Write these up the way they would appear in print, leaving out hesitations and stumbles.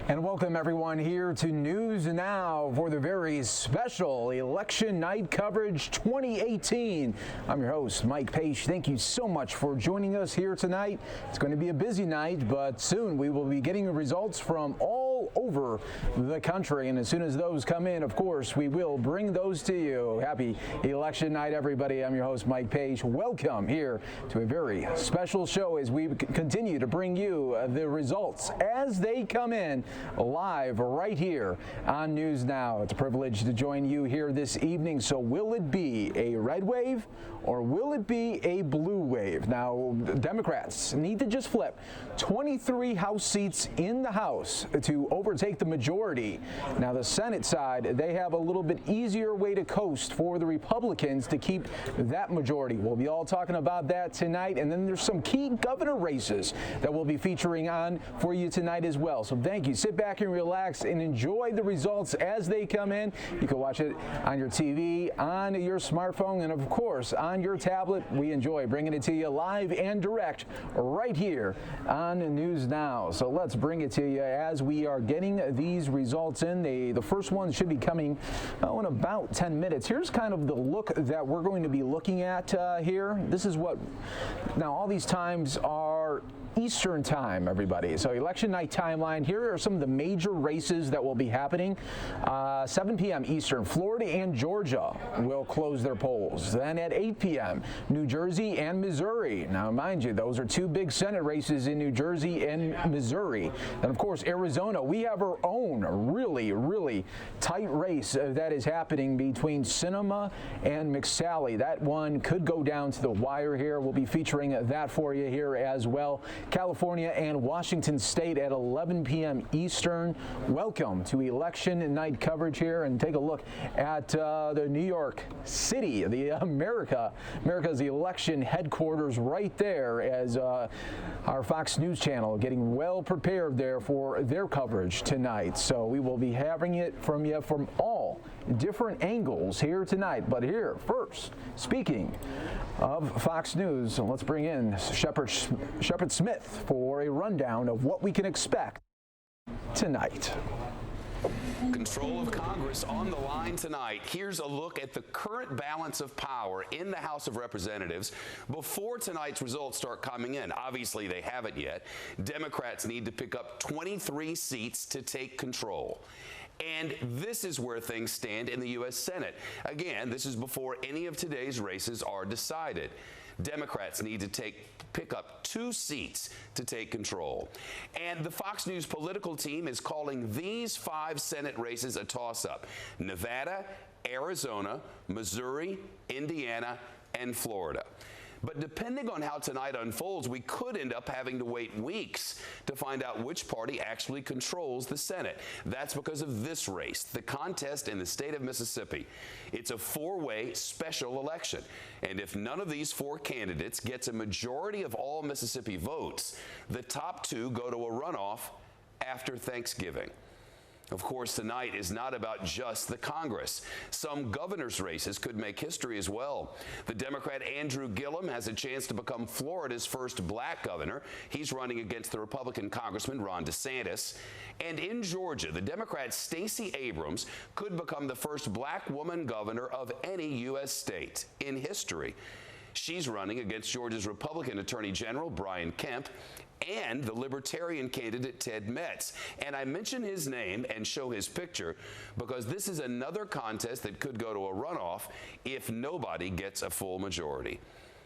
And welcome everyone here to News Now for the very special Election Night Coverage 2018. I'm your host, Mike Pache. Thank you so much for joining us here tonight. It's going to be a busy night, but soon we will be getting the results from all over the country. And as soon as those come in, of course, we will bring those to you. Happy Election Night, everybody. I'm your host, Mike Pache. Welcome here to a very special show as we continue to bring you the results as they come in live right here on News Now. It's a privilege to join you here this evening. So will it be a red wave or will it be a blue wave? Now, Democrats need to just flip 23 House seats in the House to overtake the majority. Now, the Senate side, they have a little bit easier way to coast for the Republicans to keep that majority. We'll be all talking about that tonight. And then there's some key governor races that we'll be featuring on for you tonight as well. So thank you. Sit back and relax and enjoy the results as they come in. You can watch it on your TV, on your smartphone, and of course on your tablet. We enjoy bringing it to you live and direct right here on News Now. So let's bring it to you as we are getting these results in. The first one should be coming in about 10 minutes. Here's kind of the look that we're going to be looking at here. This is what, now all these times are Eastern time, everybody. So election night timeline. Here are some of the major races that will be happening. 7 p.m. Eastern, Florida and Georgia will close their polls. Then at 8 p.m., New Jersey and Missouri. Now, mind you, those are two big Senate races in New Jersey and Missouri. And of course, Arizona, we have our own really tight race that is happening between Sinema and McSally. That one could go down to the wire here. We'll be featuring that for you here as well. California and Washington State at 11 p.m. Eastern. Welcome to election night coverage here, and take a look at the New York City, the America's election headquarters right there, as our Fox News channel getting well prepared there for their coverage tonight. So we will be having it from you from all different angles here tonight. But here first, speaking of Fox News, let's bring in Shepard Smith for a rundown of what we can expect tonight. Control of Congress on the line tonight. Here's a look at the current balance of power in the House of Representatives before tonight's results start coming in. Obviously, they haven't yet. Democrats need to pick up 23 seats to take control. And this is where things stand in the U.S. Senate. Again, this is before any of today's races are decided. Democrats need to pick up 2 seats to take control. And the Fox News political team is calling these 5 Senate races a toss-up: Nevada, Arizona, Missouri, Indiana, and Florida. But depending on how tonight unfolds, we could end up having to wait weeks to find out which party actually controls the Senate. That's because of this race, the contest in the state of Mississippi. It's a 4-way special election. And if none of these 4 candidates gets a majority of all Mississippi votes, the top 2 go to a runoff after Thanksgiving. Of course, tonight is not about just the Congress. Some governor's races could make history as well. The Democrat Andrew Gillum has a chance to become Florida's first black governor. He's running against the Republican Congressman Ron DeSantis. And in Georgia, the Democrat Stacey Abrams could become the first black woman governor of any U.S. state in history. She's running against Georgia's Republican Attorney General Brian Kemp and the Libertarian candidate Ted Metz. And I mention his name and show his picture because this is another contest that could go to a runoff if nobody gets a full majority.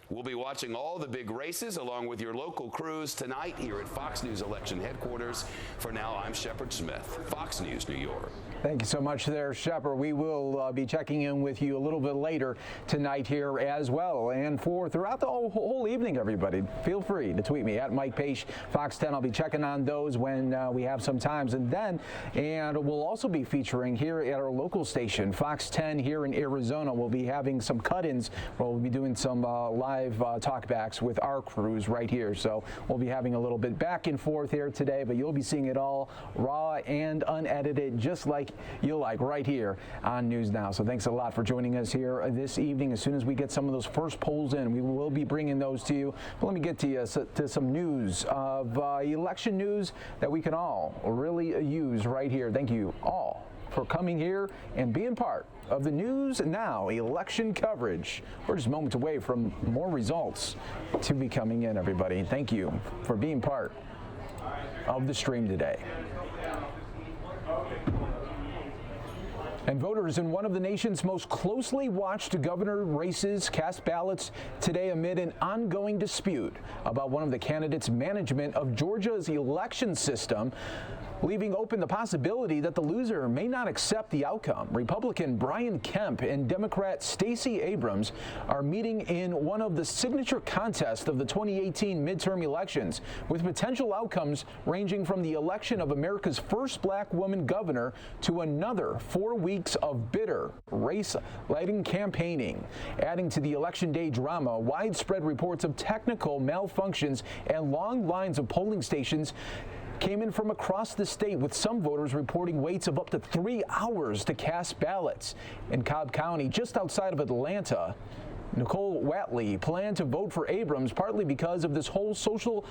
We'll be watching all the big races along with your local crews tonight here at Fox News Election Headquarters. For now, I'm Shepard Smith, Fox News, New York. Thank you so much there, Shepard. We will be checking in with you a little bit later tonight here as well. And for throughout the whole evening, everybody, feel free to tweet me at Mike Pache, Fox 10. I'll be checking on those when we have some times. And we'll also be featuring here at our local station, Fox 10 here in Arizona. We'll be having some cut-ins where we'll be doing some live live talkbacks with our crews right here. So we'll be having a little bit back and forth here today, but you'll be seeing it all raw and unedited, just like you like right here on News Now. So thanks a lot for joining us here this evening. As soon as we get some of those first polls in, we will be bringing those to you. But let me get to you to some news of election news that we can all really use right here. Thank you all for coming here and being part of the News Now election coverage. We're just moments away from more results to be coming in, everybody. Thank you for being part of the stream today. And voters in one of the nation's most closely watched governor races cast ballots today amid an ongoing dispute about one of the candidates' management of Georgia's election system, leaving open the possibility that the loser may not accept the outcome. Republican Brian Kemp and Democrat Stacey Abrams are meeting in one of the signature contests of the 2018 midterm elections, with potential outcomes ranging from the election of America's first black woman governor to another 4 weeks of bitter race-lighting campaigning. Adding to the election day drama, widespread reports of technical malfunctions and long lines of polling stations came in from across the state, with some voters reporting waits of up to 3 hours to cast ballots. In Cobb County, just outside of Atlanta, Nicole Watley planned to vote for Abrams partly because of this whole social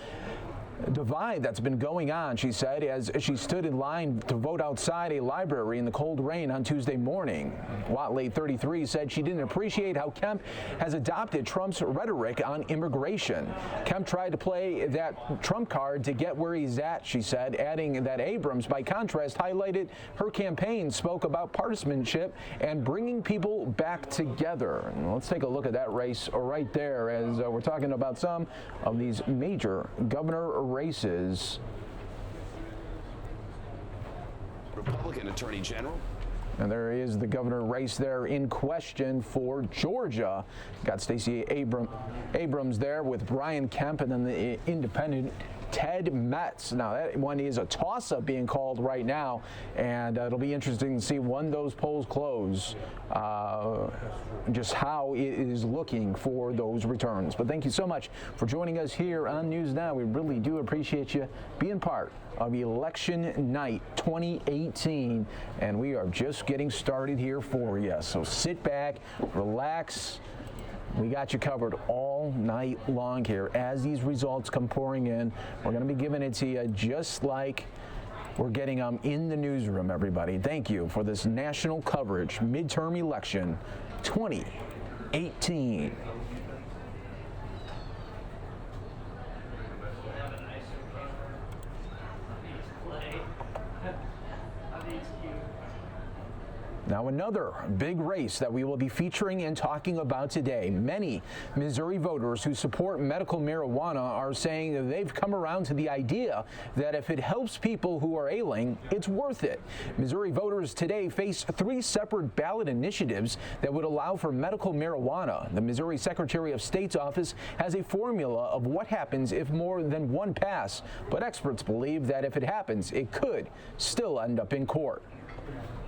divide that's been going on, she said, as she stood in line to vote outside a library in the cold rain on Tuesday morning. Watley, 33, said she didn't appreciate how Kemp has adopted Trump's rhetoric on immigration. Kemp tried to play that Trump card to get where he's at, she said, adding that Abrams, by contrast, highlighted her campaign, spoke about partisanship and bringing people back together. And let's take a look at that race right there as we're talking about some of these major governor races. Republican Attorney General. And there is the governor race there in question for Georgia. Got Stacey Abrams there with Brian Kemp, and then the independent Ted Metz. Now that one is a toss-up being called right now, and it'll be interesting to see when those polls close, just how it is looking for those returns. But thank you so much for joining us here on News Now. We really do appreciate you being part of Election Night 2018, and we are just getting started here for you. So sit back, relax. We got you covered all night long here as these results come pouring in. We're going to be giving it to you just like we're getting them in the newsroom, everybody. Thank you for this national coverage, midterm election 2018. Now, another big race that we will be featuring and talking about today. Many Missouri voters who support medical marijuana are saying that they've come around to the idea that if it helps people who are ailing, it's worth it. Missouri voters today face 3 separate ballot initiatives that would allow for medical marijuana. The Missouri Secretary of State's office has a formula of what happens if more than one pass, but experts believe that if it happens, it could still end up in court.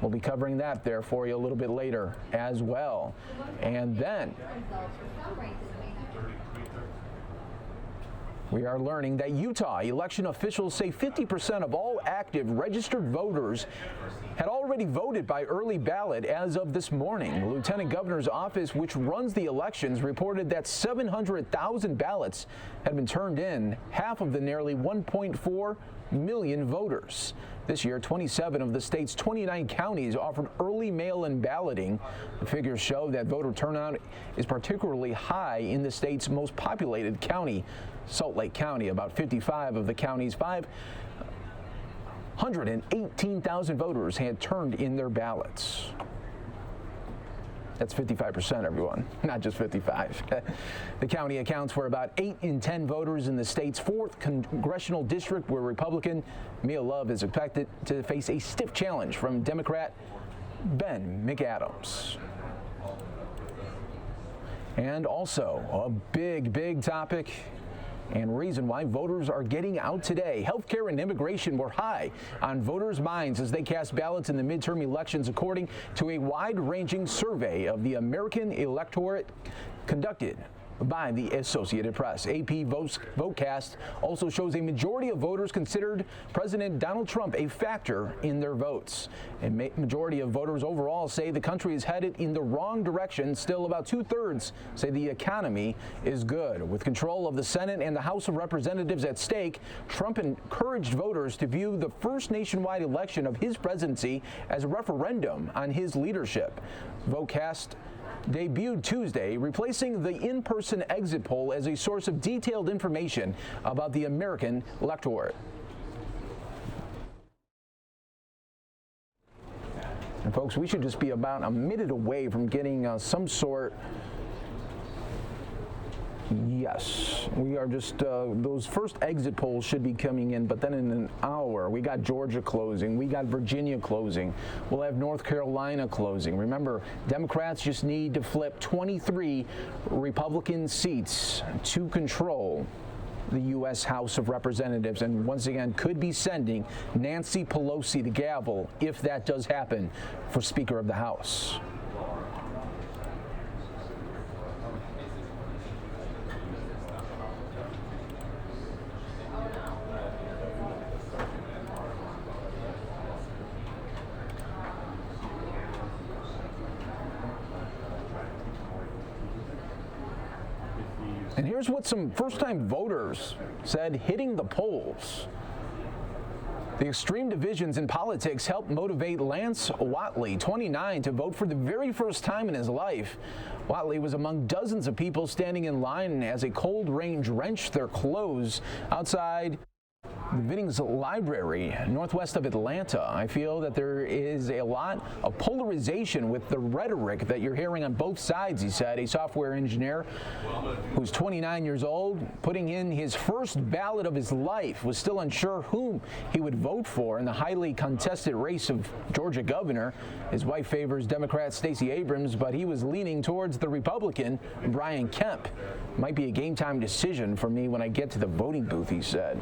We'll be covering that there for you a little bit later as well. And then we are learning that Utah election officials say 50% of all active registered voters had already voted by early ballot as of this morning. The Lieutenant Governor's office, which runs the elections, reported that 700,000 ballots had been turned in, half of the nearly 1.4 million voters. This year, 27 of the state's 29 counties offered early mail-in balloting. The figures show that voter turnout is particularly high in the state's most populated county, Salt Lake County. About 55 of the county's 518,000 voters had turned in their ballots. That's 55%, everyone, not just 55. The county accounts for about 8 in 10 voters in the state's 4th congressional district, where Republican Mia Love is expected to face a stiff challenge from Democrat Ben McAdams. And also a big topic and reason why voters are getting out today. Healthcare and immigration were high on voters' minds as they cast ballots in the midterm elections, according to a wide-ranging survey of the American electorate conducted by the Associated Press. AP Votecast also shows a majority of voters considered President Donald Trump a factor in their votes. A majority of voters overall say the country is headed in the wrong direction. Still, about 2/3 say the economy is good. With control of the Senate and the House of Representatives at stake, Trump encouraged voters to view the first nationwide election of his presidency as a referendum on his leadership. Votecast debuted Tuesday, replacing the in-person exit poll as a source of detailed information about the American electorate. And folks, we should just be about a minute away from getting some sort. Yes, we are just, those first exit polls should be coming in, but then in an hour, we got Georgia closing, we got Virginia closing, we'll have North Carolina closing. Remember, Democrats just need to flip 23 Republican seats to control the U.S. House of Representatives, and once again could be sending Nancy Pelosi the gavel if that does happen for Speaker of the House. And here's what some first-time voters said hitting the polls. The extreme divisions in politics helped motivate Lance Whatley, 29, to vote for the very first time in his life. Whatley was among dozens of people standing in line as a cold rain drenched their clothes outside the Vinnings Library, northwest of Atlanta. I feel that there is a lot of polarization with the rhetoric that you're hearing on both sides, he said. A software engineer who's 29 years old, putting in his first ballot of his life, was still unsure whom he would vote for in the highly contested race of Georgia governor. His wife favors Democrat Stacey Abrams, but he was leaning towards the Republican Brian Kemp. Might be a game-time decision for me when I get to the voting booth, he said.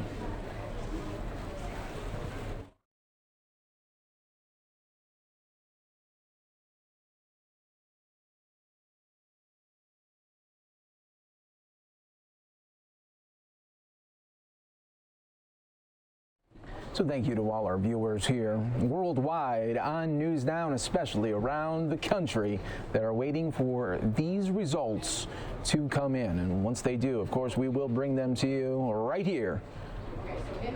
So thank you to all our viewers here worldwide on News Now, and especially around the country that are waiting for these results to come in. And once they do, of course, we will bring them to you right here.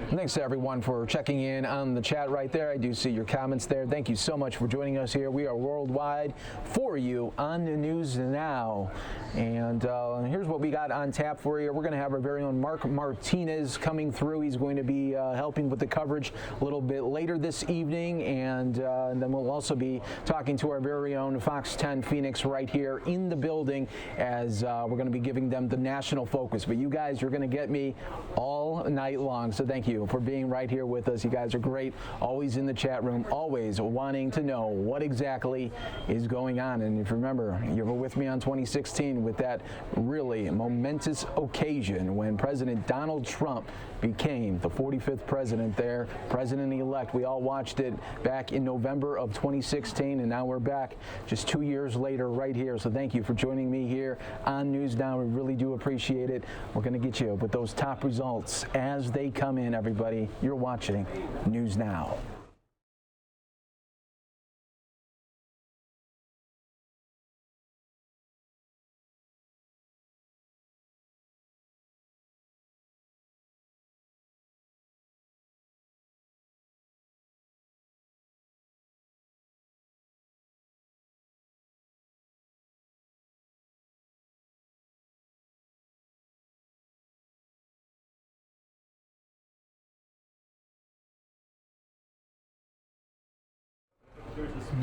Thanks to everyone for checking in on the chat right there. I do see your comments there. Thank you so much for joining us here. We are worldwide for you on the News Now. And here's what we got on tap for you. We're going to have our very own Mark Martinez coming through. He's going to be helping with the coverage a little bit later this evening. And then we'll also be talking to our very own Fox 10 Phoenix right here in the building, as we're going to be giving them the national focus. But you guys, you're going to get me all night long. So thank you for being right here with us. You guys are great. Always in the chat room, always wanting to know what exactly is going on. And if you remember, you were with me on 2016 with that really momentous occasion when President Donald Trump became the 45th president there, president-elect. We all watched it back in November of 2016, and now we're back just 2 years later right here. So thank you for joining me here on News Now. We really do appreciate it. We're going to get you with those top results as they come in, everybody. You're watching News Now.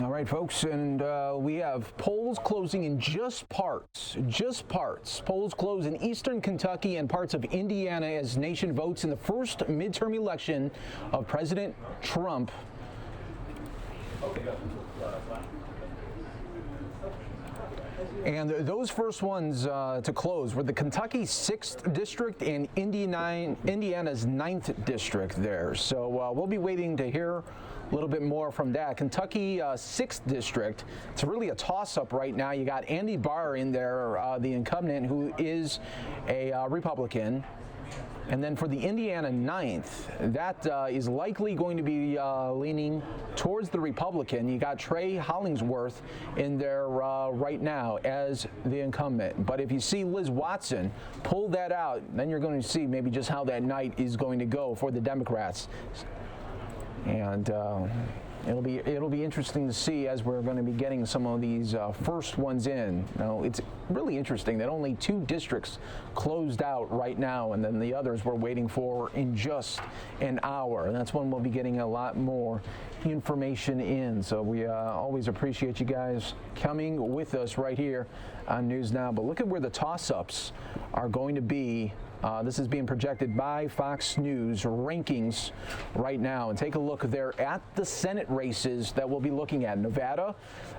All right, folks, and we have polls closing in just parts. Polls close in eastern Kentucky and parts of Indiana as nation votes in the first midterm election of President Trump. And those first ones to close were the Kentucky 6th District and Indiana's 9th District there. So we'll be waiting to hear a little bit more from that. Kentucky 6th District, it's really a toss-up right now. You got Andy Barr in there, the incumbent, who is a Republican. And then for the Indiana 9th, that is likely going to be leaning towards the Republican. You got Trey Hollingsworth in there right now as the incumbent. But if you see Liz Watson pull that out, then you're going to see maybe just how that night is going to go for the Democrats. And it'll be interesting to see as we're going to be getting some of these first ones in. Now, it's really interesting that only 2 districts closed out right now, and then the others we're waiting for in just an hour. And that's when we'll be getting a lot more information in. So we always appreciate you guys coming with us right here on News Now. But look at where the toss-ups are going to be. This is being projected by Fox News rankings right now. And take a look there at the Senate races that we'll be looking at. Nevada,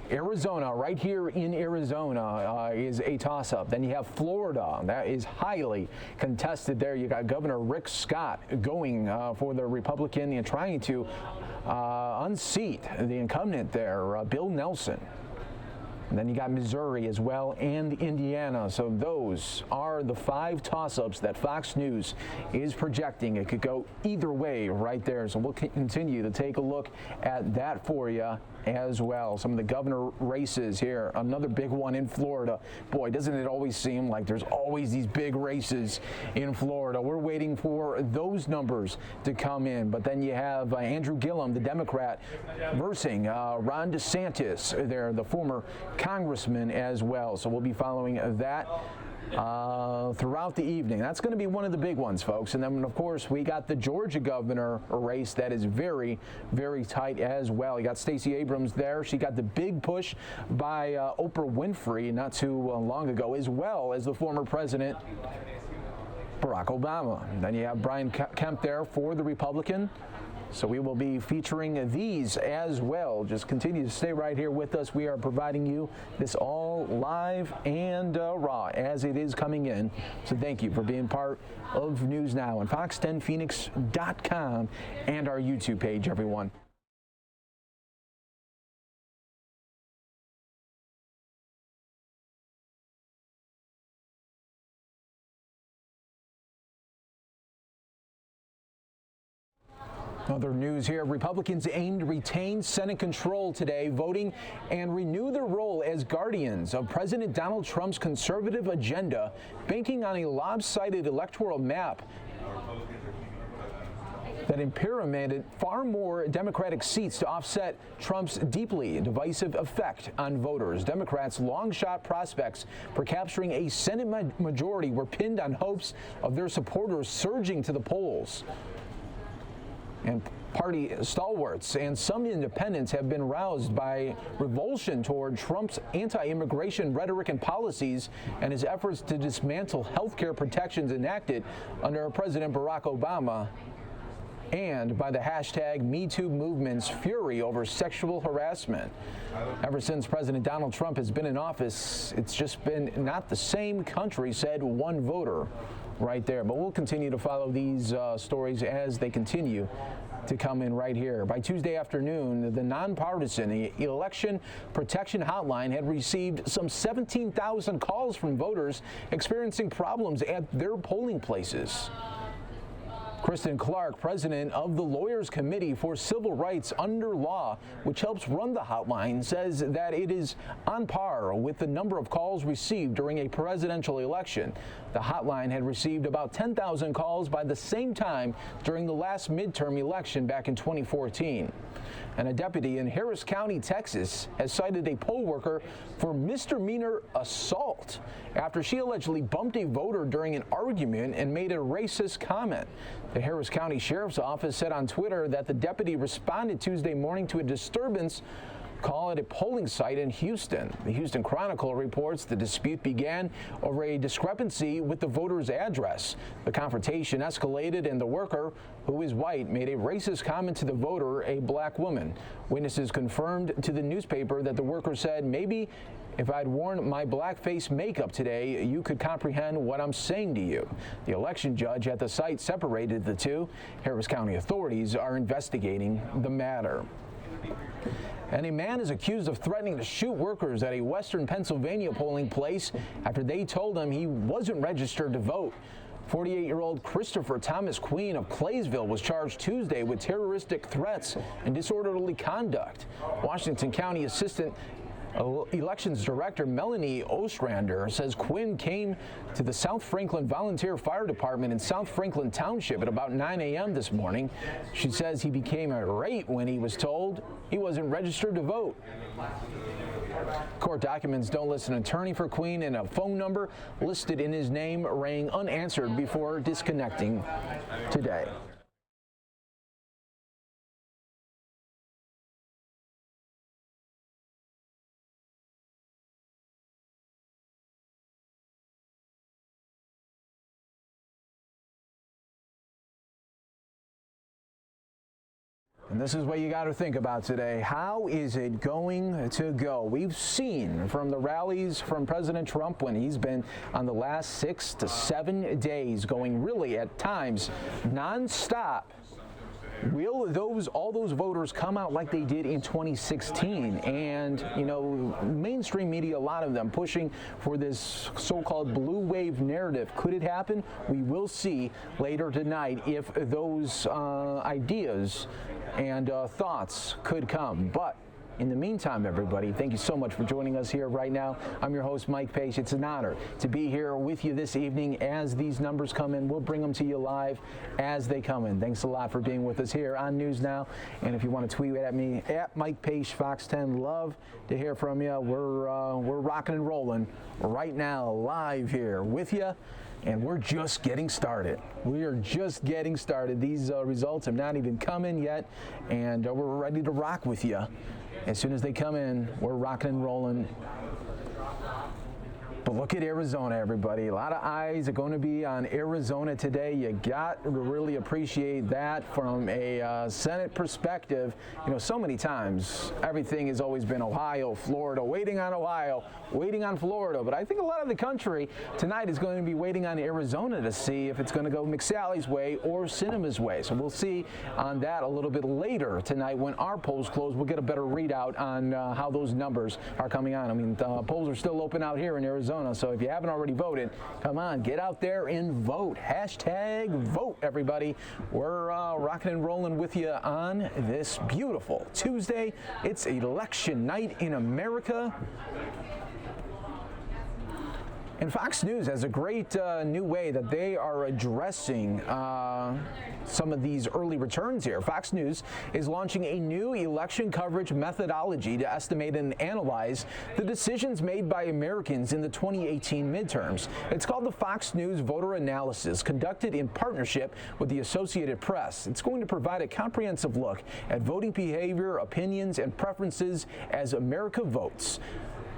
Arizona, right here in Arizona is a toss-up. Then you have Florida. That is highly contested there. You got Governor Rick Scott going for the Republican and trying to unseat the incumbent there, Bill Nelson. And then you got Missouri as well and Indiana. So those are the 5 toss-ups that Fox News is projecting. It could go either way right there. So we'll continue to take a look at that for you as well. Some of the governor races here. Another big one in Florida. Boy, doesn't it always seem like there's always these big races in Florida. We're waiting for those numbers to come in. But then you have Andrew Gillum, the Democrat, versing Ron DeSantis, there, the former congressman as well. So we'll be following that throughout the evening. That's going to be one of the big ones, folks. And then, of course, we got the Georgia governor race that is very, very tight as well. You got Stacey Abrams there. She got the big push by Oprah Winfrey not too long ago, as well as the former president, Barack Obama. And then you have Brian Kemp there for the Republican. So we will be featuring these as well. Just continue to stay right here with us. We are providing you this all live and raw as it is coming in. So thank you for being part of News Now on fox10phoenix.com and our YouTube page, everyone. Other news here. Republicans aim to retain Senate control today, voting and renew their role as guardians of President Donald Trump's conservative agenda, banking on a lopsided electoral map that pyramided far more Democratic seats to offset Trump's deeply divisive effect on voters. Democrats' long-shot prospects for capturing a Senate majority were pinned on hopes of their supporters surging to the polls. And party stalwarts and some independents have been roused by revulsion toward Trump's anti-immigration rhetoric and policies and his efforts to dismantle health care protections enacted under President Barack Obama, and by the hashtag #MeToo movement's fury over sexual harassment. Ever since President Donald Trump has been in office, it's just been not the same country, said one voter right there. But we'll continue to follow these stories as they continue to come in right here. By Tuesday afternoon, the nonpartisan Election Protection Hotline had received some 17,000 calls from voters experiencing problems at their polling places. Kristen Clark, president of the Lawyers Committee for Civil Rights Under Law, which helps run the hotline, says that it is on par with the number of calls received during a presidential election. The hotline had received about 10,000 calls by the same time during the last midterm election back in 2014. And a deputy in Harris County, Texas, has cited a poll worker for misdemeanor assault after she allegedly bumped a voter during an argument and made a racist comment. The Harris County Sheriff's Office said on Twitter that the deputy responded Tuesday morning to a disturbance call at a polling site in Houston. The Houston Chronicle reports the dispute began over a discrepancy with the voter's address. The confrontation escalated and the worker, who is white, made a racist comment to the voter, a black woman. Witnesses confirmed to the newspaper that the worker said maybe If I'd worn my blackface makeup today, you could comprehend what I'm saying to you. The election judge at the site separated the two. Harris County authorities are investigating the matter. And a man is accused of threatening to shoot workers at a Western Pennsylvania polling place after they told him he wasn't registered to vote. 48-year-old Christopher Thomas Queen of Claysville was charged Tuesday with terroristic threats and disorderly conduct. Washington County Assistant Elections Director Melanie Ostrander says Quinn came to the South Franklin Volunteer Fire Department in South Franklin Township at about 9 a.m. this morning. She says he became irate when he was told he wasn't registered to vote. Court documents don't list an attorney for Queen, and a phone number listed in his name rang unanswered before disconnecting today. And this is what you got to think about today. How is it going to go? We've seen from the rallies from President Trump when he's been on the last 6 to 7 days going really at times nonstop. Will all those voters come out like they did in 2016? And, mainstream media, a lot of them pushing for this so-called blue wave narrative. Could it happen? We will see later tonight if those ideas and thoughts could come. But in the meantime, everybody, thank you so much for joining us here right now. I'm your host, Mike Pache. It's an honor to be here with you this evening as these numbers come in. We'll bring them to you live as they come in. Thanks a lot for being with us here on News Now. And if you want to tweet at me, at Mike Pache, Fox 10, love to hear from you. We're rocking and rolling right now, live here with you. And we're just getting started. We are just getting started. These results have not even come in yet, and we're ready to rock with you. As soon as they come in, we're rocking and rolling. But look at Arizona, everybody. A lot of eyes are going to be on Arizona today. You got to really appreciate that from a Senate perspective. So many times, everything has always been Ohio, Florida, waiting on Florida. But I think a lot of the country tonight is going to be waiting on Arizona to see if it's going to go McSally's way or Sinema's way. So we'll see on that a little bit later tonight when our polls close. We'll get a better readout on how those numbers are coming on. I mean, the polls are still open out here in Arizona. So if you haven't already voted, come on, get out there and vote. Hashtag vote, everybody. We're rocking and rolling with you on this beautiful Tuesday. It's election night in America. And Fox News has a great new way that they are addressing some of these early returns here. Fox News is launching a new election coverage methodology to estimate and analyze the decisions made by Americans in the 2018 midterms. It's called the Fox News Voter Analysis, conducted in partnership with the Associated Press. It's going to provide a comprehensive look at voting behavior, opinions, and preferences as America votes.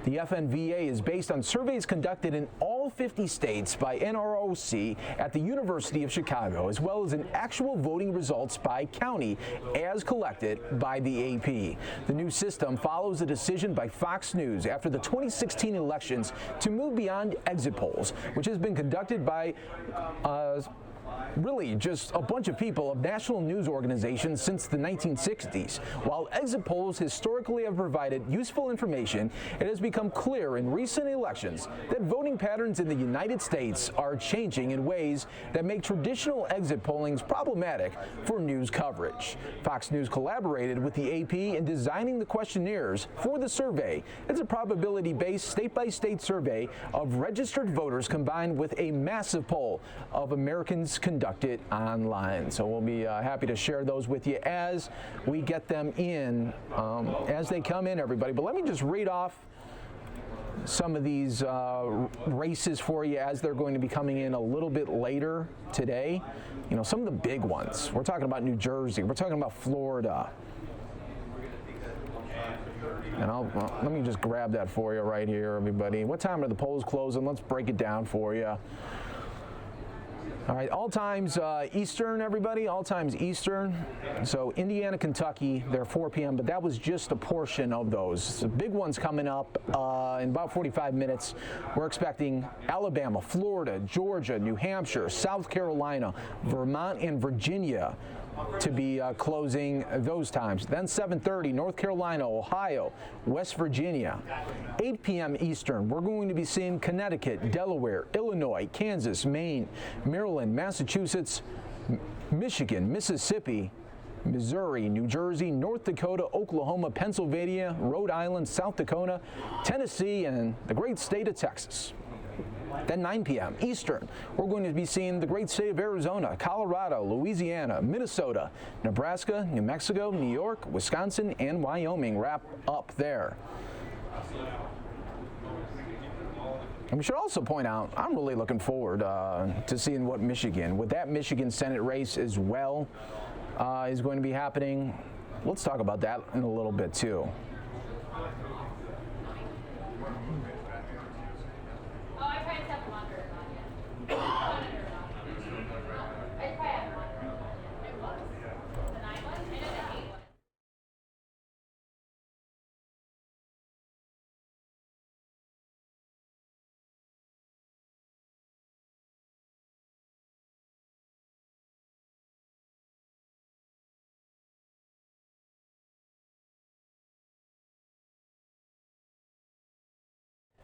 The FNVA is based on surveys conducted in all 50 states by NROC at the University of Chicago, as well as in actual voting results by county as collected by the AP. The new system follows a decision by Fox News after the 2016 elections to move beyond exit polls, which has been conducted by really just a bunch of people of national news organizations since the 1960s. While exit polls historically have provided useful information, it has become clear in recent elections that voting patterns in the United States are changing in ways that make traditional exit pollings problematic for news coverage. Fox News collaborated with the AP in designing the questionnaires for the survey. It's a probability-based state-by-state survey of registered voters combined with a massive poll of Americans conducted online. So we'll be happy to share those with you as we get them in, as they come in, everybody. But let me just read off some of these races for you as they're going to be coming in a little bit later today. Some of the big ones. We're talking about New Jersey. We're talking about Florida. And let me just grab that for you right here, everybody. What time are the polls closing? Let's break it down for you. All right, all times Eastern, everybody, all times Eastern. So Indiana, Kentucky, they're 4 p.m., but that was just a portion of those. The big ones coming up in about 45 minutes. We're expecting Alabama, Florida, Georgia, New Hampshire, South Carolina, Vermont, and Virginia to be closing those times. Then 7:30, North Carolina, Ohio, West Virginia. 8 p.m. Eastern, we're going to be seeing Connecticut, Delaware, Illinois, Kansas, Maine, Maryland, Massachusetts, Michigan, Mississippi, Missouri, New Jersey, North Dakota, Oklahoma, Pennsylvania, Rhode Island, South Dakota, Tennessee, and the great state of Texas. Then 9 p.m. Eastern, we're going to be seeing the great state of Arizona, Colorado, Louisiana, Minnesota, Nebraska, New Mexico, New York, Wisconsin, and Wyoming wrap up there. And we should also point out, I'm really looking forward to seeing what Michigan, with that Michigan Senate race as well, is going to be happening. Let's talk about that in a little bit too.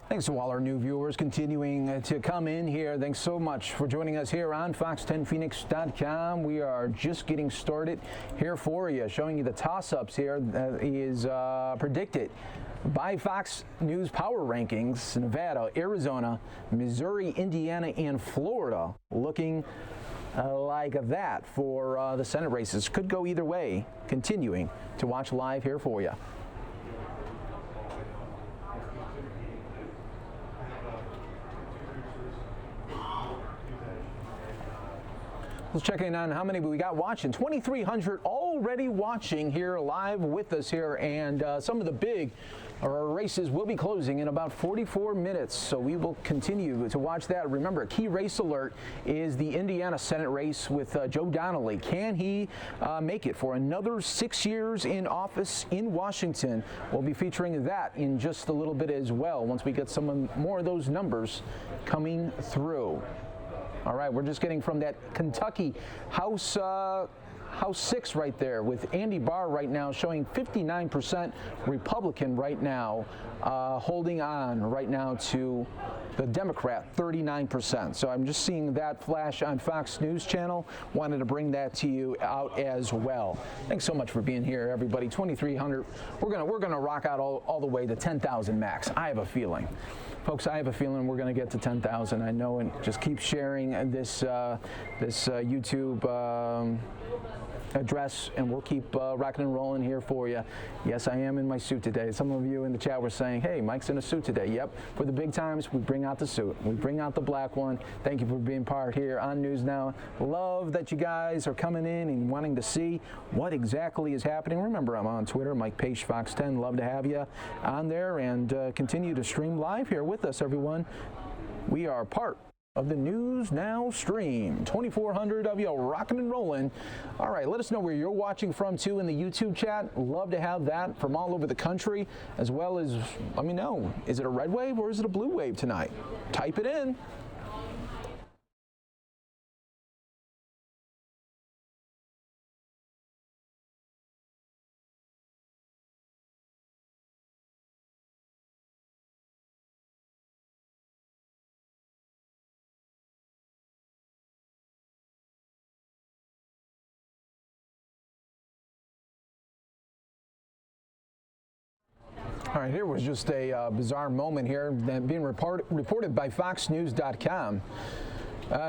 Thanks to all our new viewers continuing to come in here. Thanks so much for joining us here on Fox10Phoenix.com. We are just getting started here for you, showing you the toss-ups here that is predicted by Fox News Power Rankings. Nevada, Arizona, Missouri, Indiana, and Florida looking like that for the Senate races. Could go either way. Continuing to watch live here for you. Let's check in on how many we got watching. 2,300 already watching here live with us here, and some of the big races will be closing in about 44 minutes, so we will continue to watch that. Remember, a key race alert is the Indiana Senate race with Joe Donnelly. Can he make it for another 6 years in office in Washington? We'll be featuring that in just a little bit as well once we get some more of those numbers coming through. All right, we're just getting from that Kentucky House 6 right there with Andy Barr right now showing 59% Republican right now, holding on right now to the Democrat 39%. So I'm just seeing that flash on Fox News Channel. Wanted to bring that to you out as well. Thanks so much for being here, everybody. 2,300. We're gonna rock out all the way to 10,000 max. I have a feeling. Folks, I have a feeling we're going to get to 10,000. I know, and just keep sharing this YouTube address, and we'll keep rocking and rolling here for you. Yes, I am in my suit today. Some of you in the chat were saying, hey, Mike's in a suit today. Yep, for the big times, we bring out the suit. We bring out the black one. Thank you for being part here on News Now. Love that you guys are coming in and wanting to see what exactly is happening. Remember, I'm on Twitter, Mike Pache, Fox 10. Love to have you on there, and continue to stream live here with us, everyone. We are part of the News Now stream. 2,400 of you rocking and rolling. All right, let us know where you're watching from too in the YouTube chat. Love to have that from all over the country, as well as let me know, is it a red wave or is it a blue wave tonight? Type it in. All right, here was just a bizarre moment here being reported by FoxNews.com.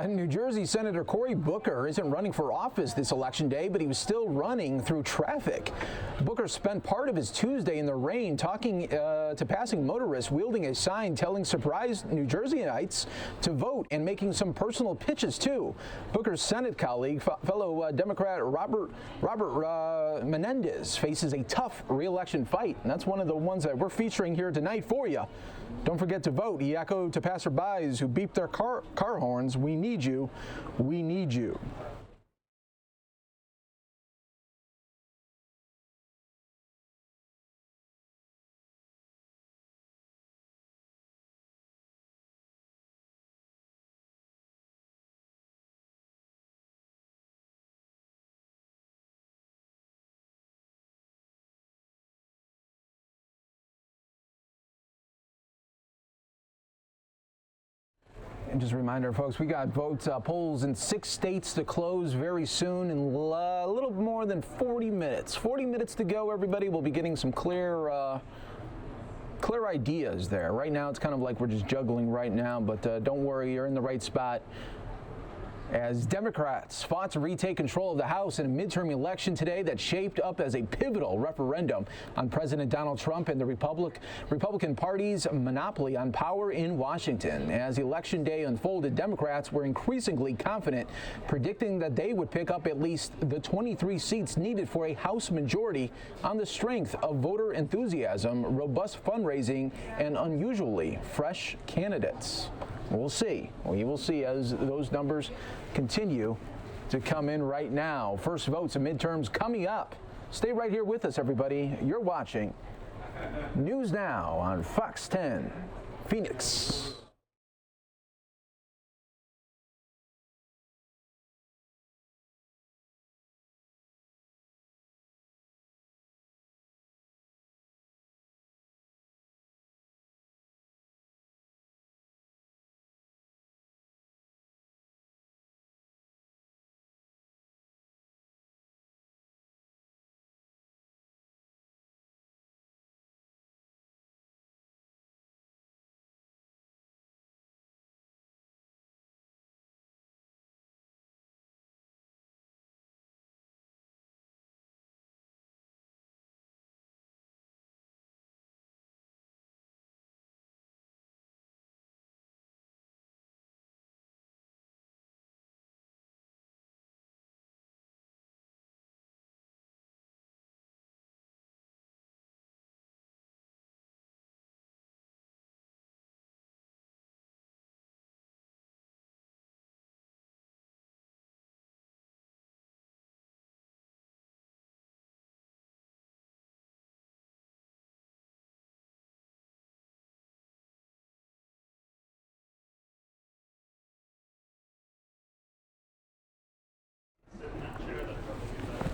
New Jersey Senator Cory Booker isn't running for office this election day, but he was still running through traffic. Booker spent part of his Tuesday in the rain talking to passing motorists, wielding a sign telling surprised New Jerseyites to vote and making some personal pitches, too. Booker's Senate colleague, fellow Democrat Robert Menendez, faces a tough re-election fight, and that's one of the ones that we're featuring here tonight for you. Don't forget to vote, he echoed to passerbys who beeped their car horns We need you. We need you. And just a reminder, folks, we got polls in 6 states to close very soon in a little more than 40 minutes. 40 minutes to go, everybody. We'll be getting some clear ideas there. Right now, it's kind of like we're just juggling right now, but don't worry, you're in the right spot. As Democrats fought to retake control of the House in a midterm election today that shaped up as a pivotal referendum on President Donald Trump and the Republican Party's monopoly on power in Washington. As Election Day unfolded, Democrats were increasingly confident, predicting that they would pick up at least the 23 seats needed for a House majority on the strength of voter enthusiasm, robust fundraising, and unusually fresh candidates. We'll see. We will see as those numbers continue to come in right now. First votes and midterms coming up. Stay right here with us, everybody. You're watching News Now on Fox 10 Phoenix.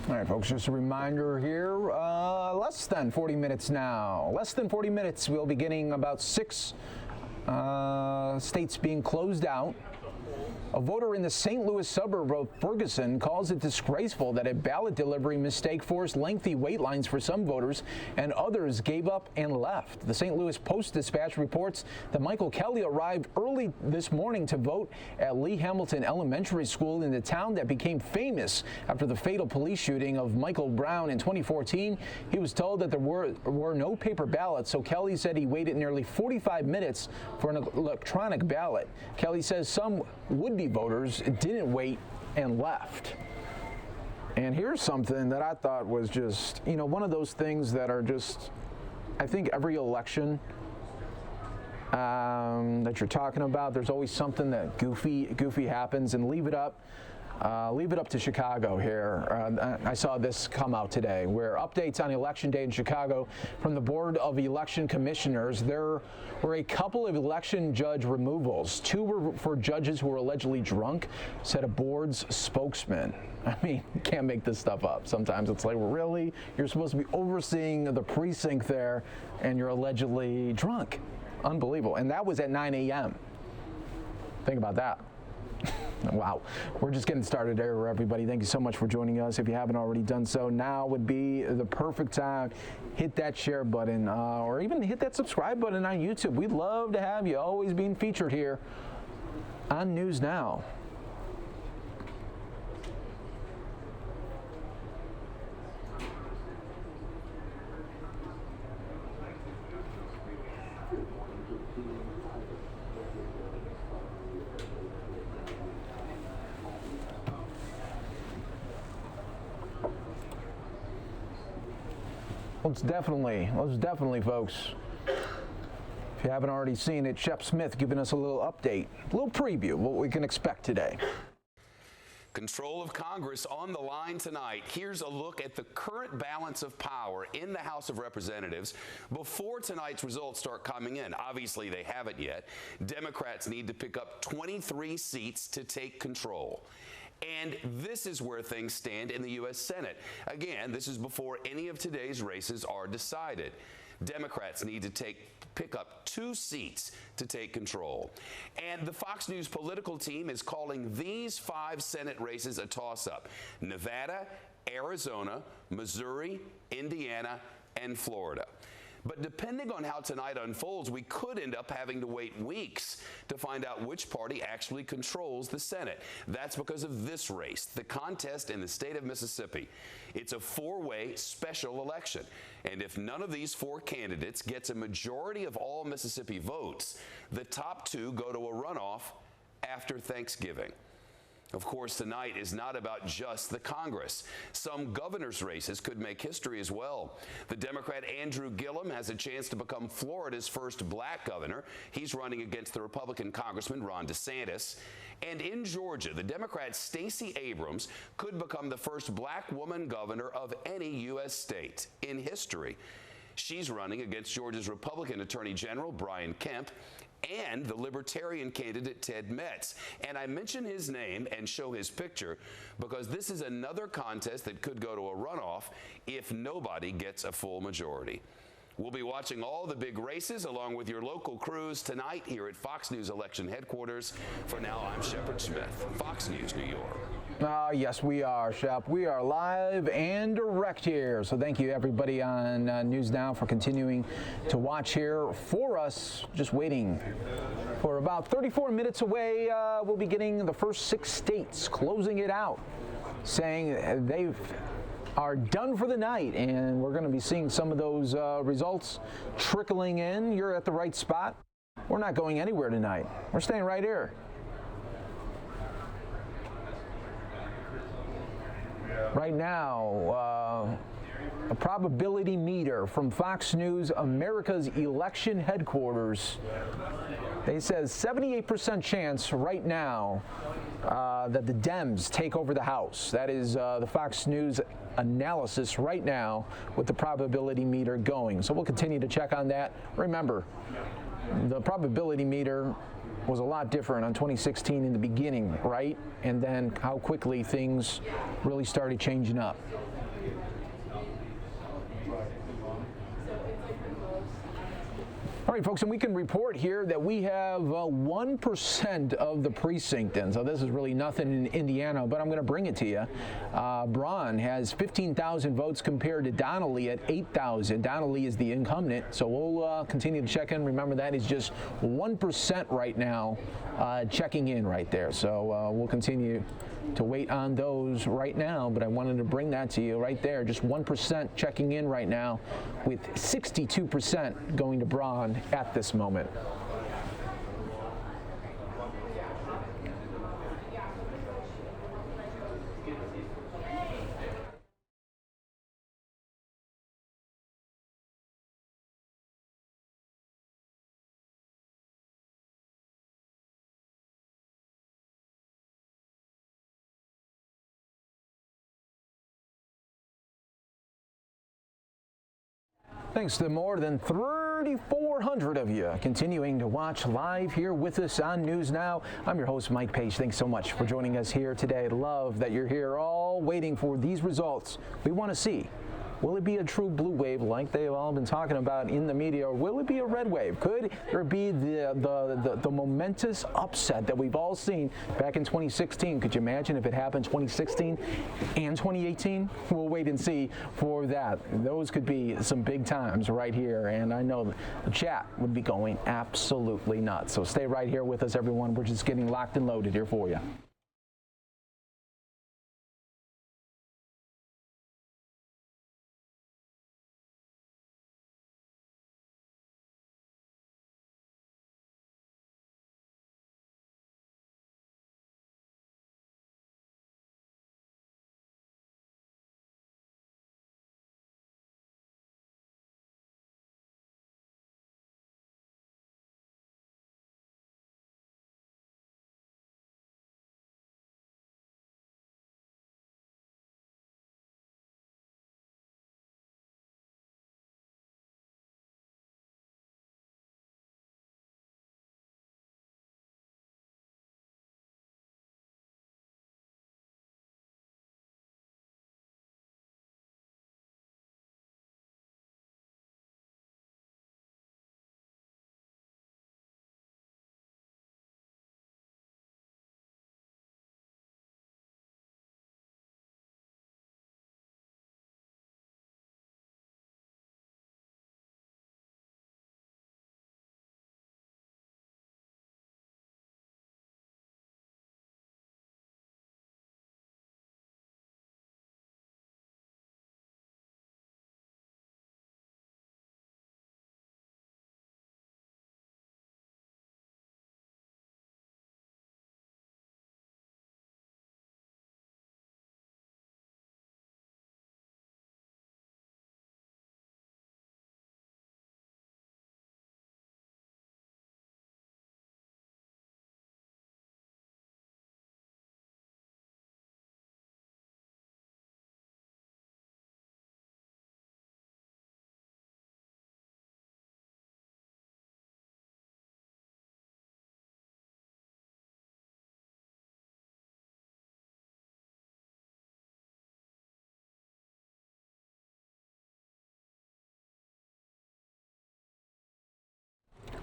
All right, folks, just a reminder here, less than 40 minutes now. Less than 40 minutes, we'll be getting about 6 states being closed out. A voter in the St. Louis suburb of Ferguson calls it disgraceful that a ballot delivery mistake forced lengthy wait lines for some voters, and others gave up and left. The St. Louis Post-Dispatch reports that Michael Kelly arrived early this morning to vote at Lee Hamilton Elementary School in the town that became famous after the fatal police shooting of Michael Brown in 2014. He was told that there were no paper ballots, so Kelly said he waited nearly 45 minutes for an electronic ballot. Kelly says some would-be voters didn't wait and left. And here's something that I thought was just, one of those things that are just, I think every election that you're talking about, there's always something that goofy happens, and leave it up to Chicago here. I saw this come out today, where updates on Election Day in Chicago from the Board of Election Commissioners. There were a couple of election judge removals. 2 were for judges who were allegedly drunk, said a board's spokesman. I mean, you can't make this stuff up. Sometimes it's like, really? You're supposed to be overseeing the precinct there, and you're allegedly drunk. Unbelievable. And that was at 9 a.m. Think about that. Wow. We're just getting started there, everybody. Thank you so much for joining us. If you haven't already done so, now would be the perfect time. Hit that share button or even hit that subscribe button on YouTube. We'd love to have you always being featured here on News Now. Let's definitely, folks, If you haven't already seen it, Shep Smith giving us a little update, a little preview of what we can expect today. Control of Congress on the line tonight. Here's a look at the current balance of power in the House of Representatives before tonight's results start coming in. Obviously, they haven't yet. Democrats need to pick up 23 seats to take control. And this is where things stand in the U.S. Senate. Again, this is before any of today's races are decided. Democrats need to pick up 2 seats to take control. And the Fox News political team is calling these 5 Senate races a toss-up: Nevada, Arizona, Missouri, Indiana, and Florida. But depending on how tonight unfolds, we could end up having to wait weeks to find out which party actually controls the Senate. That's because of this race, the contest in the state of Mississippi. It's a 4-way special election. And if none of these 4 candidates gets a majority of all Mississippi votes, the top 2 go to a runoff after Thanksgiving. Of course, tonight is not about just the Congress. Some governor's races could make history as well. The Democrat Andrew Gillum has a chance to become Florida's first black governor. He's running against the Republican Congressman Ron DeSantis. And in Georgia, the Democrat Stacey Abrams could become the first black woman governor of any U.S. state in history. She's running against Georgia's Republican Attorney General Brian Kemp and the Libertarian candidate Ted Metz. And I mention his name and show his picture because this is another contest that could go to a runoff if nobody gets a full majority. We'll be watching all the big races along with your local crews tonight here at Fox News Election Headquarters. For now, I'm Shepard Smith, Fox News, New York. Yes, we are, Shep. We are live and direct here. So thank you, everybody on News Now, for continuing to watch here for us. Just waiting for about 34 minutes away. We'll be getting the first 6 states closing it out, saying they are done for the night. And we're going to be seeing some of those results trickling in. You're at the right spot. We're not going anywhere tonight. We're staying right here. Right now, a probability meter from Fox News, America's election headquarters. They says 78% chance right now that the Dems take over the House. That is the Fox News analysis right now with the probability meter going. So we'll continue to check on that. Remember, the probability meter was a lot different on 2016 in the beginning, right? And then how quickly things really started changing up. All right, folks, and we can report here that we have 1% of the precinct in. So this is really nothing in Indiana, but I'm going to bring it to you. Braun has 15,000 votes compared to Donnelly at 8,000. Donnelly is the incumbent, so we'll continue to check in. Remember, that is just 1% right now checking in right there. So we'll continue to wait on those right now, but I wanted to bring that to you right there. Just 1% checking in right now, with 62% going to Braun at this moment. Thanks to more than 3,400 of you continuing to watch live here with us on News Now. I'm your host, Mike Pache. Thanks so much for joining us here today. Love that you're here, all waiting for these results. We want to see, will it be a true blue wave like they've all been talking about in the media, or will it be a red wave? Could there be the momentous upset that we've all seen back in 2016? Could you imagine if it happened 2016 and 2018? We'll wait and see for that. Those could be some big times right here, and I know the chat would be going absolutely nuts. So stay right here with us, everyone. We're just getting locked and loaded here for you.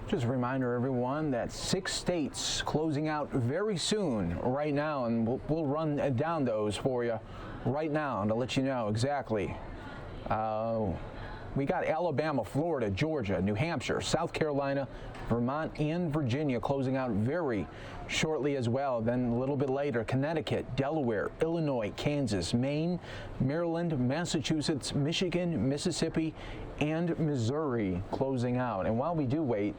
Just a reminder, everyone, that 6 states closing out very soon right now, and we'll run down those for you right now to let you know exactly. We got Alabama, Florida, Georgia, New Hampshire, South Carolina, Vermont, and Virginia closing out very shortly as well. Then a little bit later, Connecticut, Delaware, Illinois, Kansas, Maine, Maryland, Massachusetts, Michigan, Mississippi, and Missouri closing out. And while we do wait,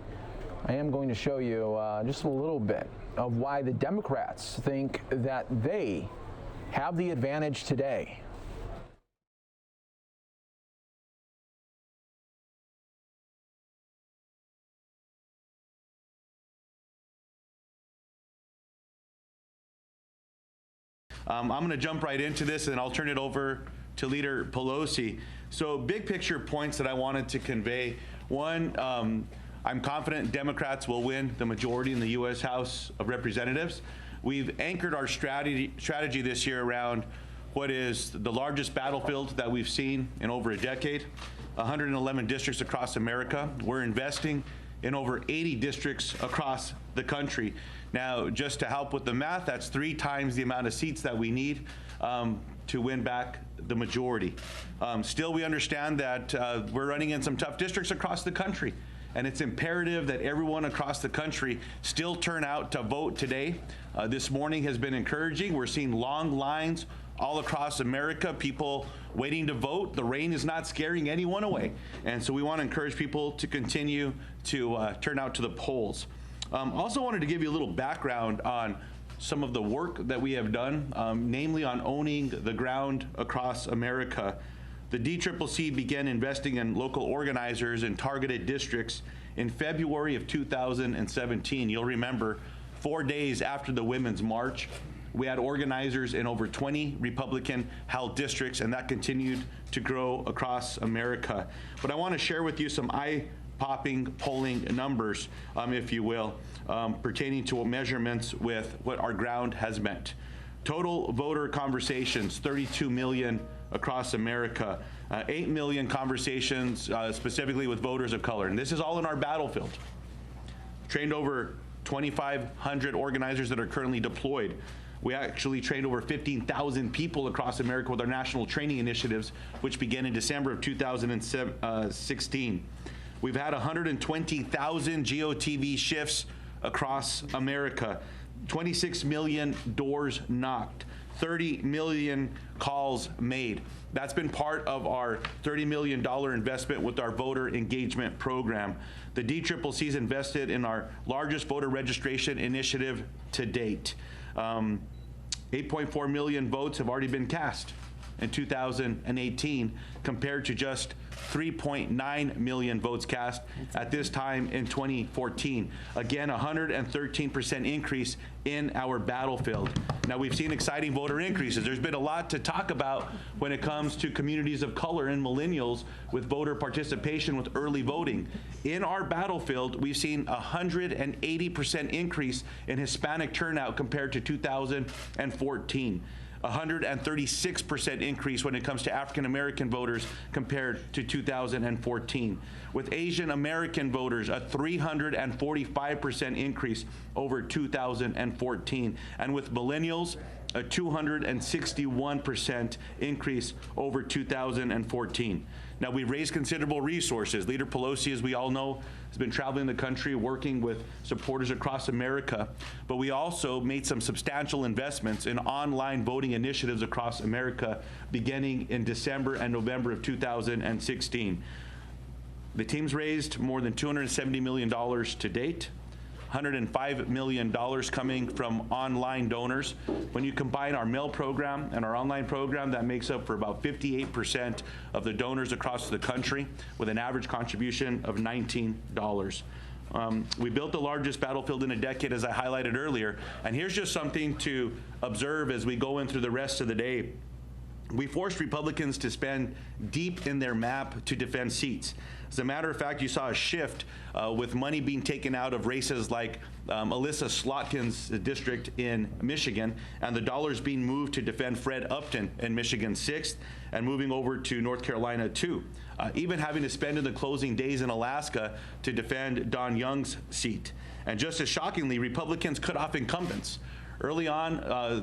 I am going to show you just a little bit of why the Democrats think that they have the advantage today. I'm going to jump right into this, and I'll turn it over to Leader Pelosi. So big picture points that I wanted to convey. One, I'm confident Democrats will win the majority in the U.S. House of Representatives. We've anchored our strategy this year around what is the largest battlefield that we've seen in over a decade, 111 districts across America. We're investing in over 80 districts across the country. Now, just to help with the math, that's 3 times the amount of seats that we need to win back the majority. Still, we understand that we're running in some tough districts across the country, and it's imperative that everyone across the country still turn out to vote today. This morning has been encouraging. We're seeing long lines all across America, people waiting to vote. The rain is not scaring anyone away, and so we want to encourage people to continue to turn out to the polls. Also wanted to give you a little background on some of the work that we have done, namely on owning the ground across America. The DCCC began investing in local organizers in targeted districts in February of 2017. You'll remember 4 days after the Women's March, we had organizers in over 20 Republican-held districts, and that continued to grow across America. But I want to share with you some eye-popping polling numbers, if you will, pertaining to measurements with what our ground has meant. Total voter conversations, 32 million across America, 8 million conversations specifically with voters of color. And this is all in our battlefield. Trained over 2,500 organizers that are currently deployed. We actually trained over 15,000 people across America with our national training initiatives, which began in December of 2016. We've had 120,000 GOTV shifts across America, 26 million doors knocked, 30 million calls made. That's been part of our $30 million investment with our voter engagement program. The DCCC's invested in our largest voter registration initiative to date. 8.4 million votes have already been cast in 2018 compared to just 3.9 million votes cast at this time in 2014. Again, 113% increase in our battlefield. Now, we've seen exciting voter increases. There's been a lot to talk about when it comes to communities of color and millennials with voter participation with early voting. In our battlefield, we've seen 180% increase in Hispanic turnout compared to 2014. 136% increase when it comes to African American voters compared to 2014. With Asian American voters, a 345% increase over 2014. And with millennials, a 261% increase over 2014. Now, we've raised considerable resources. Leader Pelosi, as we all know, has been traveling the country working with supporters across America, but we also made some substantial investments in online voting initiatives across America beginning in December and November of 2016. The team's raised more than $270 million to date. $105 million coming from online donors. When you combine our mail program and our online program, that makes up for about 58% of the donors across the country with an average contribution of $19. We built the largest battlefield in a decade, as I highlighted earlier, and here's just something to observe as we go in through the rest of the day. We forced Republicans to spend deep in their map to defend seats. As a matter of fact, you saw a shift with money being taken out of races like Alyssa Slotkin's district in Michigan, and the dollars being moved to defend Fred Upton in Michigan 6th, and moving over to North Carolina 2. Even having to spend in the closing days in Alaska to defend Don Young's seat. And just as shockingly, Republicans cut off incumbents. Early on,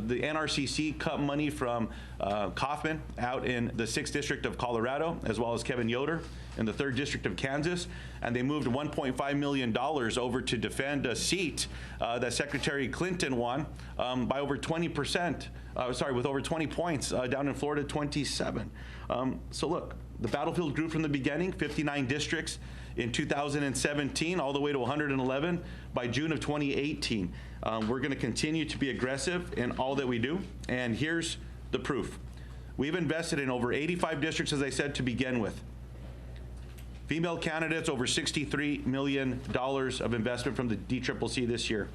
the NRCC cut money from Kaufman out in the 6th District of Colorado, as well as Kevin Yoder in the 3rd District of Kansas, and they moved $1.5 million over to defend a seat that Secretary Clinton won by over 20%, with over 20 points down in Florida, 27. So look, the battlefield grew from the beginning, 59 districts in 2017, all the way to 111 by June of 2018. We're going to continue to be aggressive in all that we do, and here's the proof. We've invested in over 85 districts, as I said, to begin with. Female candidates, over $63 million of investment from the DCCC this year.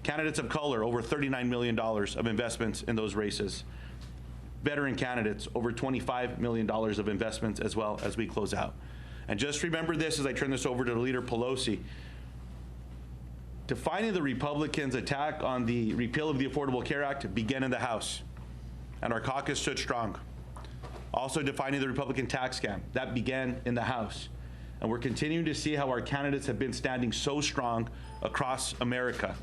Candidates of color, over $39 million of investments in those races. Veteran candidates, over $25 million of investments as well as we close out. And just remember this as I turn this over to Leader Pelosi. Defining the Republicans' attack on the repeal of the Affordable Care Act began in the House, and our caucus stood strong. Also defining the Republican tax scam, that began in the House. And we're continuing to see how our candidates have been standing so strong across America.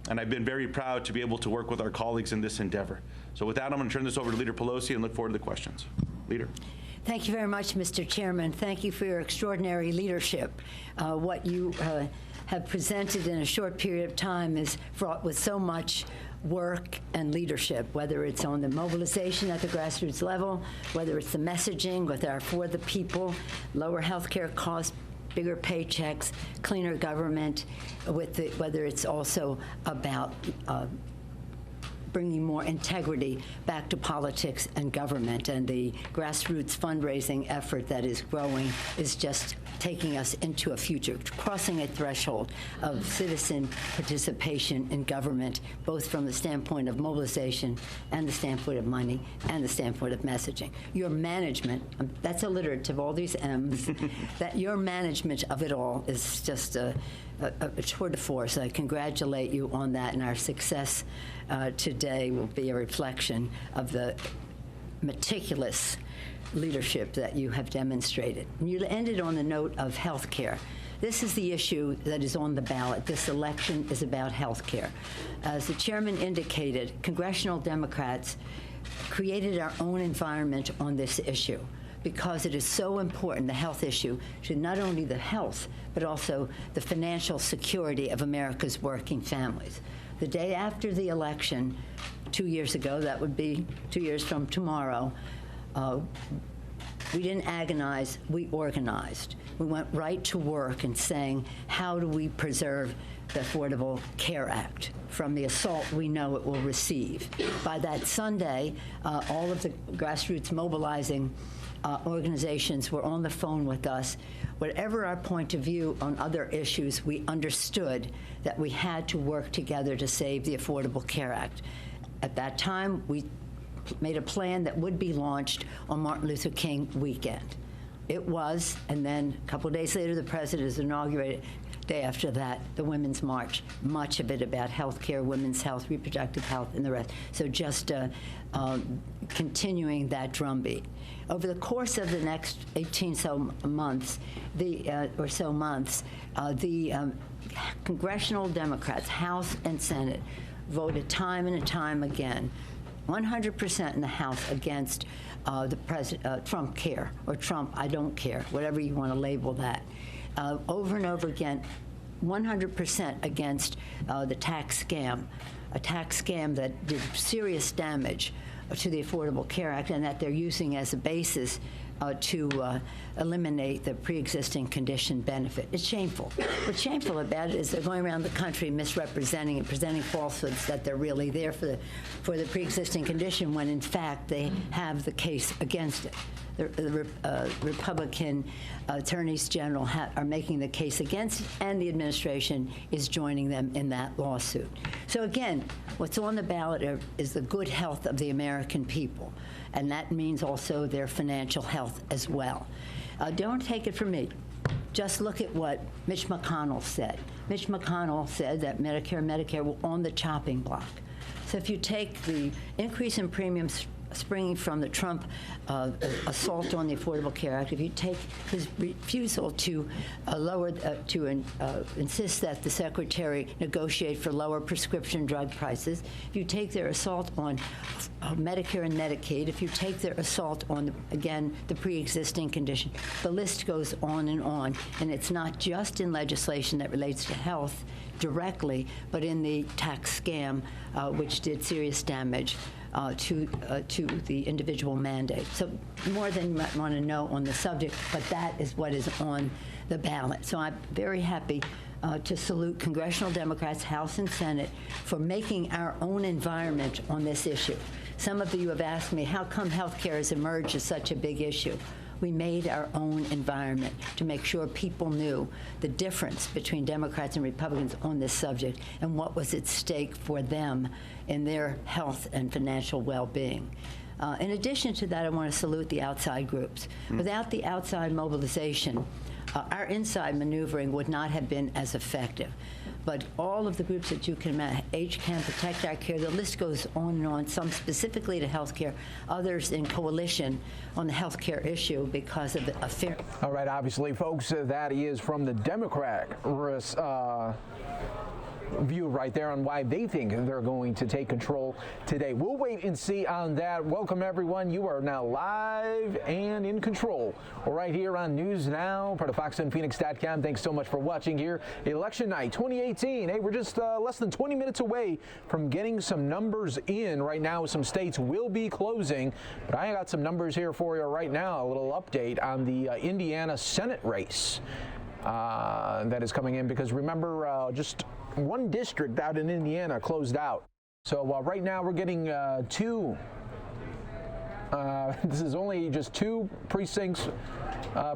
And I've been very proud to be able to work with our colleagues in this endeavor. So with that, I'm going to turn this over to Leader Pelosi and look forward to the questions. Leader. Thank you very much, Mr. Chairman. Thank you for your extraordinary leadership. What you have presented in a short period of time is fraught with so much work and leadership, whether it's on the mobilization at the grassroots level, whether it's the messaging with our For the People, lower health care costs, bigger paychecks, cleaner government, whether it's also about bringing more integrity back to politics and government. And the grassroots fundraising effort that is growing is just taking us into a future, crossing a threshold of citizen participation in government, both from the standpoint of mobilization and the standpoint of money and the standpoint of messaging. Your management, that's alliterative, all these M's, that your management of it all is just a tour de force. I congratulate you on that, and our success today will be a reflection of the meticulous leadership that you have demonstrated. And you ended on the note of health care. This is the issue that is on the ballot. This election is about health care. As the chairman indicated, congressional Democrats created our own environment on this issue because it is so important, the health issue, to not only the health, but also the financial security of America's working families. The day after the election, 2 years ago, that would be 2 years from tomorrow, we didn't agonize, we organized. We went right to work in saying, how do we preserve the Affordable Care Act from the assault we know it will receive? By that Sunday, all of the grassroots mobilizing organizations were on the phone with us. Whatever our point of view on other issues, we understood that we had to work together to save the Affordable Care Act. At that time, we made a plan that would be launched on Martin Luther King weekend. It was, and then a couple of days later, the president is inaugurated. Day after that, the Women's March, much of it about health care, women's health, reproductive health, and the rest. So just continuing that drumbeat. Over the course of the next 18 months, the congressional Democrats, House and Senate, voted time and time again, 100% in the House against Trump care, or Trump I don't care, whatever you want to label that. Over and over again, 100% against the tax scam, a tax scam that did serious damage to the Affordable Care Act, and that they're using as a basis to eliminate the pre-existing condition benefit. It's shameful. What's shameful about it is they're going around the country misrepresenting and presenting falsehoods that they're really there for the pre-existing condition, when in fact they have the case against it. the Republican attorneys general are making the case against, and the administration is joining them in that lawsuit. So again, what's on the ballot is the good health of the American people, and that means also their financial health as well. Don't take it from me. Just look at what Mitch McConnell said. Mitch McConnell said that Medicare were on the chopping block. So if you take the increase in premiums springing from the Trump assault on the Affordable Care Act, if you take his refusal to insist that the Secretary negotiate for lower prescription drug prices, if you take their assault on Medicare and Medicaid, if you take their assault on, again, the pre-existing condition, the list goes on, and it's not just in legislation that relates to health directly, but in the tax scam, which did serious damage to the individual mandate. So more than you might want to know on the subject, but that is what is on the ballot. So I'm very happy to salute congressional Democrats, House and Senate, for making our own environment on this issue. Some of you have asked me, how come health care has emerged as such a big issue? We made our own environment to make sure people knew the difference between Democrats and Republicans on this subject and what was at stake for them in their health and financial well-being. In addition to that, I want to salute the outside groups. Without the outside mobilization, our inside maneuvering would not have been as effective. But all of the groups that you can imagine, HCAN, Protect Our Care, the list goes on and on, some specifically to health care, others in coalition on the health care issue because of the affair. All right, obviously, folks, that is from the Democrat view right there on why they think they're going to take control today. We'll wait and see on that. Welcome, everyone. You are now live and in control right here on News Now, part of FoxandPhoenix.com. Thanks so much for watching here. Election night 2018. Hey, we're just less than 20 minutes away from getting some numbers in. Right now, some states will be closing, but I got some numbers here for you right now. A little update on the Indiana Senate race that is coming in, because remember, just one district out in Indiana closed out. So right now we're getting this is only just 2 precincts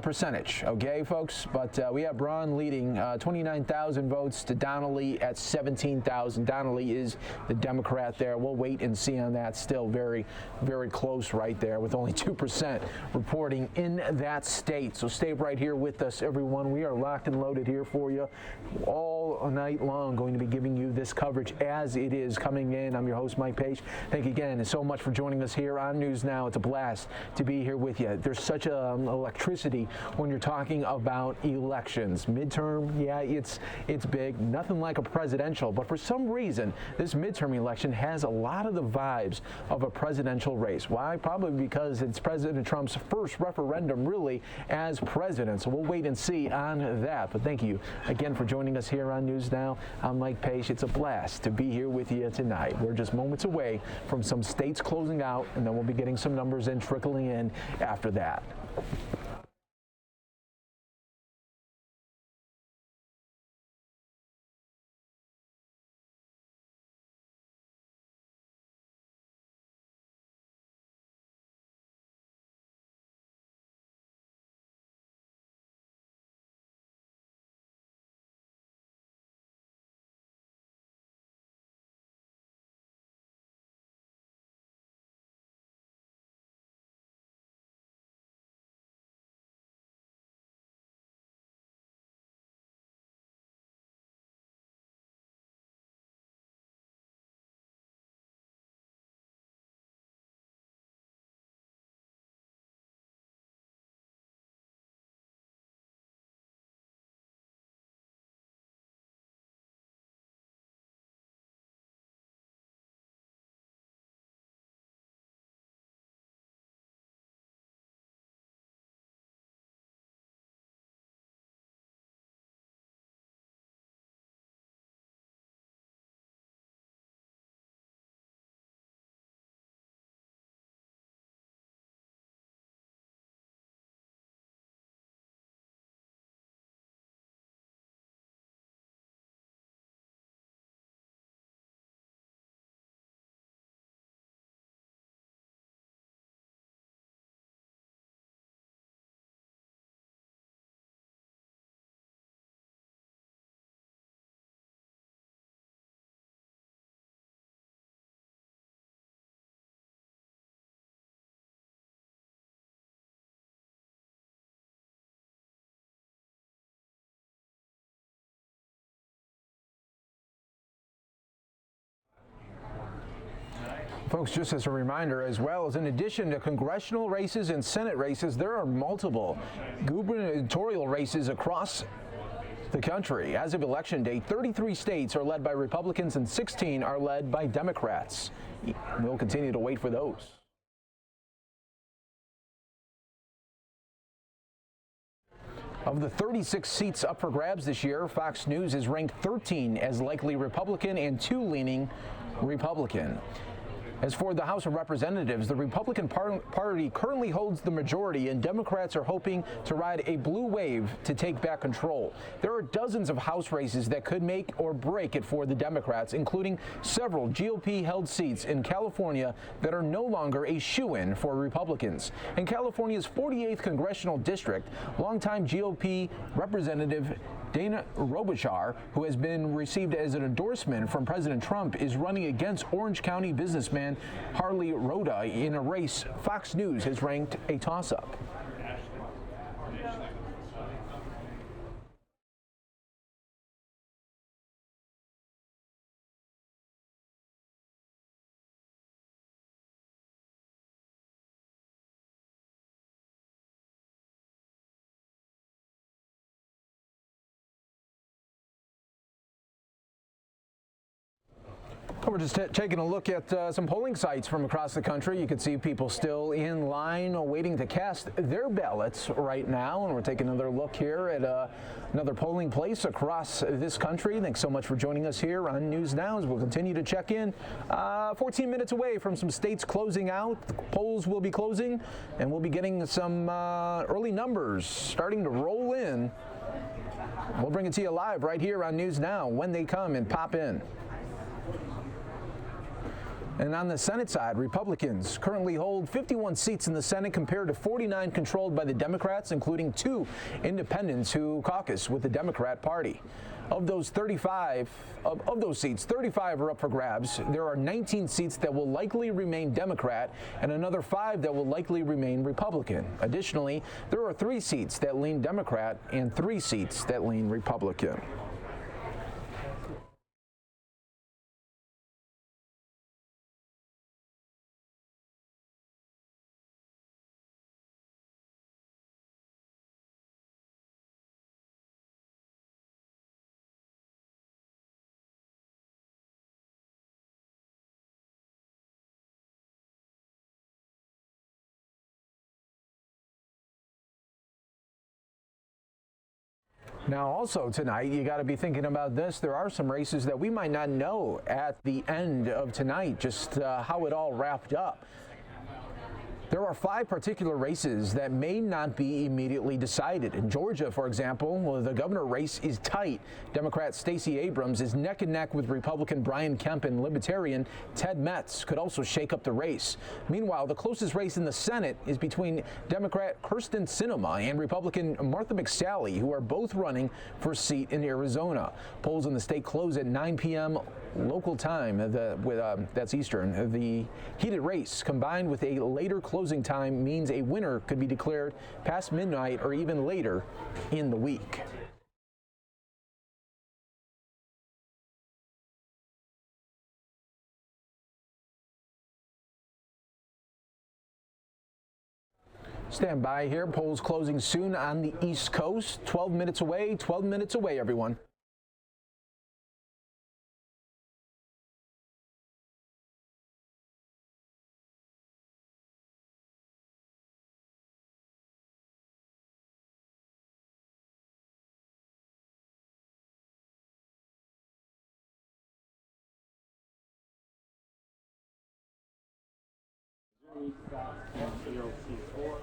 percentage, okay, folks? But we have Braun leading 29,000 votes to Donnelly at 17,000. Donnelly is the Democrat there. We'll wait and see on that. Still very, very close right there with only 2% reporting in that state. So stay right here with us, everyone. We are locked and loaded here for you all night long, going to be giving you this coverage as it is coming in. I'm your host, Mike Pache. Thank you again so much for joining us here on News Now. It's a blast to be here with you. There's such electricity when you're talking about elections. Midterm, yeah, it's big. Nothing like a presidential, but for some reason, this midterm election has a lot of the vibes of a presidential race. Why? Probably because it's President Trump's first referendum, really, as president. So we'll wait and see on that. But thank you again for joining us here on News Now. I'm Mike Pache. It's a blast to be here with you tonight. We're just moments away from some states closing out, and then we'll be getting some numbers in, trickling in after that. Folks, just as a reminder, as well as in addition to congressional races and Senate races, there are multiple gubernatorial races across the country. As of election day, 33 states are led by Republicans and 16 are led by Democrats. We'll continue to wait for those. Of the 36 seats up for grabs this year, Fox News is ranked 13 as likely Republican and 2 leaning Republican. As for the House of Representatives, the Republican Party currently holds the majority, and Democrats are hoping to ride a blue wave to take back control. There are dozens of House races that could make or break it for the Democrats, including several GOP-held seats in California that are no longer a shoo-in for Republicans. In California's 48th congressional district, longtime GOP Representative Dana Robichaud, who has been received as an endorsement from President Trump, is running against Orange County businessman Harley Rhoda in a race Fox News has ranked a toss-up. We're just taking a look at some polling sites from across the country. You can see people still in line waiting to cast their ballots right now. And we're taking another look here at another polling place across this country. Thanks so much for joining us here on News Now as we'll continue to check in. 14 minutes away from some states closing out. The polls will be closing and we'll be getting some early numbers starting to roll in. We'll bring it to you live right here on News Now when they come and pop in. And on the Senate side, Republicans currently hold 51 seats in the Senate compared to 49 controlled by the Democrats, including 2 independents who caucus with the Democrat Party. Of those 35 seats, 35 are up for grabs. There are 19 seats that will likely remain Democrat and another 5 that will likely remain Republican. Additionally, there are 3 seats that lean Democrat and 3 seats that lean Republican. Now, also tonight, you got to be thinking about this. There are some races that we might not know at the end of tonight, just how it all wrapped up. There are 5 particular races that may not be immediately decided. In Georgia, for example, the governor race is tight. Democrat Stacey Abrams is neck and neck with Republican Brian Kemp, and Libertarian Ted Metz could also shake up the race. Meanwhile, the closest race in the Senate is between Democrat Kyrsten Sinema and Republican Martha McSally, who are both running for a seat in Arizona. Polls in the state close at 9 p.m. local time. That's Eastern. The heated race, combined with a later closing time, means a winner could be declared past midnight or even later in the week. Stand by here. Polls closing soon on the East Coast. 12 minutes away. 12 minutes away, everyone.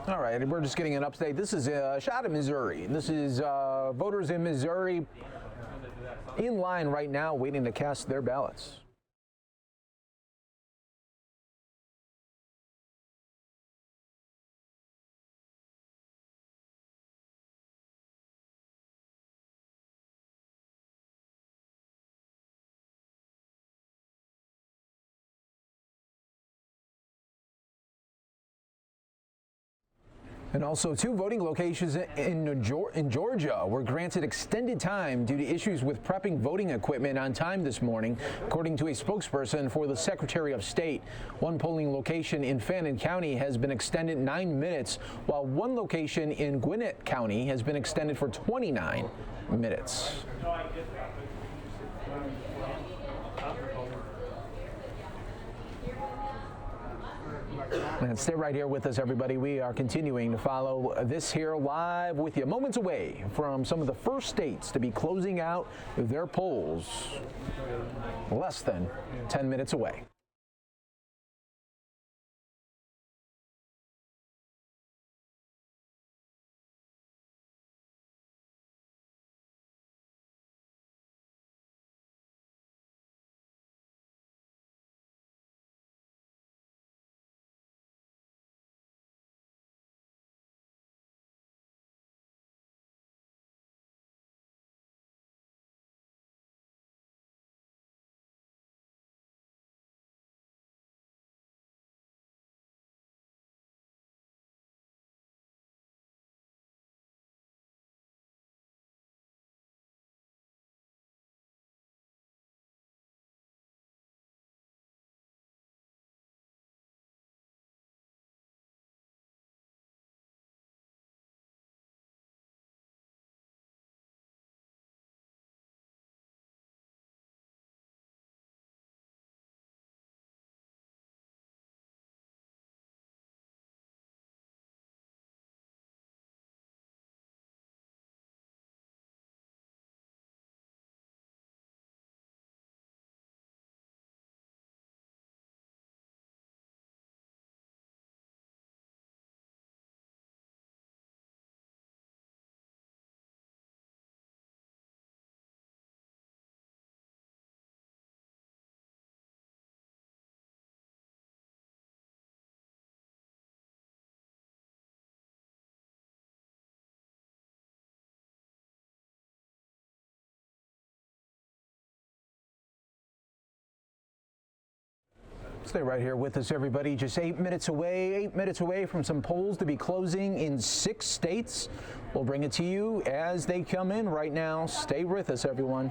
All right, we're just getting an update. This is a shot of Missouri. This is voters in Missouri in line right now waiting to cast their ballots. And also, 2 voting locations in Georgia were granted extended time due to issues with prepping voting equipment on time this morning, according to a spokesperson for the Secretary of State. One polling location in FNN County has been extended 9 minutes, while one location in Gwinnett County has been extended for 29 minutes. And stay right here with us, everybody. We are continuing to follow this here live with you, moments away from some of the first states to be closing out their polls. Less than 10 minutes away. Stay right here with us, everybody. Just 8 minutes away from some polls to be closing in 6 states. We'll bring it to you as they come in right now. Stay with us, everyone.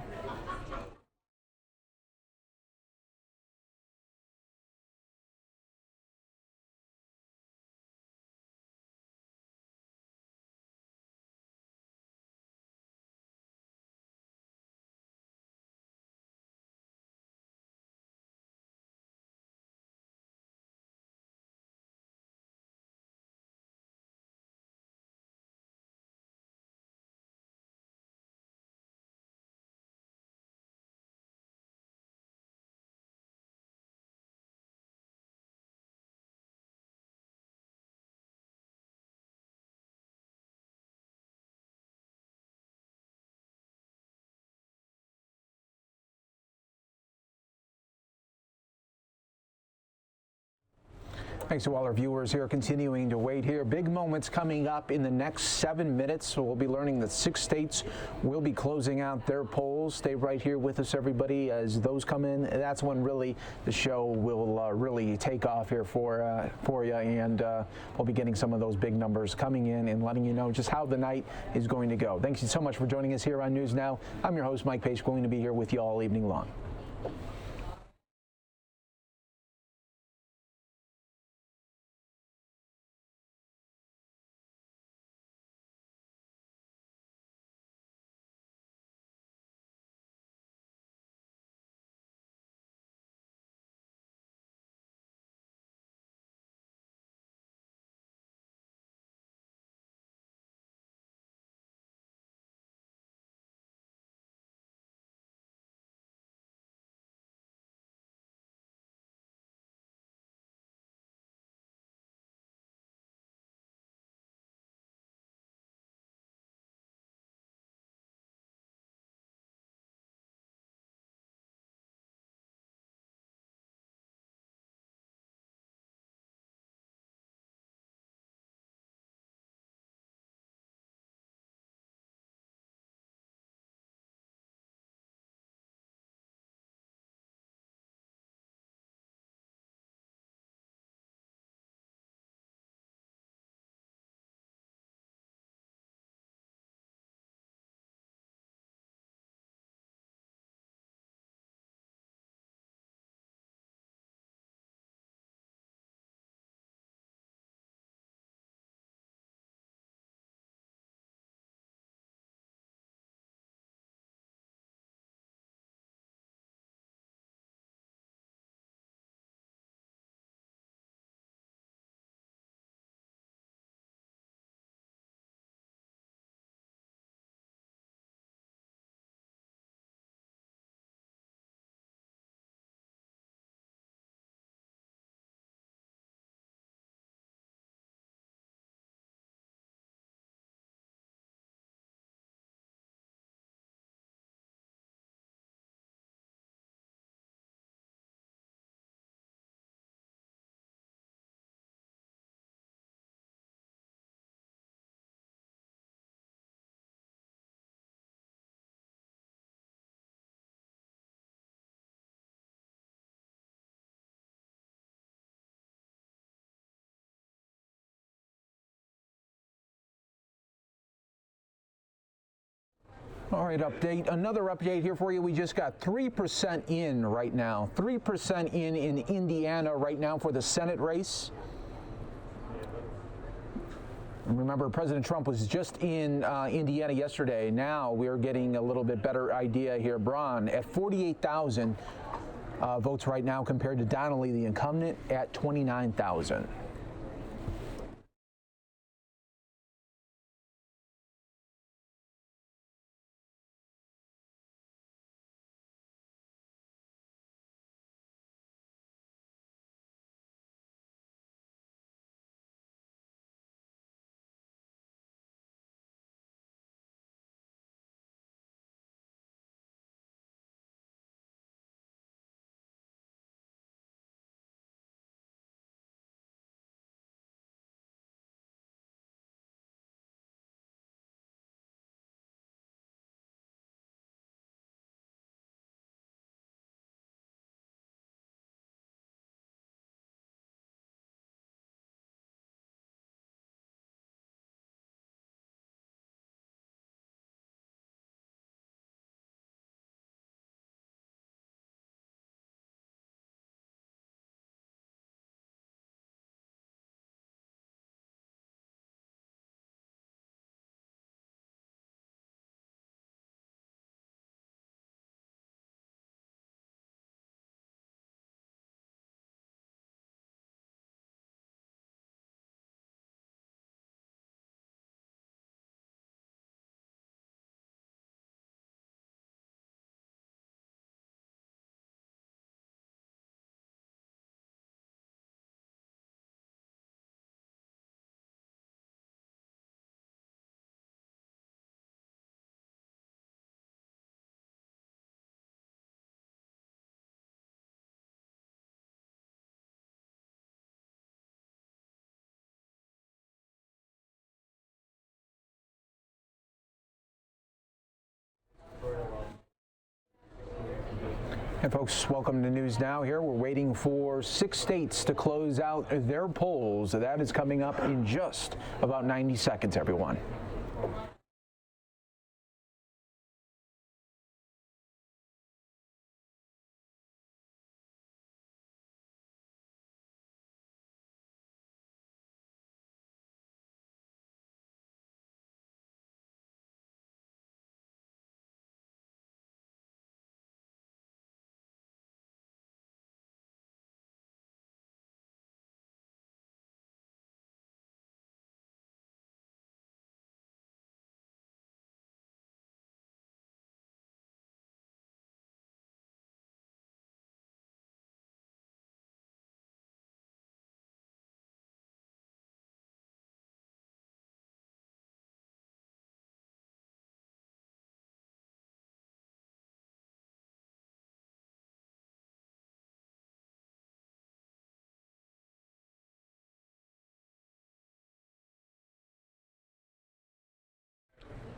Thanks to all our viewers here continuing to wait here. Big moments coming up in the next 7 minutes. So we'll be learning that 6 states will be closing out their polls. Stay right here with us, everybody, as those come in. That's when really the show will really take off here for you, and we'll be getting some of those big numbers coming in and letting you know just how the night is going to go. Thank you so much for joining us here on News Now. I'm your host, Mike Pache, going to be here with you all evening long. All right, another update here for you. We just got 3% in right now. 3% in Indiana right now for the Senate race. And remember, President Trump was just in Indiana yesterday. Now we're getting a little bit better idea here. Braun at 48,000 votes right now compared to Donnelly, the incumbent, at 29,000. And folks, welcome to News Now here. We're waiting for 6 states to close out their polls. That is coming up in just about 90 seconds, everyone.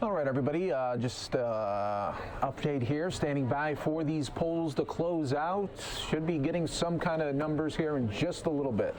All right, everybody, just update here, standing by for these polls to close out. Should be getting some kind of numbers here in just a little bit.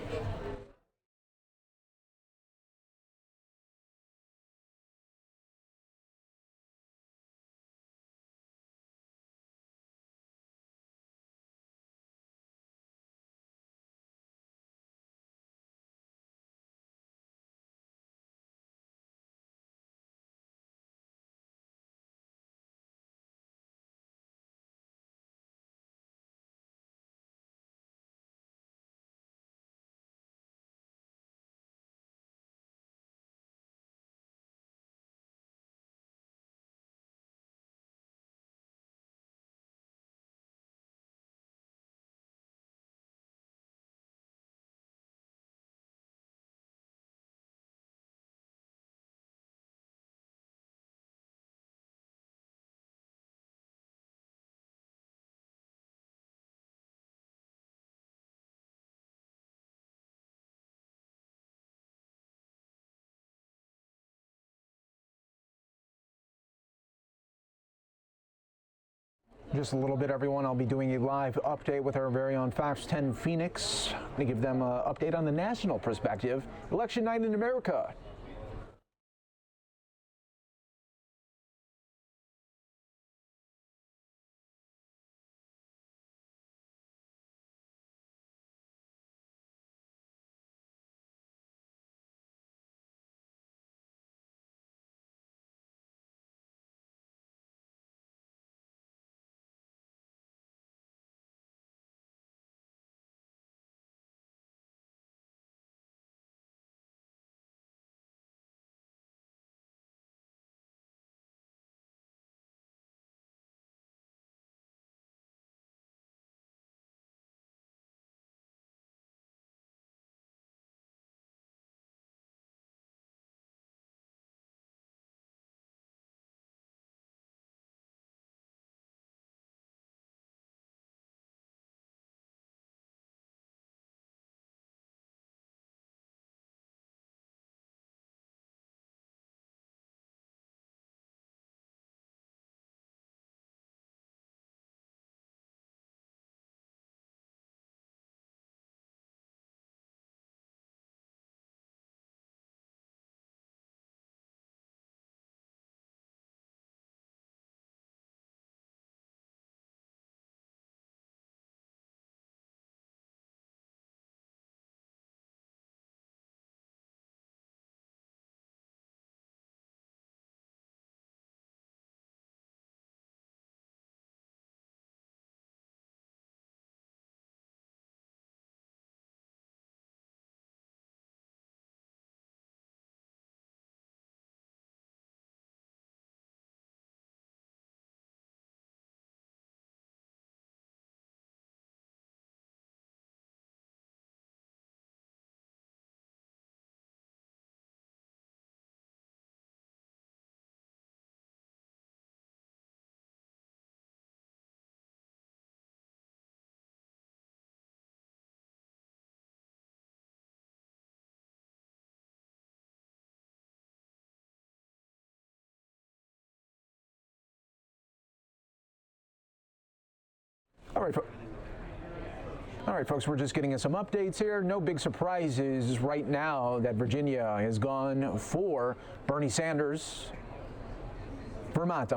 Just a little bit, everyone. I'll be doing a live update with our very own Fox 10 Phoenix to give them an update on the national perspective. Election night in America. All right. All right, folks, we're just getting us some updates here. No big surprises right now that Virginia has gone for Bernie Sanders. Vermont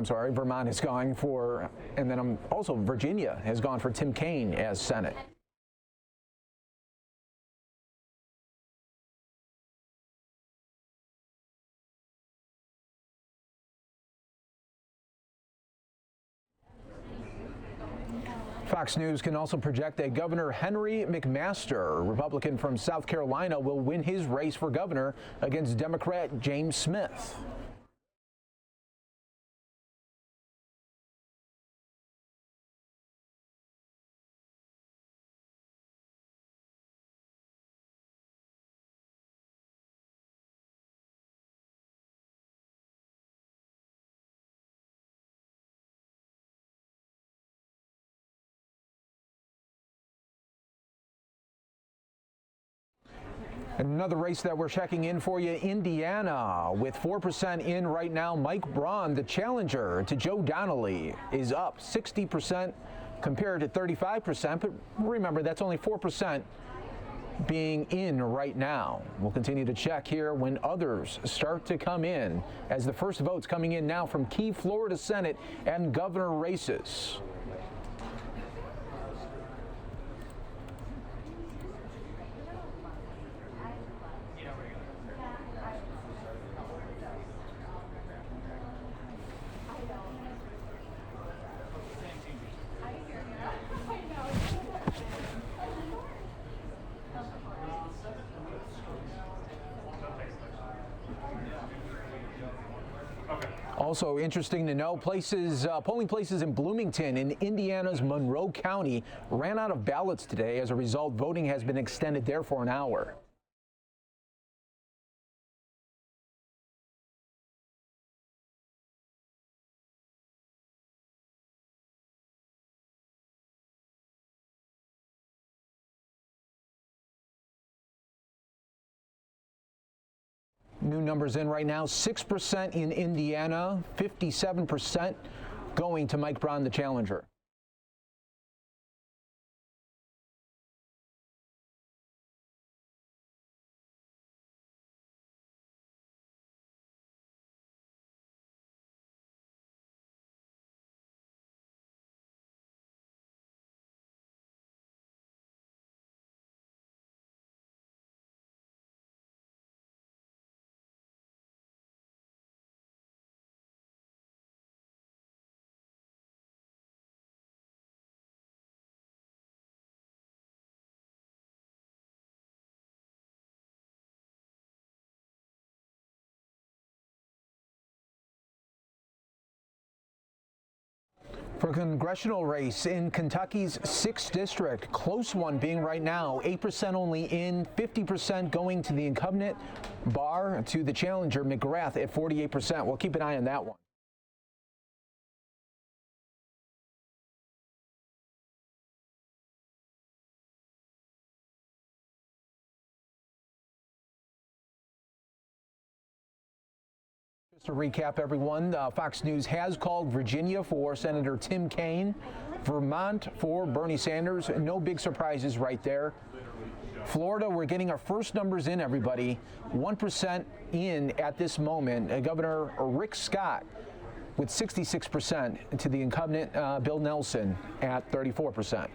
is going for, and then also Virginia has gone for Tim Kaine as Senate. Fox News can also project that Governor Henry McMaster, Republican from South Carolina, will win his race for governor against Democrat James Smith. Another race that we're checking in for you, Indiana, with 4% in right now. Mike Braun, the challenger to Joe Donnelly, is up 60% compared to 35%. But remember, that's only 4% being in right now. We'll continue to check here when others start to come in, as the first votes coming in now from key Florida Senate and governor races. Also interesting to know, polling places in Bloomington in Indiana's Monroe County ran out of ballots today. As a result, voting has been extended there for an hour. New numbers in right now, 6% in Indiana, 57% going to Mike Braun, the challenger. For a congressional race in Kentucky's 6th district, close one being right now, 8% only in, 50% going to the incumbent, Barr to the challenger, McGrath at 48%. We'll keep an eye on that one. Just to recap, everyone, Fox News has called Virginia for Senator Tim Kaine, Vermont for Bernie Sanders. No big surprises right there. Florida, we're getting our first numbers in, everybody. 1% in at this moment. Governor Rick Scott with 66% to the incumbent Bill Nelson at 34%.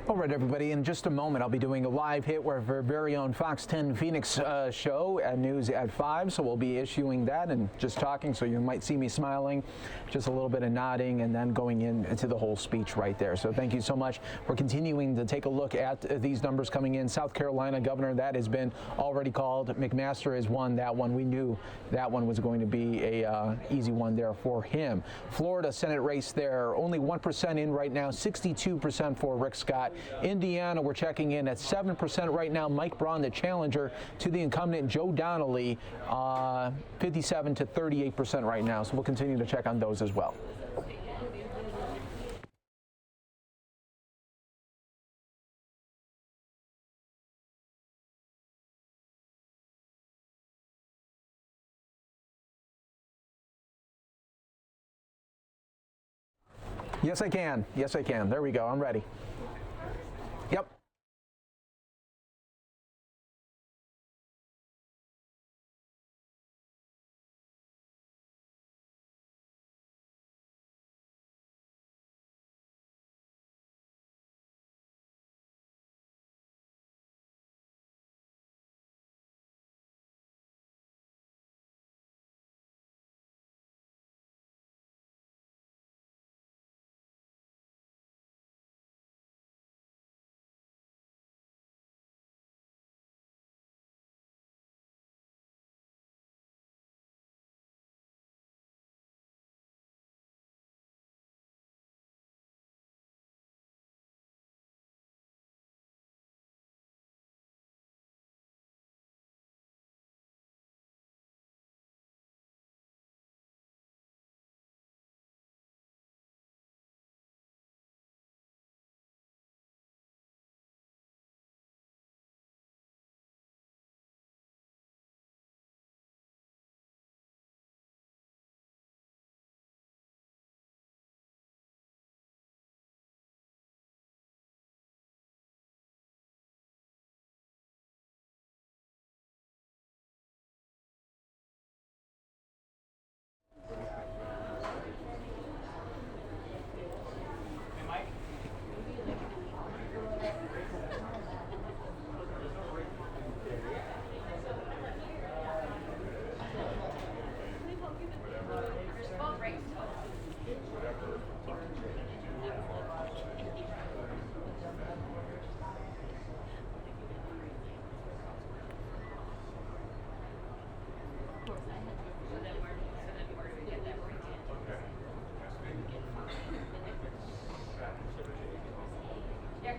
All right, everybody, in just a moment, I'll be doing a live hit with our very own Fox 10 Phoenix show at News at 5. So we'll be issuing that and just talking. So you might see me smiling, just a little bit of nodding, and then going into the whole speech right there. So thank you so much. We're continuing to take a look at these numbers coming in. South Carolina governor, that has been already called. McMaster has won that one. We knew that one was going to be a easy one there for him. Florida Senate race there, only 1% in right now, 62% for Rick Scott. Indiana, we're checking in at 7% right now. Mike Braun, the challenger to the incumbent Joe Donnelly, 57 to 38% right now. So we'll continue to check on those as well. Yes, I can. Yes, I can. There we go. I'm ready. Yep.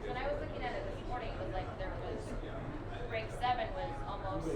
When I was looking at it this morning, it was like there was break 7 was almost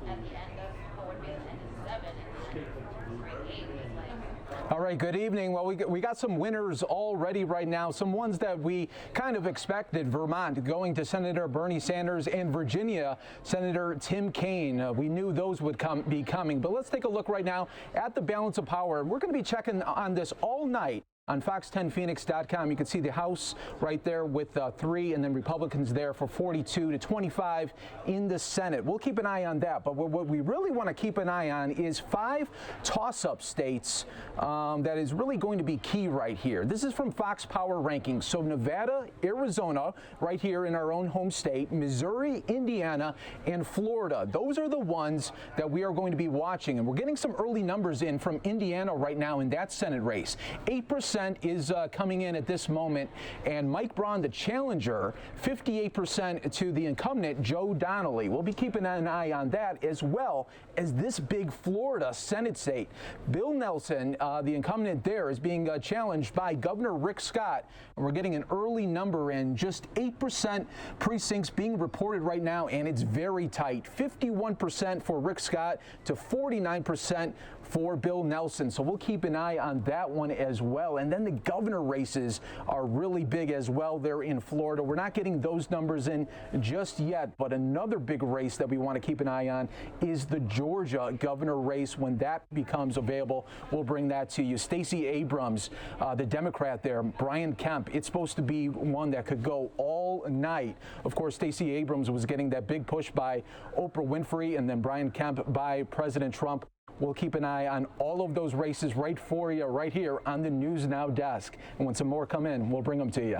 at the end of what would be the end of 7, and then break 8 was like. All right, good evening. Well, we got some winners already right now, some ones that we kind of expected. Vermont going to Senator Bernie Sanders, and Virginia, Senator Tim Kaine. We knew those would be coming, but let's take a look right now at the balance of power. We're going to be checking on this all night on fox10phoenix.com. You can see the House right there with 3, and then Republicans there for 42 to 25 in the Senate. We'll keep an eye on that, but what we really want to keep an eye on is 5 toss-up states that is really going to be key right here. This is from Fox Power Rankings. So Nevada, Arizona, right here in our own home state, Missouri, Indiana, and Florida. Those are the ones that we are going to be watching, and we're getting some early numbers in from Indiana right now in that Senate race. 8% is coming in at this moment, and Mike Braun, the challenger, 58% to the incumbent Joe Donnelly. We'll be keeping an eye on that, as well as this big Florida Senate state. Bill Nelson, the incumbent there, is being challenged by Governor Rick Scott, and we're getting an early number in. Just 8% precincts being reported right now, and it's very tight. 51% for Rick Scott to 49% for Bill Nelson. So we'll keep an eye on that one as well. And then the governor races are really big as well there in Florida. We're not getting those numbers in just yet, but another big race that we want to keep an eye on is the Georgia governor race. When that becomes available, we'll bring that to you. Stacey Abrams, the Democrat there, Brian Kemp, it's supposed to be one that could go all night. Of course, Stacey Abrams was getting that big push by Oprah Winfrey, and then Brian Kemp by President Trump. We'll keep an eye on all of those races right for you right here on the News Now desk. And when some more come in, we'll bring them to you.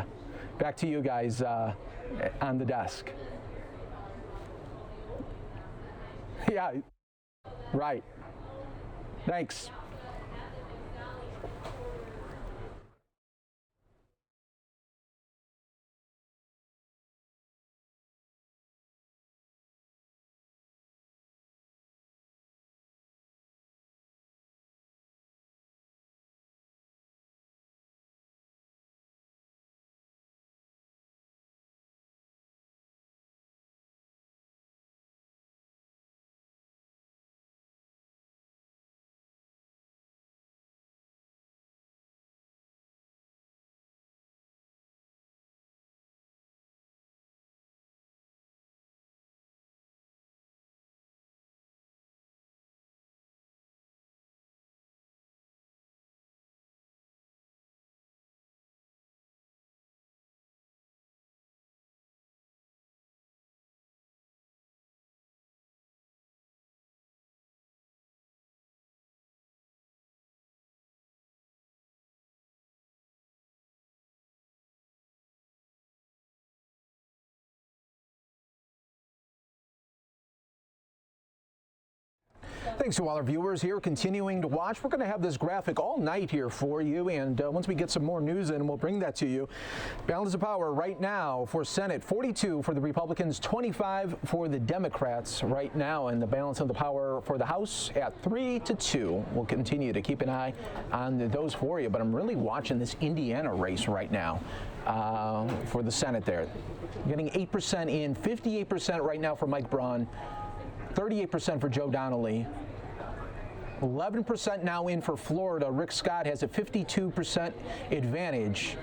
Back to you guys on the desk. Yeah, right. Thanks. Thanks to all our viewers here continuing to watch. We're going to have this graphic all night here for you, and once we get some more news in, we'll bring that to you. Balance of power right now for Senate, 42 for the Republicans, 25 for the Democrats right now, and the balance of the power for the House at 3-2. We'll continue to keep an eye on those for you, but I'm really watching this Indiana race right now for the Senate there. Getting 8% in, 58% right now for Mike Braun, 38% for Joe Donnelly. 11% now in for Florida. Rick Scott has a 52% advantage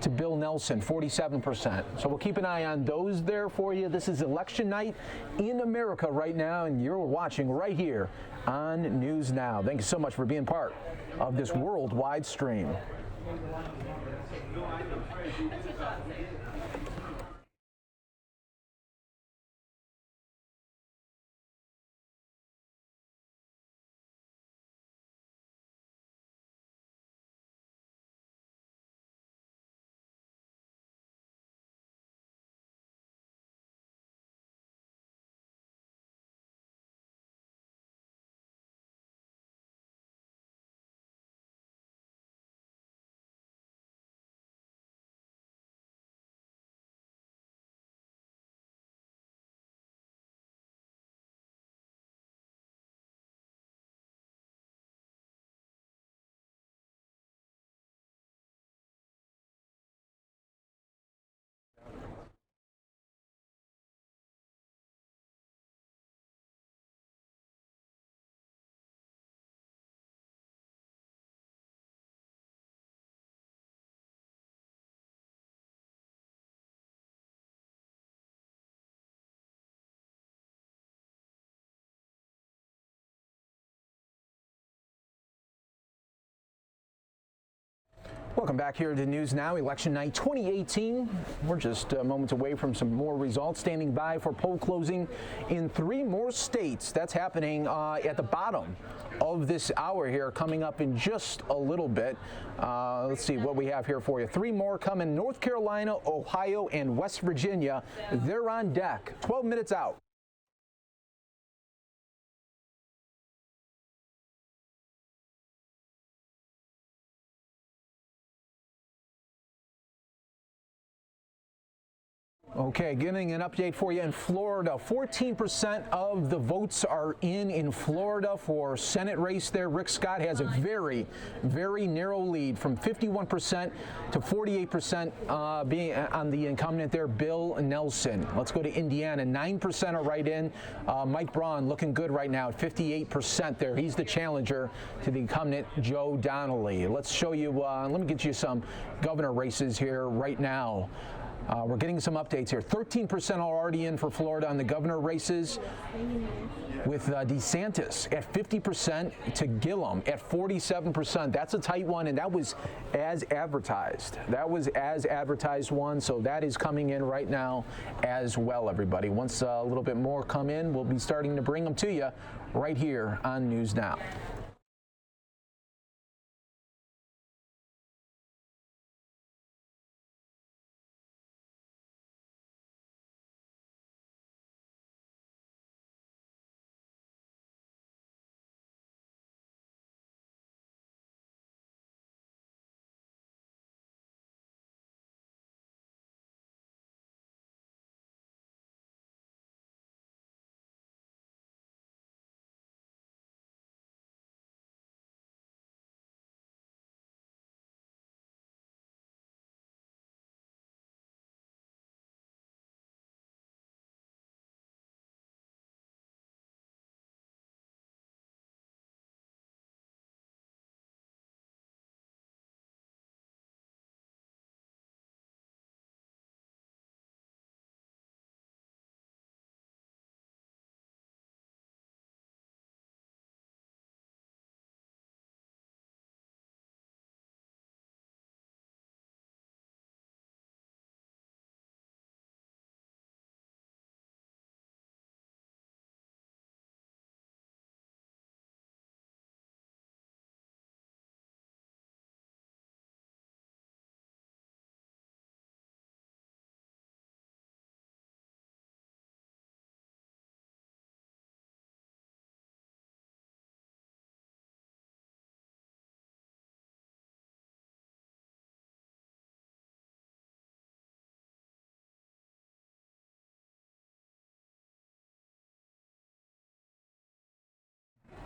to Bill Nelson, 47%. So we'll keep an eye on those there for you. This is election night in America right now, and you're watching right here on News Now. Thank you so much for being part of this worldwide stream. Welcome back here to News Now, Election Night 2018. We're just moments away from some more results. Standing by for poll closing in 3 more states. That's happening at the bottom of this hour here, coming up in just a little bit. Let's see what we have here for you. 3 more coming: North Carolina, Ohio, and West Virginia. They're on deck. 12 minutes out. Okay, getting an update for you in Florida. 14% of the votes are in Florida for Senate race there. Rick Scott has a very, very narrow lead from 51% to 48% being on the incumbent there, Bill Nelson. Let's go to Indiana. 9% are right in. Mike Braun looking good right now at 58% there. He's the challenger to the incumbent, Joe Donnelly. Let's show you, let me get you some governor races here right now. We're getting some updates here. 13% are already in for Florida on the governor races, with DeSantis at 50% to Gillum at 47%. That's a tight one, and that was as advertised. That was as advertised one, so that is coming in right now as well, everybody. Once a little bit more come in, we'll be starting to bring them to you right here on News Now.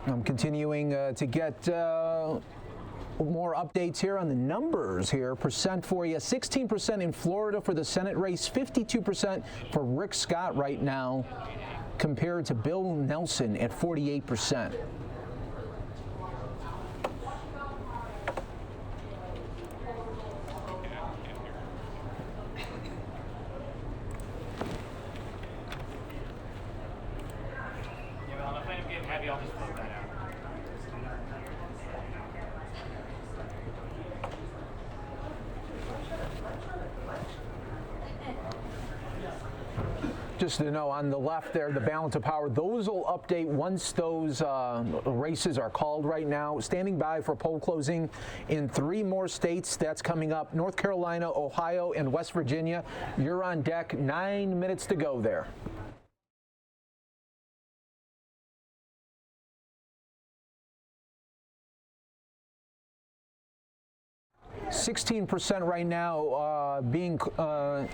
I'm continuing to get more updates here on the numbers here. Percent for you. 16% in Florida for the Senate race, 52% for Rick Scott right now, compared to Bill Nelson at 48%. Just to know, on the left there, the balance of power, those will update once those races are called right now. Standing by for poll closing in 3 more states. That's coming up: North Carolina, Ohio, and West Virginia. You're on deck. 9 minutes to go there. 16% right now being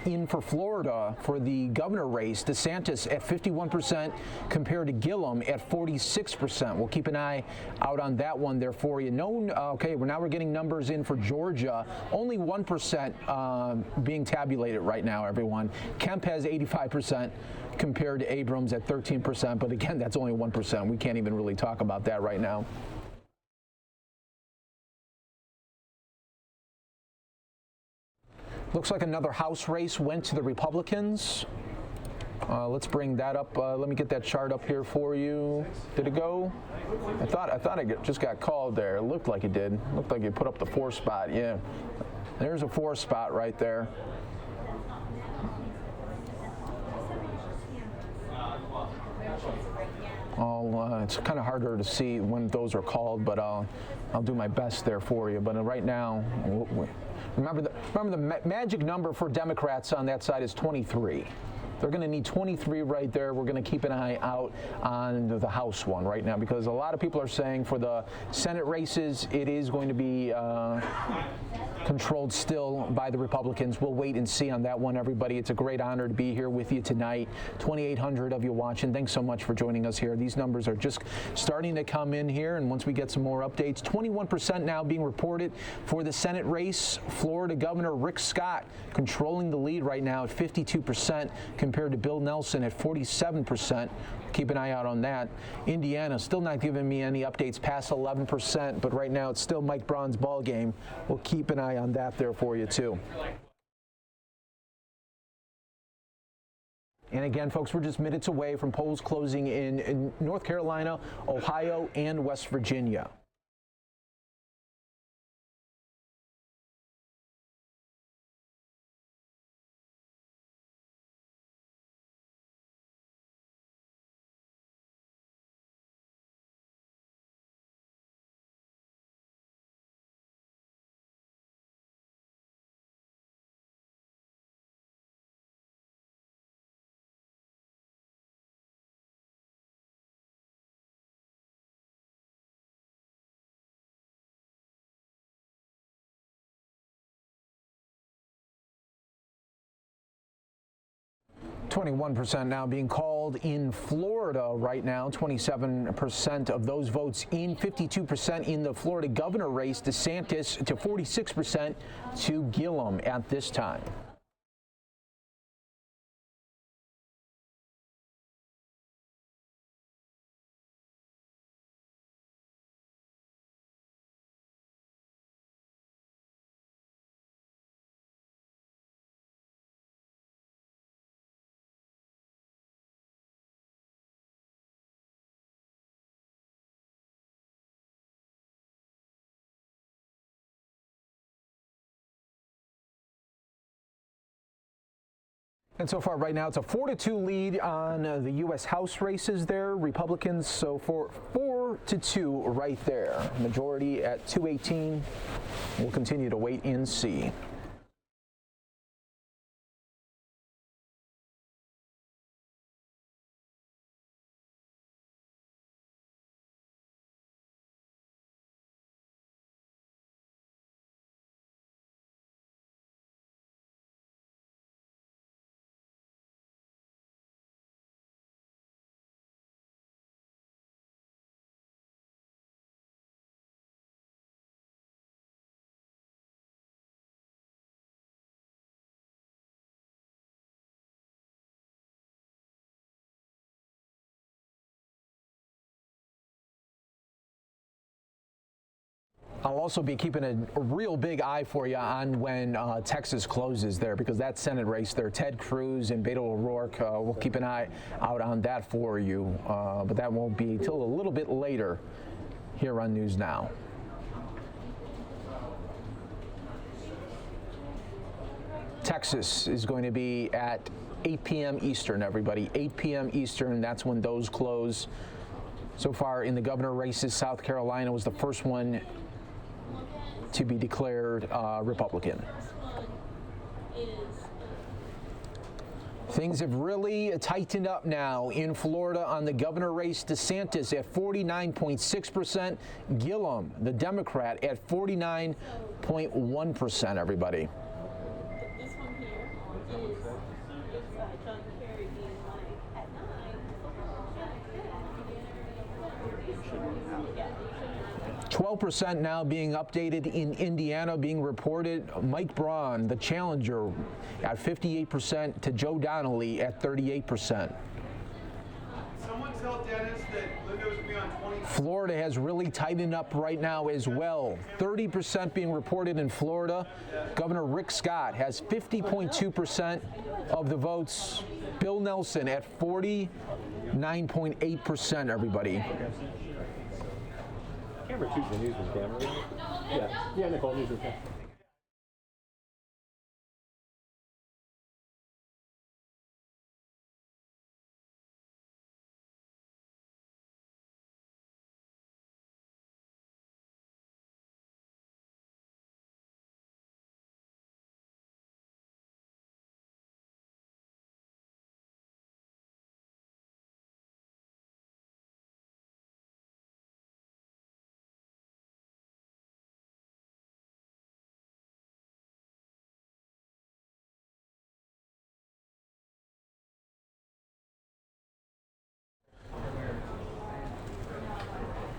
in for Florida for the governor race. DeSantis at 51% compared to Gillum at 46%. We'll keep an eye out on that one there for you. Okay, now we're getting numbers in for Georgia. Only 1% being tabulated right now, everyone. Kemp has 85% compared to Abrams at 13%. But again, that's only 1%. We can't even really talk about that right now. Looks like another House race went to the Republicans. Let's bring that up. Let me get that chart up here for you. Did it go? I thought it just got called there. It looked like it did. Looked like you put up the 4 spot. Yeah, there's a 4 spot right there. It's kind of harder to see when those are called, but I'll do my best there for you. But right now, remember the magic number for Democrats on that side is 23. They're going to need 23 right there. We're going to keep an eye out on the House one right now, because a lot of people are saying for the Senate races, it is going to be controlled still by the Republicans. We'll wait and see on that one, everybody. It's a great honor to be here with you tonight. 2,800 of you watching. Thanks so much for joining us here. These numbers are just starting to come in here, and once we get some more updates, 21% now being reported for the Senate race. Florida Governor Rick Scott controlling the lead right now at 52% compared to Bill Nelson at 47%. Keep an eye out on that. Indiana still not giving me any updates past 11%, but right now it's still Mike Braun's ball game. We'll keep an eye on that there for you too. And again, folks, we're just minutes away from polls closing in North Carolina, Ohio, and West Virginia. %, now being called in Florida right now. 27% of those votes in, 52% in the Florida governor race. DeSantis to 46% to Gillum at this time. And so far right now, it's a 4-2 lead on the U.S. House races there. Republicans, so 4-2 right there. Majority at 218. We'll continue to wait and see. I'll also be keeping a real big eye for you on when Texas closes there, because that Senate race there, Ted Cruz and Beto O'Rourke, we'll keep an eye out on that for you, but that won't be till a little bit later here on News Now. Texas is going to be at 8 p.m. Eastern, everybody. 8 p.m. Eastern, that's when those close. So far in the governor races, South Carolina was the first one to be declared Republican. Things have really tightened up now in Florida on the governor race. DeSantis at 49.6%. Gillum, the Democrat, at 49.1%, everybody. This one here is John Kerry being like at 12% now being updated in Indiana, being reported. Mike Braun, the challenger, at 58% to Joe Donnelly at 38%. Someone tell Dennis that Linda was going to be on 20. Florida has really tightened up right now as well. 30% being reported in Florida. Governor Rick Scott has 50.2% of the votes. Bill Nelson at 49.8%, everybody. Camera 2's the newsroom camera, isn't it? Yeah, Nicole, newsroom camera.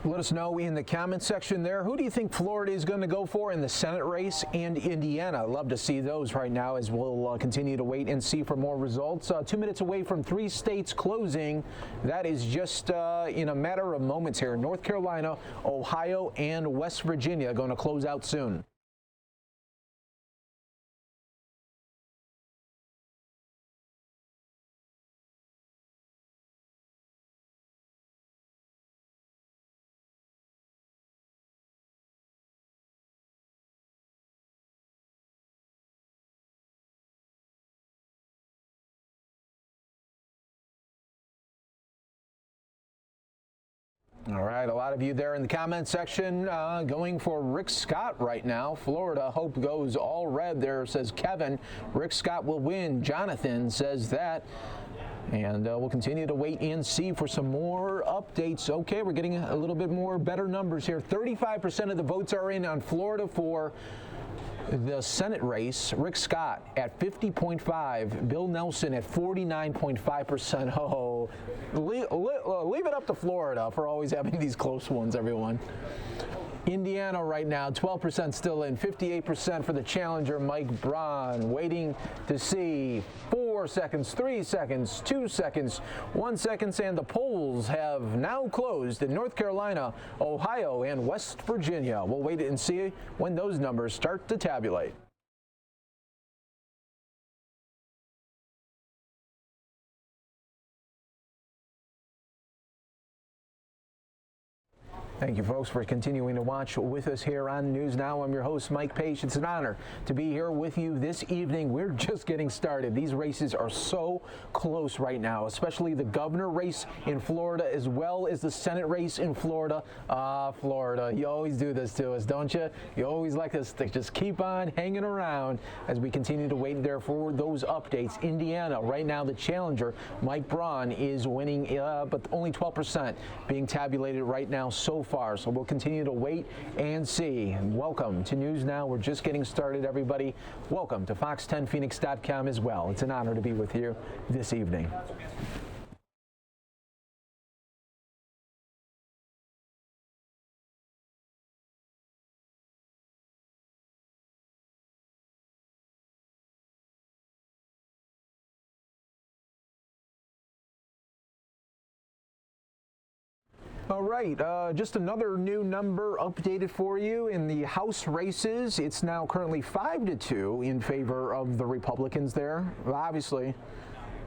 Let us know in the comment section there. Who do you think Florida is going to go for in the Senate race and Indiana? I'd love to see those right now as we'll continue to wait and see for more results. 2 minutes away from 3 states closing. That is just in a matter of moments here. North Carolina, Ohio, and West Virginia going to close out soon. All right, a lot of you there in the comment section going for Rick Scott right now. Florida, hope goes all red there, says Kevin. Rick Scott will win. Jonathan says that. And we'll continue to wait and see for some more updates. Okay, we're getting a little bit more better numbers here. 35% of the votes are in on Florida for the Senate race. Rick Scott at 50.5, Bill Nelson at 49.5%. Oh, leave it up to Florida for always having these close ones, everyone. Indiana right now, 12% still in, 58% for the challenger, Mike Braun. Waiting to see 4 seconds, 3 seconds, 2 seconds, 1 second, and the polls have now closed in North Carolina, Ohio, and West Virginia. We'll wait and see when those numbers start to tabulate. Thank you, folks, for continuing to watch with us here on News Now. I'm your host, Mike Pache. It's an honor to be here with you this evening. We're just getting started. These races are so close right now, especially the governor race in Florida as well as the Senate race in Florida. Florida, you always do this to us, don't you? You always like us to just keep on hanging around as we continue to wait there for those updates. Indiana, right now, the challenger, Mike Braun, is winning, but only 12% being tabulated right now so far. So we'll continue to wait and see. Welcome to News Now. We're just getting started, everybody. Welcome to Fox10Phoenix.com as well. It's an honor to be with you this evening. All right, just another new number updated for you in the House races. It's now currently 5-2 in favor of the Republicans there. Obviously,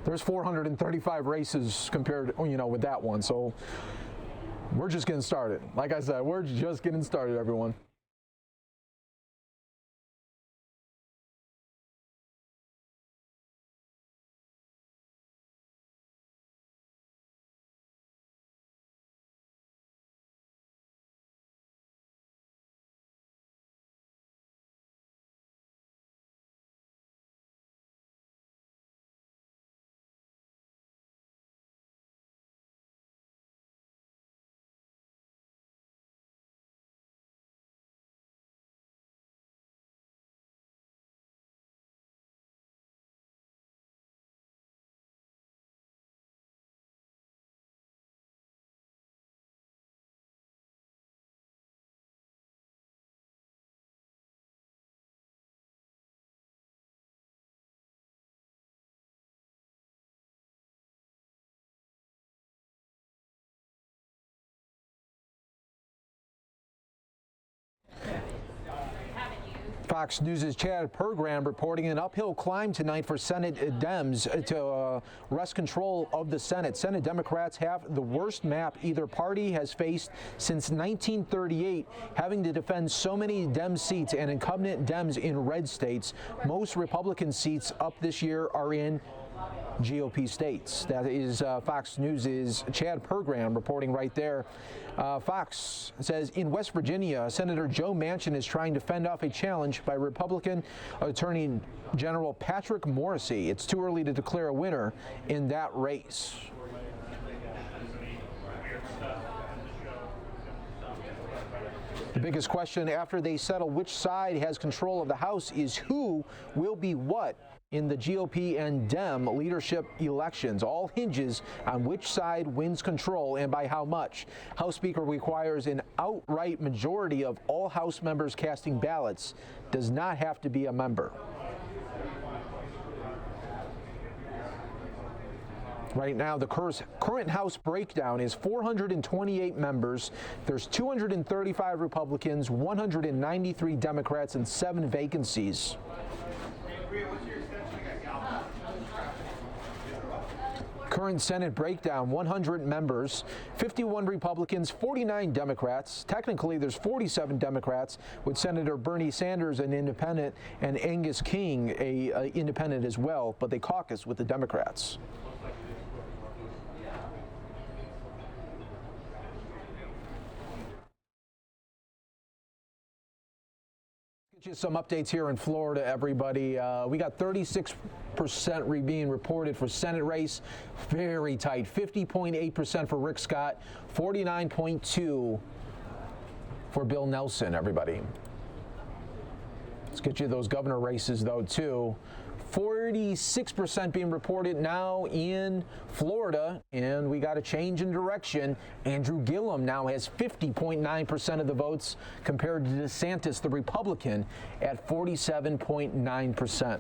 there's 435 races compared, with that one. So we're just getting started. Like I said, we're just getting started, everyone. Fox News' Chad Pergram reporting an uphill climb tonight for Senate Dems to wrest control of the Senate. Senate Democrats have the worst map either party has faced since 1938, having to defend so many Dem seats and incumbent Dems in red states. Most Republican seats up this year are in GOP states. That is Fox News' Chad Pergram reporting right there. Fox says in West Virginia, Senator Joe Manchin is trying to fend off a challenge by Republican Attorney General Patrick Morrisey. It's too early to declare a winner in that race. The biggest question after they settle which side has control of the House is who will be what in the GOP and Dem leadership elections. All hinges on which side wins control and by how much. House Speaker requires an outright majority of all House members casting ballots. Does not have to be a member. Right now, the current House breakdown is 428 members. There's 235 Republicans, 193 Democrats, and 7 vacancies. Current Senate breakdown, 100 members, 51 Republicans, 49 Democrats. Technically, there's 47 Democrats, with Senator Bernie Sanders an independent and Angus King a independent as well, but they caucus with the Democrats. Just some updates here in Florida, everybody. We got 36% being reported for Senate race. Very tight. 50.8% for Rick Scott, 49.2% for Bill Nelson, everybody. Let's get you those governor races, though, too. 46% being reported now in Florida, and we got a change in direction. Andrew Gillum now has 50.9% of the votes compared to DeSantis, the Republican, at 47.9%.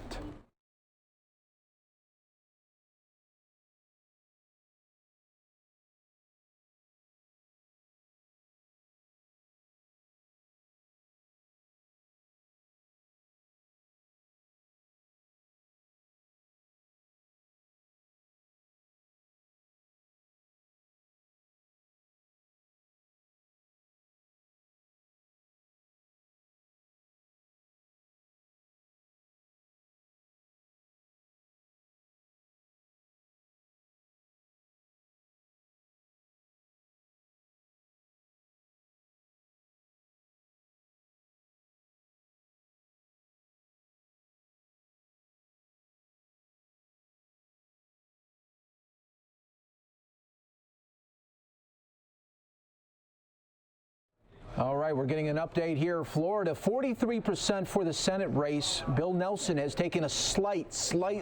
All right, we're getting an update here. Florida, 43% for the Senate race. Bill Nelson has taken a slight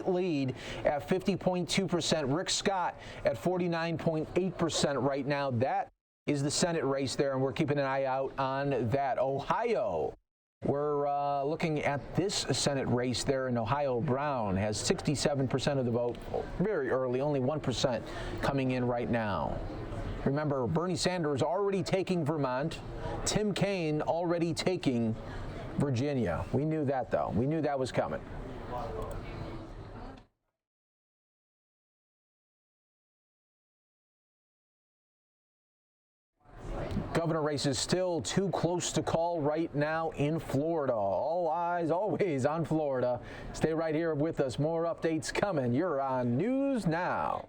lead at 50.2%. Rick Scott at 49.8% right now. That is the Senate race there, and we're keeping an eye out on that. Ohio, we're looking at this Senate race there in Ohio. Brown has 67% of the vote very early, only 1% coming in right now. Remember, Bernie Sanders already taking Vermont, Tim Kaine already taking Virginia. We knew that, though. We knew that was coming. Governor race is still too close to call right now in Florida. All eyes always on Florida. Stay right here with us. More updates coming. You're on News Now.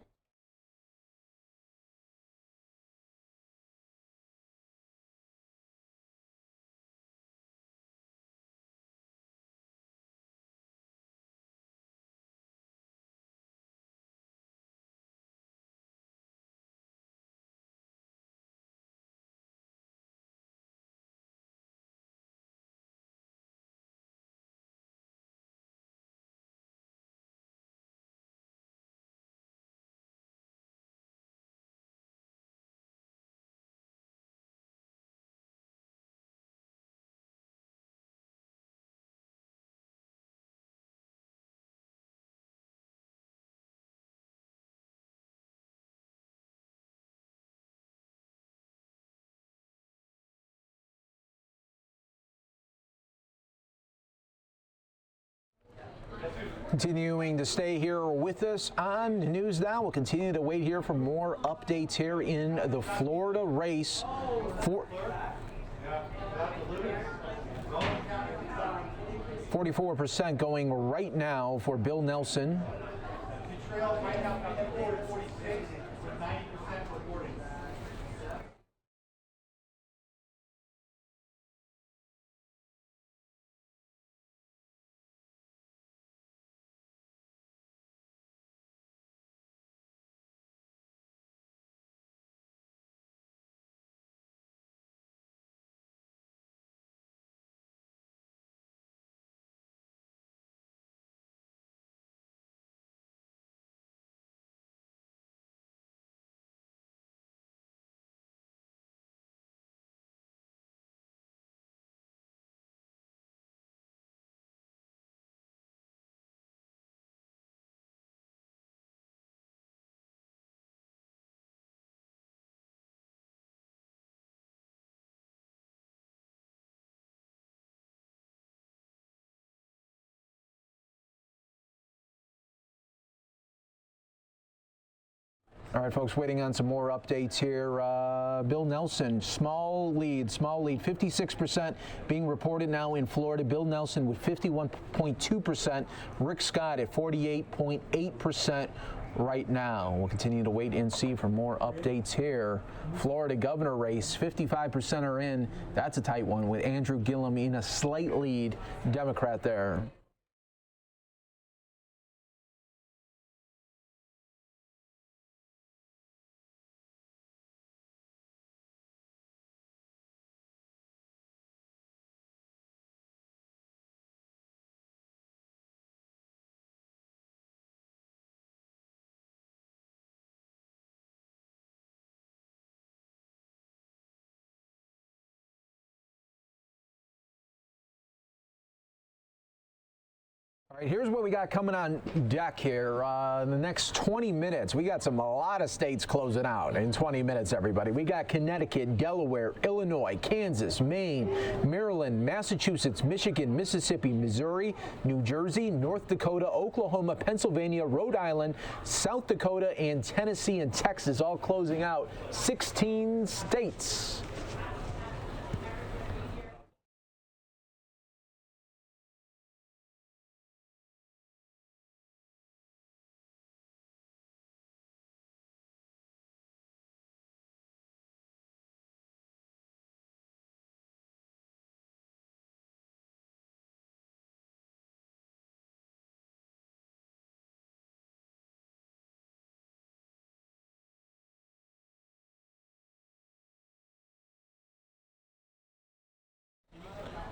Continuing to stay here with us on News Now. We'll continue to wait here for more updates here in the Florida race. 44% going right now for Bill Nelson. All right, folks, waiting on some more updates here. Bill Nelson, small lead, 56% being reported now in Florida. Bill Nelson with 51.2%. Rick Scott at 48.8% right now. We'll continue to wait and see for more updates here. Florida governor race, 55% are in. That's a tight one with Andrew Gillum in a slight lead, Democrat there. All right, here's what we got coming on deck here. In the next 20 minutes, we got a lot of states closing out in 20 minutes, everybody. We got Connecticut, Delaware, Illinois, Kansas, Maine, Maryland, Massachusetts, Michigan, Mississippi, Missouri, New Jersey, North Dakota, Oklahoma, Pennsylvania, Rhode Island, South Dakota, and Tennessee and Texas all closing out. 16 states.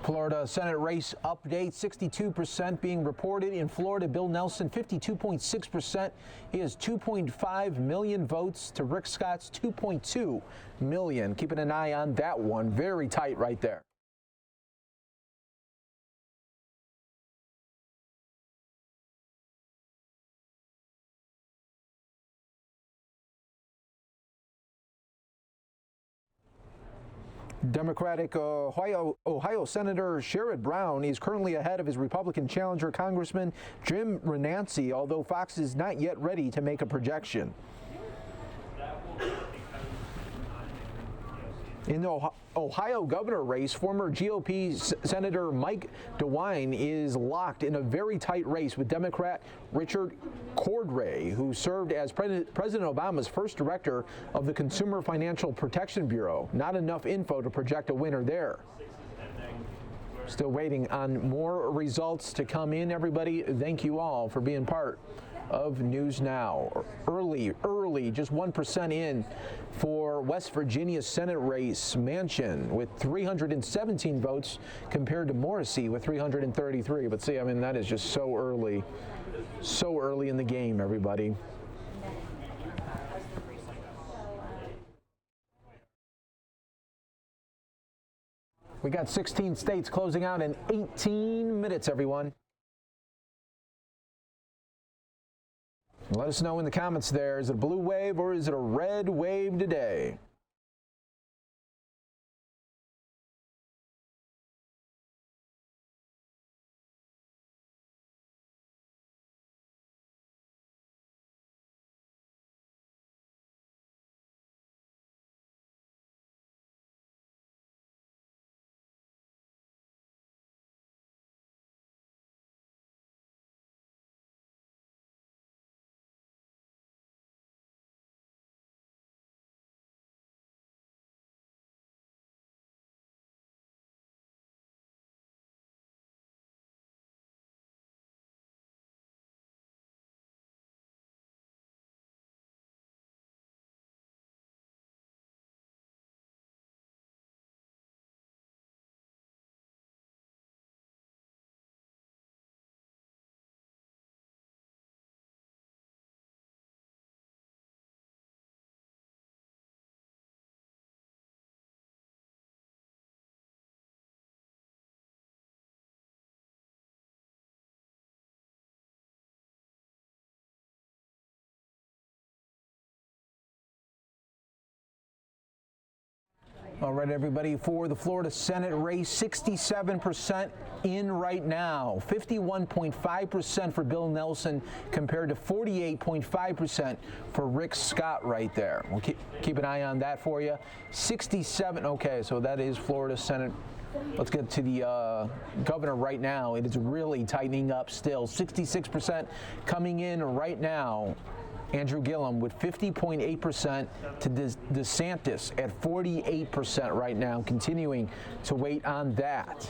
Florida Senate race update, 62% being reported in Florida. Bill Nelson, 52.6%. He has 2.5 million votes to Rick Scott's 2.2 million. Keeping an eye on that one. Very tight right there. Democratic Ohio Senator Sherrod Brown is currently ahead of his Republican challenger, Congressman Jim Renancy, although Fox is not yet ready to make a projection. In the Ohio governor race, former GOP Senator Mike DeWine is locked in a very tight race with Democrat Richard Cordray, who served as President Obama's first director of the Consumer Financial Protection Bureau. Not enough info to project a winner there. Still waiting on more results to come in, everybody. Thank you all for being part of News Now. Early, just 1% in for West Virginia's Senate race. Manchin with 317 votes compared to Morrissey with 333. But see, I mean, that is just so early in the game, everybody. We got 16 states closing out in 18 minutes, everyone. Let us know in the comments there, is it a blue wave or is it a red wave today? All right, everybody, for the Florida Senate race, 67% in right now, 51.5% for Bill Nelson compared to 48.5% for Rick Scott right there. We'll keep an eye on that for you. 67, okay, so that is Florida Senate. Let's get to the governor right now. It is really tightening up still. 66% coming in right now. Andrew Gillum with 50.8% to DeSantis at 48% right now, continuing to wait on that.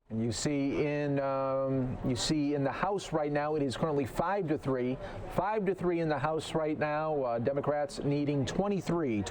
And you see in the House right now, it is currently 5-3. 5-3 in the House right now. Democrats needing 23.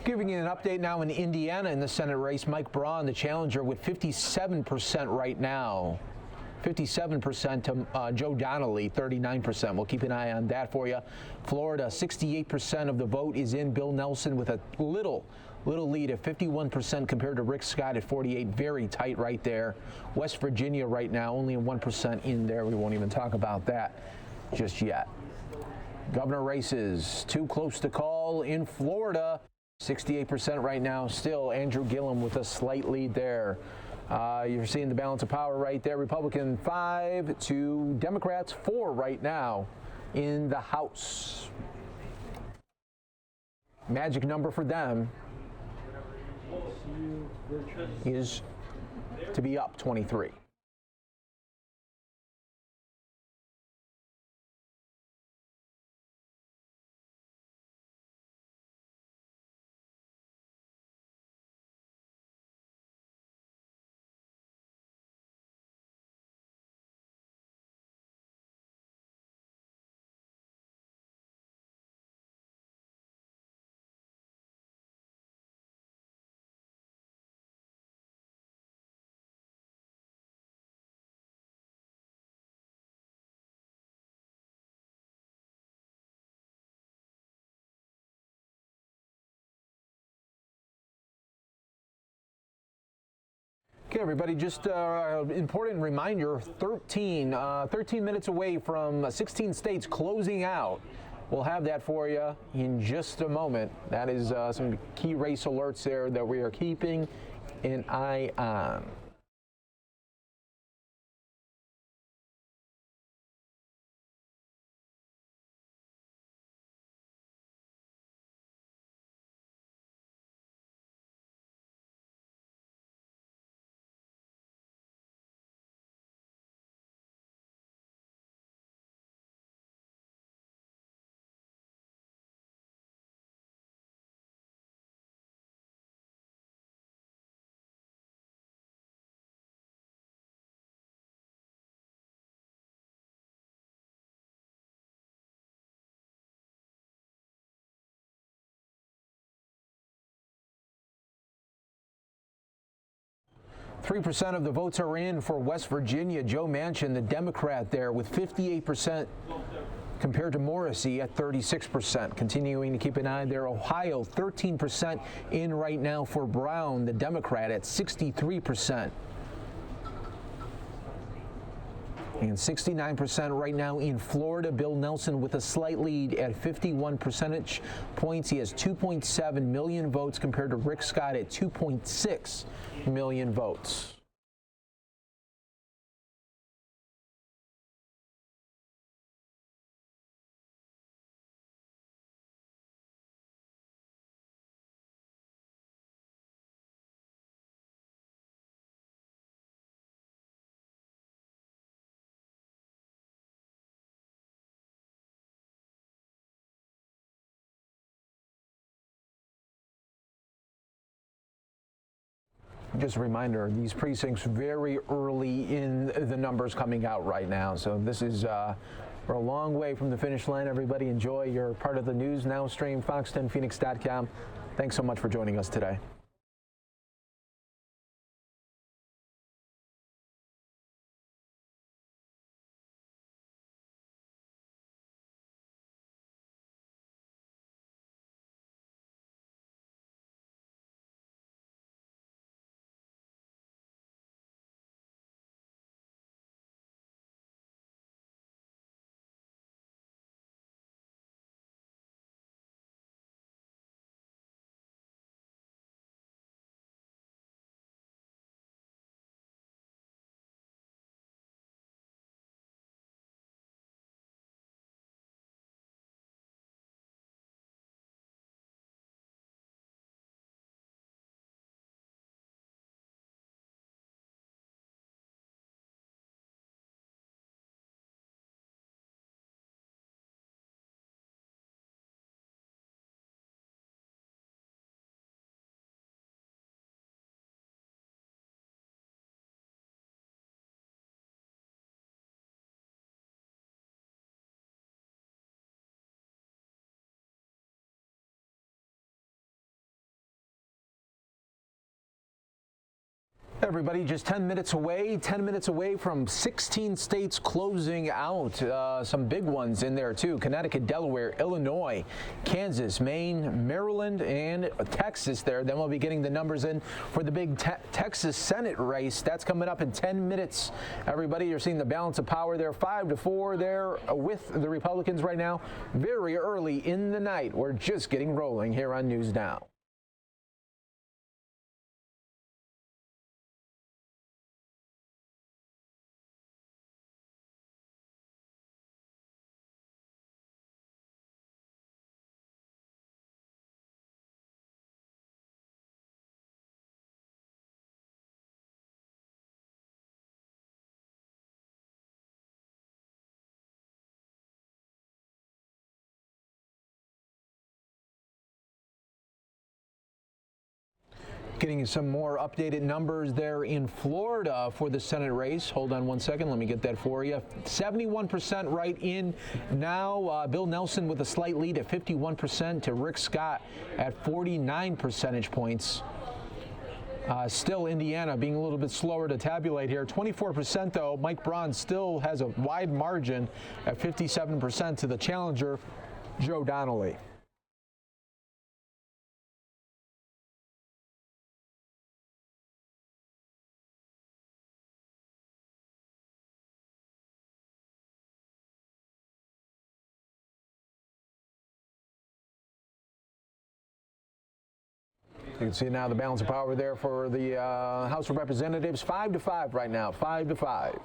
Giving you an update now in Indiana in the Senate race. Mike Braun, the challenger, with 57% right now. 57% to Joe Donnelly, 39%. We'll keep an eye on that for you. Florida, 68% of the vote is in Bill Nelson with a little lead at 51% compared to Rick Scott at 48. Very tight right there. West Virginia right now only 1% in there. We won't even talk about that. just yet. Governor races, too close to call in Florida. 68% right now. Still Andrew Gillum with a slight lead there. You're seeing the balance of power right there. Republican 5 to Democrats 4 right now in the House. Magic number for them is to be up 23. Okay, everybody, just important reminder, 13 minutes away from 16 states closing out. We'll have that for you in just a moment. That is some key race alerts there that we are keeping an eye on. .3% of the votes are in for West Virginia. Joe Manchin, the Democrat there, with 58% compared to Morrissey at 36%. Continuing to keep an eye there. Ohio, 13% in right now for Brown, the Democrat, at 63%. And 69% right now in Florida. Bill Nelson with a slight lead at 51 percentage points. He has 2.7 million votes compared to Rick Scott at 2.6 million votes. Just a reminder, these precincts very early in the numbers coming out right now. So this is we're a long way from the finish line. Everybody enjoy your part of the news now stream, fox10phoenix.com. Thanks so much for joining us today. Everybody, just 10 minutes away from 16 states closing out. Some big ones in there, too. Connecticut, Delaware, Illinois, Kansas, Maine, Maryland, and Texas there. Then we'll be getting the numbers in for the big Texas Senate race. That's coming up in 10 minutes. Everybody, you're seeing the balance of power there, 5-4 there with the Republicans right now. Very early in the night. We're just getting rolling here on News Now. Getting some more updated numbers there in Florida for the Senate race. Hold on one second. Let me get that for you. 71% right in now. Bill Nelson with a slight lead at 51% to Rick Scott at 49 percentage points. Still Indiana being a little bit slower to tabulate here. 24% though. Mike Braun still has a wide margin at 57% to the challenger, Joe Donnelly. You can see now the balance of power there for the House of Representatives, 5-5 right now, 5-5.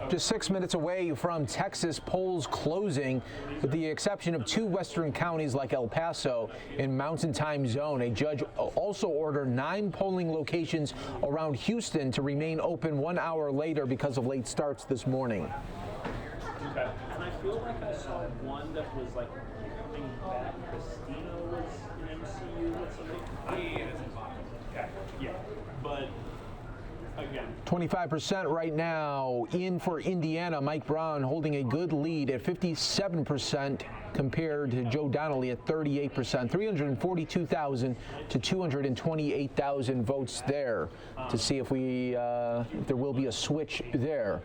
Just 6 minutes away from Texas polls closing, with the exception of 2 western counties like El Paso in Mountain Time Zone. A judge also ordered 9 polling locations around Houston to remain open 1 hour later because of late starts this morning. Okay. And I feel like I saw one that was like coming back. Christina was in MCU with something. Okay. Yeah. But again, 25% right now in for Indiana. Mike Braun holding a good lead at 57% compared to Joe Donnelly at 38%. 342,000 to 228,000 votes there to see if there will be a switch there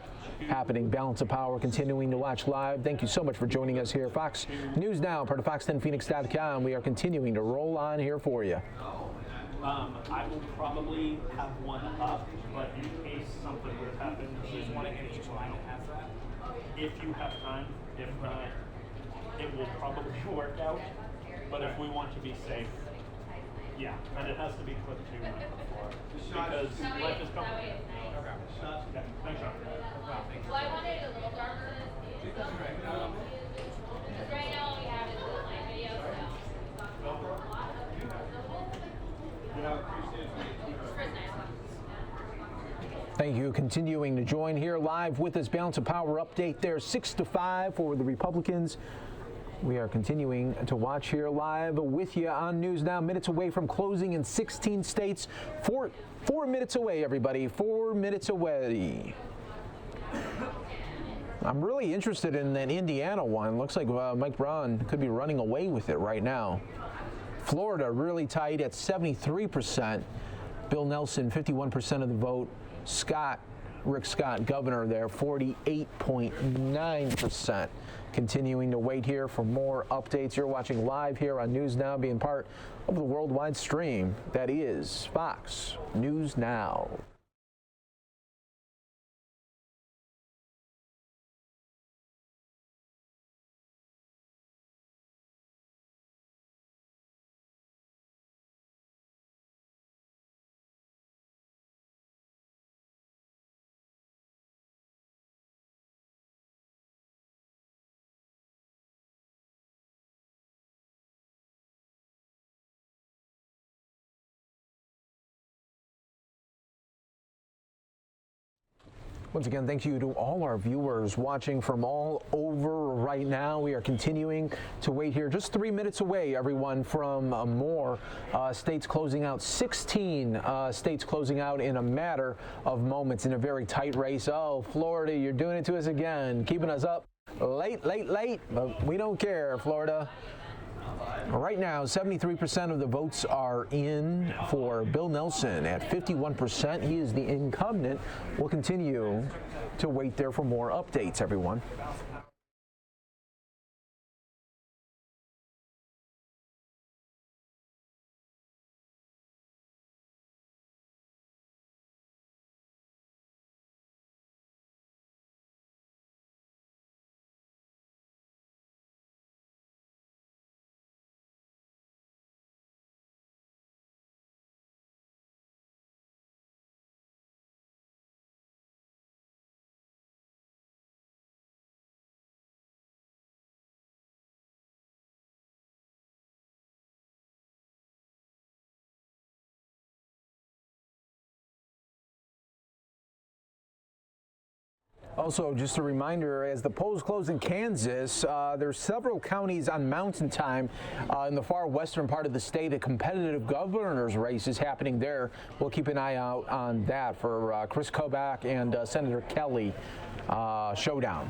happening. Balance of power continuing to watch live. Thank you so much for joining us here. Fox News Now, part of Fox10Phoenix.com. We are continuing to roll on here for you. I will probably have one up, but in case something would have happened, she's wanting an each line to have that. If you have time, if not, it will probably work out. But if we want to be safe, yeah, and it has to be put to before, because life is complicated. Okay, thanks, Sean. Well, I wanted it a little darker. Because right now we have it in the live video, so. Thank you. Continuing to join here live with us. Balance of power update there, 6-5 for the Republicans. We are continuing to watch here live with you on News Now. Minutes away from closing in 16 states. Four minutes away, everybody. 4 minutes away. I'm really interested in that Indiana one. Looks like Mike Braun could be running away with it right now. Florida really tight at 73%. Bill Nelson, 51% of the vote. Rick Scott, governor there, 48.9%. Continuing to wait here for more updates. You're watching live here on News Now, being part of the worldwide stream that is Fox News Now. Once again, thank you to all our viewers watching from all over right now. We are continuing to wait here. Just 3 minutes away, everyone, from more states closing out. 16 states closing out in a matter of moments in a very tight race. Oh, Florida, you're doing it to us again, keeping us up late, but we don't care, Florida. Right now, 73% of the votes are in for Bill Nelson at 51%. He is the incumbent. We'll continue to wait there for more updates, everyone. Also, just a reminder, as the polls close in Kansas, there's several counties on Mountain Time in the far western part of the state. A competitive governor's race is happening there. We'll keep an eye out on that for Chris Kobach and Senator Kelly showdown.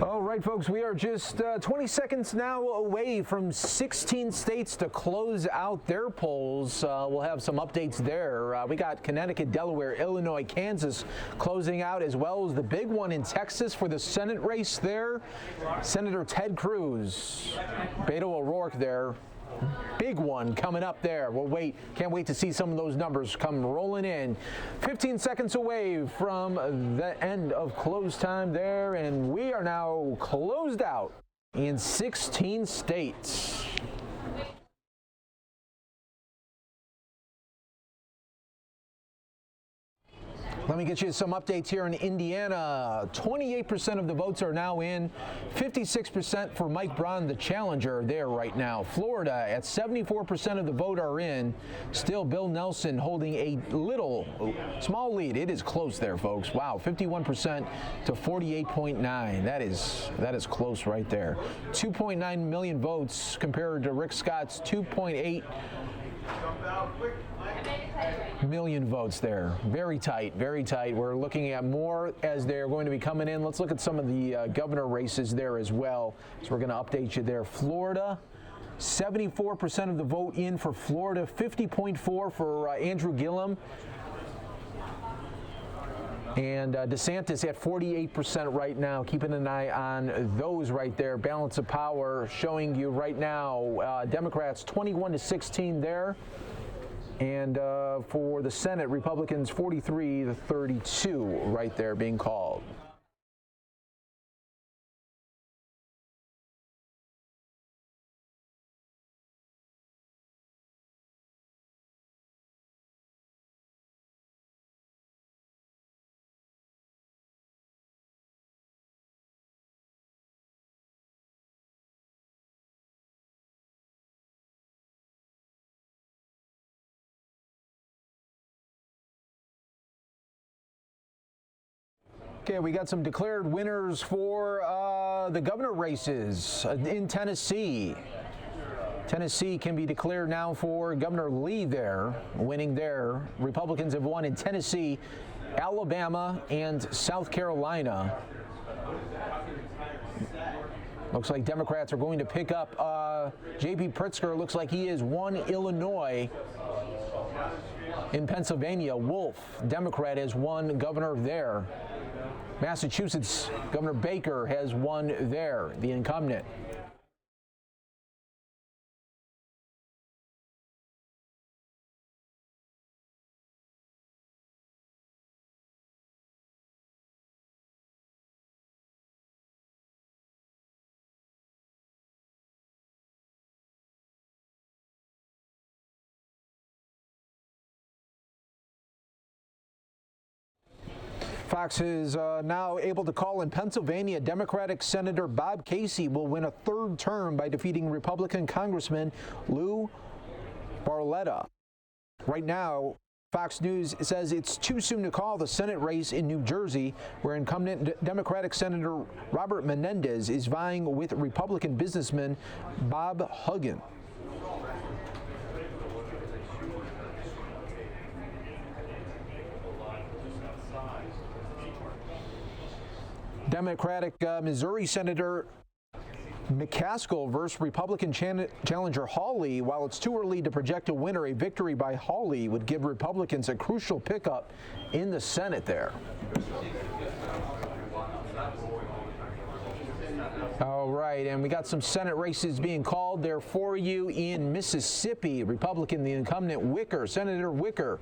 All right, folks, we are just 20 seconds now away from 16 states to close out their polls. We'll have some updates there. We got Connecticut, Delaware, Illinois, Kansas closing out, as well as the big one in Texas for the Senate race there. Senator Ted Cruz, Beto O'Rourke there. Big one coming up there. We'll wait. Can't wait to see some of those numbers come rolling in. 15 seconds away from the end of close time there, and we are now closed out in 16 states. Let me get you some updates here in Indiana. 28% of the votes are now in. 56% for Mike Braun, the challenger, there right now. Florida at 74% of the vote are in. Still Bill Nelson holding a small lead. It is close there, folks. Wow, 51% to 48.9. That is close right there. 2.9 million votes compared to Rick Scott's 2.8 million votes there. Very tight, very tight. We're looking at more as they're going to be coming in. Let's look at some of the governor races there as well. So we're going to update you there. Florida, 74% of the vote in for Florida, 50.4 for Andrew Gillum. And DeSantis at 48% right now. Keeping an eye on those right there. Balance of power showing you right now. Democrats 21-16 there. And for the Senate, Republicans 43-32 right there being called. Okay, we got some declared winners for the governor races in Tennessee. Tennessee can be declared now for Governor Lee there, winning there. Republicans have won in Tennessee, Alabama, and South Carolina. Looks like Democrats are going to pick up J.B. Pritzker. Looks like he has won Illinois. In Pennsylvania, Wolf, Democrat, has won governor there. Massachusetts, Governor Baker has won there, the incumbent. Fox is now able to call in Pennsylvania. Democratic Senator Bob Casey will win a third term by defeating Republican Congressman Lou Barletta. Right now, Fox News says it's too soon to call the Senate race in New Jersey, where incumbent Democratic Senator Robert Menendez is vying with Republican businessman Bob Hugin. Democratic Missouri Senator McCaskill versus Republican challenger Hawley. While it's too early to project a winner, a victory by Hawley would give Republicans a crucial pickup in the Senate there. All right, and we got some Senate races being called there for you in Mississippi. Republican, the incumbent Wicker, Senator Wicker,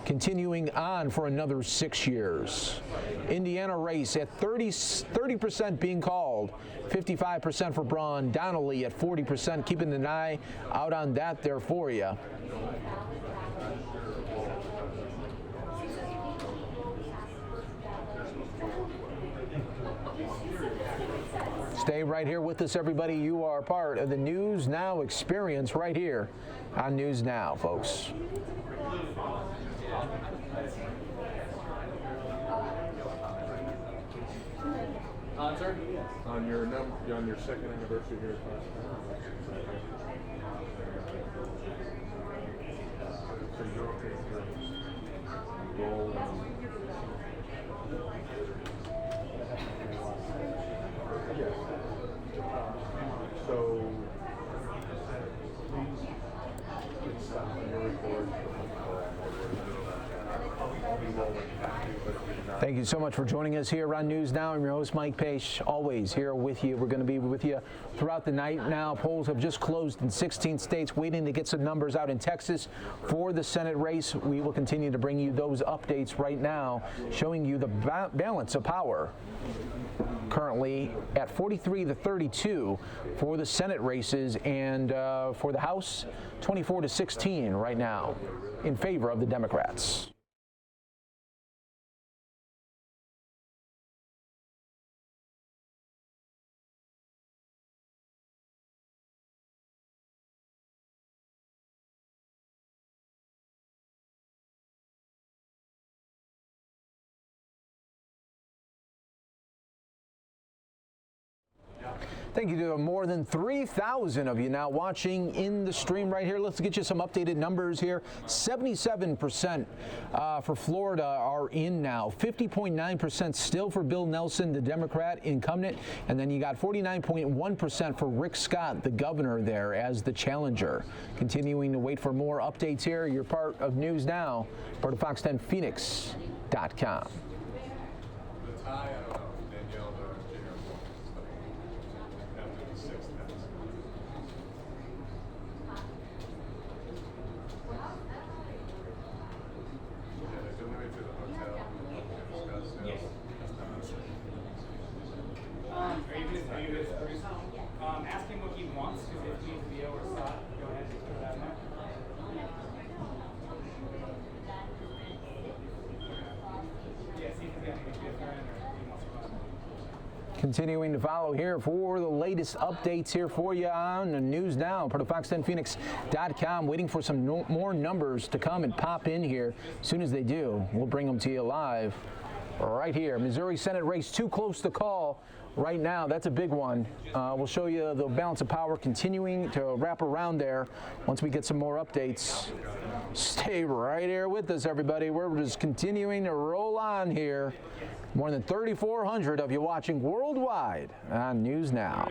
continuing on for another 6 years. Indiana race at 30% being called, 55% for Braun Donnelly at 40%. Keeping an eye out on that there for you. Stay right here with us, everybody. You are part of the News Now experience right here on News Now, folks. Sir? On your second anniversary here at so you're okay for goal yes. So please get stuff on your report. I'll be rolling after you, but if you're not. Thank you so much for joining us here on News Now. I'm your host, Mike Pache, always here with you. We're going to be with you throughout the night. Now, polls have just closed in 16 states, waiting to get some numbers out in Texas for the Senate race. We will continue to bring you those updates right now, showing you the balance of power. Currently at 43-32 for the Senate races, and for the House, 24-16 right now in favor of the Democrats. Thank you to more than 3,000 of you now watching in the stream right here. Let's get you some updated numbers here. 77% for Florida are in now. 50.9% still for Bill Nelson, the Democrat incumbent. And then you got 49.1% for Rick Scott, the governor there, as the challenger. Continuing to wait for more updates here. You're part of News Now, part of Fox10Phoenix.com. Ask him what he wants, because if he needs VO or slot, go ahead and put that in there. Yeah, see if he's got any different or he wants to run. Continuing to follow here for the latest updates here for you on the News Now, part of Fox10Phoenix.com. Waiting for some more numbers to come and pop in here. As soon as they do, we'll bring them to you live right here. Missouri Senate race too close to call. Right now, that's a big one. We'll show you the balance of power continuing to wrap around there once we get some more updates. Stay right here with us, everybody. We're just continuing to roll on here. More than 3,400 of you watching worldwide on News Now.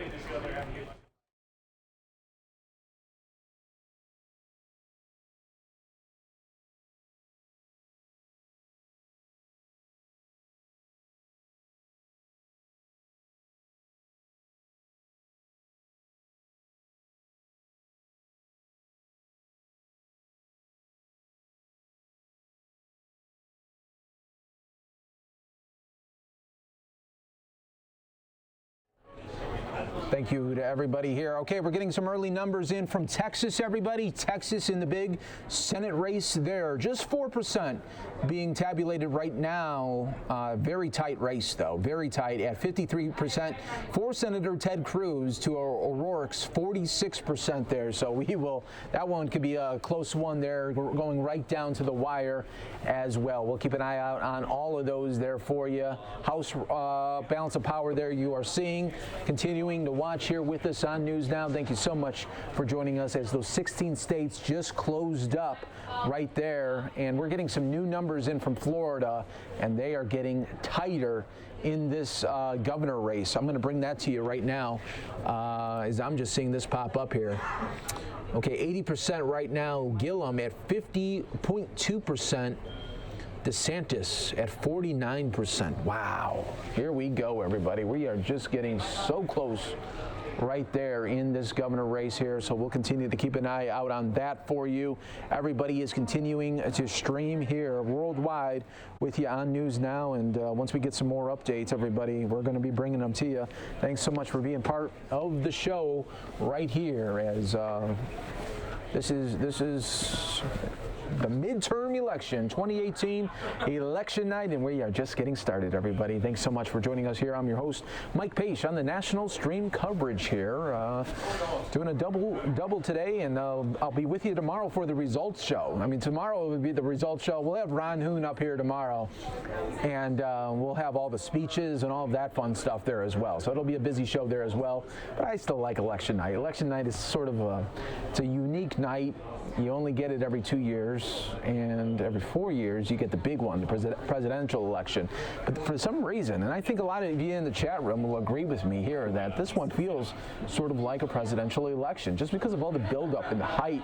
Thank you to everybody here. Okay, we're getting some early numbers in from Texas, everybody. Texas in the big Senate race there. Just 4% being tabulated right now. Very tight race, though. Very tight at 53% for Senator Ted Cruz to O'Rourke's 46% there. So that one could be a close one there, going right down to the wire as well. We'll keep an eye out on all of those there for you. House balance of power there you are seeing. Continuing to watch here with us on News Now. Thank you so much for joining us as those 16 states just closed up right there. And we're getting some new numbers in from Florida, and they are getting tighter in this governor race. I'm going to bring that to you right now as I'm just seeing this pop up here. Okay, 80% right now. Gillum at 50.2%. DeSantis at 49%. Wow. Here we go, everybody. We are just getting so close right there in this governor race here. So we'll continue to keep an eye out on that for you. Everybody is continuing to stream here worldwide with you on News Now. And once we get some more updates, everybody, we're going to be bringing them to you. Thanks so much for being part of the show right here as this is the midterm election, 2018 election night, and we are just getting started, everybody. Thanks so much for joining us here. I'm your host, Mike Pache, on the national stream coverage here. Doing a double today, and I'll be with you tomorrow for the results show. I mean, tomorrow will be the results show. We'll have Ron Hoon up here tomorrow, and we'll have all the speeches and all of that fun stuff there as well. So it'll be a busy show there as well, but I still like election night. Election night is sort of it's a unique night. You only get it every 2 years, and every 4 years you get the big one, the presidential election. But for some reason, and I think a lot of you in the chat room will agree with me here, that this one feels sort of like a presidential election, just because of all the buildup and the hype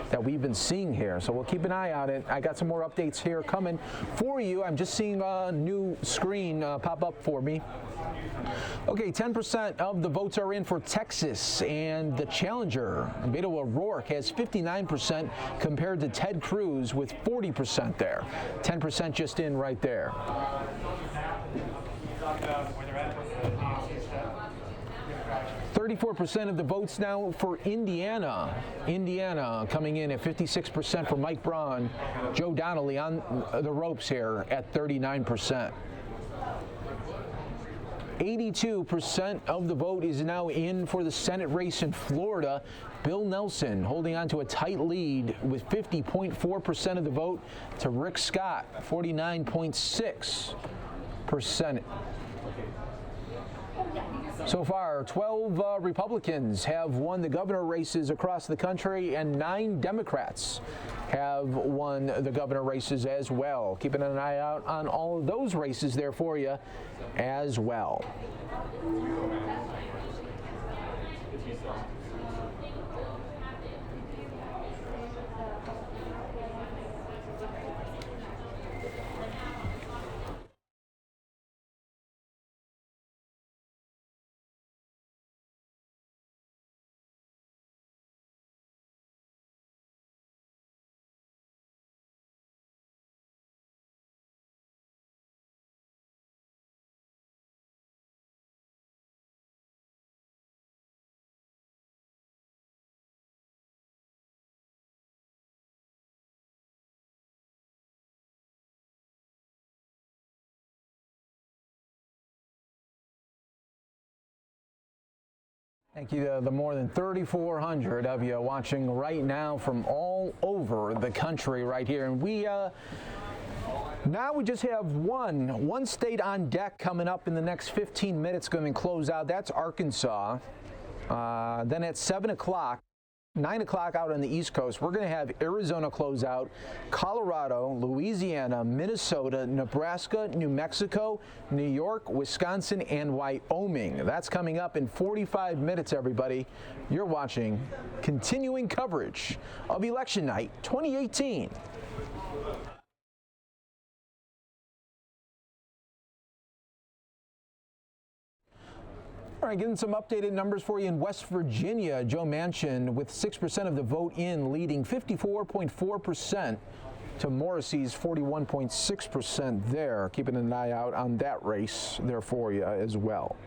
that we've been seeing here. So we'll keep an eye on it. I got some more updates here coming for you. I'm just seeing a new screen pop up for me. Okay, 10% of the votes are in for Texas, and the challenger, Beto O'Rourke, has 59% compared to Ted Cruz with 40% there. 10% just in right there. 34% of the votes now for Indiana. Indiana coming in at 56% for Mike Braun. Joe Donnelly on the ropes here at 39%. 82% of the vote is now in for the Senate race in Florida. Bill Nelson holding on to a tight lead with 50.4% of the vote to Rick Scott, 49.6%. So far, 12 Republicans have won the governor races across the country, and 9 Democrats have won the governor races as well. Keeping an eye out on all of those races there for you as well. Thank you to the more than 3,400 of you watching right now from all over the country right here. And now we just have one state on deck coming up in the next 15 minutes going to close out. That's Arkansas. Then at 7 o'clock, 9 o'clock out on the East Coast, we're going to have Arizona close out, Colorado, Louisiana, Minnesota, Nebraska, New Mexico, New York, Wisconsin, and Wyoming. That's coming up in 45 minutes, everybody. You're watching continuing coverage of Election Night 2018. All right, getting some updated numbers for you in West Virginia. Joe Manchin with 6% of the vote in, leading 54.4% to Morrissey's 41.6% there. Keeping an eye out on that race there for you as well.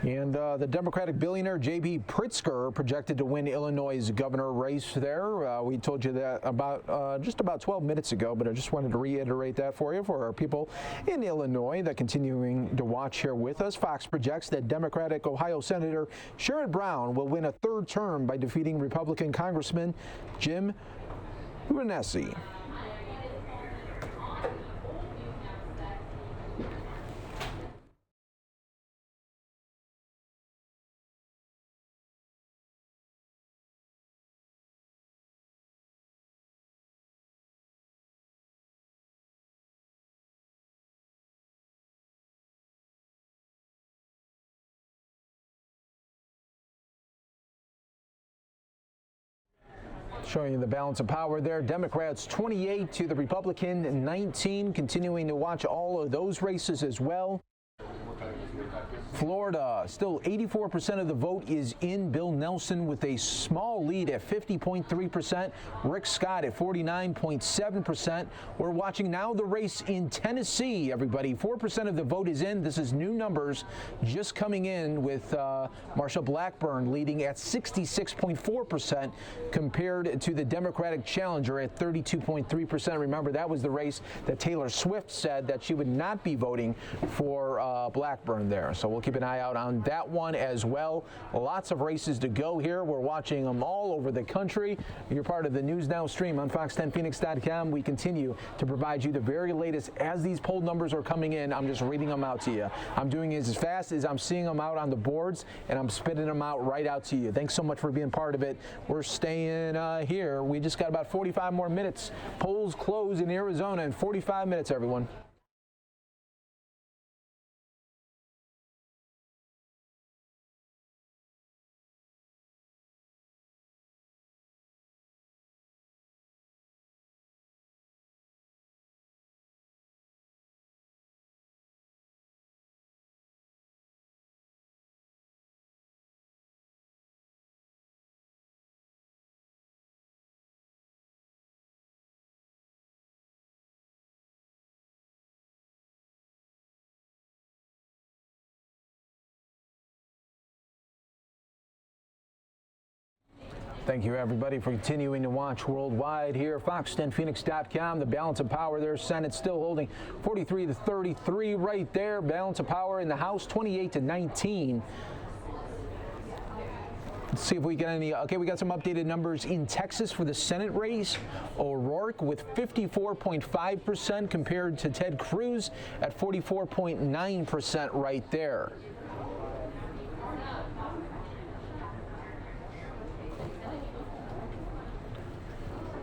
And the Democratic billionaire J.B. Pritzker projected to win Illinois' governor race there. We told you that about just about 12 minutes ago, but I just wanted to reiterate that for you, for our people in Illinois that continuing to watch here with us. Fox projects that Democratic Ohio Senator Sherrod Brown will win a third term by defeating Republican Congressman Jim Gubernatorial. Showing you the balance of power there. Democrats 28 to the Republican 19. Continuing to watch all of those races as well. Florida, still 84% of the vote is in. Bill Nelson with a small lead at 50.3%. Rick Scott at 49.7%. We're watching now the race in Tennessee, everybody. 4% of the vote is in. This is new numbers just coming in with Marsha Blackburn leading at 66.4% compared to the Democratic challenger at 32.3%. Remember, that was the race that Taylor Swift said that she would not be voting for Blackburn there. So we'll keep an eye out on that one as well. Lots of races to go here. We're watching them all over the country. You're part of the News Now stream on fox10phoenix.com. We continue to provide you the very latest as these poll numbers are coming in. I'm just reading them out to you. I'm doing it as fast as I'm seeing them out on the boards, and I'm spitting them out right out to you. Thanks so much for being part of it. We're staying here. We just got about 45 more minutes. Polls close in Arizona in 45 minutes, everyone. Thank you, everybody, for continuing to watch worldwide here. Fox10Phoenix.com. The balance of power there. Senate still holding 43 to 33 right there. Balance of power in the House 28 to 19. Let's see if we get any. Okay, we got some updated numbers in Texas for the Senate race. O'Rourke with 54.5% compared to Ted Cruz at 44.9% right there.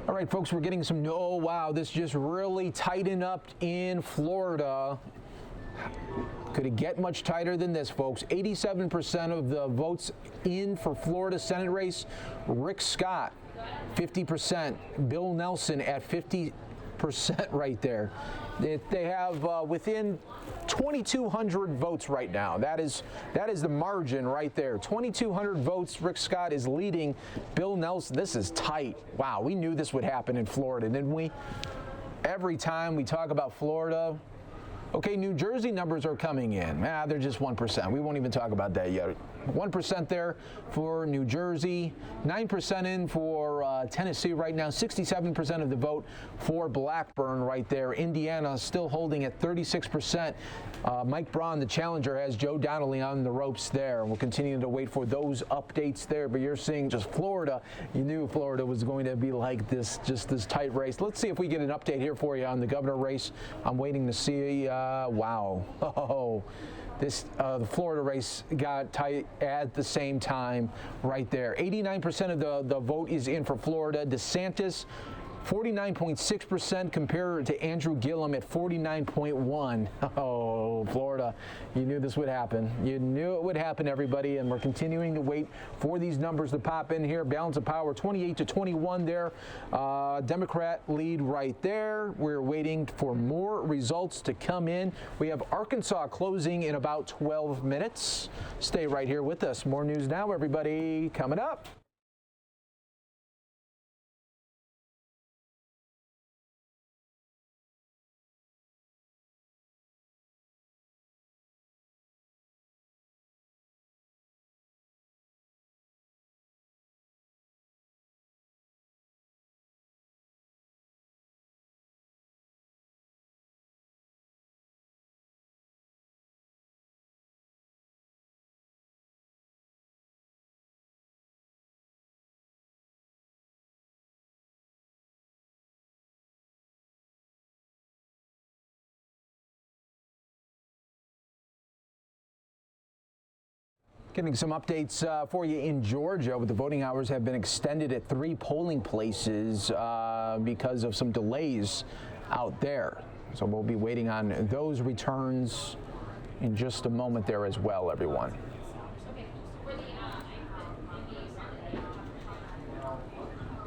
All right, folks, we're getting some. Oh, wow, this just really tightened up in Florida. Could it get much tighter than this, folks? 87% of the votes in for Florida Senate race. Rick Scott, 50%. Bill Nelson at 50% right there. They have within 2,200 votes right now. That is the margin right there. 2,200 votes. Rick Scott is leading Bill Nelson. This is tight. Wow, we knew this would happen in Florida, didn't we? Every time we talk about Florida. Okay, New Jersey numbers are coming in. They're just 1%. We won't even talk about that yet. 1% there for New Jersey, 9% in for Tennessee right now, 67% of the vote for Blackburn right there. Indiana still holding at 36%. Mike Braun, the challenger, has Joe Donnelly on the ropes there. We'll continue to wait for those updates there. But you're seeing just Florida. You knew Florida was going to be like this, just this tight race. Let's see if we get an update here for you on the governor race. I'm waiting to see. Wow. Oh. The Florida race got tight at the same time right there. 89% of the vote is in for Florida. DeSantis, 49.6% compared to Andrew Gillum at 49.1%. Oh, Florida, you knew this would happen. You knew it would happen, everybody, and we're continuing to wait for these numbers to pop in here. Balance of power, 28 to 21 there. Democrat lead right there. We're waiting for more results to come in. We have Arkansas closing in about 12 minutes. Stay right here with us. More news now, everybody, coming up. Getting some updates for you in Georgia. The voting hours have been extended at 3 polling places because of some delays out there. So we'll be waiting on those returns in just a moment there as well, everyone.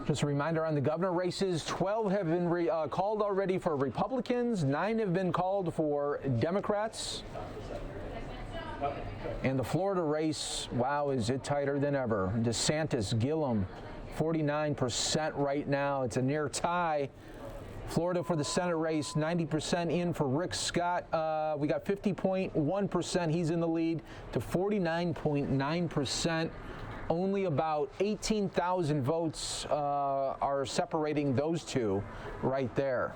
Just a reminder on the governor races, 12 have been called already for Republicans, 9 have been called for Democrats. And the Florida race, wow, is it tighter than ever. DeSantis, Gillum, 49% right now. It's a near tie. Florida for the Senate race, 90% in for Rick Scott. We got 50.1%. He's in the lead to 49.9%. Only about 18,000 votes are separating those two right there.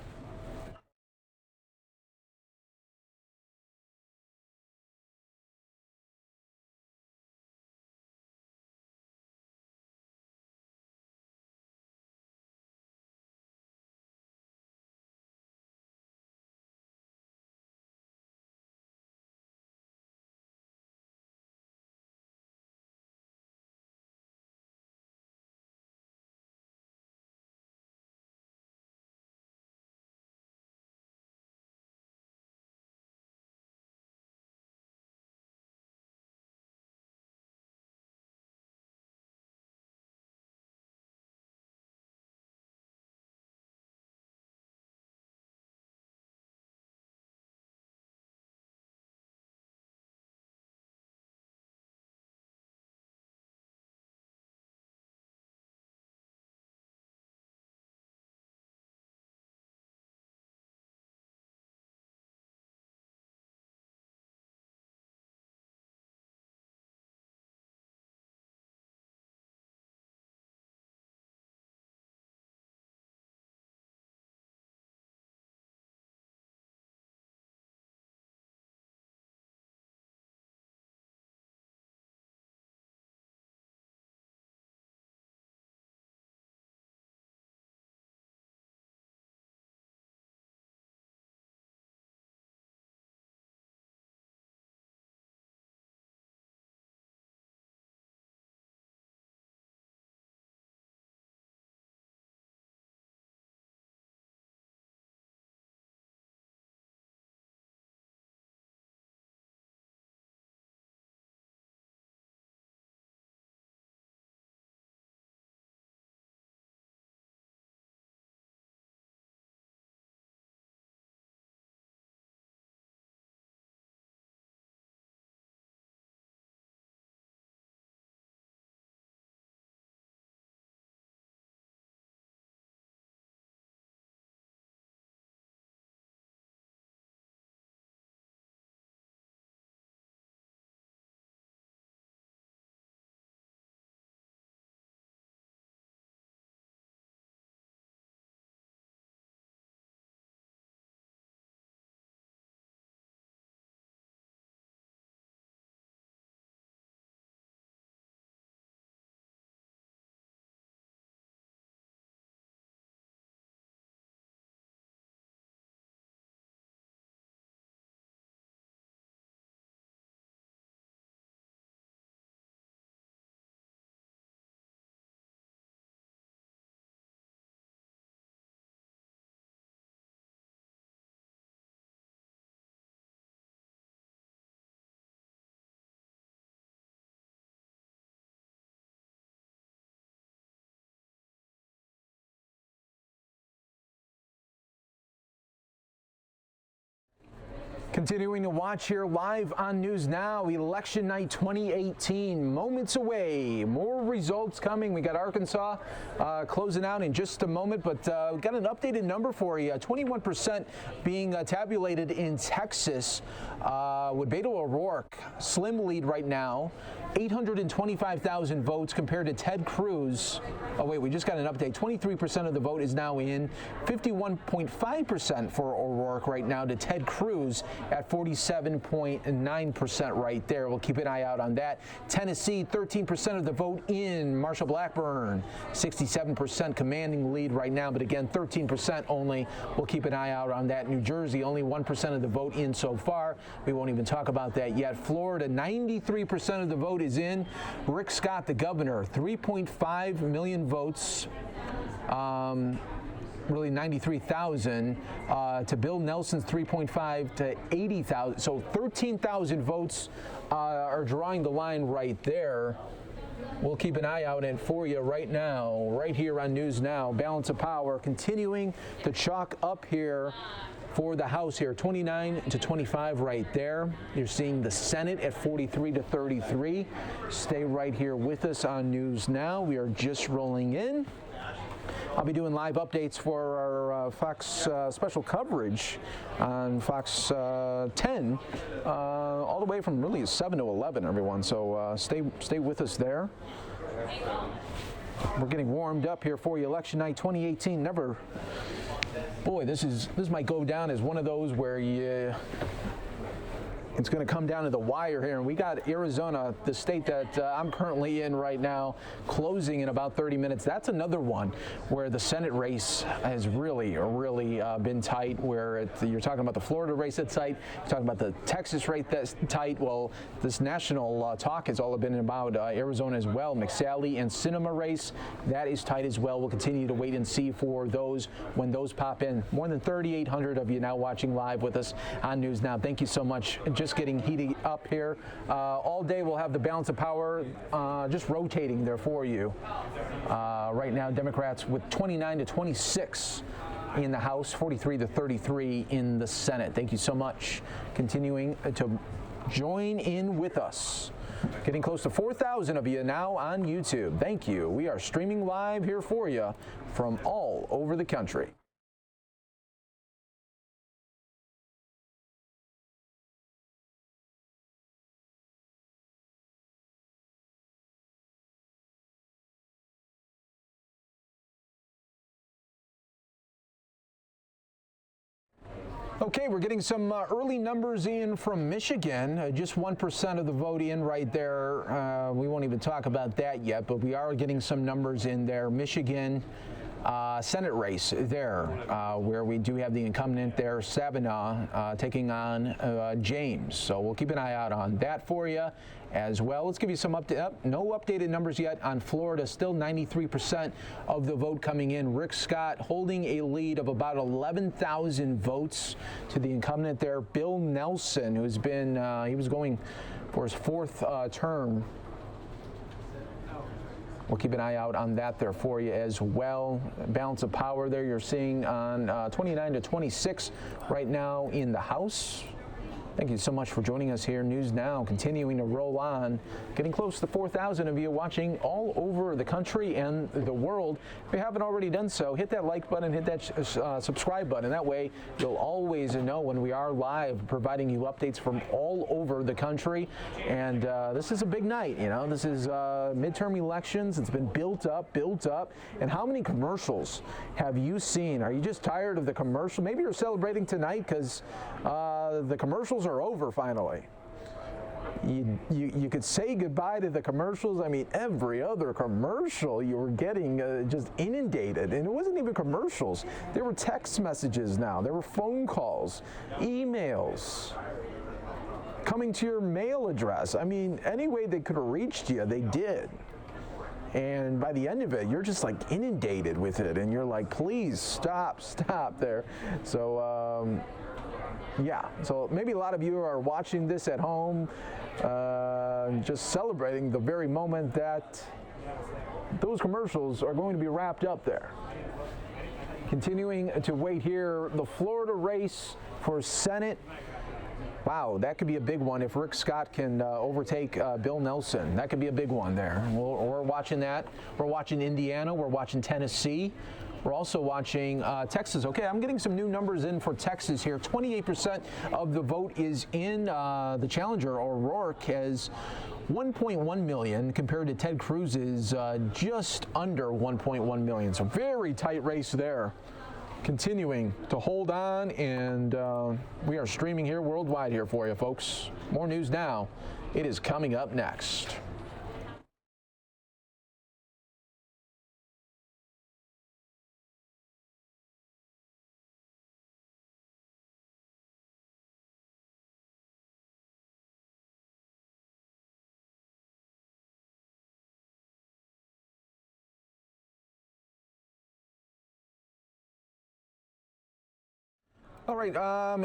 Continuing to watch here live on News Now, Election Night 2018, moments away. More results coming. We got Arkansas closing out in just a moment, but we got an updated number for you. 21% being tabulated in Texas with Beto O'Rourke. Slim lead right now. 825,000 votes compared to Ted Cruz. Oh, wait, we just got an update. 23% of the vote is now in. 51.5% for O'Rourke right now to Ted Cruz at 47.9% right there. We'll keep an eye out on that. Tennessee, 13% of the vote in. Marshall Blackburn, 67% commanding lead right now, but again, 13% only. We'll keep an eye out on that. New Jersey, only 1% of the vote in so far. We won't even talk about that yet. Florida, 93% of the vote is in. Rick Scott, the governor, 3.5 million votes. Really 93,000 to Bill Nelson's 3.5 to 80,000. So 13,000 votes are drawing the line right there. We'll keep an eye out and for you right now, right here on News Now. Balance of power continuing to chalk up here for the House here, 29 to 25 right there. You're seeing the Senate at 43 to 33. Stay right here with us on News Now. We are just rolling in. I'll be doing live updates for our Fox special coverage on Fox 10, all the way from really 7 to 11, everyone. So stay with us there. We're getting warmed up here for you. Election night 2018. Never. Boy, this might go down as one of those where it's going to come down to the wire here. And we got Arizona, the state that I'm currently in right now, closing in about 30 minutes. That's another one where the Senate race has really been tight, where you're talking about the Florida race that's tight, you're talking about the Texas race that's tight. Well, this national talk has all been about Arizona as well. McSally and Sinema race, that is tight as well. We'll continue to wait and see for those when those pop in. More than 3,800 of you now watching live with us on News Now. Thank you so much. Just getting heated up here. All day we'll have the balance of power just rotating there for you. Right now, Democrats with 29 to 26 in the House, 43 to 33 in the Senate. Thank you so much. Continuing to join in with us. Getting close to 4,000 of you now on YouTube. Thank you. We are streaming live here for you from all over the country. Okay, we're getting some early numbers in from Michigan. Just 1% of the vote in right there. We won't even talk about that yet, but we are getting some numbers in there. Michigan Senate race there, where we do have the incumbent there, Savanaugh, taking on James. So we'll keep an eye out on that for you as well. Let's give you some no updated numbers yet on Florida. Still 93% of the vote coming in. Rick Scott holding a lead of about 11,000 votes to the incumbent there, Bill Nelson, who's been he was going for his fourth term. We'll keep an eye out on that there for you as well. Balance of power there you're seeing on 29 to 26 right now in the House. Thank you so much for joining us here. News Now continuing to roll on. Getting close to 4,000 of you watching all over the country and the world. If you haven't already done so, hit that like button, hit that subscribe button. That way you'll always know when we are live, providing you updates from all over the country. And this is a big night, you know. This is midterm elections. It's been built up. And how many commercials have you seen? Are you just tired of the commercial? Maybe you're celebrating tonight because the commercials are over finally. You could say goodbye to the commercials. I mean, every other commercial you were getting just inundated. And it wasn't even commercials. There were text messages now. There were phone calls, emails coming to your mail address. I mean, any way they could have reached you, they did. And by the end of it, you're just like inundated with it. And you're like, please stop there. So, yeah, so maybe a lot of you are watching this at home, just celebrating the very moment that those commercials are going to be wrapped up there. Continuing to wait here, the Florida race for Senate. Wow, that could be a big one if Rick Scott can overtake Bill Nelson. That could be a big one there. We're watching that. We're watching Indiana. We're watching Tennessee. We're also watching Texas. Okay, I'm getting some new numbers in for Texas here. 28% of the vote is in the challenger. O'Rourke has 1.1 million compared to Ted Cruz's just under 1.1 million. So very tight race there. Continuing to hold on, and we are streaming here worldwide here for you, folks. More news now. It is coming up next. All right,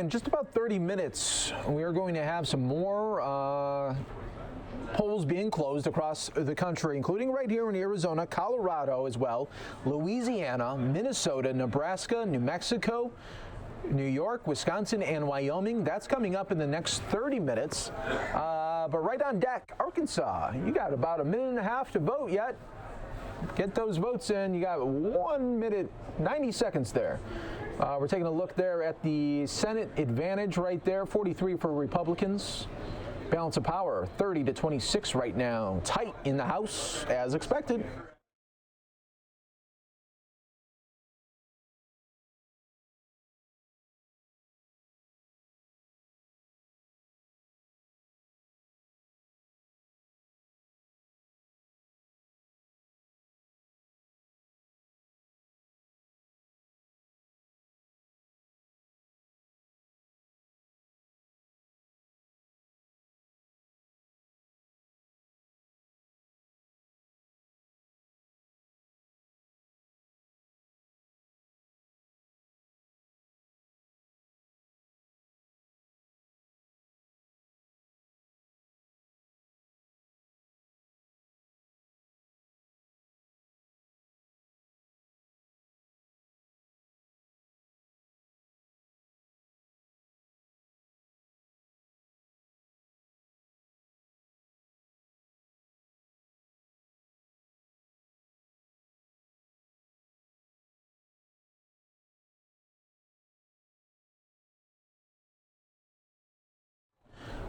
in just about 30 minutes, we are going to have some more polls being closed across the country, including right here in Arizona, Colorado as well, Louisiana, Minnesota, Nebraska, New Mexico, New York, Wisconsin, and Wyoming. That's coming up in the next 30 minutes. But right on deck, Arkansas. You got about a minute and a half to vote yet. Get those votes in. You got 1 minute, 90 seconds there. We're taking a look there at the Senate advantage right there, 43 for Republicans. Balance of power, 30 to 26 right now. Tight in the House, as expected.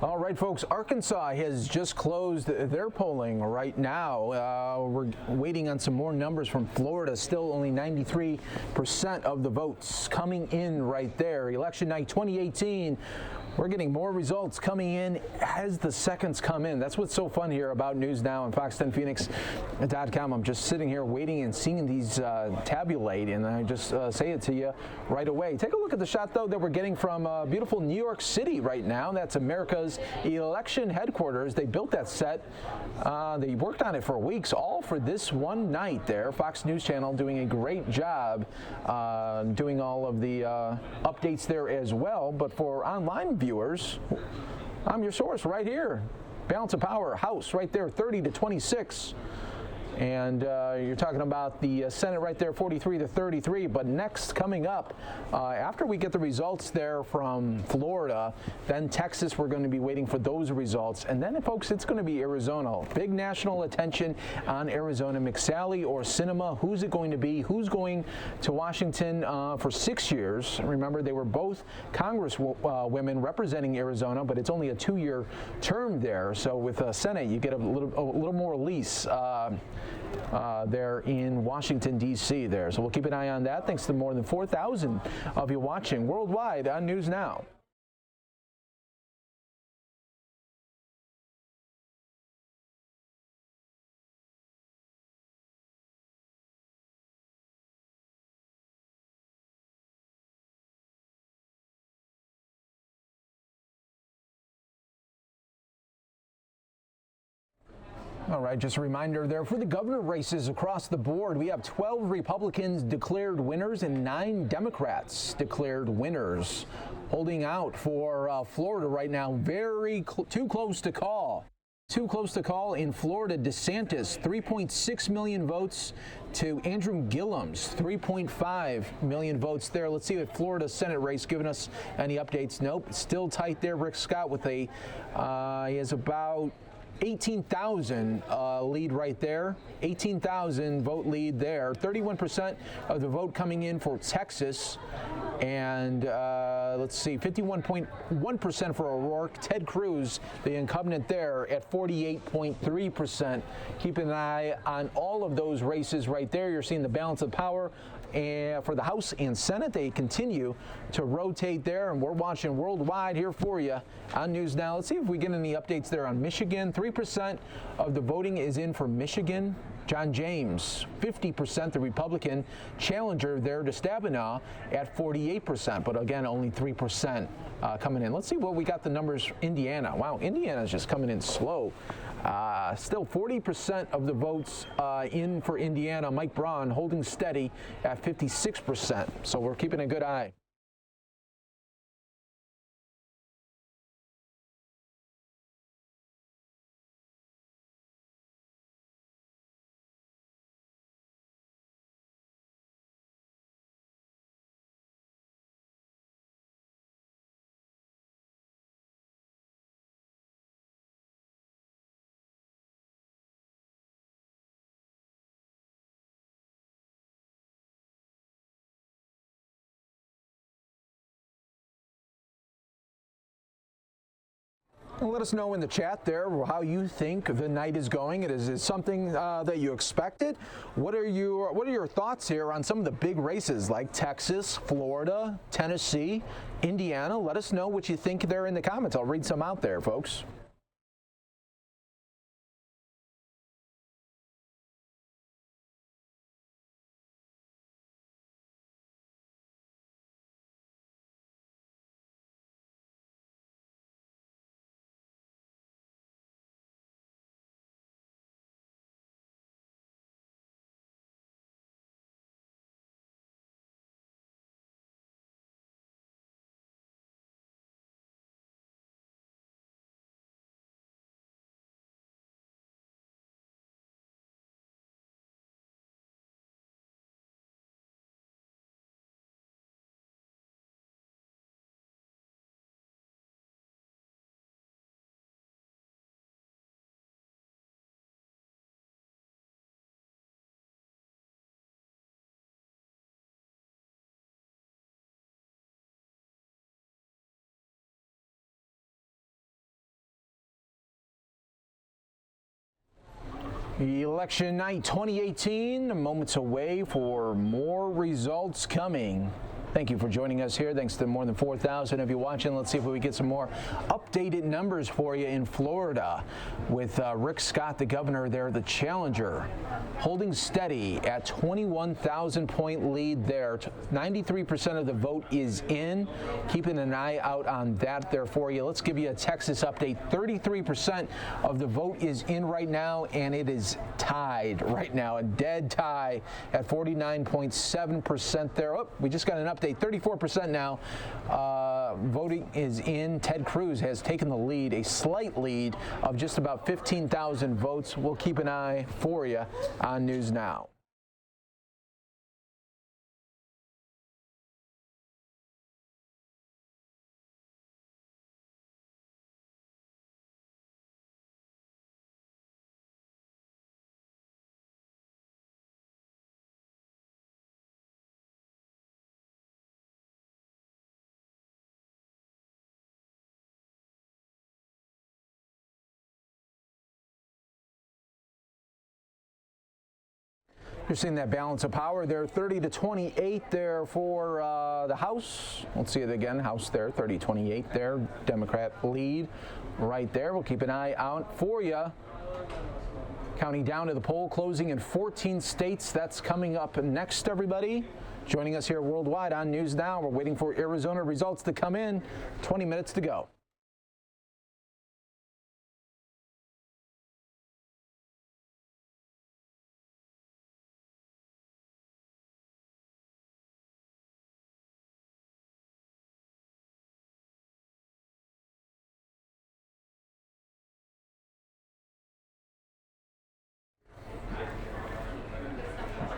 All right, folks, Arkansas has just closed their polling right now. We're waiting on some more numbers from Florida. Still only 93% of the votes coming in right there. Election night 2018. We're getting more results coming in as the seconds come in. That's what's so fun here about News Now and Fox10Phoenix.com. I'm just sitting here waiting and seeing these tabulate, and I just say it to you right away. Take a look at the shot, though, that we're getting from beautiful New York City right now. That's America's election headquarters. They built that set. They worked on it for weeks, all for this one night there. Fox News Channel doing a great job doing all of the updates there as well. But for online viewers, I'm your source right here. Balance of power, House right there, 30 to 26. And you're talking about the Senate right there, 43 to 33. But next, coming up, after we get the results there from Florida, then Texas, we're going to be waiting for those results. And then, folks, it's going to be Arizona. Big national attention on Arizona. McSally or Sinema, who's it going to be? Who's going to Washington for 6 years? Remember, they were both Congresswomen representing Arizona, but it's only a 2-year term there. So with Senate, you get a little more lease. There in Washington, D.C. there. So we'll keep an eye on that. Thanks to more than 4,000 of you watching worldwide on News Now. All right, just a reminder there for the governor races across the board. We have 12 Republicans declared winners and 9 Democrats declared winners. Holding out for Florida right now, too close to call. Too close to call in Florida. DeSantis, 3.6 million votes to Andrew Gillum's 3.5 million votes there. Let's see if Florida Senate race giving us any updates. Nope, still tight there. Rick Scott with a, he has about 18,000 lead right there. 18,000 vote lead there. 31% of the vote coming in for Texas. And let's see, 51.1% for O'Rourke. Ted Cruz, the incumbent there, at 48.3%. Keep an eye on all of those races right there. You're seeing the balance of power. And for the House and Senate, they continue to rotate there, and we're watching worldwide here for you on News Now. Let's see if we get any updates there on Michigan. 3% of the voting is in for Michigan. John James, 50%, the Republican challenger there to Stabenow at 48%, but again, only 3% coming in. Let's see what we got the numbers for Indiana. Wow, Indiana's just coming in slow. Still 40% of the votes in for Indiana. Mike Braun holding steady at 56%. So we're keeping a good eye. Let us know in the chat there how you think the night is going. Is it something that you expected? What are your thoughts here on some of the big races like Texas, Florida, Tennessee, Indiana? Let us know what you think there in the comments. I'll read some out there, folks. Election night 2018, moments away for more results coming. Thank you for joining us here. Thanks to more than 4,000 of you watching. Let's see if we get some more updated numbers for you in Florida with Rick Scott, the governor there, the challenger, holding steady at 21,000 point lead there. 93% of the vote is in. Keeping an eye out on that there for you. Let's give you a Texas update. 33% of the vote is in right now, and it is tied right now, a dead tie at 49.7% there. Oh, we just got an update. 34% now. Voting is in. Ted Cruz has taken the lead, a slight lead of just about 15,000 votes. We'll keep an eye for you on News Now. You're seeing that balance of power there, 30 to 28 there for the House. Let's see it again. House there, 30-28 there. Democrat lead right there. We'll keep an eye out for you. Counting down to the poll closing in 14 states. That's coming up next, everybody. Joining us here worldwide on News Now. We're waiting for Arizona results to come in. 20 minutes to go.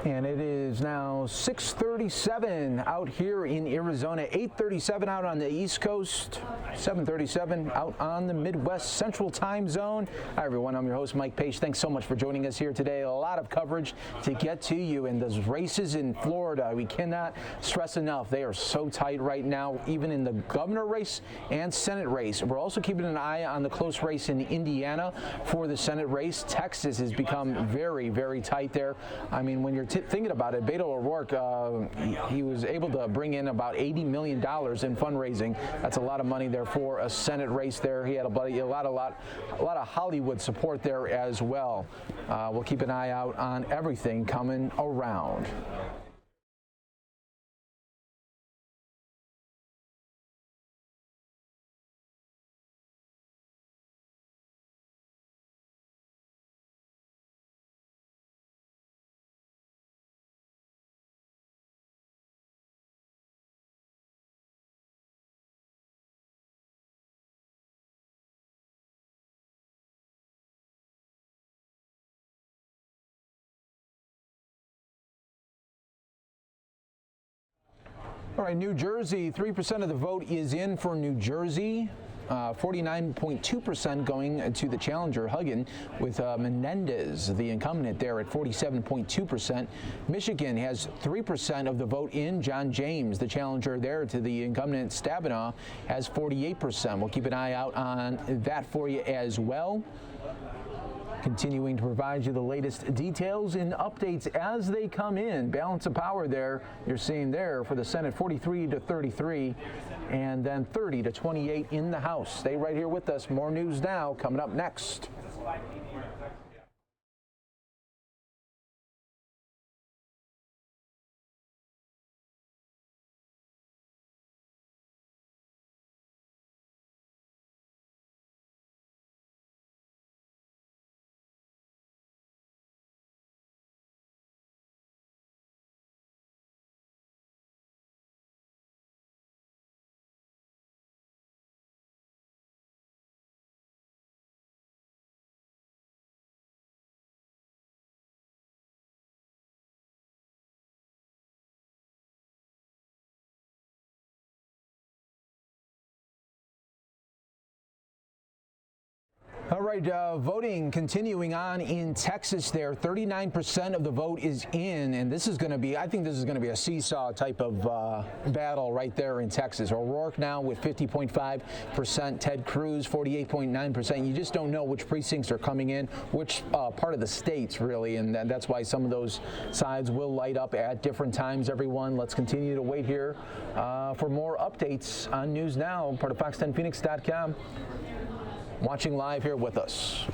And it is now 6:37 out here in Arizona, 8:37 out on the East Coast, 7:37 out on the Midwest Central Time Zone. Hi, everyone. I'm your host, Mike Pache. Thanks so much for joining us here today. A lot of coverage to get to you. And those races in Florida, we cannot stress enough. They are so tight right now, even in the governor race and Senate race. We're also keeping an eye on the close race in Indiana for the Senate race. Texas has become very, very tight there. I mean, when you're thinking about it, Beto O'Rourke, he was able to bring in about $80 million in fundraising. That's a lot of money there for a Senate race there. He had a lot of Hollywood support there as well. We'll keep an eye out on everything coming around. All right, New Jersey, 3% of the vote is in for New Jersey. 49.2% going to the challenger, Huggin, with Menendez, the incumbent, there at 47.2%. Michigan has 3% of the vote in. John James, the challenger there to the incumbent, Stabenow, has 48%. We'll keep an eye out on that for you as well. Continuing to provide you the latest details and updates as they come in. Balance of power there, you're seeing there for the Senate, 43-33, and then 30-28 in the House. Stay right here with us. More news now coming up next. All right, voting continuing on in Texas there. 39% of the vote is in, and this is going to be, I think this is going to be a seesaw type of battle right there in Texas. O'Rourke now with 50.5%, Ted Cruz 48.9%. You just don't know which precincts are coming in, which part of the states really, and that's why some of those sides will light up at different times, everyone. Let's continue to wait here for more updates on News Now, part of Fox10Phoenix.com. Watching live here with us.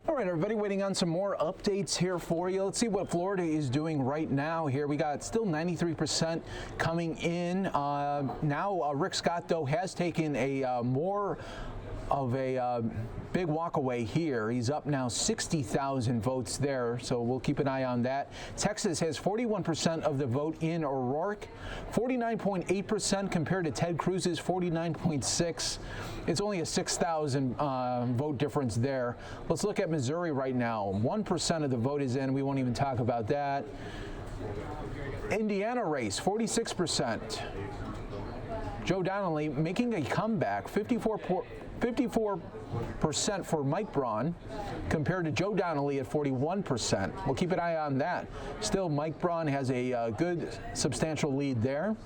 All right, everybody, waiting on some more updates here for you. Let's see what Florida is doing right now here. We got still 93% coming in. Now, Rick Scott, though, has taken a more of a big walk away here. He's up now 60,000 votes there, so we'll keep an eye on that. Texas has 41% of the vote in O'Rourke, 49.8% compared to Ted Cruz's 49.6. It's only a 6,000 vote difference there. Let's look at Missouri right now. 1% of the vote is in. We won't even talk about that. Indiana race, 46%. Joe Donnelly making a comeback, 54% for Mike Braun compared to Joe Donnelly at 41%. We'll keep an eye on that. Still, Mike Braun has a good, substantial lead there.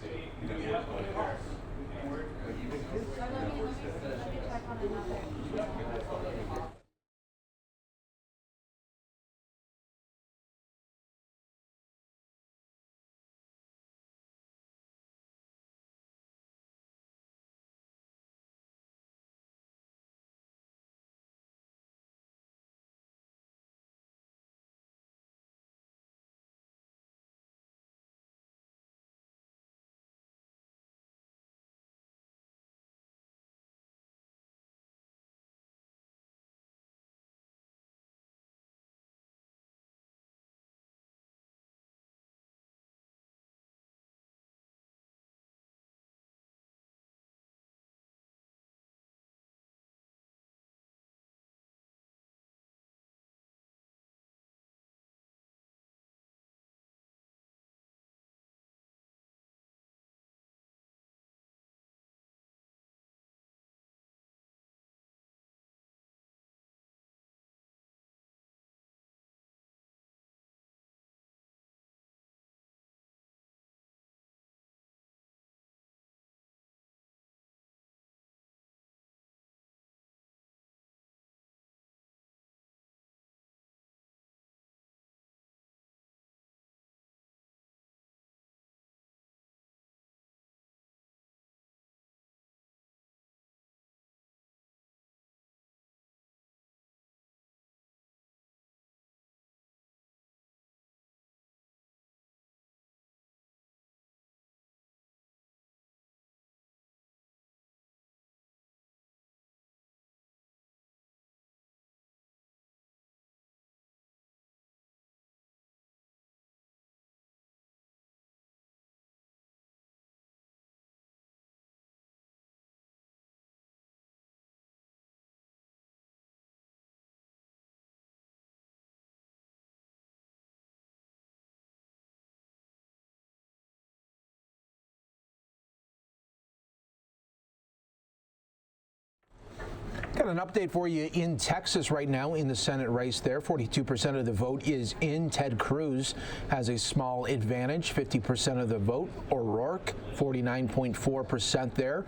Got an update for you in Texas right now in the Senate race there. 42% of the vote is in. Ted Cruz has a small advantage, 50% of the vote. O'Rourke, 49.4% there.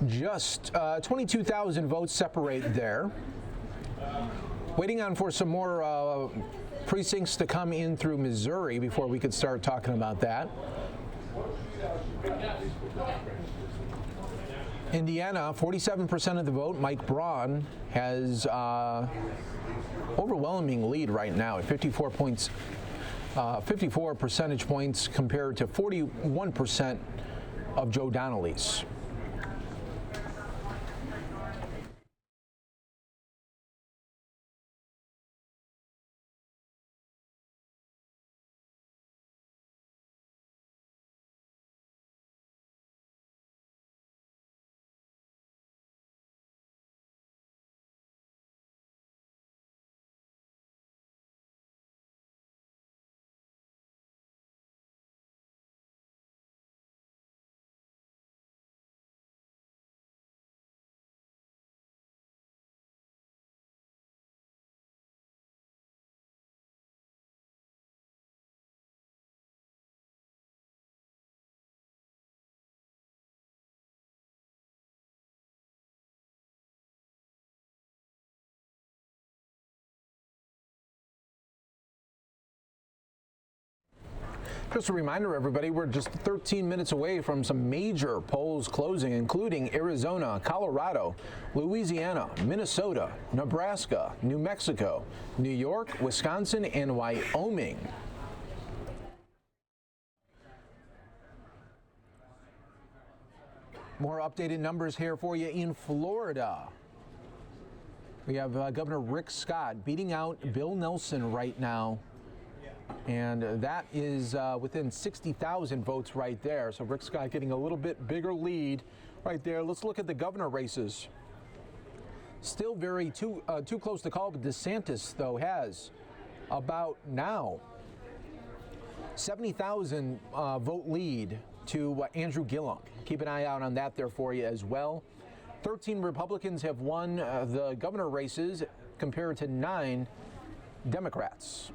Just 22,000 votes separate there. Waiting on for some more precincts to come in through Missouri before we could start talking about that. Indiana, 47% of the vote. Mike Braun has overwhelming lead right now at 54 points, 54 percentage points compared to 41% of Joe Donnelly's. Just a reminder, everybody, we're just 13 minutes away from some major polls closing, including Arizona, Colorado, Louisiana, Minnesota, Nebraska, New Mexico, New York, Wisconsin, and Wyoming. More updated numbers here for you in Florida. We have Governor Rick Scott beating out Bill Nelson right now. And that is within 60,000 votes right there. So Rick Scott getting a little bit bigger lead right there. Let's look at the governor races. Still very too close to call, but DeSantis, though, has about now 70,000 vote lead to Andrew Gillum. Keep an eye out on that there for you as well. 13 Republicans have won the governor races compared to 9 Democrats.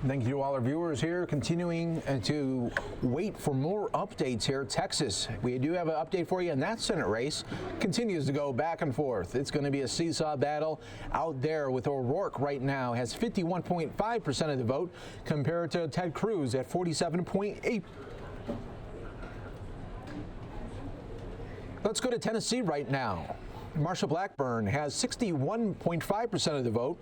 Thank you to all our viewers here. Continuing to wait for more updates here. Texas, we do have an update for you, and that Senate race continues to go back and forth. It's going to be a seesaw battle out there with O'Rourke right now has 51.5% of the vote compared to Ted Cruz at 47.8%. Let's go to Tennessee right now. Marsha Blackburn has 61.5% of the vote.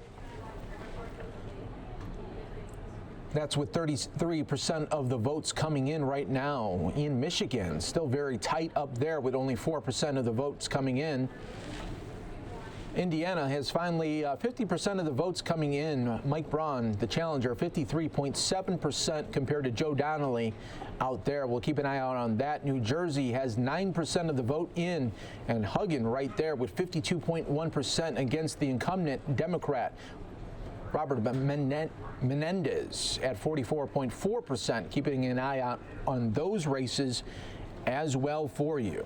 That's with 33% of the votes coming in right now. In Michigan, still very tight up there with only 4% of the votes coming in. Indiana has finally 50% of the votes coming in. Mike Braun, the challenger, 53.7% compared to Joe Donnelly out there. We'll keep an eye out on that. New Jersey has 9% of the vote in, and Huggin right there with 52.1% against the incumbent Democrat Robert Menendez at 44.4%, keeping an eye out on those races as well for you.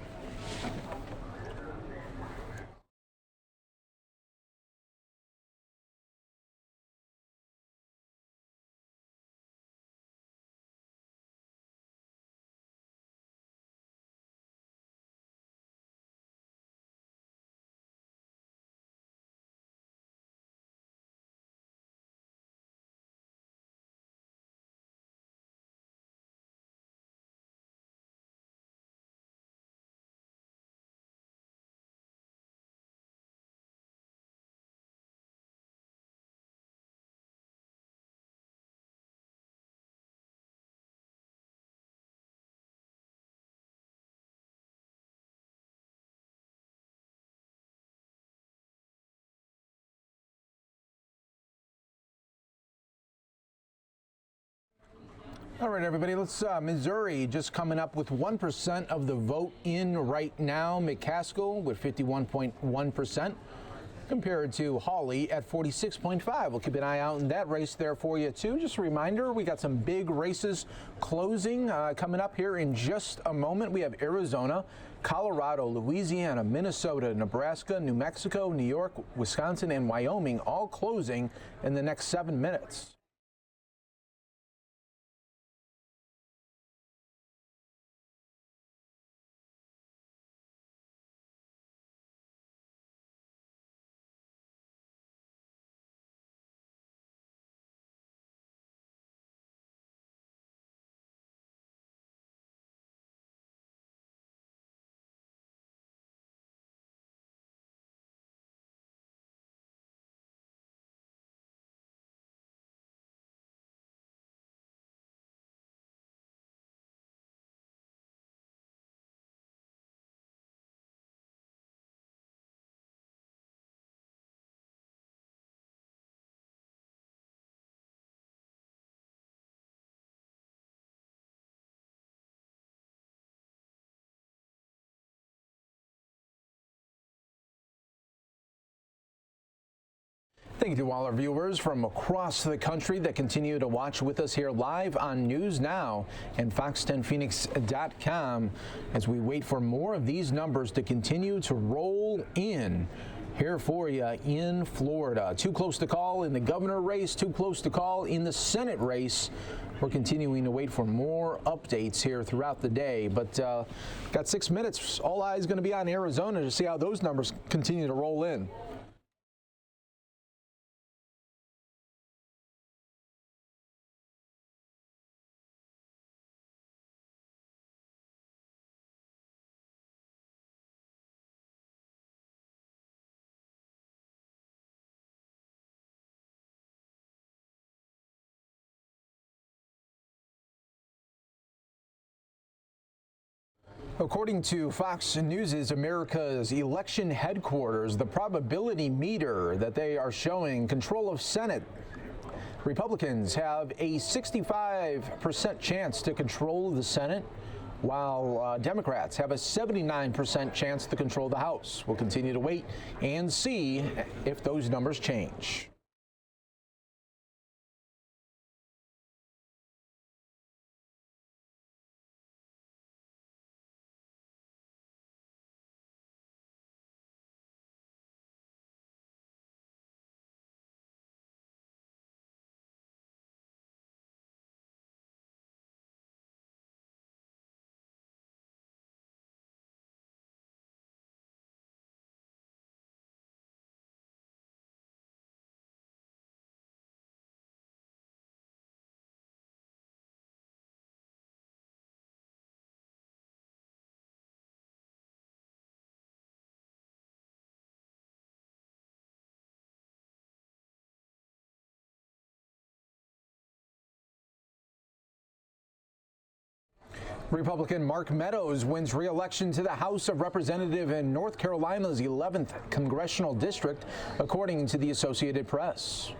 All right, everybody, let's Missouri just coming up with 1% of the vote in right now. McCaskill with 51.1%. compared to Hawley at 46.5. We'll keep an eye out in that race there for you, too. Just a reminder, we got some big races closing coming up here in just a moment. We have Arizona, Colorado, Louisiana, Minnesota, Nebraska, New Mexico, New York, Wisconsin, and Wyoming all closing in the next 7 minutes. Thank you to all our viewers from across the country that continue to watch with us here live on News Now and Fox10Phoenix.com as we wait for more of these numbers to continue to roll in here for you in Florida. Too close to call in the governor race, too close to call in the Senate race. We're continuing to wait for more updates here throughout the day, but got 6 minutes. All eyes going to be on Arizona to see how those numbers continue to roll in. According to Fox News' America's election headquarters, the probability meter that they are showing control of Senate, Republicans have a 65% chance to control the Senate, while Democrats have a 79% chance to control the House. We'll continue to wait and see if those numbers change. Republican Mark Meadows wins re-election to the House of Representatives in North Carolina's 11th congressional district, according to the Associated Press.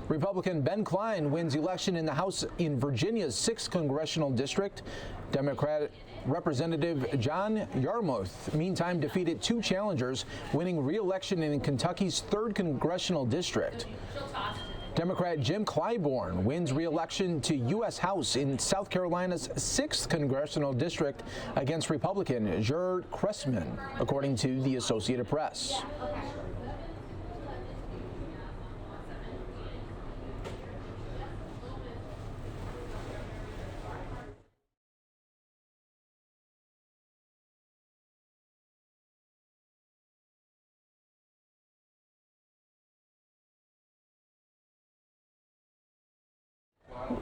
Republican Ben Cline wins election in the House in Virginia's 6th congressional district. Democratic Representative John Yarmouth, meantime, defeated 2 challengers, winning re-election in Kentucky's 3rd congressional district. Democrat Jim Clyburn wins re-election to U.S. House in South Carolina's 6th congressional district against Republican Jared Cressman, according to the Associated Press.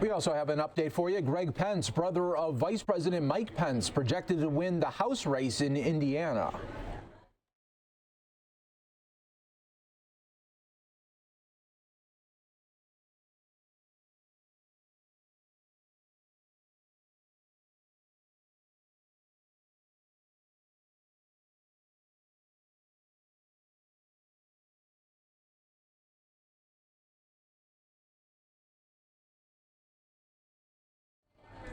We also have an update for you. Greg Pence, brother of Vice President Mike Pence, projected to win the House race in Indiana.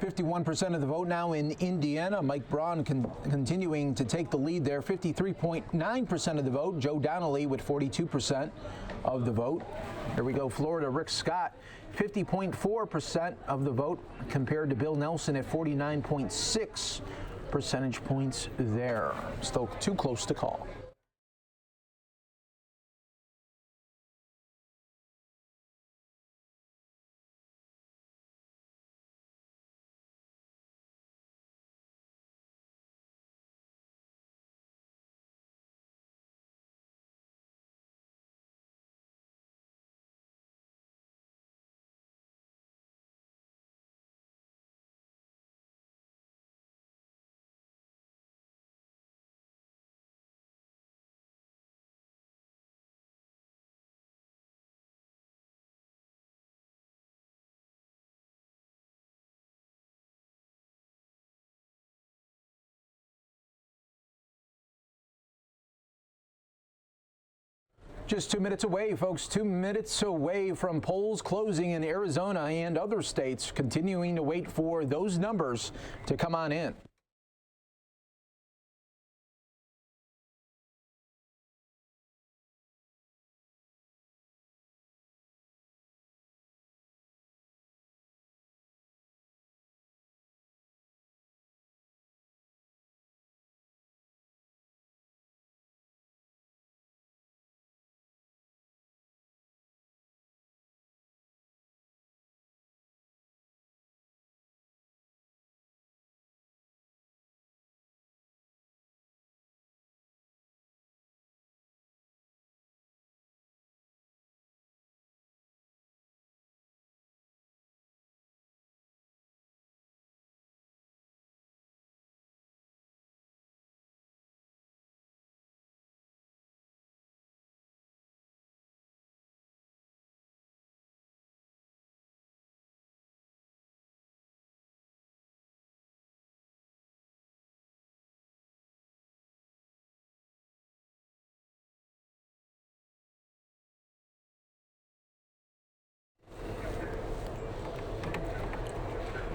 51% of the vote now in Indiana. Mike Braun continuing to take the lead there. 53.9% of the vote. Joe Donnelly with 42% of the vote. Here we go, Florida. Rick Scott, 50.4% of the vote compared to Bill Nelson at 49.6 percentage points there. Still too close to call. Just 2 minutes away, folks, 2 minutes away from polls closing in Arizona and other states, continuing to wait for those numbers to come on in.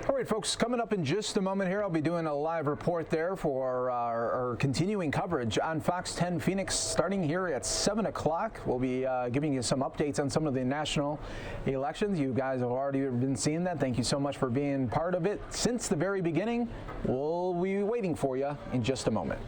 All right, folks, coming up in just a moment here, I'll be doing a live report there for our continuing coverage on Fox 10 Phoenix starting here at 7 o'clock. We'll be giving you some updates on some of the national elections. You guys have already been seeing that. Thank you so much for being part of it since the very beginning. We'll be waiting for you in just a moment.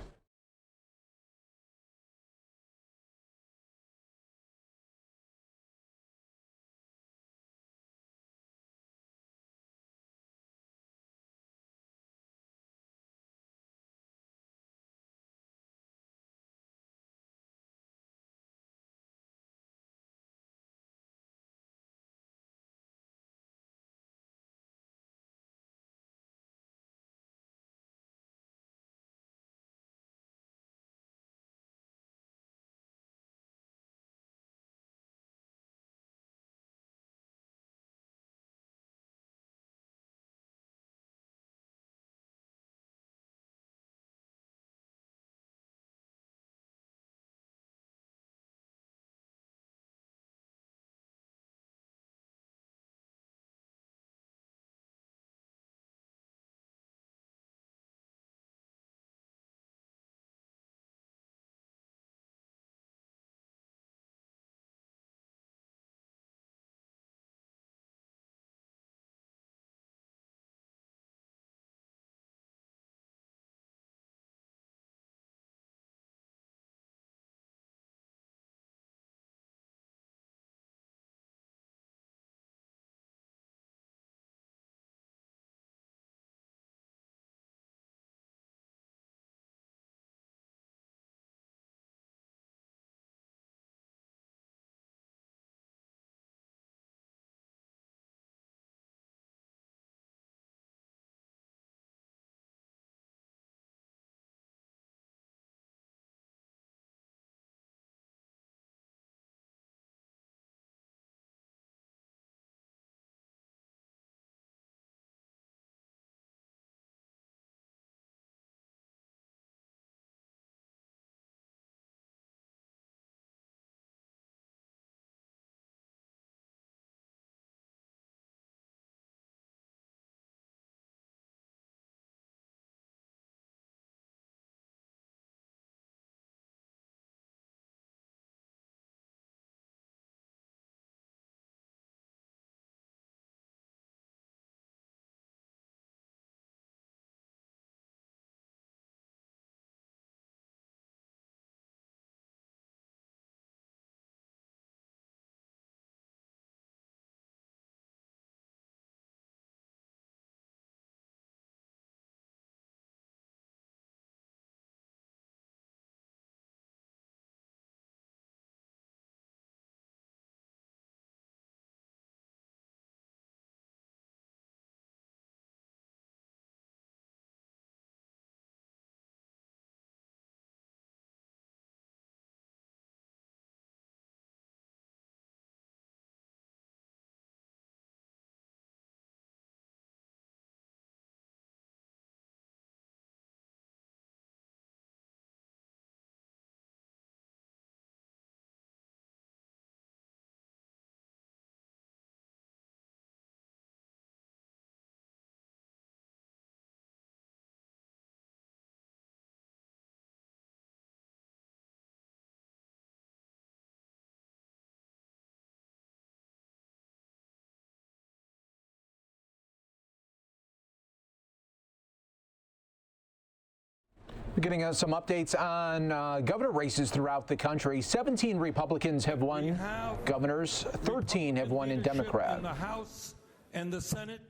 We're getting some updates on governor races throughout the country. 17 Republicans have won governors, 13 have won in Democrat. In the House and the Senate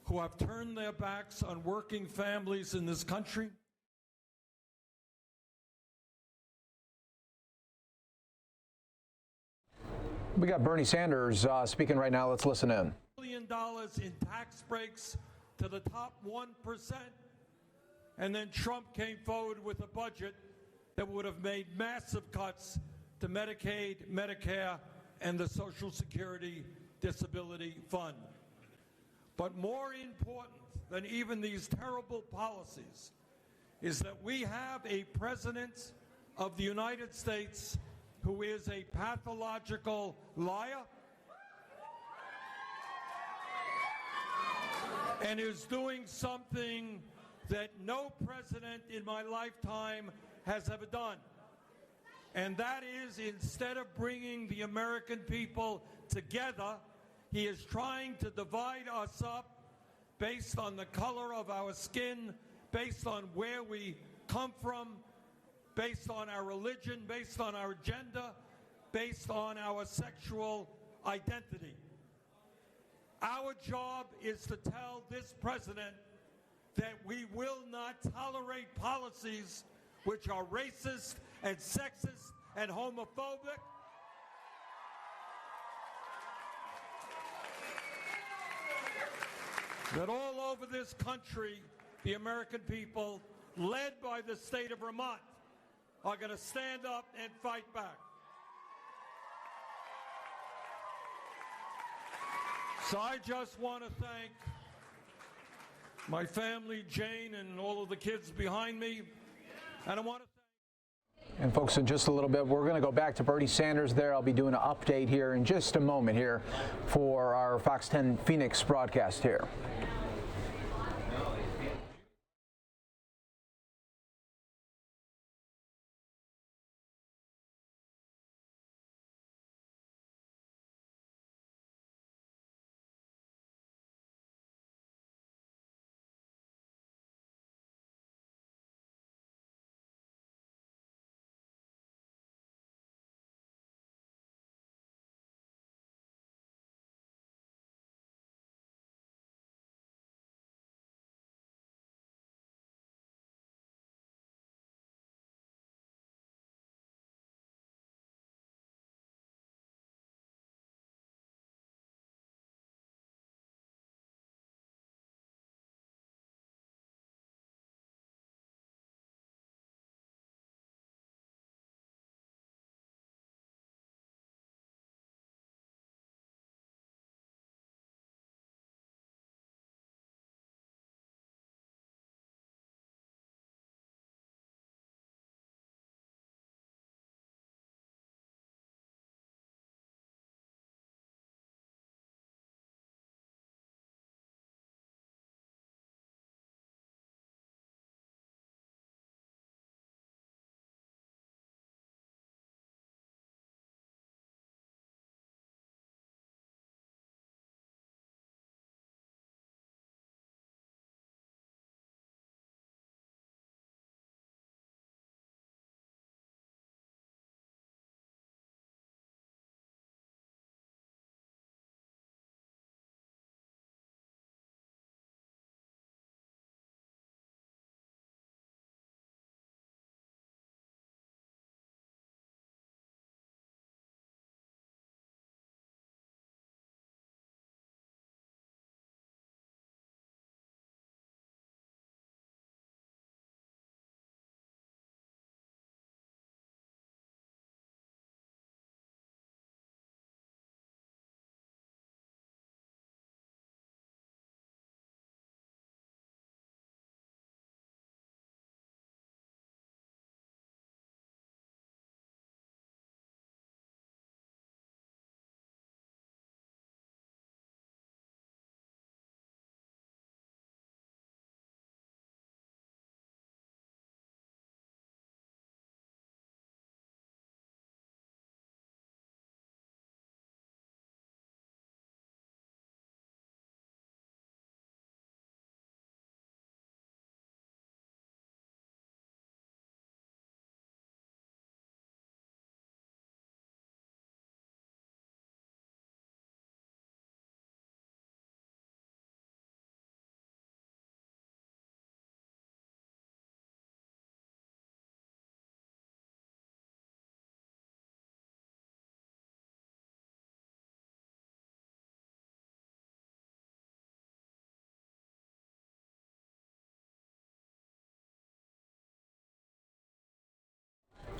who have turned their backs on working families in this country. We got Bernie Sanders speaking right now. Let's listen in. $1 billion in tax breaks to the top 1%. And then Trump came forward with a budget that would have made massive cuts to Medicaid, Medicare, and the Social Security Disability Fund. But more important than even these terrible policies is that we have a president of the United States who is a pathological liar and is doing something that no president in my lifetime has ever done. And that is, instead of bringing the American people together, he is trying to divide us up based on the color of our skin, based on where we come from, based on our religion, based on our gender, based on our sexual identity. Our job is to tell this president that we will not tolerate policies which are racist and sexist and homophobic. That all over this country, the American people, led by the state of Vermont, are going to stand up and fight back. So I just want to thank my family, Jane, and all of the kids behind me. And I want to thank... And folks, in just a little bit, we're going to go back to Bernie Sanders there. I'll be doing an update here in just a moment here for our Fox 10 Phoenix broadcast here.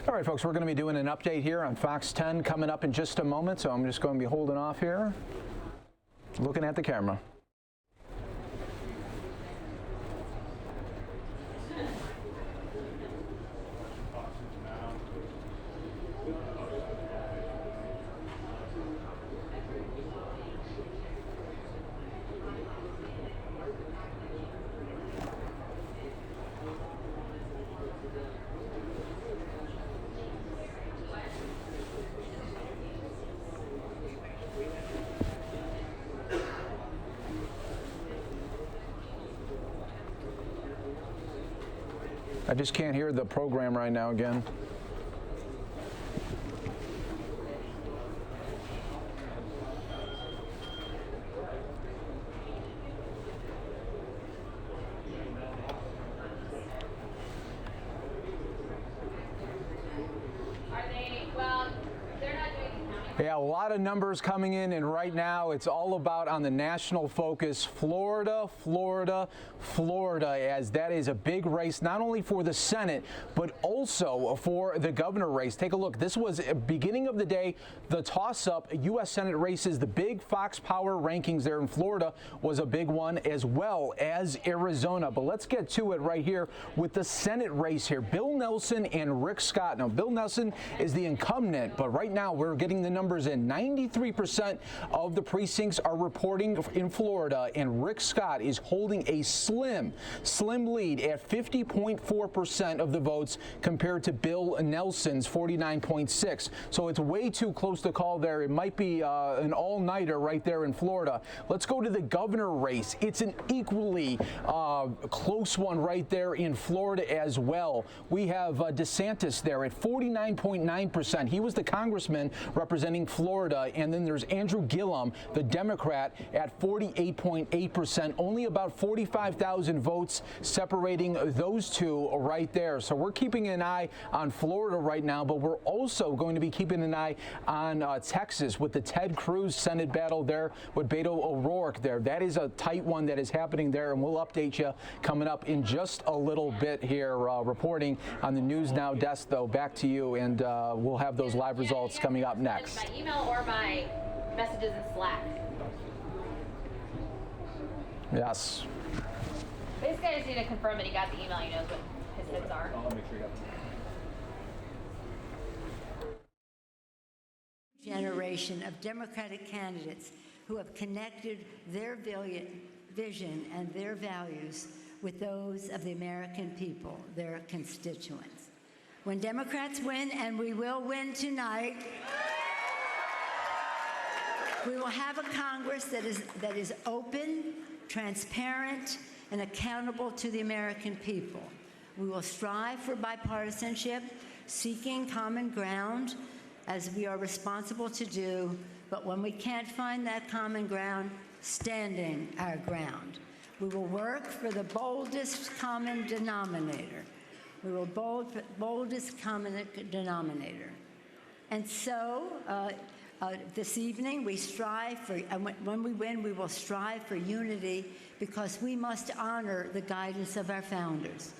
All right, folks, we're going to be doing an update here on Fox 10 coming up in just a moment, so I'm just going to be holding off here, looking at the camera. I just can't hear the program right now again. Yeah, a lot of numbers coming in, and right now it's all about on the national focus, Florida, Florida, Florida, as that is a big race, not only for the Senate, but also for the governor race. Take a look. This was beginning of the day, the toss-up, U.S. Senate races, the big Fox Power rankings there in Florida was a big one, as well as Arizona. But let's get to it right here with the Senate race here. Bill Nelson and Rick Scott. Now, Bill Nelson is the incumbent, but right now we're getting the numbers in. 93% of the precincts are reporting in Florida, and Rick Scott is holding a slim lead at 50.4% of the votes compared to Bill Nelson's 49.6. So it's way too close to call there. It might be an all-nighter right there in Florida. Let's go to the governor race. It's an equally close one right there in Florida as well. We have DeSantis there at 49.9%. He was the congressman representing Florida, and then there's Andrew Gillum, the Democrat, at 48.8%. Only about 45,000 votes separating those two right there. So we're keeping an eye on Florida right now, but we're also going to be keeping an eye on Texas with the Ted Cruz Senate battle there with Beto O'Rourke there. That is a tight one that is happening there, and we'll update you coming up in just a little bit here. Reporting on the News Now desk, though, back to you, and we'll have those live results coming up next. My email or my messages in Slack. Yes. Basically, I just need to confirm that he got the email. He knows what his hits are. I'll make sure you got it. Generation of Democratic candidates who have connected their vision and their values with those of the American people, their constituents. When Democrats win, and we will win tonight, we will have a Congress that is open, transparent, and accountable to the American people. We will strive for bipartisanship, seeking common ground, as we are responsible to do, but when we can't find that common ground, standing our ground. We will work for the boldest common denominator. We will boldest common denominator. And so, this evening, we strive for, and when we win, we will strive for unity, because we must honor the guidance of our founders.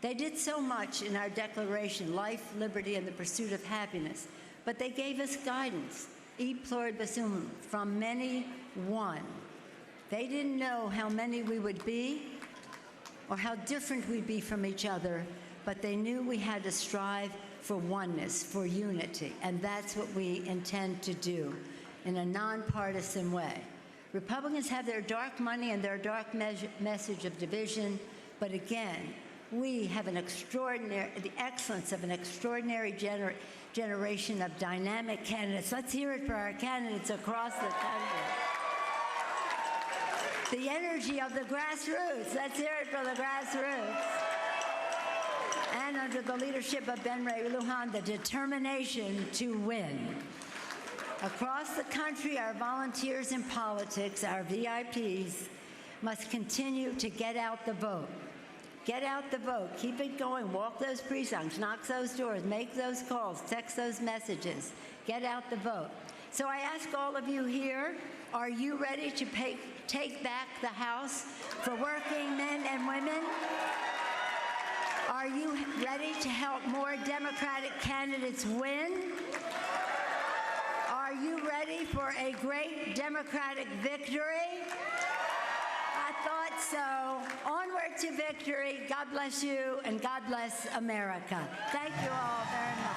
They did so much in our Declaration, life, liberty, and the pursuit of happiness, but they gave us guidance, e pluribus unum, from many, one. They didn't know how many we would be or how different we'd be from each other, but they knew we had to strive for oneness, for unity, and that's what we intend to do in a nonpartisan way. Republicans have their dark money and their dark message of division, but again, we have the excellence of an extraordinary generation of dynamic candidates. Let's hear it for our candidates across the country. The energy of the grassroots. Let's hear it for the grassroots. And under the leadership of Ben Ray Lujan, the determination to win. Across the country, our volunteers in politics, our VIPs, must continue to get out the vote. Get out the vote. Keep it going. Walk those precincts. Knock those doors. Make those calls. Text those messages. Get out the vote. So I ask all of you here, are you ready to take back the House for working men and women? Are you ready to help more Democratic candidates win? Are you ready for a great Democratic victory? I thought so. Onward to victory. God bless you, and God bless America. Thank you all very much.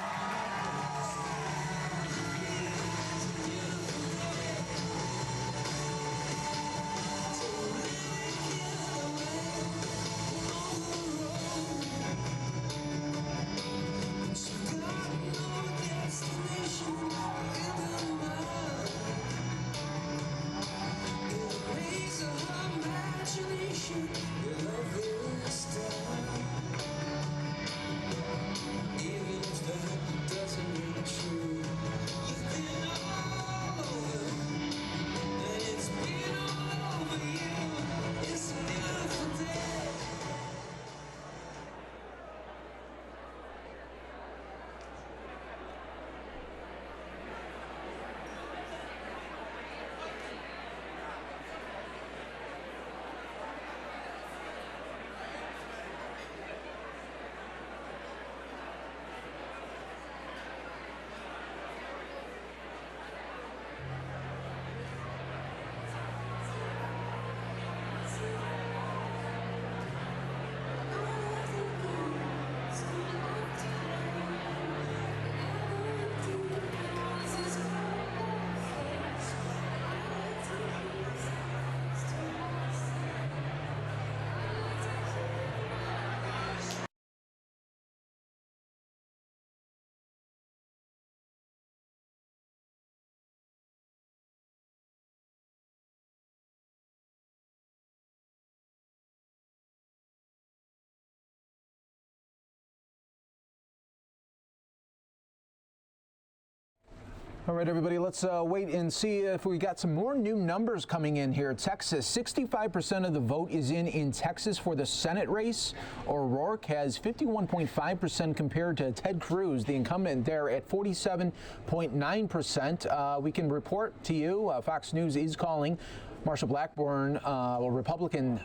All right, everybody, let's wait and see if we got some more new numbers coming in here. Texas, 65% of the vote is in Texas for the Senate race. O'Rourke has 51.5% compared to Ted Cruz, the incumbent there, at 47.9%. We can report to you, Fox News is calling Marsha Blackburn, a Republican,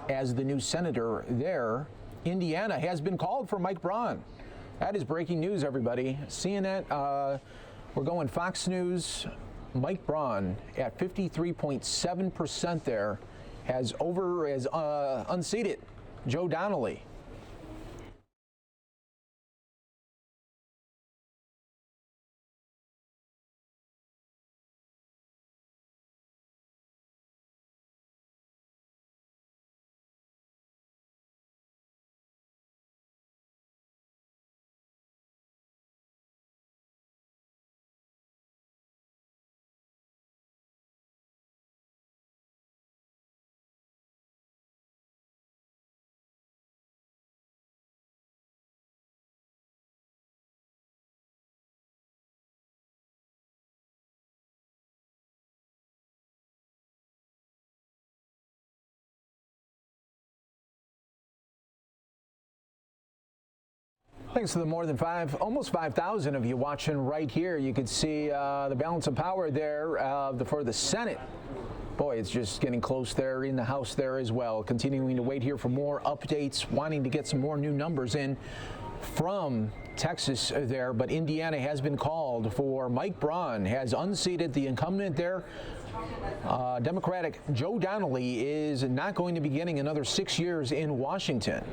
as the new senator there. Indiana has been called for Mike Braun. That is breaking news, everybody. CNN, we're going Fox News. Mike Braun at 53.7% there has unseated Joe Donnelly. Thanks to the more than almost 5,000 of you watching right here. You can see the balance of power there for the Senate. Boy, it's just getting close there in the House there as well. Continuing to wait here for more updates, wanting to get some more new numbers in from Texas there. But Indiana has been called for Mike Braun, has unseated the incumbent there. Democratic Joe Donnelly is not going to be getting another 6 years in Washington.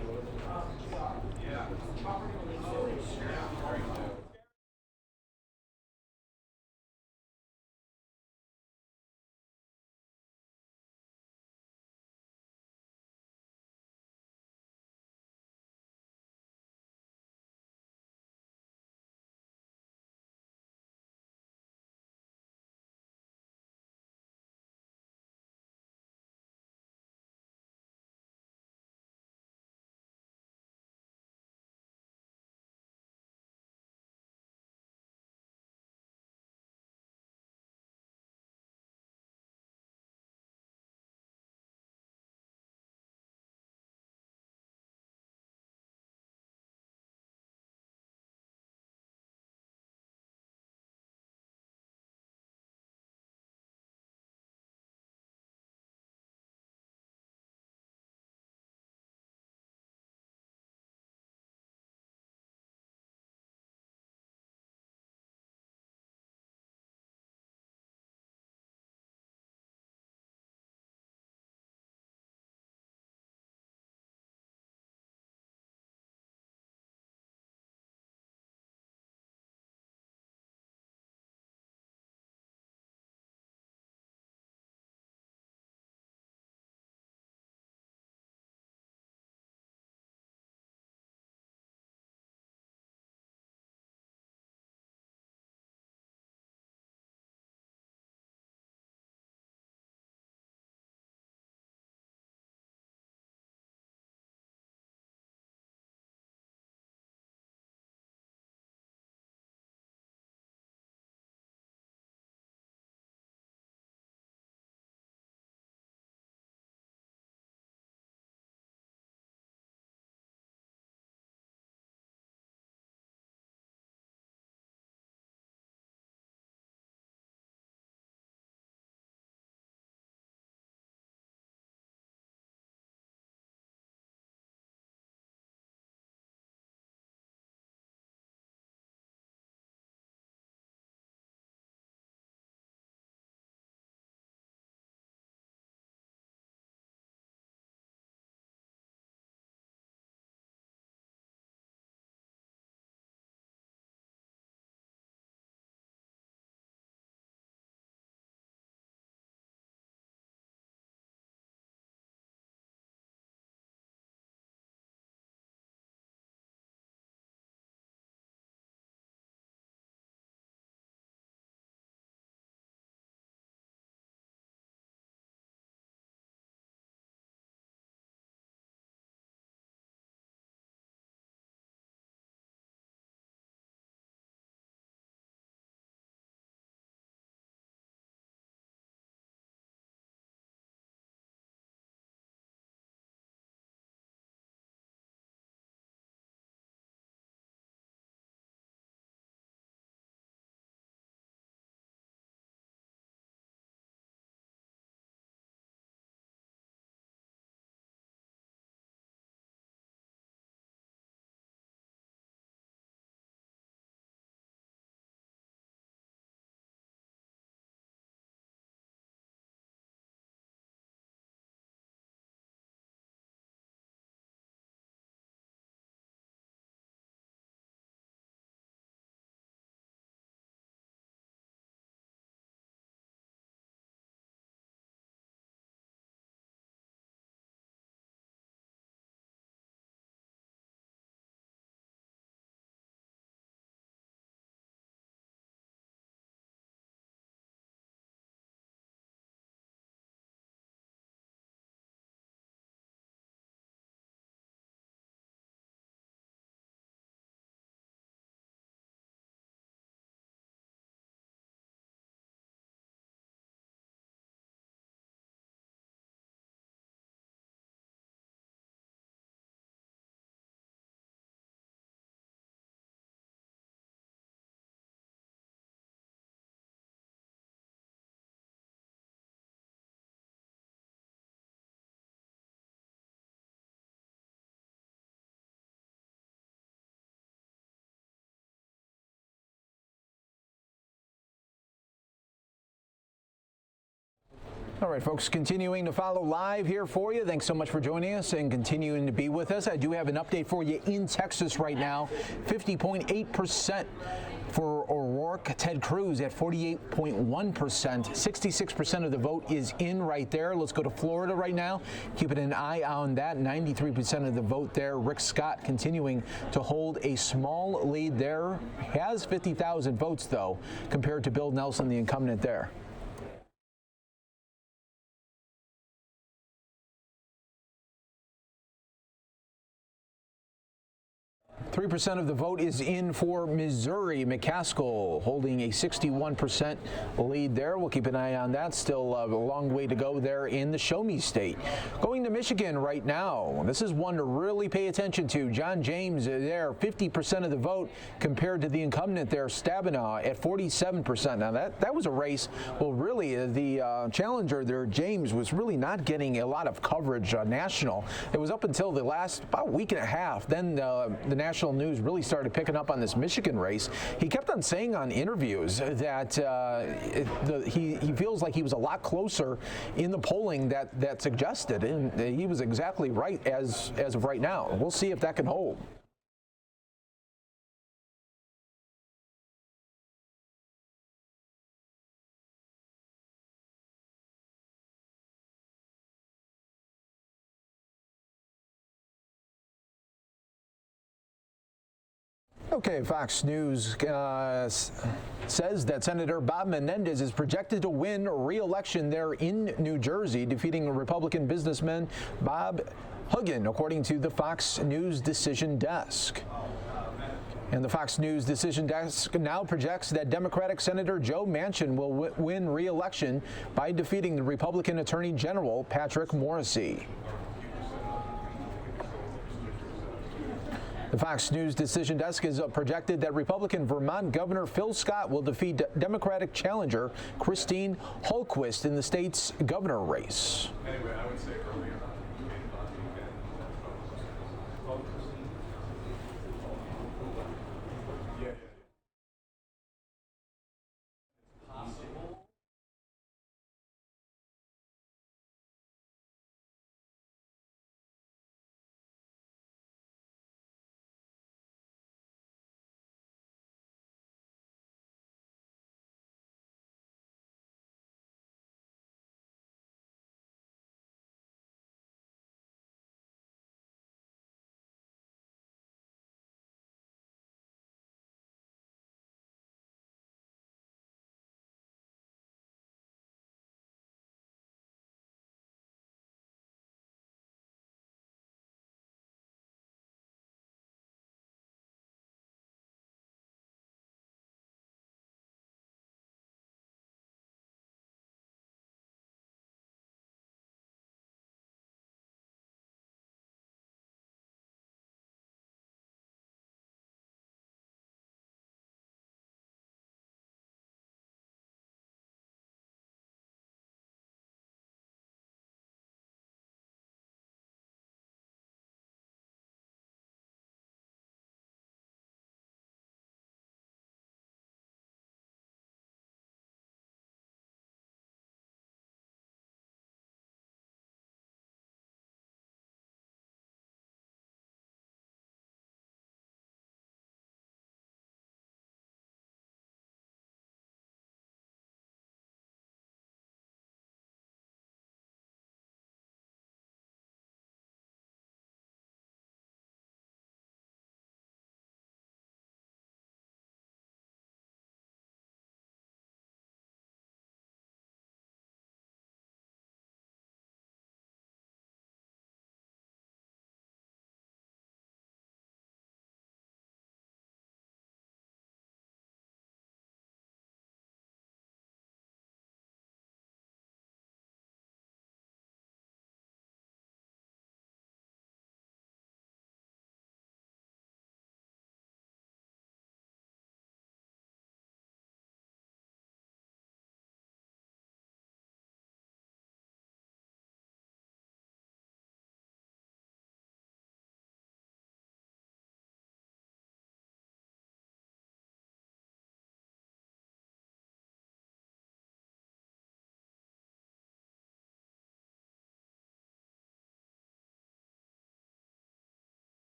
All right, folks, continuing to follow live here for you. Thanks so much for joining us and continuing to be with us. I do have an update for you in Texas right now. 50.8% for O'Rourke. Ted Cruz at 48.1%. 66% of the vote is in right there. Let's go to Florida right now. Keeping an eye on that. 93% of the vote there. Rick Scott continuing to hold a small lead there. Has 50,000 votes, though, compared to Bill Nelson, the incumbent there. 3% of the vote is in for Missouri. McCaskill holding a 61% lead there. We'll keep an eye on that. Still a long way to go there in the Show Me State. Going to Michigan right now. This is one to really pay attention to. John James there, 50% of the vote compared to the incumbent there, Stabenow, at 47%. Now that was a race. Well, really, the challenger there, James, was really not getting a lot of coverage national. It was up until the last about week and a half. Then the national news really started picking up on this Michigan race. He kept on saying on interviews that he feels like he was a lot closer in the polling that suggested, and he was exactly right as of right now. We'll see if that can hold. Okay, Fox News says that Senator Bob Menendez is projected to win re-election there in New Jersey, defeating Republican businessman Bob Hugin, according to the Fox News Decision Desk. And the Fox News Decision Desk now projects that Democratic Senator Joe Manchin will win re-election by defeating the Republican Attorney General Patrick Morrisey. The Fox News Decision Desk has projected that Republican Vermont Governor Phil Scott will defeat Democratic challenger Christine Hultquist in the state's governor race. Anyway, I would say earlier.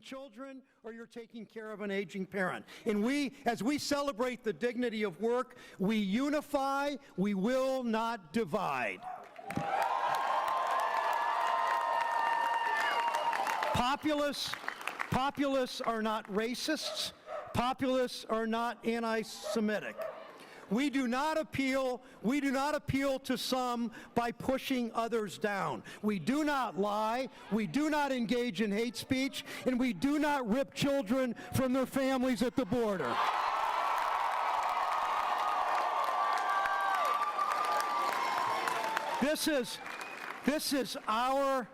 children or you're taking care of an aging parent. And as we celebrate the dignity of work, we unify, we will not divide. Populists are not racists. Populists are not anti-Semitic. We do not appeal to some by pushing others down. We do not lie, we do not engage in hate speech, and we do not rip children from their families at the border. This is our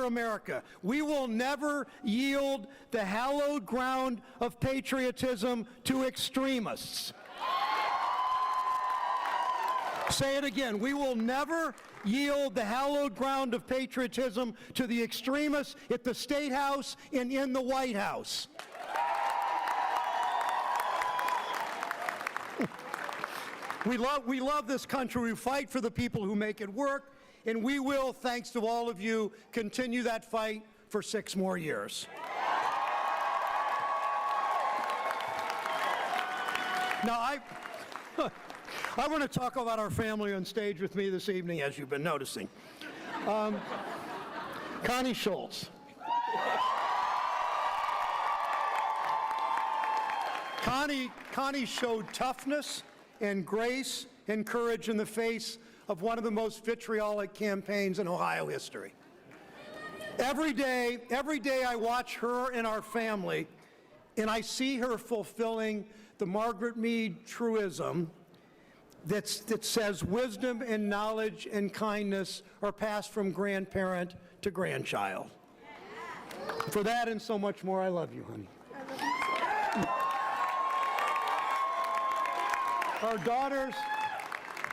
America. We will never yield the hallowed ground of patriotism to extremists. Say it again. We will never yield the hallowed ground of patriotism to the extremists at the State House and in the White House. We love this country. We fight for the people who make it work, and we will, thanks to all of you, continue that fight for 6 more years. Now, I want to talk about our family on stage with me this evening, as you've been noticing. Connie Schultz. Connie showed toughness and grace and courage in the face of one of the most vitriolic campaigns in Ohio history. Every day I watch her and our family, and I see her fulfilling the Margaret Mead truism that says wisdom and knowledge and kindness are passed from grandparent to grandchild. For that and so much more, I love you, honey.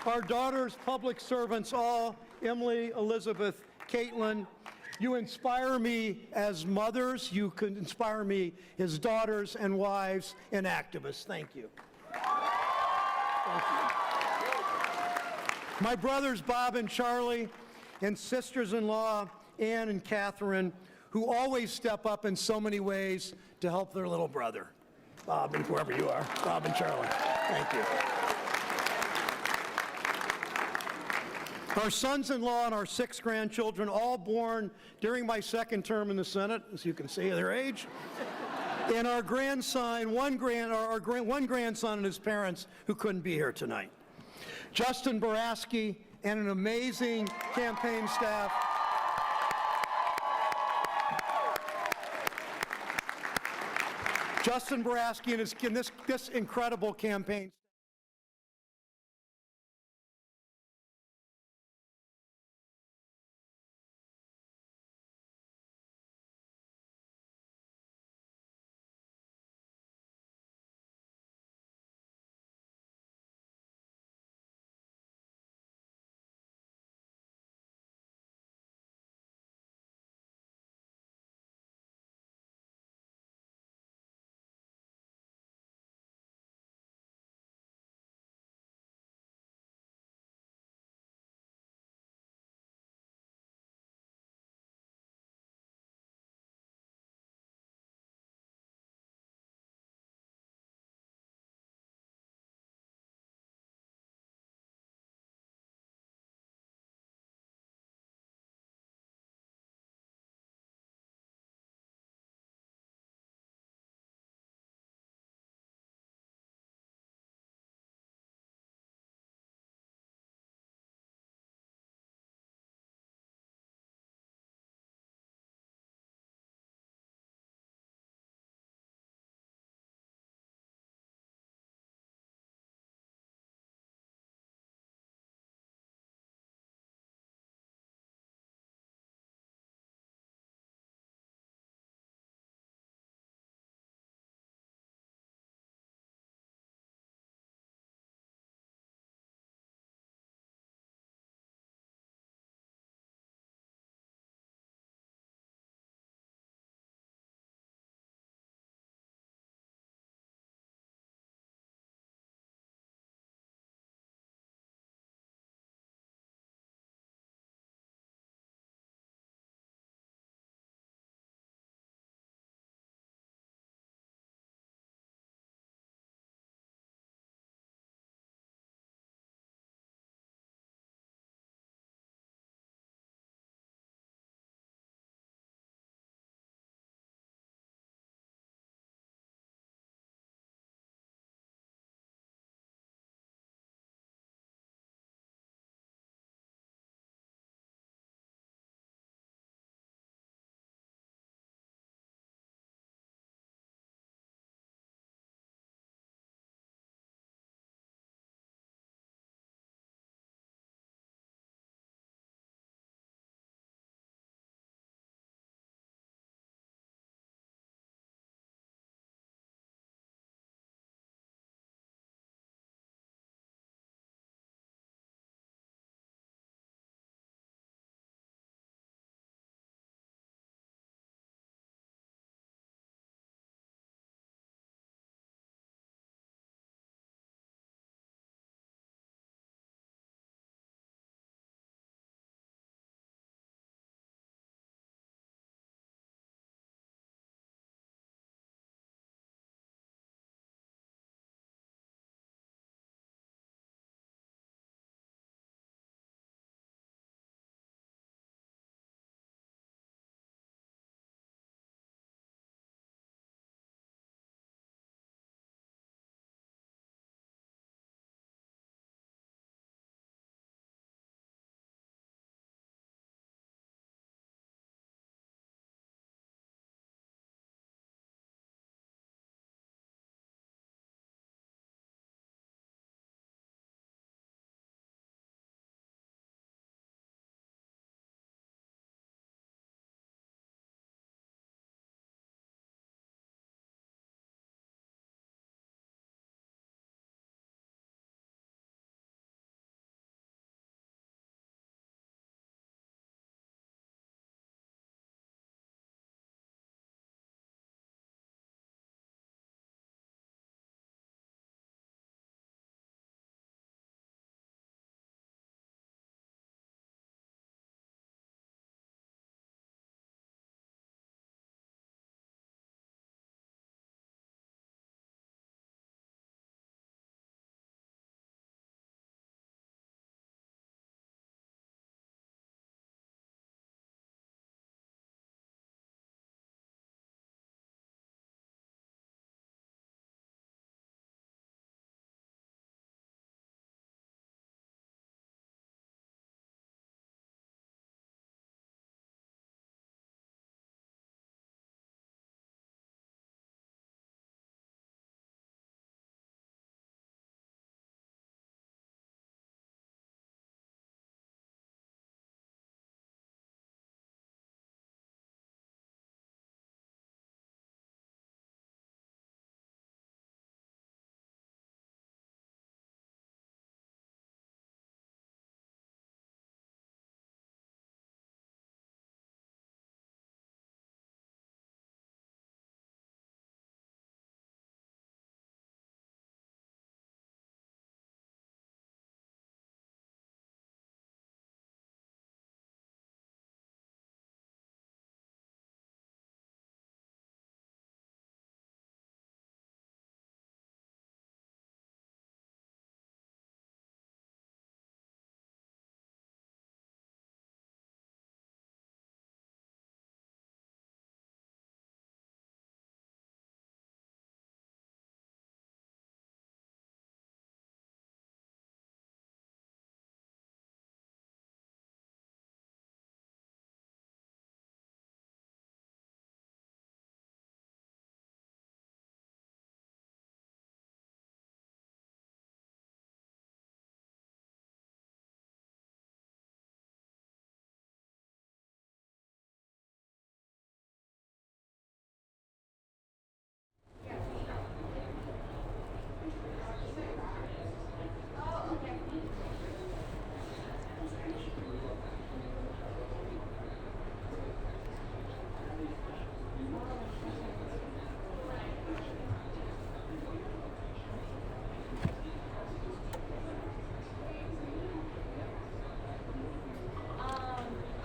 Our daughters, public servants, all, Emily, Elizabeth, Caitlin, you inspire me as mothers, you can inspire me as daughters and wives and activists. Thank you. Thank you. My brothers, Bob and Charlie, and sisters-in-law, Ann and Catherine, who always step up in so many ways to help their little brother. Bob and whoever you are, Bob and Charlie, thank you. Our sons-in-law and our 6 grandchildren, all born during my 2nd term in the Senate, as you can see their age. And our grandson, one grandson and his parents who couldn't be here tonight. Justin Boraski and an amazing campaign staff. Justin Boraski and this incredible campaign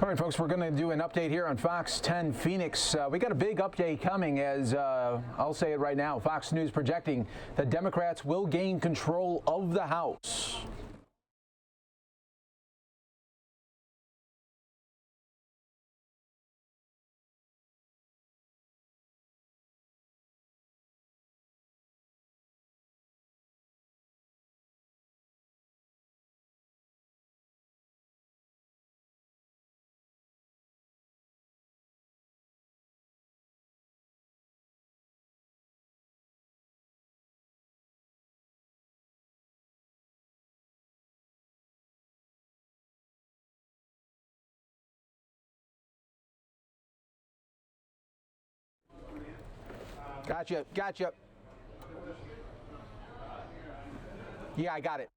All right, folks, we're going to do an update here on Fox 10 Phoenix. We got a big update coming as, I'll say it right now, Fox News projecting that Democrats will gain control of the House. Gotcha. Yeah, I got it.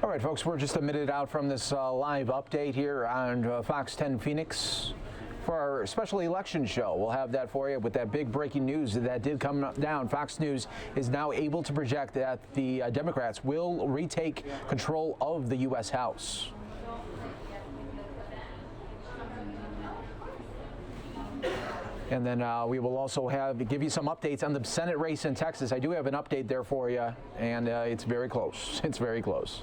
All right, folks, we're just a minute out from this live update here on Fox 10 Phoenix for our special election show. We'll have that for you with that big breaking news that did come down. Fox News is now able to project that the Democrats will retake control of the U.S. House. And then we will also give you some updates on the Senate race in Texas. I do have an update there for you, and it's very close. It's very close.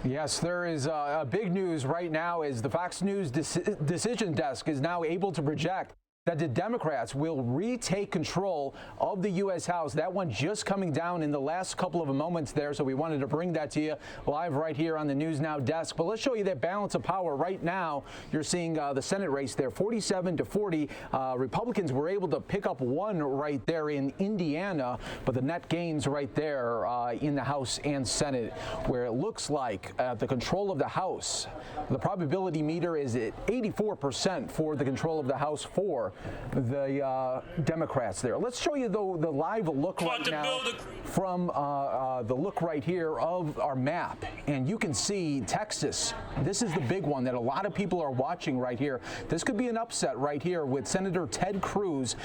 Yes, there is a big news right now as the Fox News decision desk is now able to project that the Democrats will retake control of the U.S. House. That one just coming down in the last couple of moments there, so we wanted to bring that to you live right here on the News Now desk. But let's show you that balance of power right now. You're seeing the Senate race there, 47-40. Republicans were able to pick up one right there in Indiana, but the net gains right there in the House and Senate, where it looks like the control of the House, the probability meter is at 84% for the control of the House for the Democrats there. Let's show you, though, the live look right now from the look right here of our map. And you can see Texas. This is the big one that a lot of people are watching right here. This could be an upset right here with Senator Ted Cruz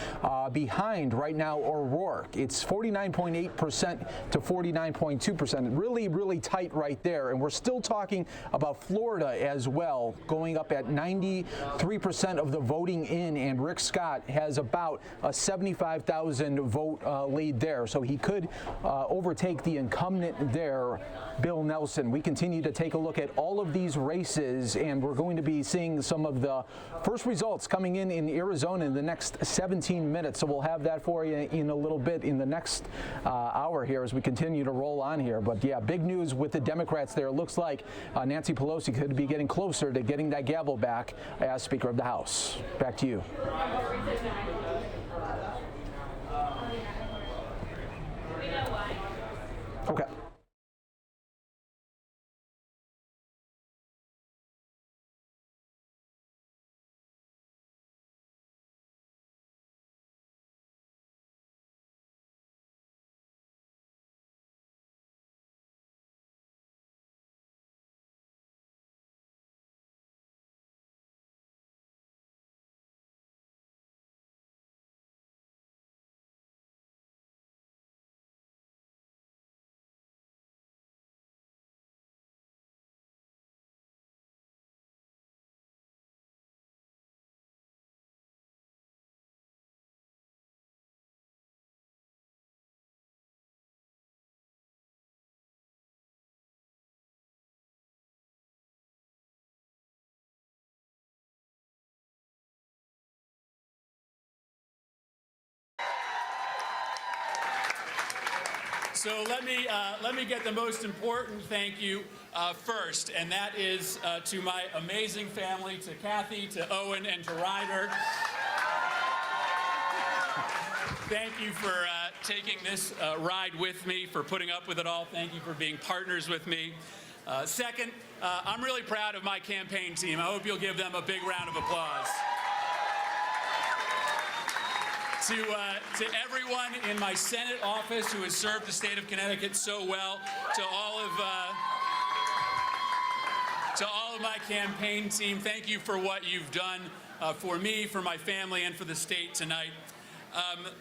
behind right now O'Rourke. It's 49.8% to 49.2%. Really, really tight right there. And we're still talking about Florida as well, going up at 93% of the voting in, and Rick Scott has about a 75,000 vote lead there, so he could overtake the incumbent there, Bill Nelson. We continue to take a look at all of these races, and we're going to be seeing some of the first results coming in Arizona in the next 17 minutes, so we'll have that for you in a little bit in the next hour here as we continue to roll on here. But yeah, big news with the Democrats there. It looks like Nancy Pelosi could be getting closer to getting that gavel back as Speaker of the House. Back to you. Okay. So let me get the most important thank you first, and that is to my amazing family, to Kathy, to Owen, and to Ryder. Thank you for taking this ride with me, for putting up with it all. Thank you for being partners with me. Second, I'm really proud of my campaign team. I hope you'll give them a big round of applause. To everyone in my Senate office who has served the state of Connecticut so well, to all of my campaign team, thank you for what you've done for me, for my family, and for the state tonight.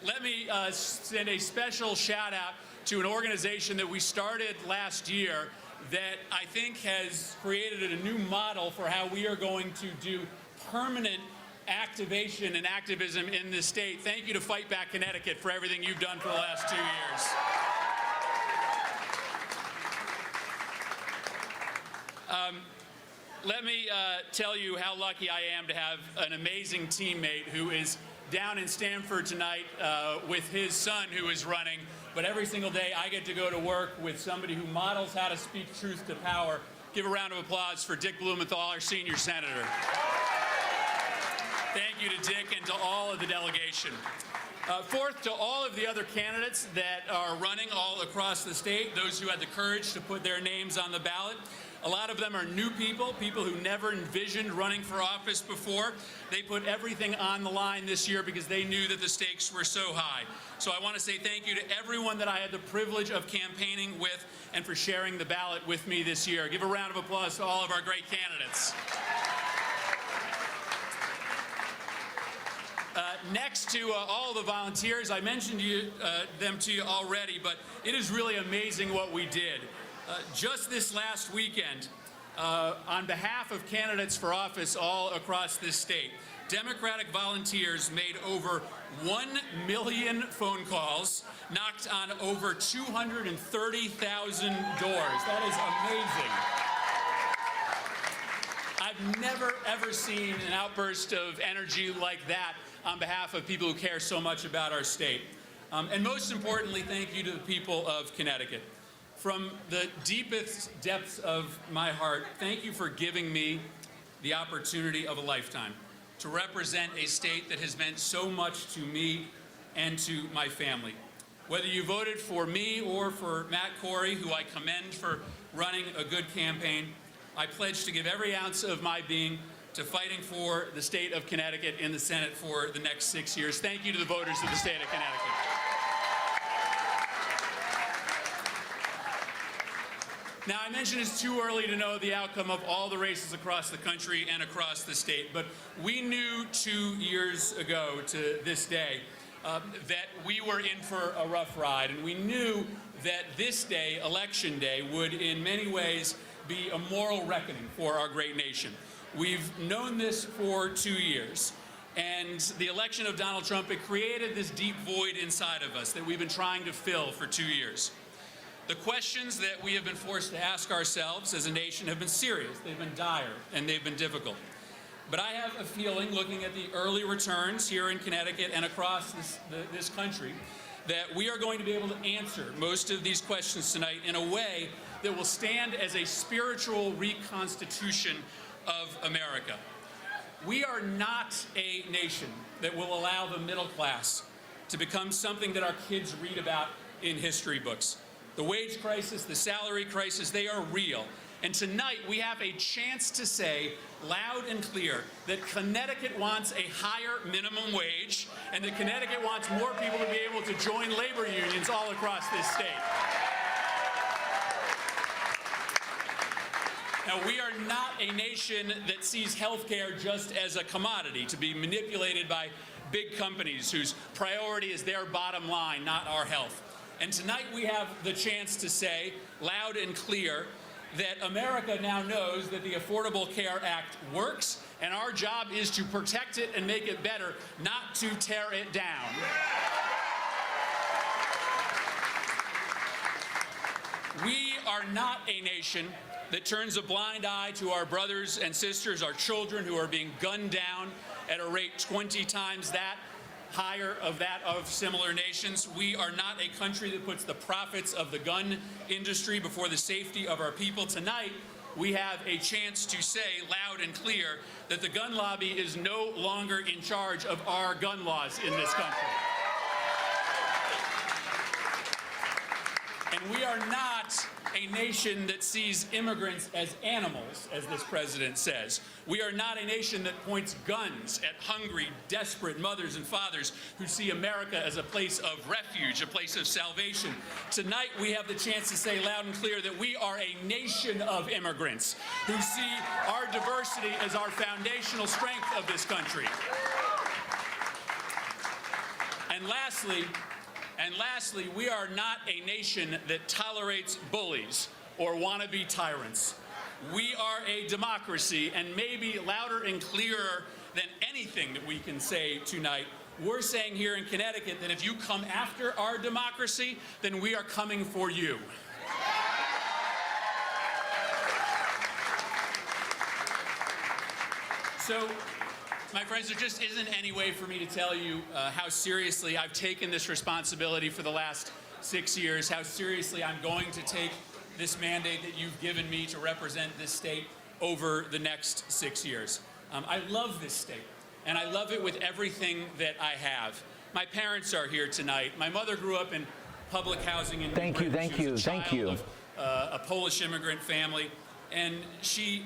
Let me send a special shout out to an organization that we started last year that I think has created a new model for how we are going to do permanent activation and activism in this state. Thank you to Fight Back Connecticut for everything you've done for the last 2 years. Let me tell you how lucky I am to have an amazing teammate who is down in Stamford tonight with his son who is running. But every single day I get to go to work with somebody who models how to speak truth to power. Give a round of applause for Dick Blumenthal, our senior senator. Thank you to Dick and to all of the delegation. Fourth, to all of the other candidates that are running all across the state, those who had the courage to put their names on the ballot. A lot of them are new people who never envisioned running for office before. They put everything on the line this year because they knew that the stakes were so high. So I want to say thank you to everyone that I had the privilege of campaigning with and for sharing the ballot with me this year. Give a round of applause to all of our great candidates. Next to all the volunteers, I mentioned them to you already, but it is really amazing what we did. Just this last weekend, on behalf of candidates for office all across this state, Democratic volunteers made over 1 million phone calls, knocked on over 230,000 doors. That is amazing. I've never, ever seen an outburst of energy like that on behalf of people who care so much about our state. And most importantly, thank you to the people of Connecticut. From the deepest depths of my heart, thank you for giving me the opportunity of a lifetime to represent a state that has meant so much to me and to my family. Whether you voted for me or for Matt Corey, who I commend for running a good campaign, I pledge to give every ounce of my being to fighting for the state of Connecticut in the Senate for the next 6 years. Thank you to the voters of the state of Connecticut. Now, I mentioned it's too early to know the outcome of all the races across the country and across the state, but we knew 2 years ago to this day that we were in for a rough ride, and we knew that this day, Election Day, would in many ways be a moral reckoning for our great nation. We've known this for 2 years, and the election of Donald Trump, it created this deep void inside of us that we've been trying to fill for 2 years. The questions that we have been forced to ask ourselves as a nation have been serious, they've been dire, and they've been difficult. But I have a feeling, looking at the early returns here in Connecticut and across this country, that we are going to be able to answer most of these questions tonight in a way that will stand as a spiritual reconstitution of America. We are not a nation that will allow the middle class to become something that our kids read about in history books. The wage crisis, the salary crisis, they are real. And tonight we have a chance to say loud and clear that Connecticut wants a higher minimum wage and that Connecticut wants more people to be able to join labor unions all across this state. Now, we are not a nation that sees healthcare just as a commodity to be manipulated by big companies whose priority is their bottom line, not our health. And tonight we have the chance to say, loud and clear, that America now knows that the Affordable Care Act works, and our job is to protect it and make it better, not to tear it down. We are not a nation that turns a blind eye to our brothers and sisters, our children who are being gunned down at a rate 20 times that. higher of that of similar nations. We are not a country that puts the profits of the gun industry before the safety of our people. Tonight, we have a chance to say loud and clear that the gun lobby is no longer in charge of our gun laws in this country. And we are not a nation that sees immigrants as animals, as this president says. We are not a nation that points guns at hungry, desperate mothers and fathers who see America as a place of refuge, a place of salvation. Tonight, we have the chance to say loud and clear that we are a nation of immigrants who see our diversity as our foundational strength of this country. And lastly, we are not a nation that tolerates bullies or wannabe tyrants. We are a democracy, and maybe louder and clearer than anything that we can say tonight, we're saying here in Connecticut that if you come after our democracy, then we are coming for you. So, my friends, there just isn't any way for me to tell you how seriously I've taken this responsibility for the last 6 years, how seriously I'm going to take this mandate that you've given me to represent this state over the next 6 years. I love this state, and I love it with everything that I have. My parents are here tonight. My mother grew up in public housing in New Britain. Thank you. Of a Polish immigrant family, and she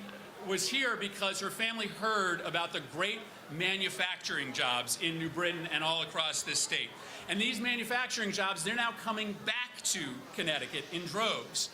was here because her family heard about the great manufacturing jobs in New Britain and all across this state. And these manufacturing jobs, they're now coming back to Connecticut in droves.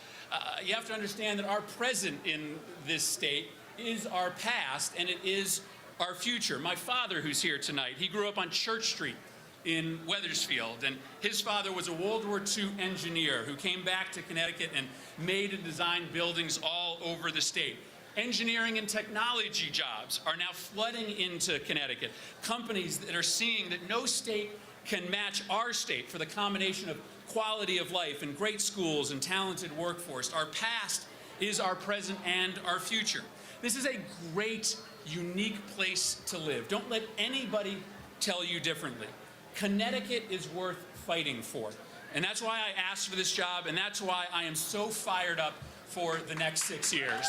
You have to understand that our present in this state is our past, and it is our future. My father, who's here tonight, he grew up on Church Street in Wethersfield, and his father was a World War II engineer who came back to Connecticut and made and designed buildings all over the state. Engineering and technology jobs are now flooding into Connecticut. Companies that are seeing that no state can match our state for the combination of quality of life and great schools and talented workforce. Our past is our present and our future. This is a great, unique place to live. Don't let anybody tell you differently. Connecticut is worth fighting for. And that's why I asked for this job, and that's why I am so fired up for the next 6 years.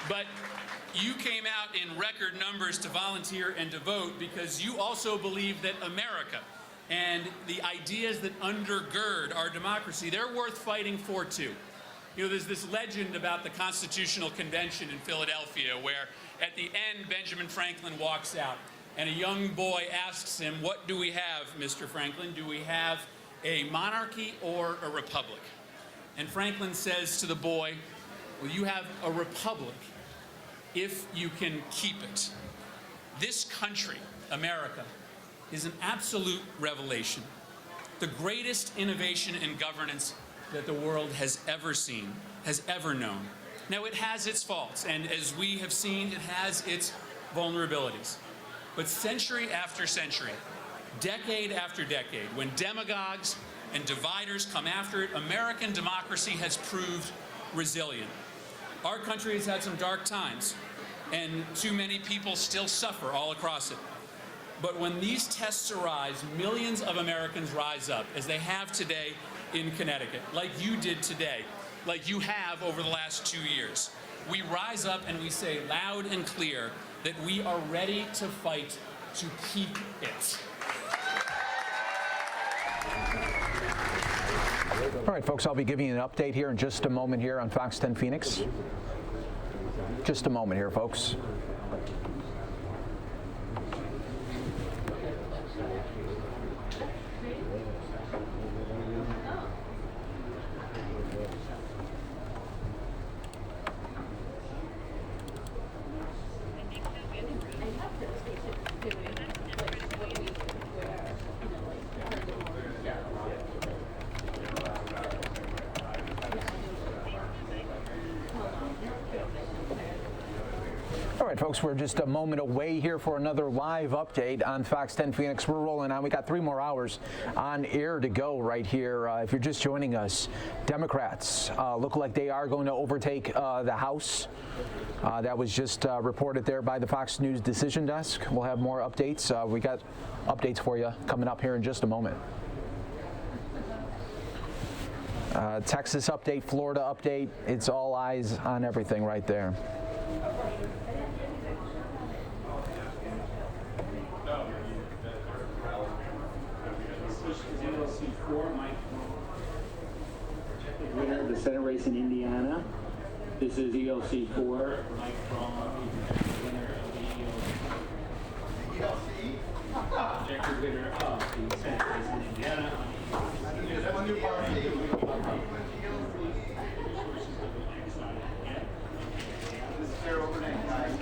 But you came out in record numbers to volunteer and to vote because you also believe that America and the ideas that undergird our democracy, they're worth fighting for too. You know, there's this legend about the Constitutional Convention in Philadelphia where at the end Benjamin Franklin walks out and a young boy asks him, "What do we have, Mr. Franklin? Do we have a monarchy or a republic?" And Franklin says to the boy, "Well, you have a republic if you can keep it." This country, America, is an absolute revelation. The greatest innovation in governance that the world has ever seen, has ever known. Now, it has its faults, and as we have seen, it has its vulnerabilities. But century after century, decade after decade, when demagogues and dividers come after it, American democracy has proved resilient. Our country has had some dark times, and too many people still suffer all across it. But when these tests arise, millions of Americans rise up, as they have today in Connecticut, like you did today, like you have over the last 2 years. We rise up and we say loud and clear that we are ready to fight to keep it. All right, folks, I'll be giving you an update here in just a moment here on Fox 10 Phoenix. Just a moment here, folks. All All right, folks, we're just a moment away here for another live update on Fox 10 Phoenix. We're rolling on. We got 3 more hours on air to go right here. If you're just joining us, Democrats look like they are going to overtake the House. That was just reported there by the Fox News Decision Desk. We'll have more updates. We got updates for you coming up here in just a moment. Texas update, Florida update. It's all eyes on everything right there. Winner of the Senate race in Indiana. This is ELC 4. Mike Braun, winner of the ELC. Projected winner of the Senate race in Indiana. This is their overnight, guys.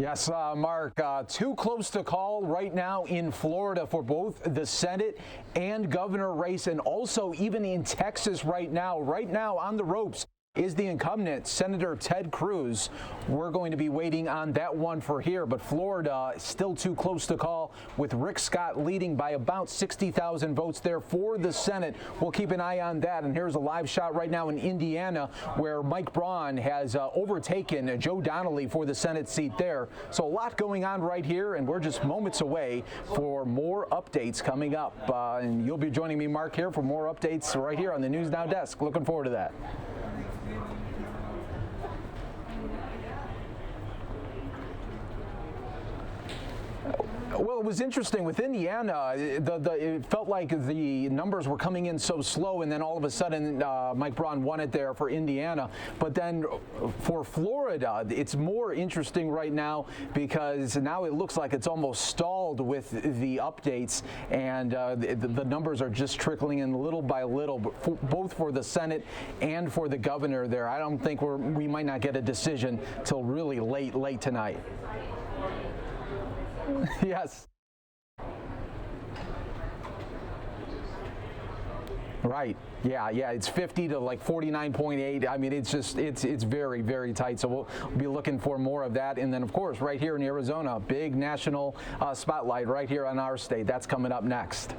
Yes, Mark, too close to call right now in Florida for both the Senate and governor race, and also even in Texas right now. Right now on the ropes is the incumbent, Senator Ted Cruz. We're going to be waiting on that one for here, but Florida still too close to call, with Rick Scott leading by about 60,000 votes there for the Senate. We'll keep an eye on that. And here's a live shot right now in Indiana, where Mike Braun has overtaken Joe Donnelly for the Senate seat there. So a lot going on right here, and we're just moments away for more updates coming up. And you'll be joining me, Mark, here for more updates right here on the News Now desk. Looking forward to that. Well, it was interesting with Indiana. It felt like the numbers were coming in so slow, and then all of a sudden Mike Braun won it there for Indiana. But then for Florida, it's more interesting right now, because now it looks like it's almost stalled with the updates, and the numbers are just trickling in little by little, but both for the Senate and for the governor there. I don't think we might not get a decision till really late tonight. Yes. Right. Yeah. It's 50 to like 49.8. I mean, it's very, very tight. So we'll be looking for more of that. And then, of course, right here in Arizona, big national spotlight right here on our state. That's coming up next.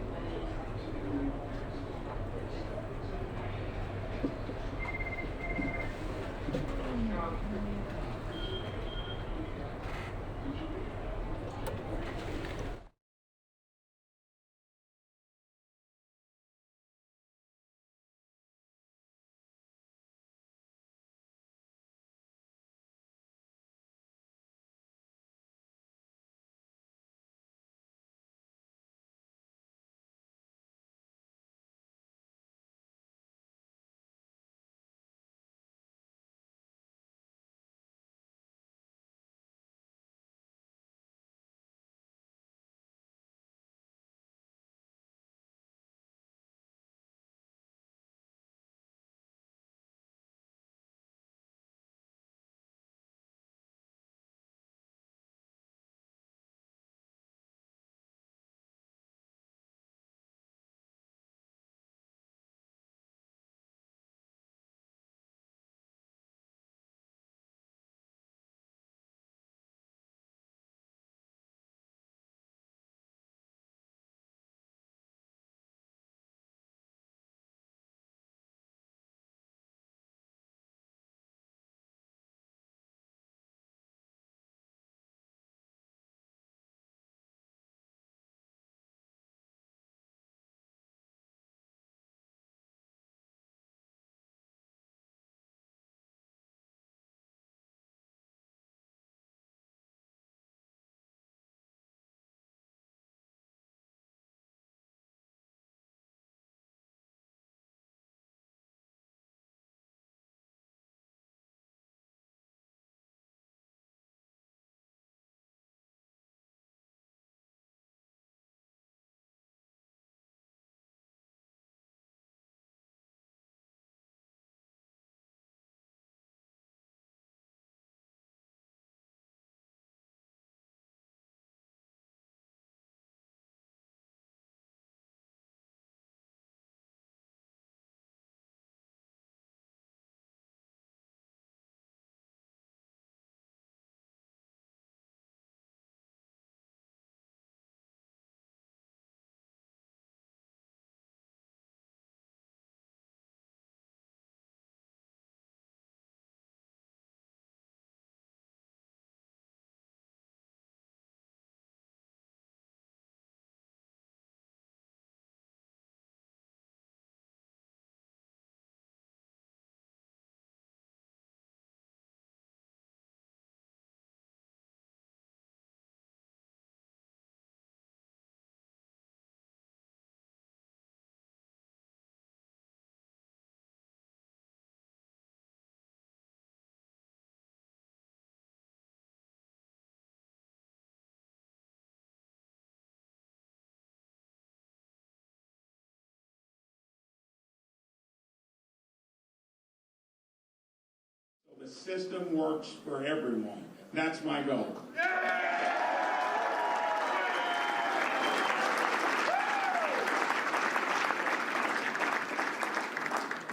system works for everyone. That's my goal.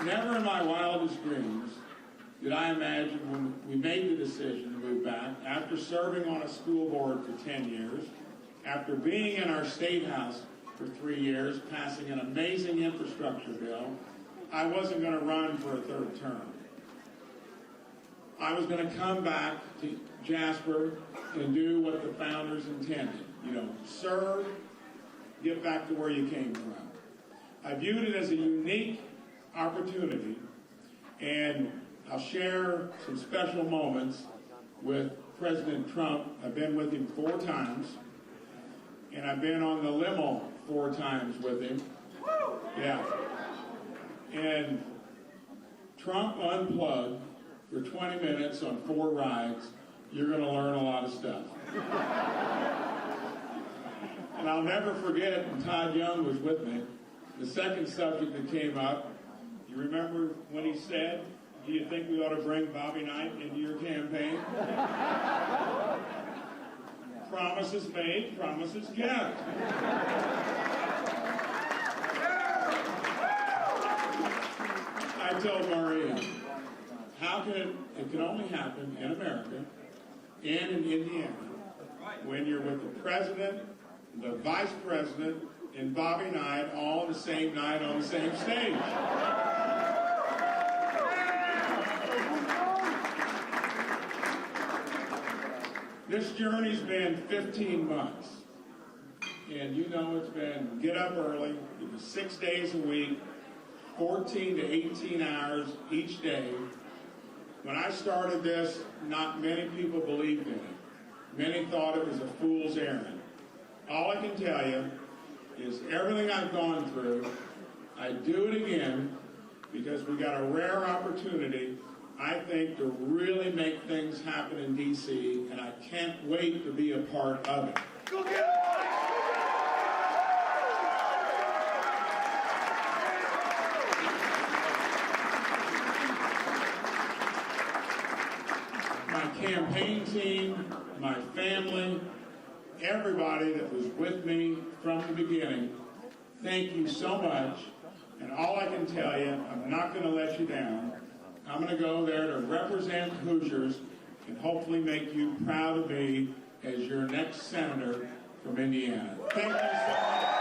Never in my wildest dreams did I imagine when we made the decision to move back, after serving on a school board for 10 years, after being in our state house for 3 years, passing an amazing infrastructure bill, I wasn't going to run for a third term. I was going to come back to Jasper and do what the founders intended. You know, serve, get back to where you came from. I viewed it as a unique opportunity, and I'll share some special moments with President Trump. I've been with him 4 times, and I've been on the limo 4 times with him. Yeah. And Trump unplugged for 20 minutes on 4 rides. You're going to learn a lot of stuff. And I'll never forget, and Todd Young was with me, the second subject that came up. You remember when he said, do you think we ought to bring Bobby Knight into your campaign? Promises made, promises kept. I told Maria, how can it can only happen in America and in Indiana when you're with the president, the vice president, and Bobby Knight all on the same night on the same stage. This journey's been 15 months. And you know it's been get up early, it was 6 days a week, 14 to 18 hours each day. When I started this, not many people believed in it. Many thought it was a fool's errand. All I can tell you is everything I've gone through, I do it again because we got a rare opportunity, I think, to really make things happen in D.C., and I can't wait to be a part of it. Go get it! My campaign team, my family, everybody that was with me from the beginning, thank you so much. And all I can tell you, I'm not going to let you down. I'm going to go there to represent Hoosiers and hopefully make you proud of me as your next senator from Indiana. Thank you so much.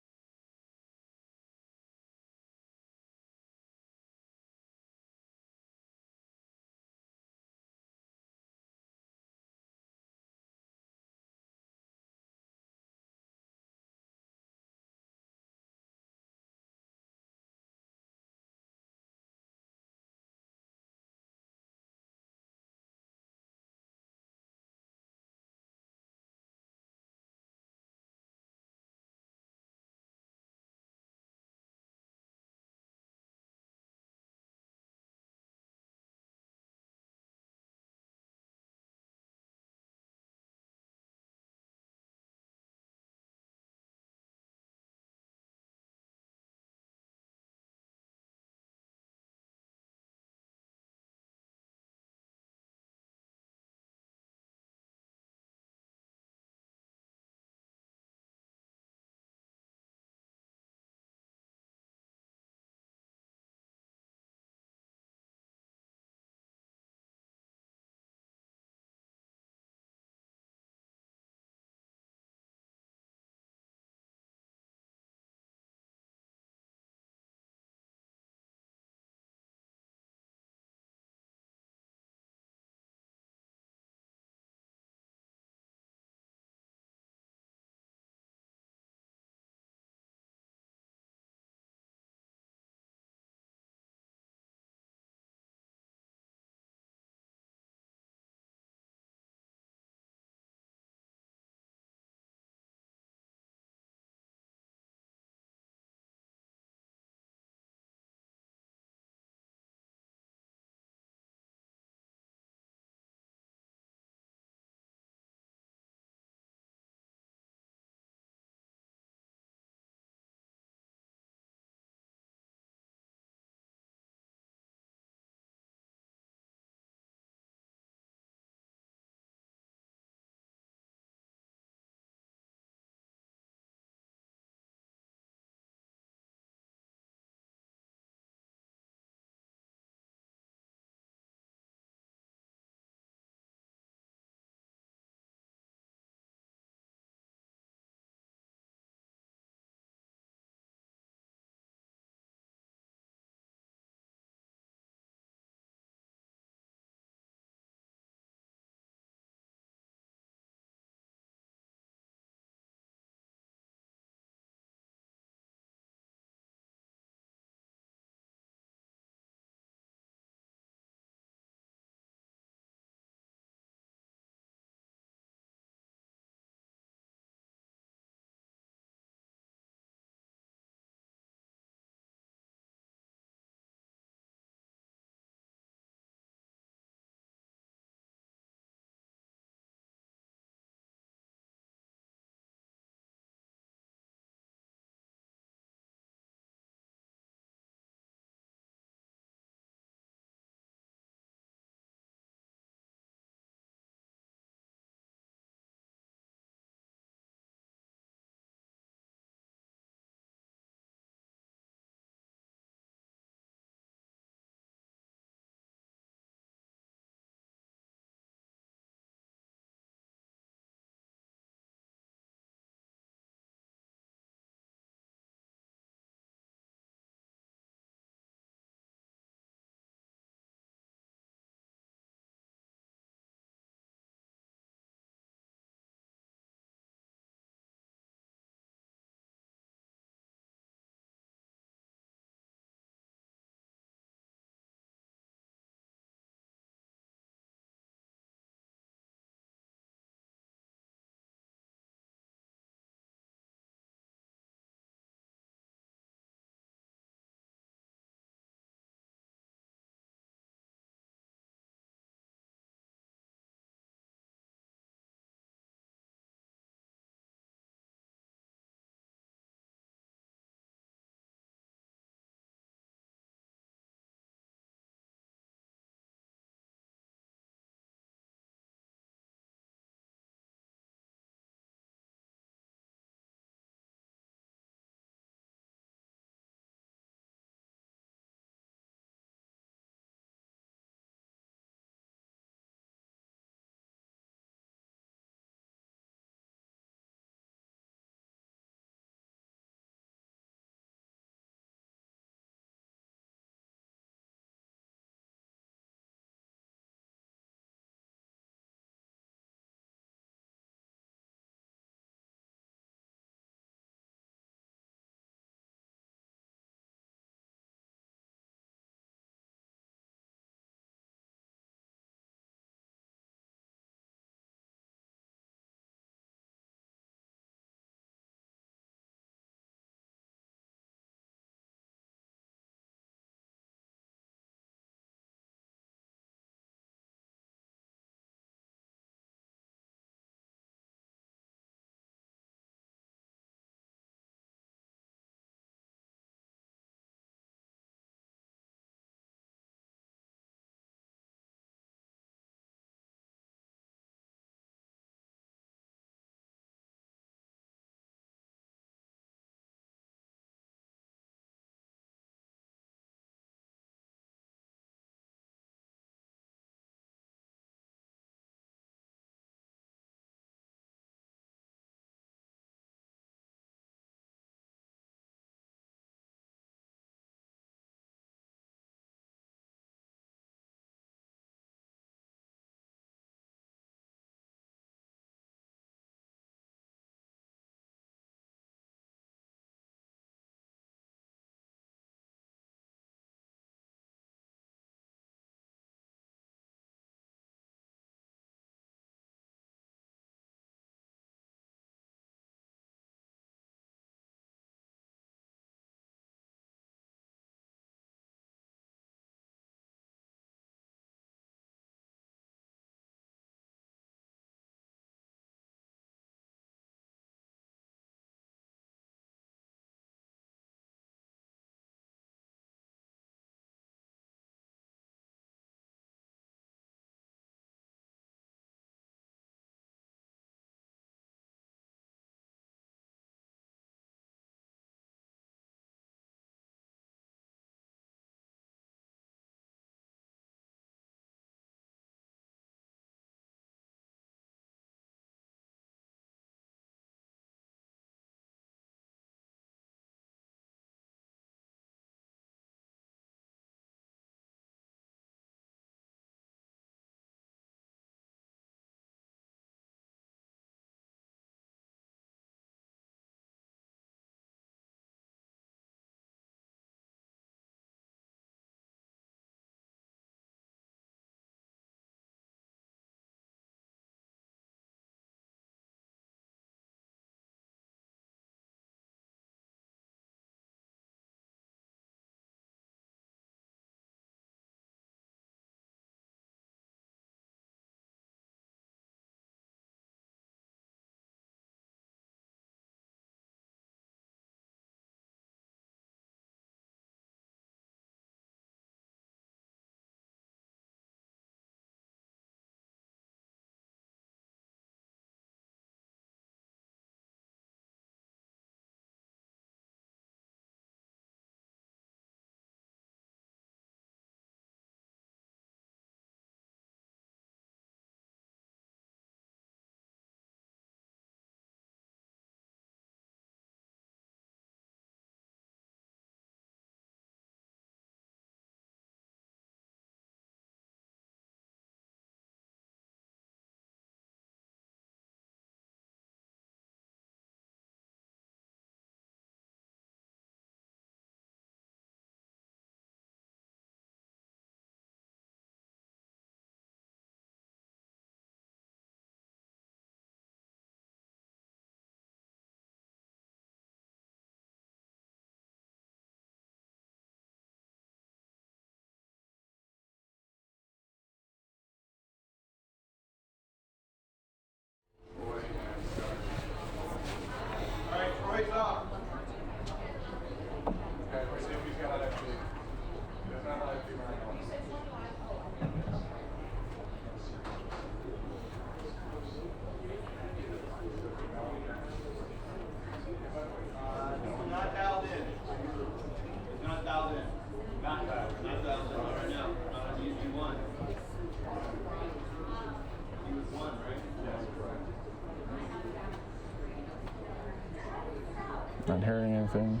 anything.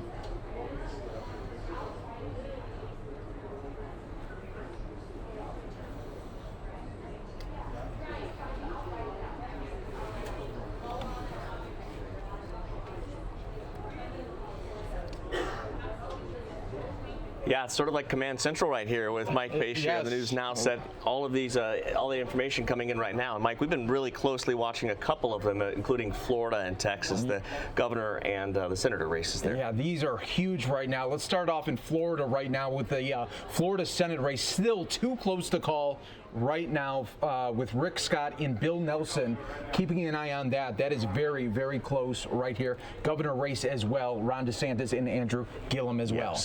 Yeah, it's sort of like Command Central right here with Mike Pache on the News Now set. All of these, all the information coming in right now. And Mike, we've been really closely watching a couple of them, including Florida and Texas, the governor and the senator races there. Yeah, these are huge right now. Let's start off in Florida right now with the Florida Senate race. Still too close to call right now with Rick Scott and Bill Nelson. Keeping an eye on that. That is very, very close right here. Governor race as well. Ron DeSantis and Andrew Gillum as well.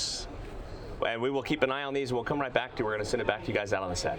And we will keep an eye on these. We'll come right back to you. We're going to send it back to you guys out on the set.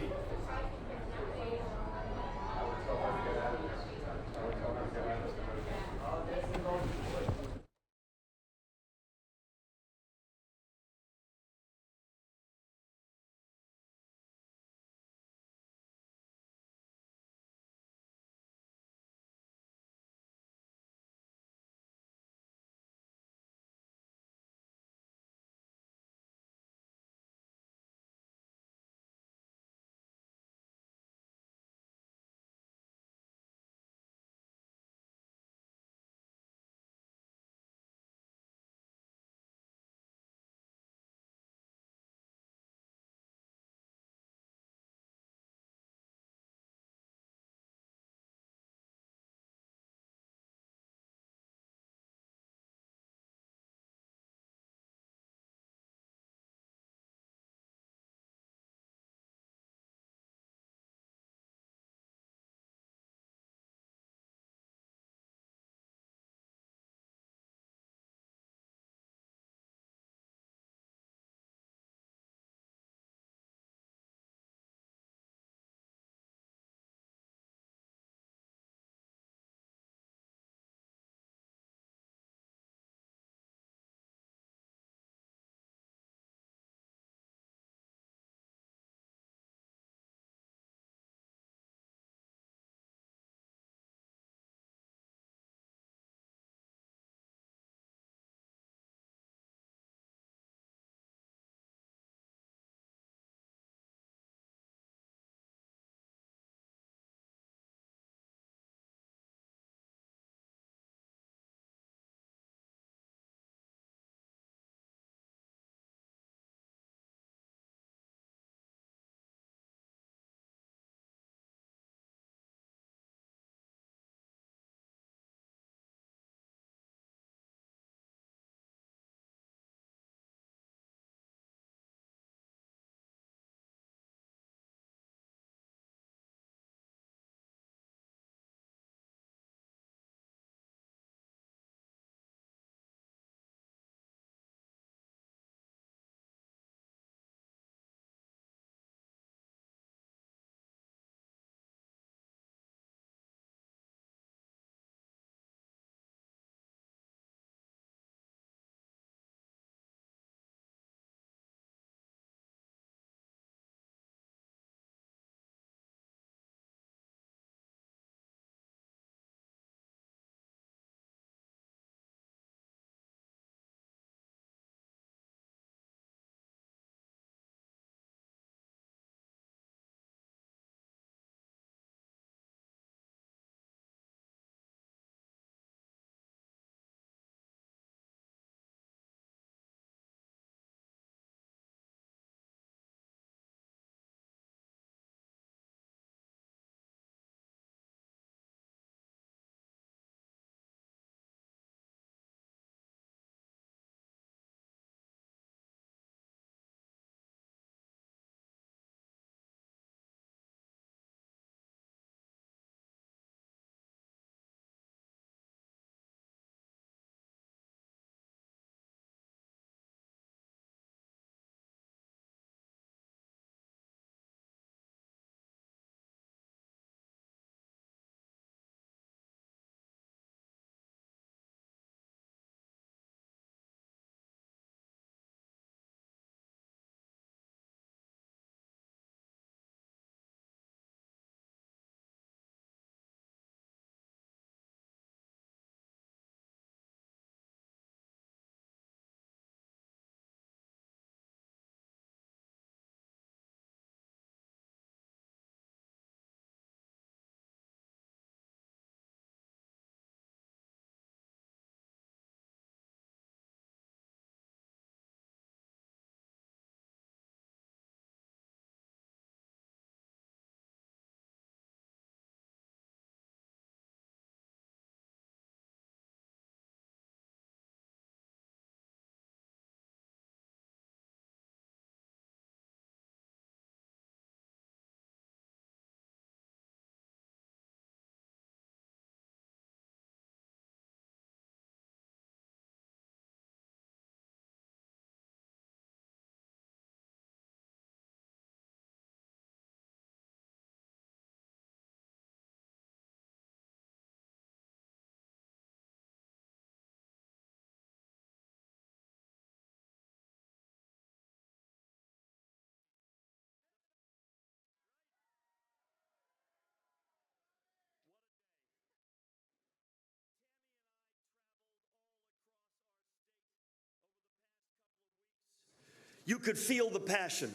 you could feel the passion,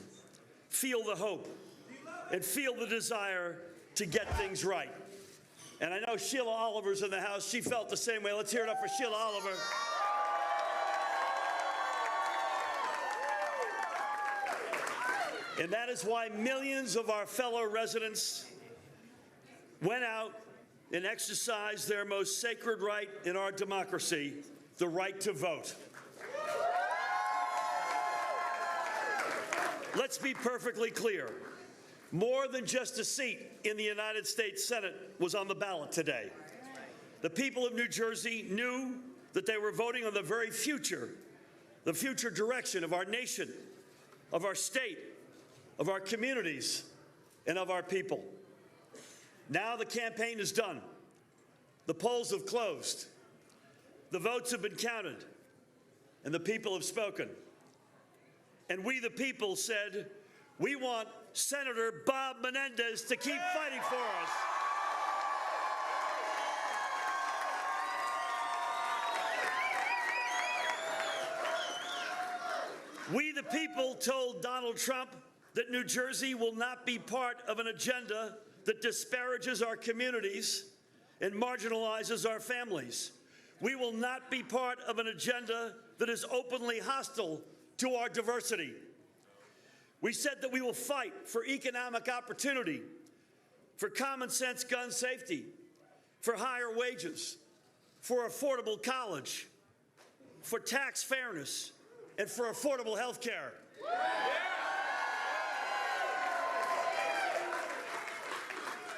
feel the hope, and feel the desire to get things right. And I know Sheila Oliver's in the house. She felt the same way. Let's hear it up for Sheila Oliver. And that is why millions of our fellow residents went out and exercised their most sacred right in our democracy, the right to vote. Let's be perfectly clear. More than just a seat in the United States Senate was on the ballot today. The people of New Jersey knew that they were voting on the very future, the future direction of our nation, of our state, of our communities, and of our people. Now the campaign is done. The polls have closed. The votes have been counted, and the people have spoken. And we, the people, said, we want Senator Bob Menendez to keep fighting for us. We, the people, told Donald Trump that New Jersey will not be part of an agenda that disparages our communities and marginalizes our families. We will not be part of an agenda that is openly hostile to our diversity. We said that we will fight for economic opportunity, for common sense gun safety, for higher wages, for affordable college, for tax fairness, and for affordable health care.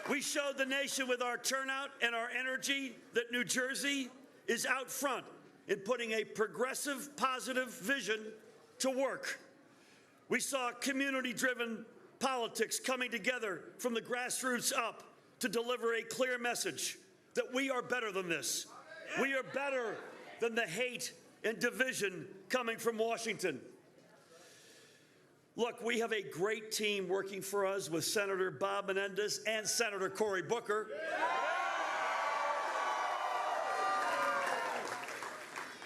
We showed the nation with our turnout and our energy that New Jersey is out front in putting a progressive, positive vision to work. We saw community-driven politics coming together from the grassroots up to deliver a clear message that we are better than this. We are better than the hate and division coming from Washington. Look, we have a great team working for us with Senator Bob Menendez and Senator Cory Booker.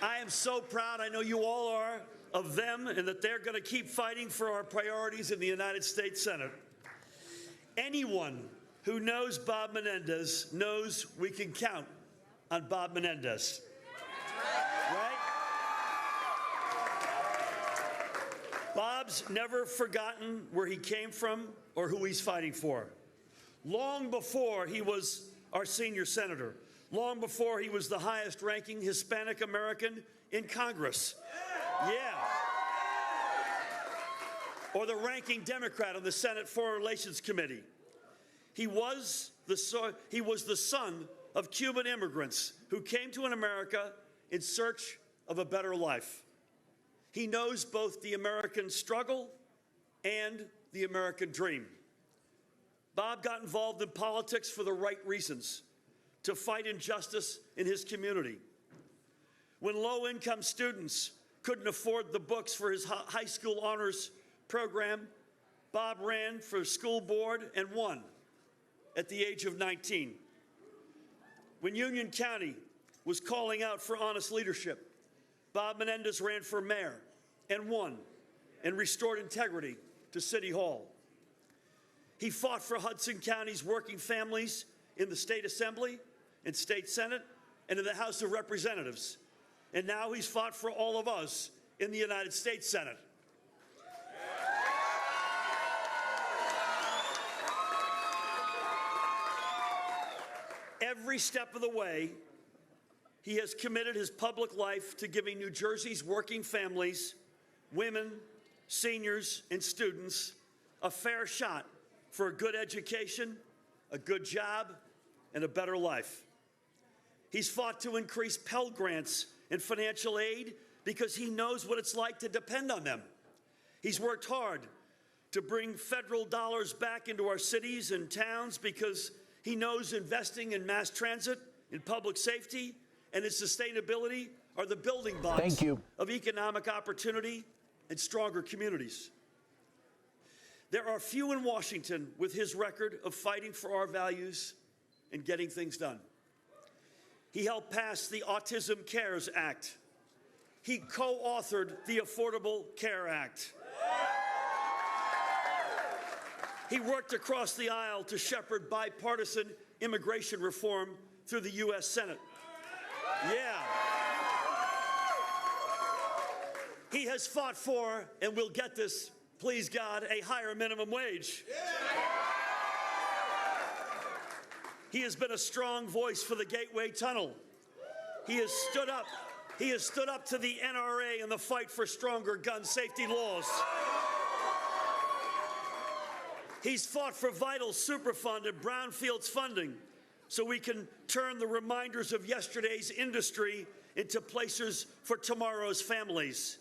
I am so proud, I know you all are, of them and that they're going to keep fighting for our priorities in the United States Senate. Anyone who knows Bob Menendez knows we can count on Bob Menendez. Right? Bob's never forgotten where he came from or who he's fighting for. Long before he was our senior senator, long before he was the highest ranking Hispanic American in Congress. Yeah. Or the ranking Democrat on the Senate Foreign Relations Committee. He was the son of Cuban immigrants who came to America in search of a better life. He knows both the American struggle and the American dream. Bob got involved in politics for the right reasons, to fight injustice in his community. When low-income students couldn't afford the books for his high school honors program, Bob ran for school board and won at the age of 19. When Union County was calling out for honest leadership, Bob Menendez ran for mayor and won and restored integrity to City Hall. He fought for Hudson County's working families in the State Assembly and State Senate and in the House of Representatives. And now he's fought for all of us in the United States Senate. Every step of the way, he has committed his public life to giving New Jersey's working families, women, seniors, and students a fair shot for a good education, a good job, and a better life. He's fought to increase Pell Grants and financial aid because he knows what it's like to depend on them. He's worked hard to bring federal dollars back into our cities and towns because he knows investing in mass transit, in public safety, and in sustainability are the building blocks of economic opportunity and stronger communities. There are few in Washington with his record of fighting for our values and getting things done. He helped pass the Autism Cares Act. He co-authored the Affordable Care Act. He worked across the aisle to shepherd bipartisan immigration reform through the U.S. Senate. Yeah. He has fought for, and we'll get this, please God, a higher minimum wage. He has been a strong voice for the Gateway Tunnel. He has stood up to the NRA in the fight for stronger gun safety laws. He's fought for vital Superfund and brownfields funding so we can turn the reminders of yesterday's industry into places for tomorrow's families.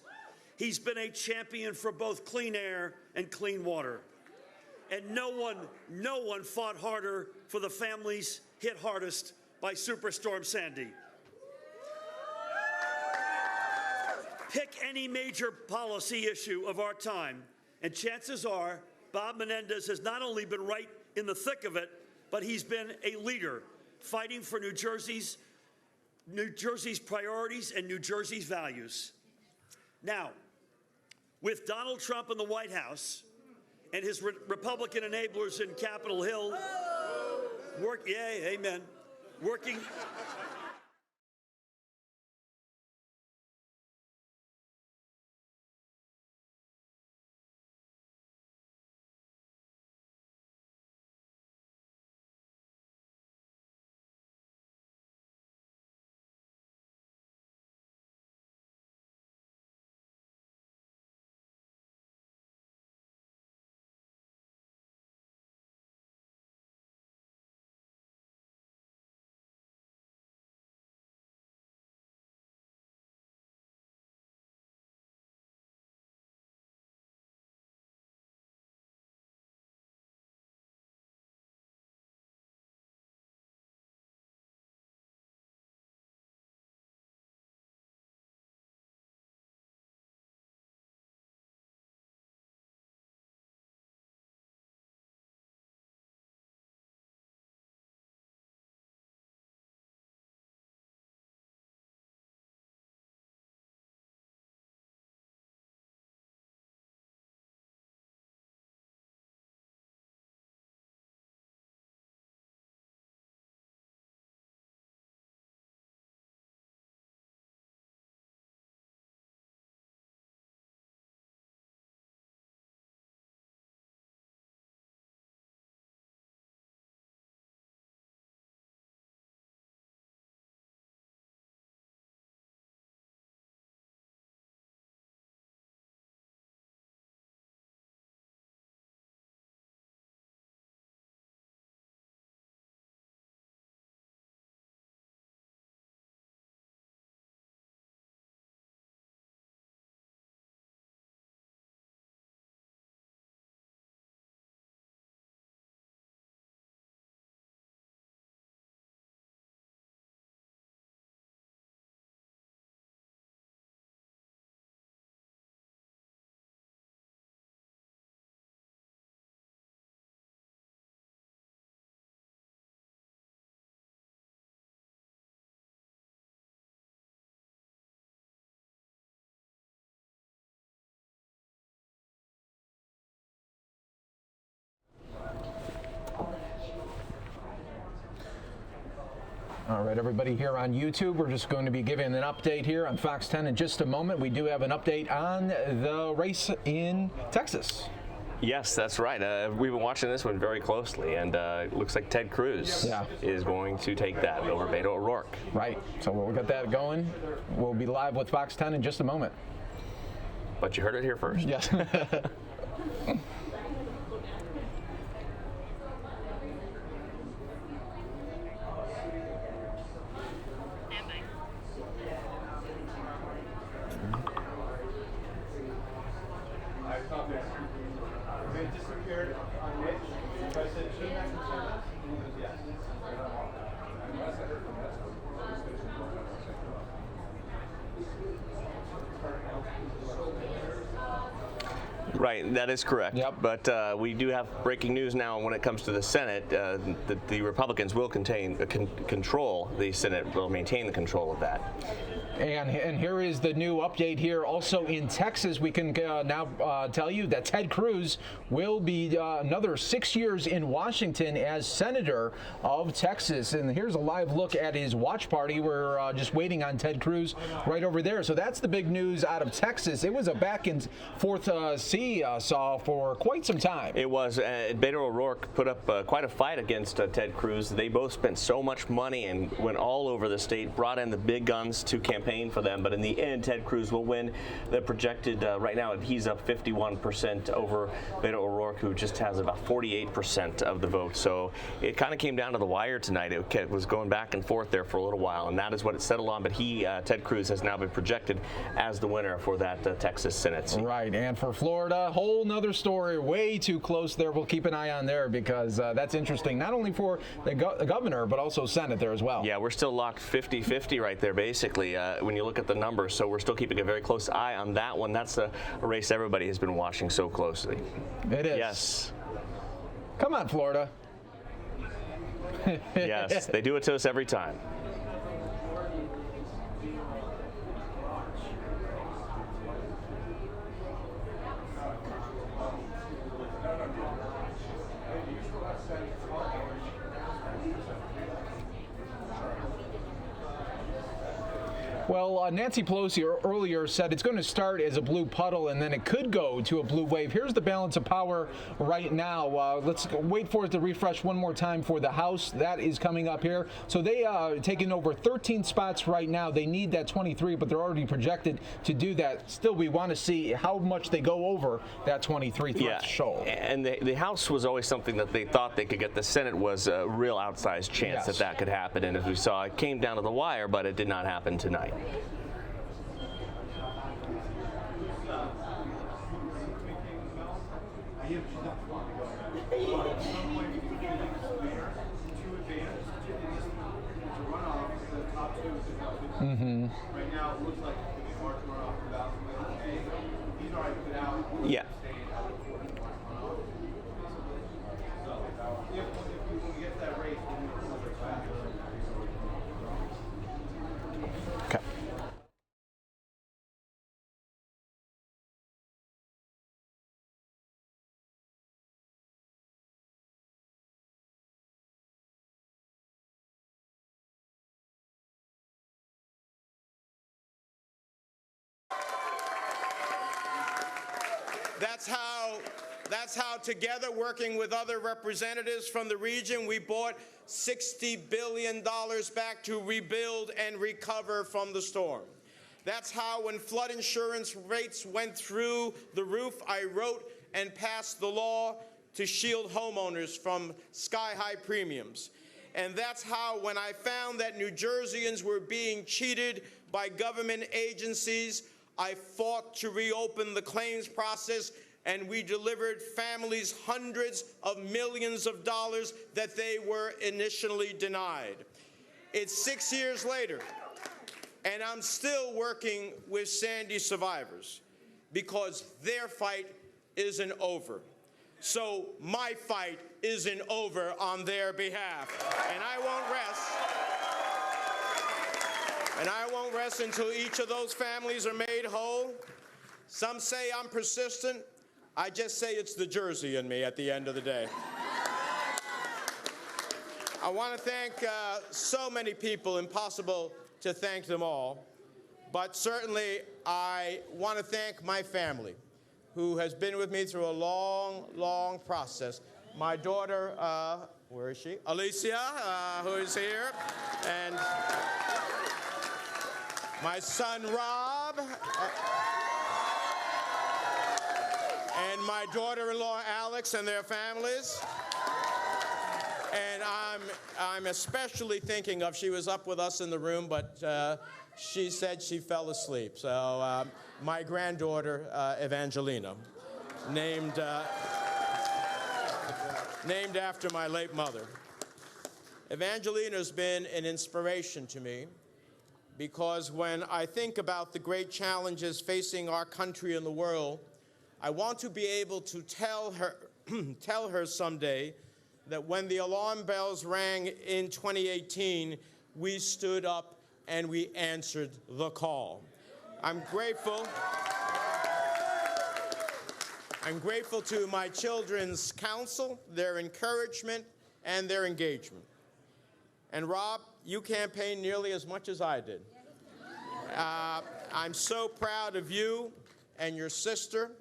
He's been a champion for both clean air and clean water. And no one fought harder for the families hit hardest by Superstorm Sandy. Pick any major policy issue of our time, and chances are Bob Menendez has not only been right in the thick of it, but he's been a leader fighting for New Jersey's priorities and New Jersey's values. Now, with Donald Trump in the White House and his Republican enablers in Capitol Hill, working All right, everybody here on YouTube, we're just going to be giving an update here on Fox 10 in just a moment. We do have an update on the race in Texas. Yes, that's right. We've been watching this one very closely, and it looks like Ted Cruz is going to take that over Beto O'Rourke. Right. So we'll get that going. We'll be live with Fox 10 in just a moment. But you heard it here first. Yes. Right, that is correct. Yep. But we do have breaking news now when it comes to the Senate. The Republicans will control the Senate, will maintain the control of that. And here is the new update here. Also in Texas, we can now tell you that Ted Cruz will be another 6 years in Washington as senator of Texas. And here's a live look at his watch party. We're just waiting on Ted Cruz right over there. So that's the big news out of Texas. It was a back and forth seesaw for quite some time. It was. Beto O'Rourke put up quite a fight against Ted Cruz. They both spent so much money and went all over the state, brought in the big guns to campaign for them, but in the end, Ted Cruz will win. The projected right now, he's up 51% over Beto O'Rourke, who just has about 48% of the vote. So it kind of came down to the wire tonight. It was going back and forth there for a little while, and that is what it settled on. But Ted Cruz, has now been projected as the winner for that Texas Senate seat. Right, and for Florida, whole nother story, way too close there. We'll keep an eye on there because that's interesting, not only for the governor, but also Senate there as well. Yeah, we're still locked 50-50 right there, basically. When you look at the numbers, so we're still keeping a very close eye on that one. That's a race everybody has been watching so closely. It is. Yes. Come on, Florida. Yes, they do it to us every time. Well, Nancy Pelosi earlier said it's going to start as a blue puddle and then it could go to a blue wave. Here's the balance of power right now. Let's wait for it to refresh one more time for the House. That is coming up here. So they are taking over 13 spots right now. They need that 23, but they're already projected to do that. Still, we want to see how much they go over that 23 threshold. And the House was always something that they thought they could get. The Senate was a real outsized chance that could happen. And as we saw, it came down to the wire, but it did not happen tonight. Mm-hmm. Right now, it looks like it could be March runoff without he's already put out. Yeah. So if we get that race, we'll be back. Okay. That's how together, working with other representatives from the region, we brought $60 billion back to rebuild and recover from the storm. That's how, when flood insurance rates went through the roof, I wrote and passed the law to shield homeowners from sky-high premiums. And that's how, when I found that New Jerseyans were being cheated by government agencies, I fought to reopen the claims process, and we delivered families hundreds of millions of dollars that they were initially denied. It's 6 years later, and I'm still working with Sandy survivors because their fight isn't over. So my fight isn't over on their behalf, and I won't rest. And I won't rest until each of those families are made whole. Some say I'm persistent. I just say it's the Jersey in me at the end of the day. I want to thank so many people, impossible to thank them all. But certainly I want to thank my family, who has been with me through a long, long process. My daughter, where is she? Alicia, who is here. And my son, Rob. And my daughter-in-law, Alex, and their families. And I'm especially thinking of, she was up with us in the room, but she said she fell asleep. So my granddaughter, Evangelina, named after my late mother. Evangelina's been an inspiration to me because when I think about the great challenges facing our country and the world, I want to be able to tell her someday that when the alarm bells rang in 2018, we stood up and we answered the call. I'm grateful to my children's counsel, their encouragement, and their engagement. And Rob, you campaigned nearly as much as I did. I'm so proud of you and your sister,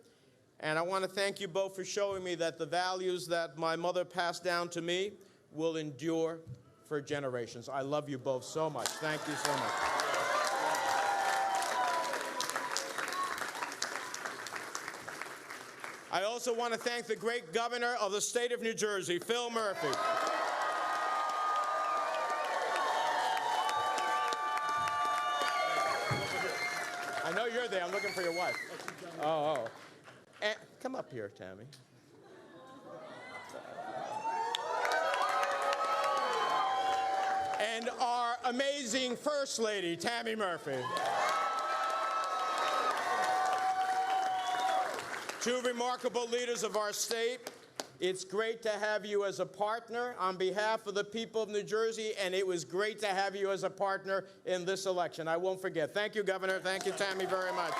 and I want to thank you both for showing me that the values that my mother passed down to me will endure for generations. I love you both so much. Thank you so much. I also want to thank the great governor of the state of New Jersey, Phil Murphy. I know you're there. I'm looking for your wife. Oh. Come up here, Tammy. And our amazing First Lady, Tammy Murphy. Two remarkable leaders of our state. It's great to have you as a partner on behalf of the people of New Jersey, and it was great to have you as a partner in this election. I won't forget. Thank you, Governor. Thank you, Tammy, very much.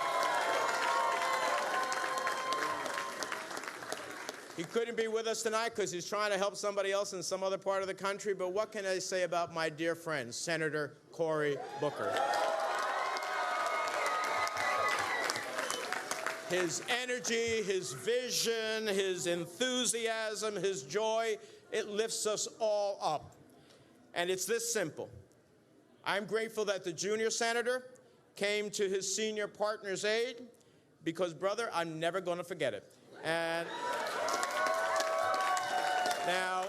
He couldn't be with us tonight because he's trying to help somebody else in some other part of the country, but what can I say about my dear friend, Senator Cory Booker? His energy, his vision, his enthusiasm, his joy, it lifts us all up. And it's this simple. I'm grateful that the junior senator came to his senior partner's aid because, brother, I'm never going to forget it. And now,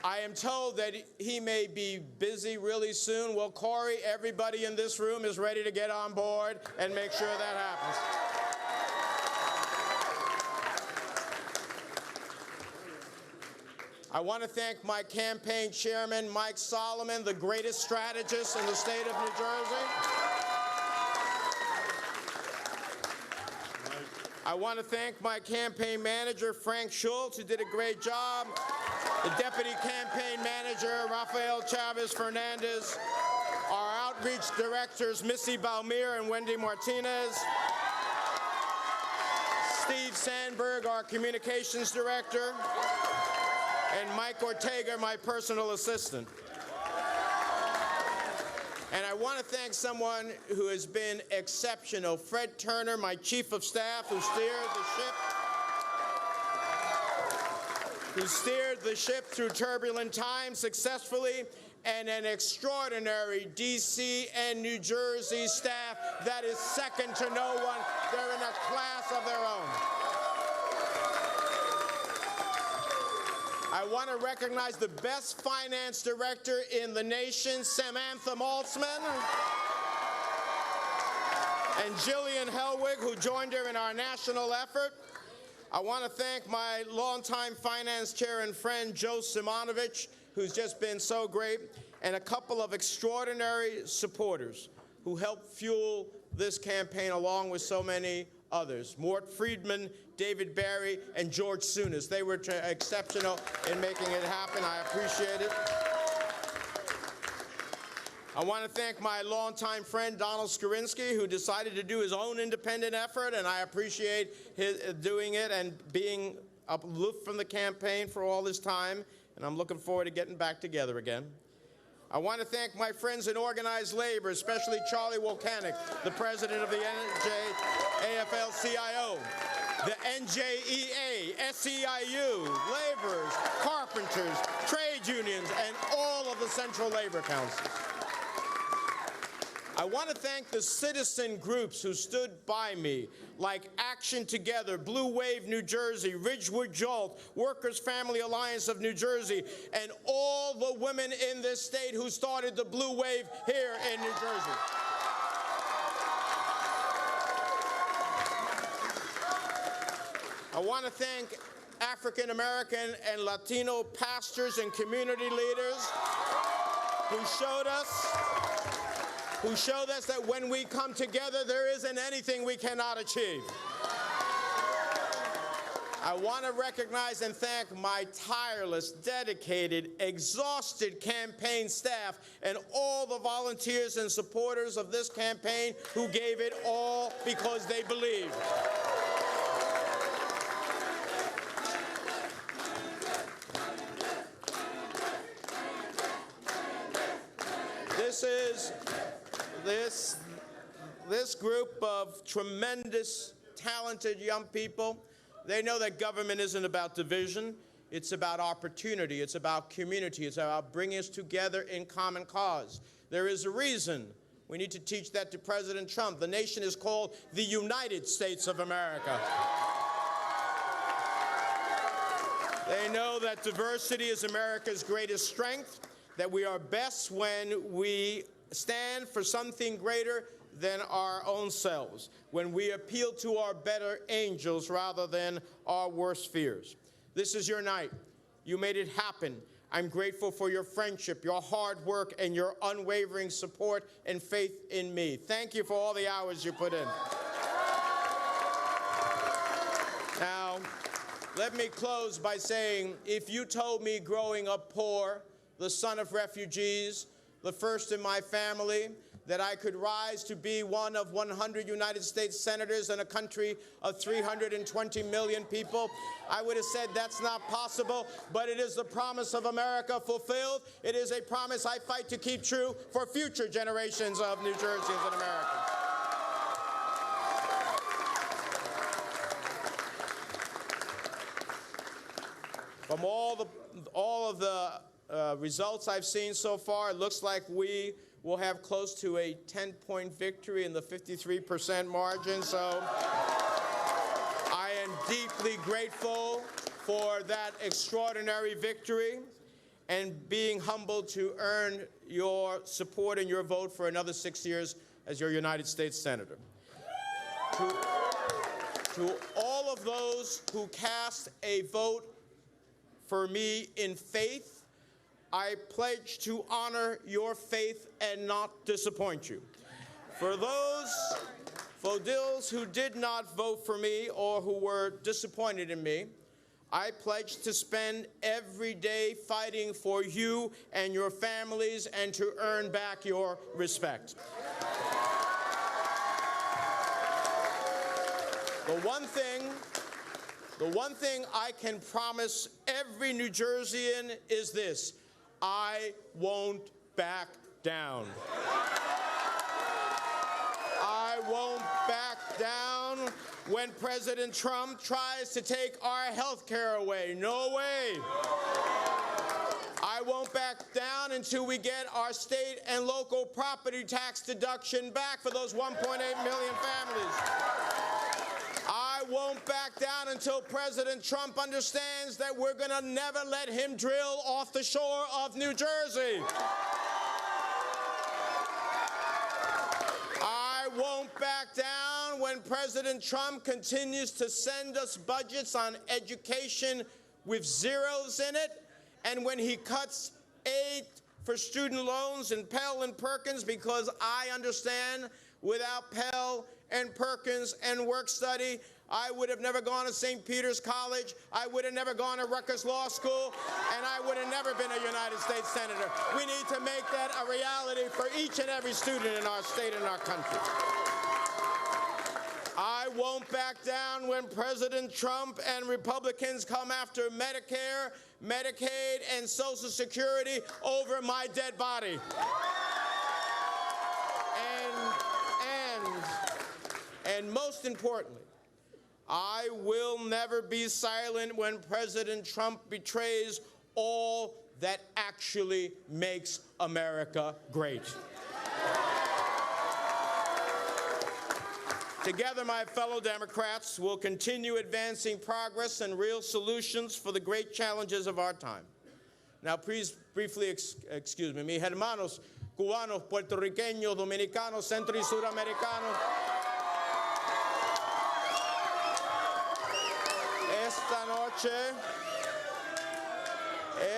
I am told that he may be busy really soon. Well, Cory, everybody in this room is ready to get on board and make sure that happens. I want to thank my campaign chairman, Mike Solomon, the greatest strategist in the state of New Jersey. I want to thank my campaign manager, Frank Schultz, who did a great job. The deputy campaign manager, Rafael Chavez Fernandez. Our outreach directors, Missy Balmir and Wendy Martinez. Steve Sandberg, our communications director. And Mike Ortega, my personal assistant. And I want to thank someone who has been exceptional, Fred Turner, my chief of staff, who steered the ship through turbulent times successfully, and an extraordinary D.C. and New Jersey staff that is second to no one. They're in a class of their own. I want to recognize the best finance director in the nation, Samantha Maltzman, and Jillian Helwig, who joined her in our national effort. I want to thank my longtime finance chair and friend, Joe Simonovich, who's just been so great, and a couple of extraordinary supporters who helped fuel this campaign along with so many others. Mort Friedman, David Barry, and George Sunis. They were exceptional in making it happen. I appreciate it. I want to thank my longtime friend, Donald Skorinsky, who decided to do his own independent effort, and I appreciate his doing it and being aloof from the campaign for all this time, and I'm looking forward to getting back together again. I want to thank my friends in organized labor, especially Charlie Wolkanik, the president of the AFL-CIO, the NJEA, SEIU, laborers, carpenters, trade unions, and all of the central labor councils. I want to thank the citizen groups who stood by me, like Action Together, Blue Wave New Jersey, Ridgewood Jolt, Workers' Family Alliance of New Jersey, and all the women in this state who started the Blue Wave here in New Jersey. I want to thank African American and Latino pastors and community leaders who showed us that when we come together, there isn't anything we cannot achieve. I want to recognize and thank my tireless, dedicated, exhausted campaign staff and all the volunteers and supporters of this campaign who gave it all because they believed. This group of tremendous, talented young people, they know that government isn't about division. It's about opportunity. It's about community. It's about bringing us together in common cause. There is a reason we need to teach that to President Trump. The nation is called the United States of America. They know that diversity is America's greatest strength, that we are best when we stand for something greater than our own selves, when we appeal to our better angels rather than our worst fears. This is your night. You made it happen. I'm grateful for your friendship, your hard work, and your unwavering support and faith in me. Thank you for all the hours you put in. Now, let me close by saying, if you told me growing up poor, the son of refugees, the first in my family, that I could rise to be one of 100 United States senators in a country of 320 million people, I would have said that's not possible, but it is the promise of America fulfilled. It is a promise I fight to keep true for future generations of New Jerseyans and Americans. From all of the results I've seen so far, it looks like we will have close to a 10-point victory in the 53% margin. So I am deeply grateful for that extraordinary victory and being humbled to earn your support and your vote for another 6 years as your United States Senator. To all of those who cast a vote for me in faith, I pledge to honor your faith and not disappoint you. For those who did not vote for me or who were disappointed in me, I pledge to spend every day fighting for you and your families and to earn back your respect. The one thing I can promise every New Jerseyan is this: I won't back down. I won't back down when President Trump tries to take our health care away. No way. I won't back down until we get our state and local property tax deduction back for those 1.8 million families. I won't back down until President Trump understands that we're going to never let him drill off the shore of New Jersey. I won't back down when President Trump continues to send us budgets on education with zeros in it, and when he cuts aid for student loans in Pell and Perkins, because I understand without Pell and Perkins and work study, I would have never gone to St. Peter's College, I would have never gone to Rutgers Law School, and I would have never been a United States Senator. We need to make that a reality for each and every student in our state and our country. I won't back down when President Trump and Republicans come after Medicare, Medicaid, and Social Security over my dead body. And most importantly, I will never be silent when President Trump betrays all that actually makes America great. Together, my fellow Democrats will continue advancing progress and real solutions for the great challenges of our time. Now, please briefly excuse me. Mis hermanos cubanos, puertorriqueños, dominicanos, centro y suramericanos.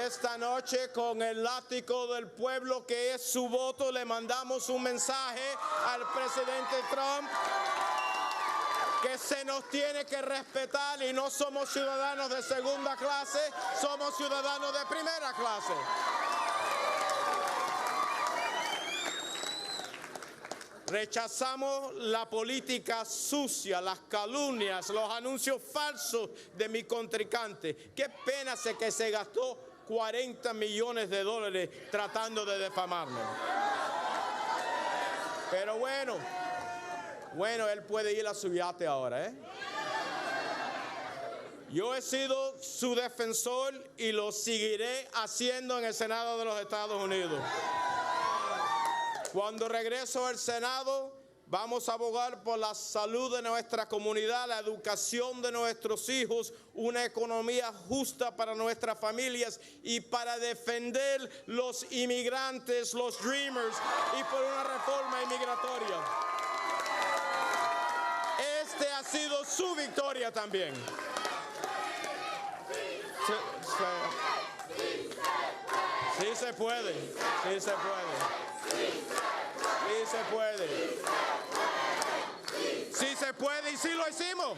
Esta noche, con el látigo del pueblo que es su voto, le mandamos un mensaje al presidente Trump. que se nos tiene que respetar y no somos ciudadanos de segunda clase, somos ciudadanos de primera clase. Rechazamos la política sucia, las calumnias, los anuncios falsos de mi contrincante. Qué pena sé que se gastó 40 millones de dólares tratando de difamarme. Pero bueno, él puede ir a su yate ahora, ¿eh? Yo he sido su defensor y lo seguiré haciendo en el Senado de los Estados Unidos. Cuando regreso al Senado, vamos a abogar por la salud de nuestra comunidad, la educación de nuestros hijos, una economía justa para nuestras familias y para defender los inmigrantes, los dreamers, y por una reforma inmigratoria. Este ha sido su victoria también. Sí se puede, sí se puede. Sí se puede. Sí se puede y sí lo hicimos.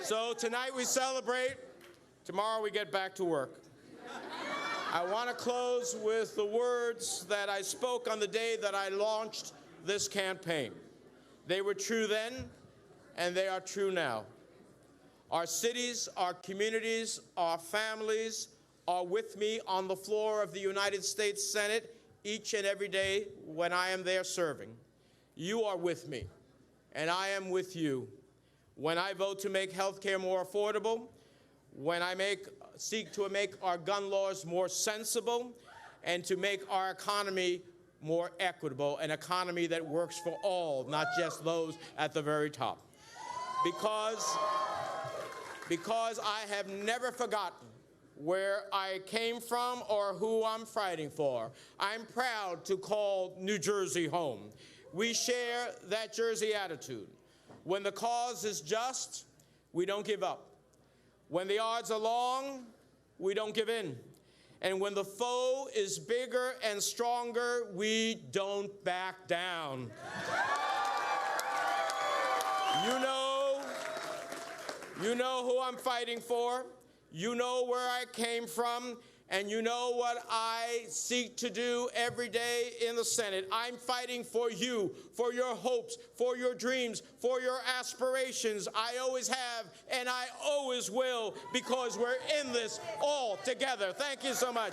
So tonight we celebrate. Tomorrow we get back to work. I want to close with the words that I spoke on the day that I launched this campaign. They were true then, and they are true now. Our cities, our communities, our families are with me on the floor of the United States Senate each and every day when I am there serving. You are with me, and I am with you. When I vote to make health care more affordable, when I seek to make our gun laws more sensible, and to make our economy more equitable, an economy that works for all, not just those at the very top. Because I have never forgotten where I came from or who I'm fighting for. I'm proud to call New Jersey home. We share that Jersey attitude. When the cause is just, we don't give up. When the odds are long, we don't give in. And when the foe is bigger and stronger, we don't back down. You know who I'm fighting for. You know where I came from, and you know what I seek to do every day in the Senate. I'm fighting for you, for your hopes, for your dreams, for your aspirations. I always have, and I always will, because we're in this all together. Thank you so much.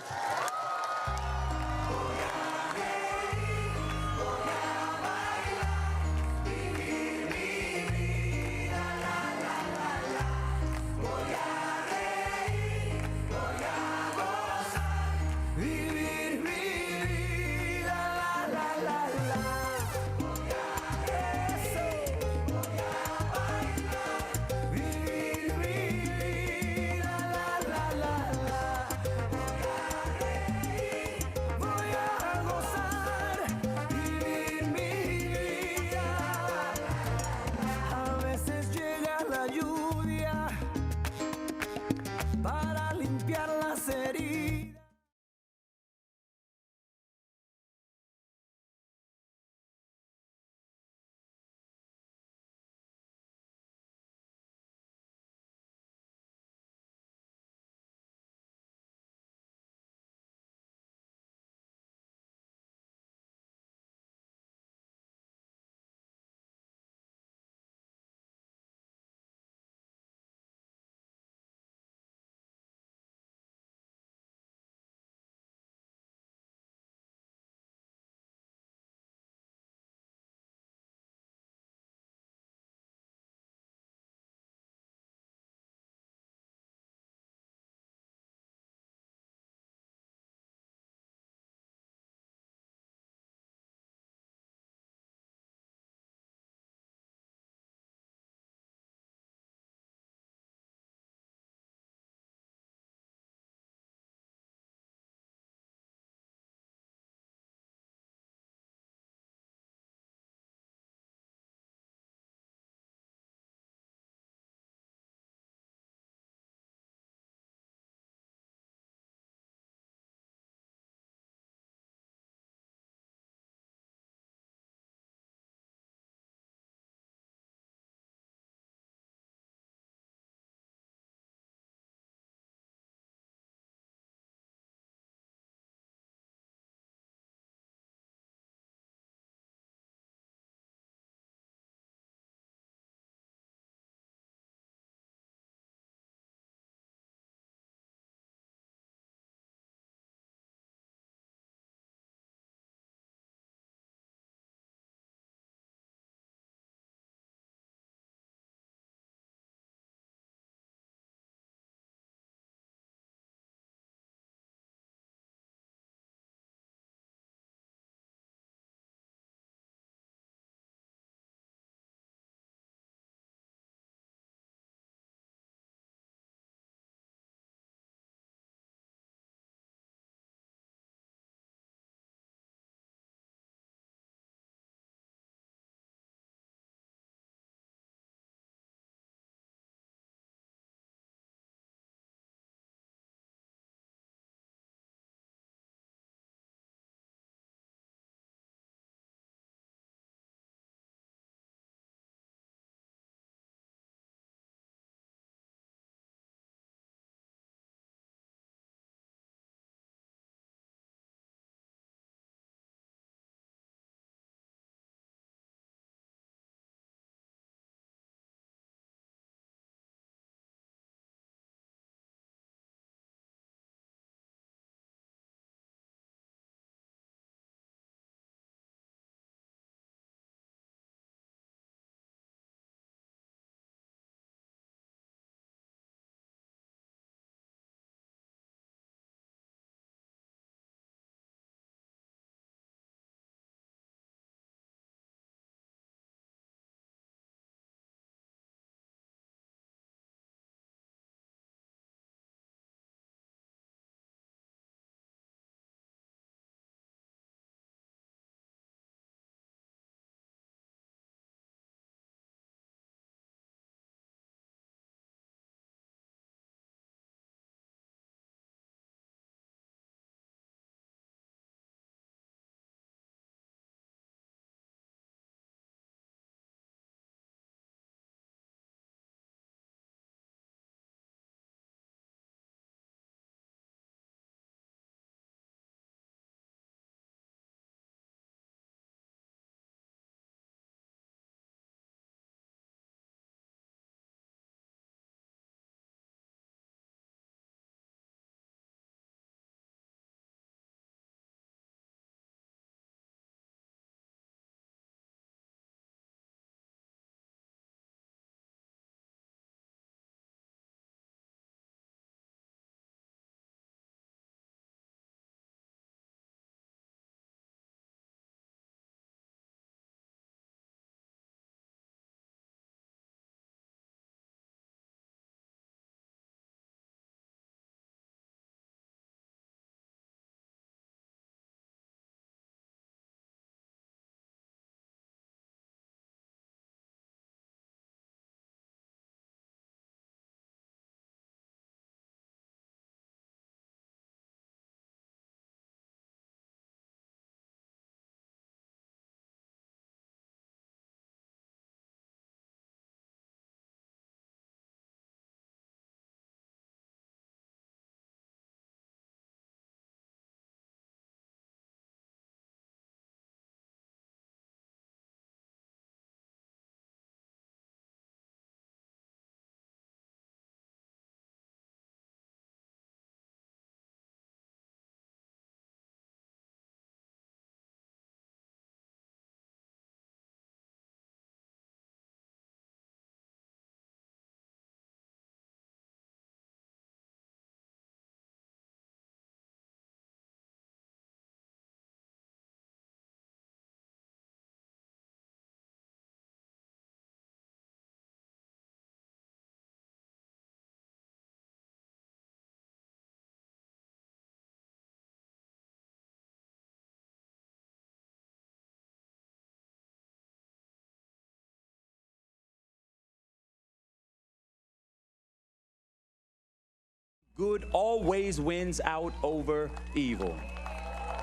good always wins out over evil.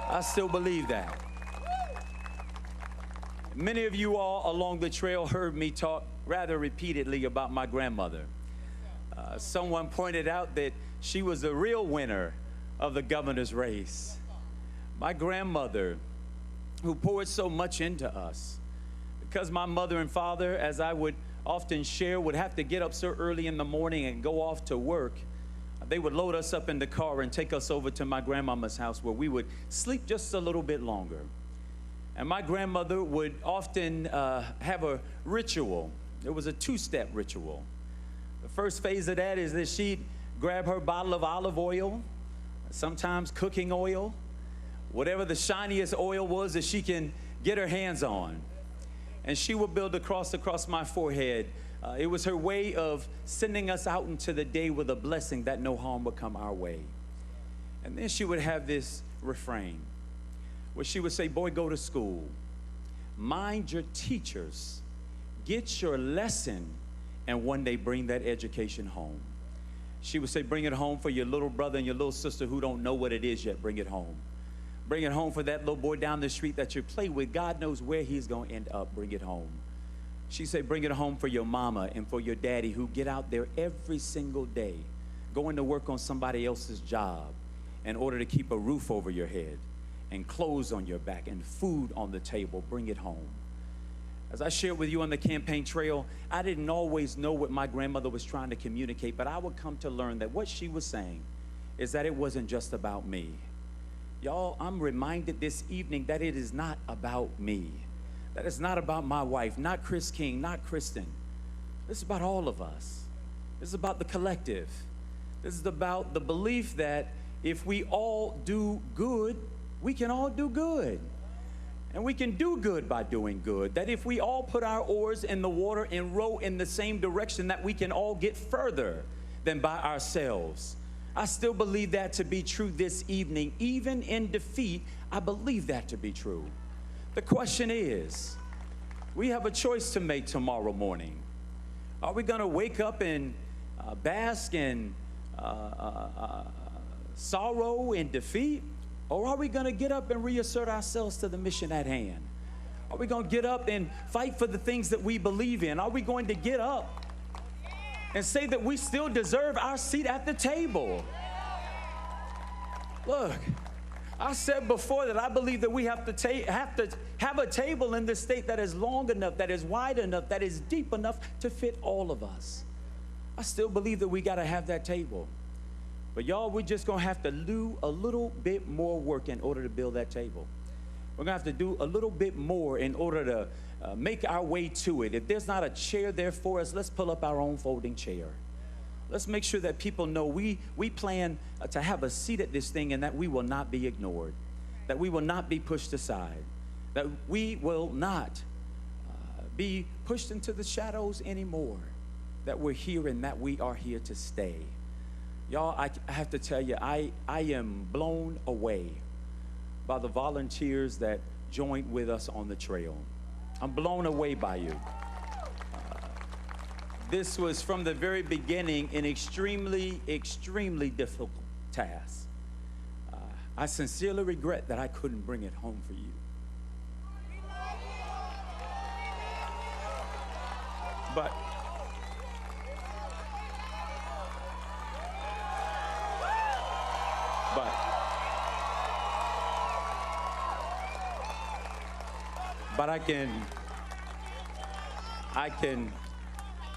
I still believe that. Many of you all along the trail heard me talk rather repeatedly about my grandmother. Someone pointed out that she was the real winner of the governor's race. My grandmother, who poured so much into us, because my mother and father, as I would often share, would have to get up so early in the morning and go off to work. They would load us up in the car and take us over to my grandmama's house where we would sleep just a little bit longer. And my grandmother would often have a ritual. It was a two-step ritual. The first phase of that is that she'd grab her bottle of olive oil, sometimes cooking oil, whatever the shiniest oil was that she can get her hands on. And she would build a cross across my forehead. It was her way of sending us out into the day with a blessing that no harm would come our way. And then she would have this refrain where she would say, boy, go to school, mind your teachers, get your lesson, and one day bring that education home. She would say, bring it home for your little brother and your little sister who don't know what it is yet. Bring it home. Bring it home for that little boy down the street that you play with. God knows where he's going to end up. Bring it home. She said, bring it home for your mama and for your daddy who get out there every single day, going to work on somebody else's job in order to keep a roof over your head and clothes on your back and food on the table. Bring it home. As I shared with you on the campaign trail, I didn't always know what my grandmother was trying to communicate, but I would come to learn that what she was saying is that it wasn't just about me. Y'all, I'm reminded this evening that it is not about me. That it's not about my wife, not Chris King, not Kristen. This is about all of us. This is about the collective. This is about the belief that if we all do good, we can all do good. And we can do good by doing good. That if we all put our oars in the water and row in the same direction, that we can all get further than by ourselves. I still believe that to be true this evening. Even in defeat, I believe that to be true. The question is, we have a choice to make tomorrow morning. Are we going to wake up and bask in sorrow and defeat? Or are we going to get up and reassert ourselves to the mission at hand? Are we going to get up and fight for the things that we believe in? Are we going to get up and say that we still deserve our seat at the table? Look, I said before that I believe that we have to have a table in this state that is long enough, that is wide enough, that is deep enough to fit all of us. I still believe that we got to have that table. But y'all, we're just going to have to do a little bit more work in order to build that table. We're going to have to do a little bit more in order to make our way to it. If there's not a chair there for us, let's pull up our own folding chair. Let's make sure that people know we plan to have a seat at this thing and that we will not be ignored, that we will not be pushed aside, that we will not be pushed into the shadows anymore, that we're here and that we are here to stay. Y'all, I have to tell you, I am blown away by the volunteers that joined with us on the trail. I'm blown away by you. This was from the very beginning an extremely, extremely difficult task. I sincerely regret that I couldn't bring it home for you. But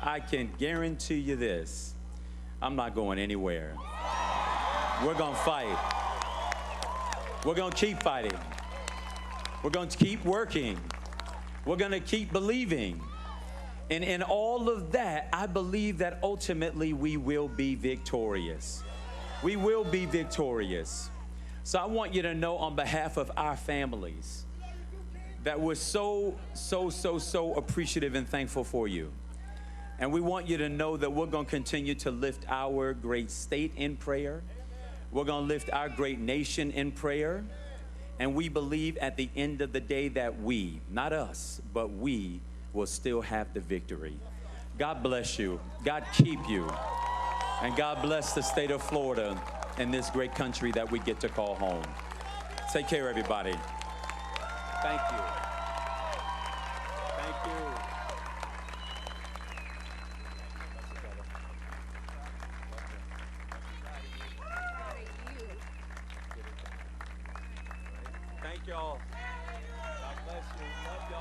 I can guarantee you this. I'm not going anywhere. We're going to fight. We're going to keep fighting. We're going to keep working. We're going to keep believing. And in all of that, I believe that ultimately we will be victorious. We will be victorious. So I want you to know on behalf of our families that we're so appreciative and thankful for you. And we want you to know that we're going to continue to lift our great state in prayer. We're going to lift our great nation in prayer. And we believe at the end of the day that we, not us, but we will still have the victory. God bless you. God keep you. And God bless the state of Florida and this great country that we get to call home. Take care, everybody. Thank you. Thank you. Thank y'all. God bless you. Love y'all.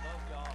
Love y'all.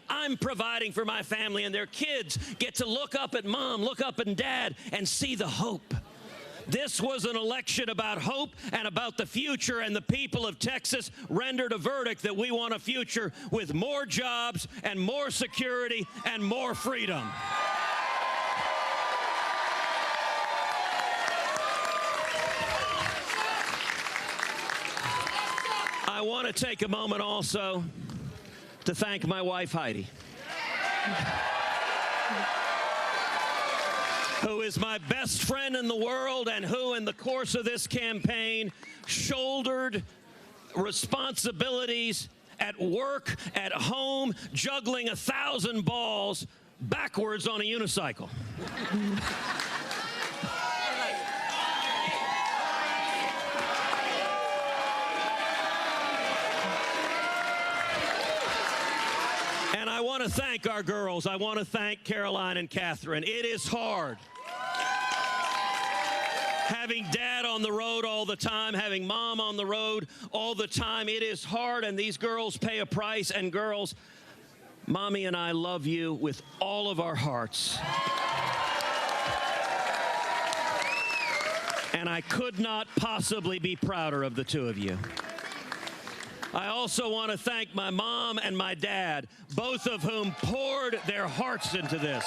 I'm providing for my family, and their kids get to look up at mom, look up at dad, and see the hope. This was an election about hope and about the future, and the people of Texas rendered a verdict that we want a future with more jobs and more security and more freedom. I want to take a moment also to thank my wife, Heidi, who is my best friend in the world and who, in the course of this campaign, shouldered responsibilities at work, at home, juggling 1,000 balls backwards on a unicycle. And I want to thank our girls. I want to thank Caroline and Catherine. It is hard. Having dad on the road all the time, having mom on the road all the time, it is hard, and these girls pay a price. And girls, Mommy and I love you with all of our hearts. And I could not possibly be prouder of the two of you. I also want to thank my mom and my dad, both of whom poured their hearts into this.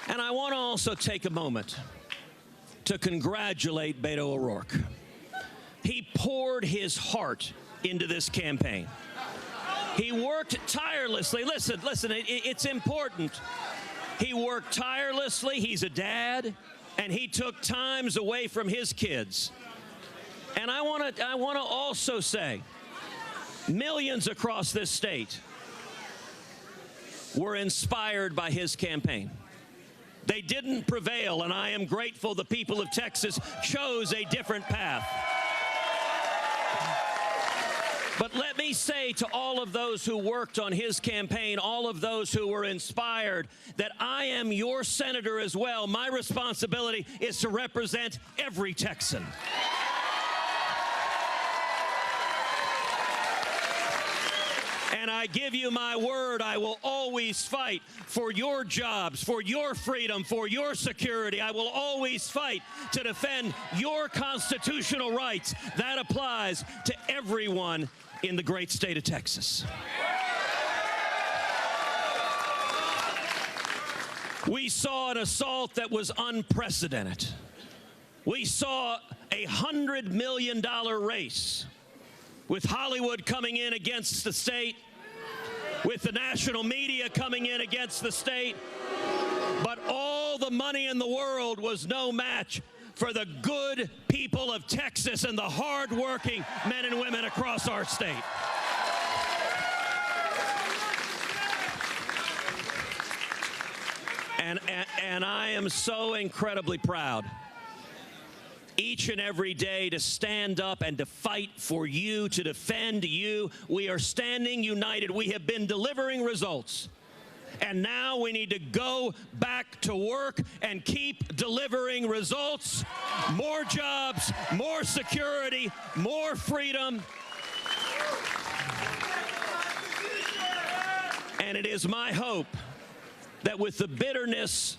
And I want to also take a moment to congratulate Beto O'Rourke. He poured his heart into this campaign. He worked tirelessly. Listen, it's important. He worked tirelessly. He's a dad. And he took times away from his kids. And I want to also say, millions across this state were inspired by his campaign. They didn't prevail, and I am grateful the people of Texas chose a different path. But let me say to all of those who worked on his campaign, all of those who were inspired, that I am your senator as well. My responsibility is to represent every Texan. And I give you my word, I will always fight for your jobs, for your freedom, for your security. I will always fight to defend your constitutional rights. That applies to everyone in the great state of Texas. We saw an assault that was unprecedented. We saw a $100 million race with Hollywood coming in against the state, with the national media coming in against the state. But all the money in the world was no match for the good people of Texas and the hard-working men and women across our state. And I am so incredibly proud each and every day to stand up and to fight for you, to defend you. We are standing united. We have been delivering results. And now we need to go back to work and keep delivering results. More jobs, more security, more freedom. And it is my hope that with the bitterness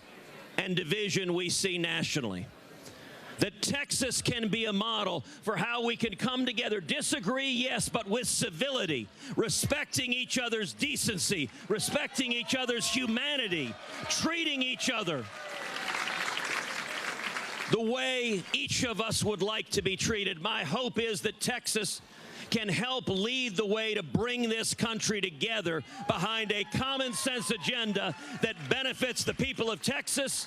and division we see nationally. That Texas can be a model for how we can come together, disagree, yes, but with civility, respecting each other's decency, respecting each other's humanity, treating each other the way each of us would like to be treated. My hope is that Texas can help lead the way to bring this country together behind a common sense agenda that benefits the people of Texas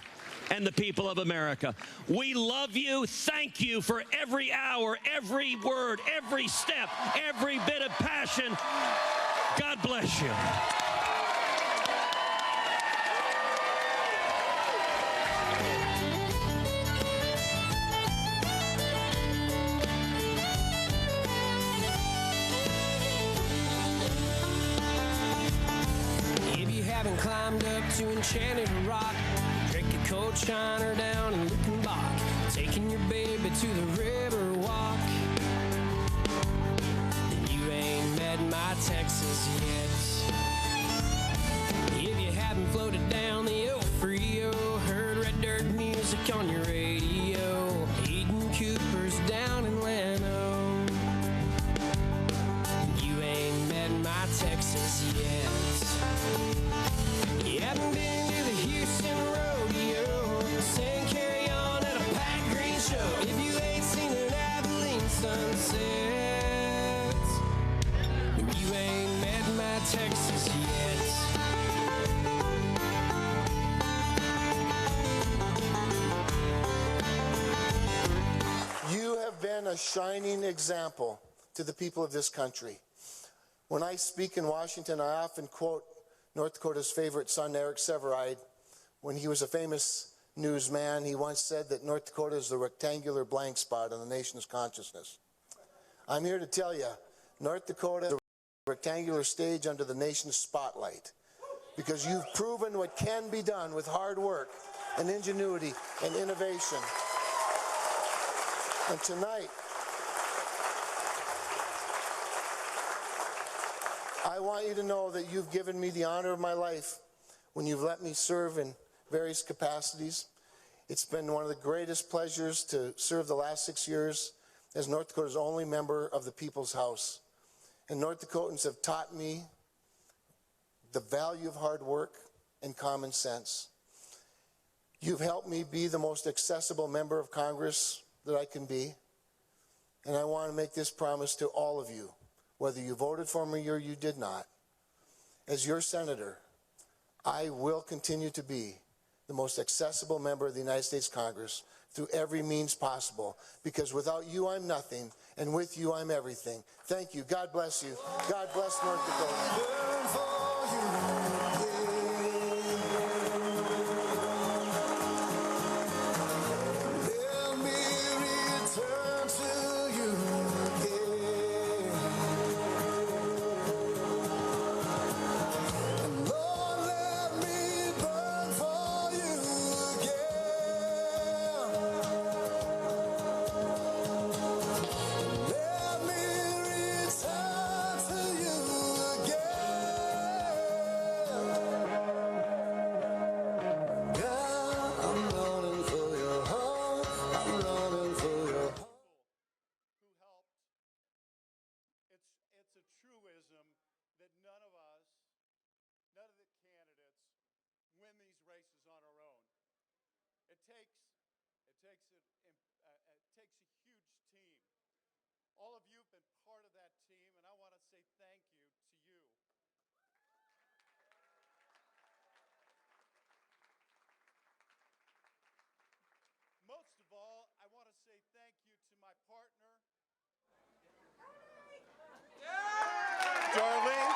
and the people of America. We love you. Thank you for every hour, every word, every step, every bit of passion. God bless you. If you haven't climbed up to Enchanted Rock, drink a cold shiner down in Luckenbach, taking your baby to the river walk, then you ain't met my Texas yet. If you haven't floated down the old Frio, heard red dirt music on your radio, eating Coopers down in Llano, you ain't met my Texas yet. You haven't been to the Houston Rodeo, sang Carry On at a Pat Green show. If you ain't seen an Abilene sunset, you ain't met my Texas yet. You have been a shining example to the people of this country. When I speak in Washington, I often quote North Dakota's favorite son, Eric Severide. When he was a famous newsman, he once said that North Dakota is the rectangular blank spot on the nation's consciousness. I'm here to tell you, North Dakota is the rectangular stage under the nation's spotlight, because you've proven what can be done with hard work and ingenuity and innovation. And tonight, I want you to know that you've given me the honor of my life when you've let me serve in various capacities. It's been one of the greatest pleasures to serve the last 6 years as North Dakota's only member of the People's House. And North Dakotans have taught me the value of hard work and common sense. You've helped me be the most accessible member of Congress that I can be. And I want to make this promise to all of you, whether you voted for me or you did not. As your senator, I will continue to be the most accessible member of the United States Congress through every means possible, because without you, I'm nothing, and with you, I'm everything. Thank you. God bless you. God bless North Dakota. All of you have been part of that team, and I want to say thank you to you. Most of all, I want to say thank you to my partner, Darlene.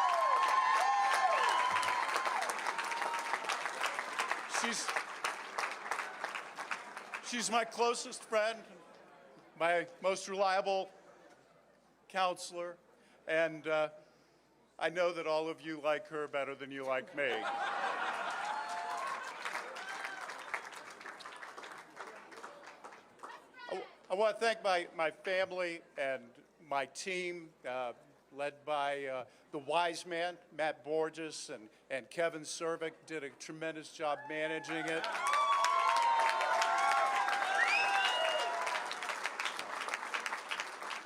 She's my closest friend, my most reliable counselor, and I know that all of you like her better than you like me. I want to thank my family and my team, led by the wise man, Matt Borges, and Kevin Cervic, did a tremendous job managing it.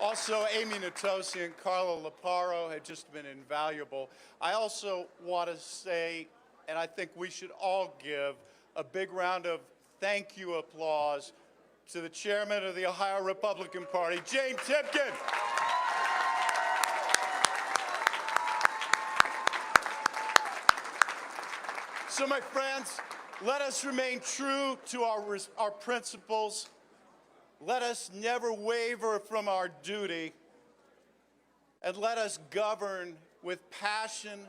Also, Amy Natosi and Carlo Laparo have just been invaluable. I also want to say, and I think we should all give a big round of thank you applause to the chairman of the Ohio Republican Party, Jane Timken. So, my friends, let us remain true to our principles. Let us never waver from our duty, and let us govern with passion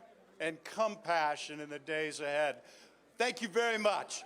and compassion in the days ahead. Thank you very much.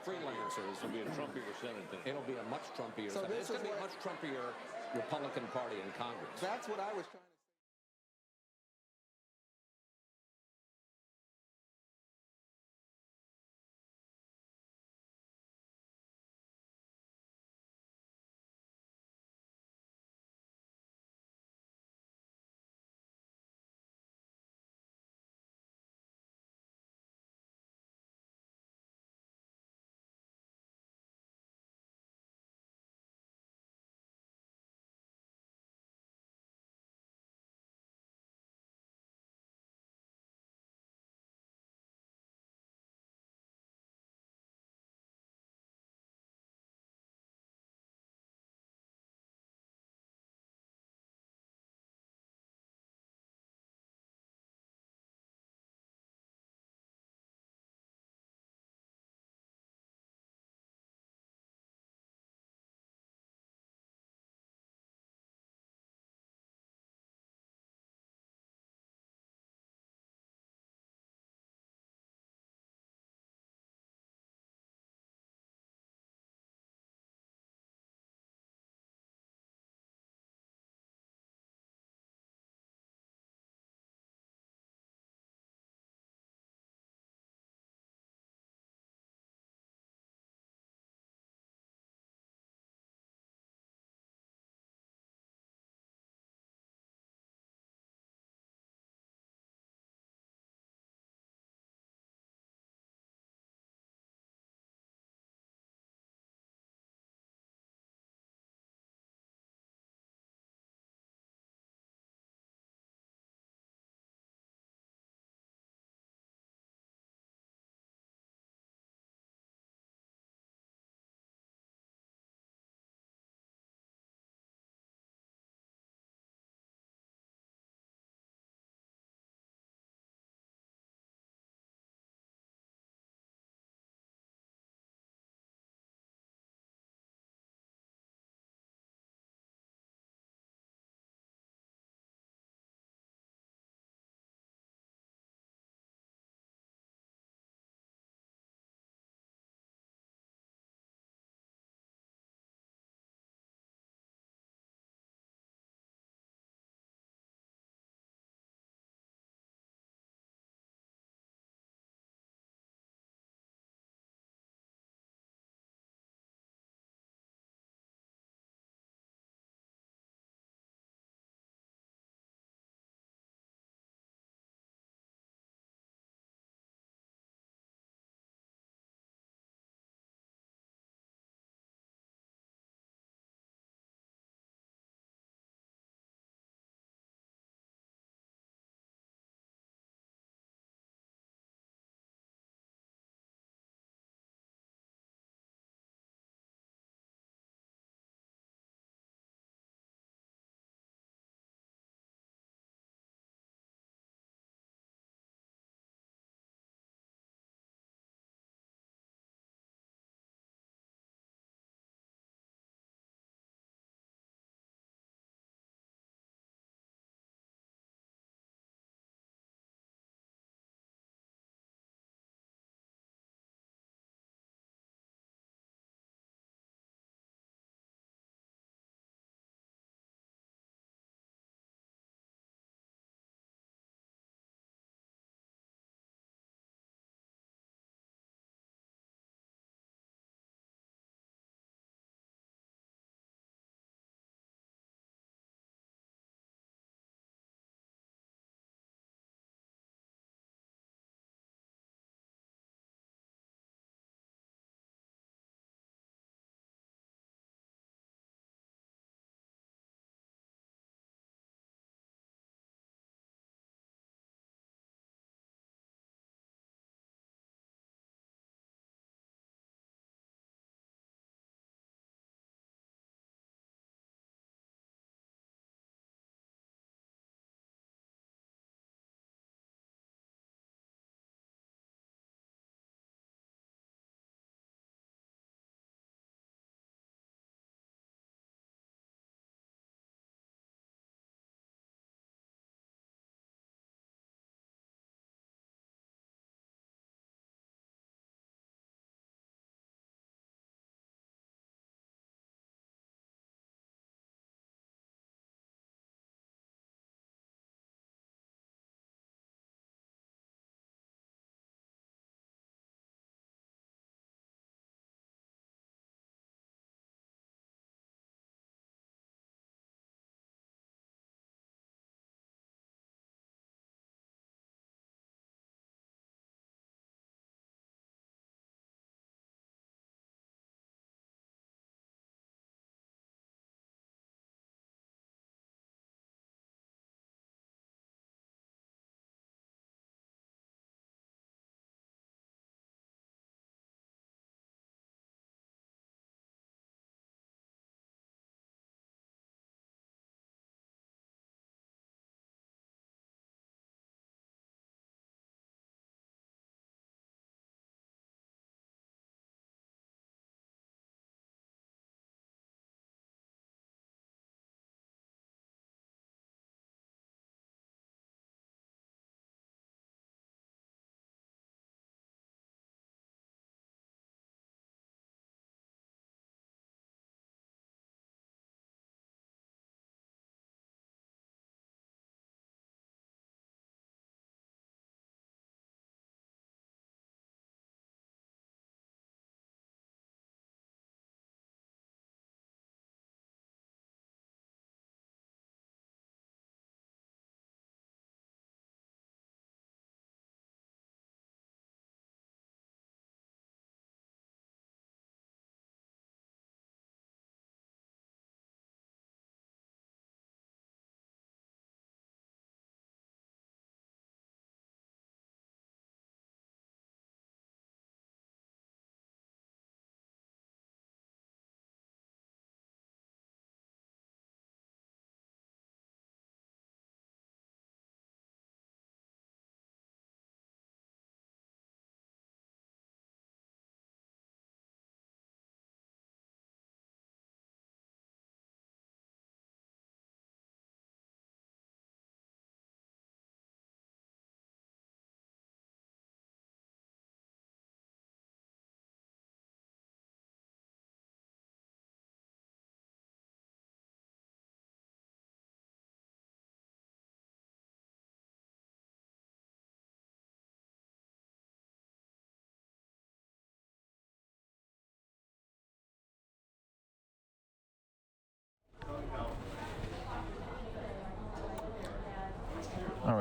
Freelancers will be a Trumpier Senate. It'll be a much Trumpier Senate. It's going to be a much Trumpier Republican Party in Congress. That's what I was trying to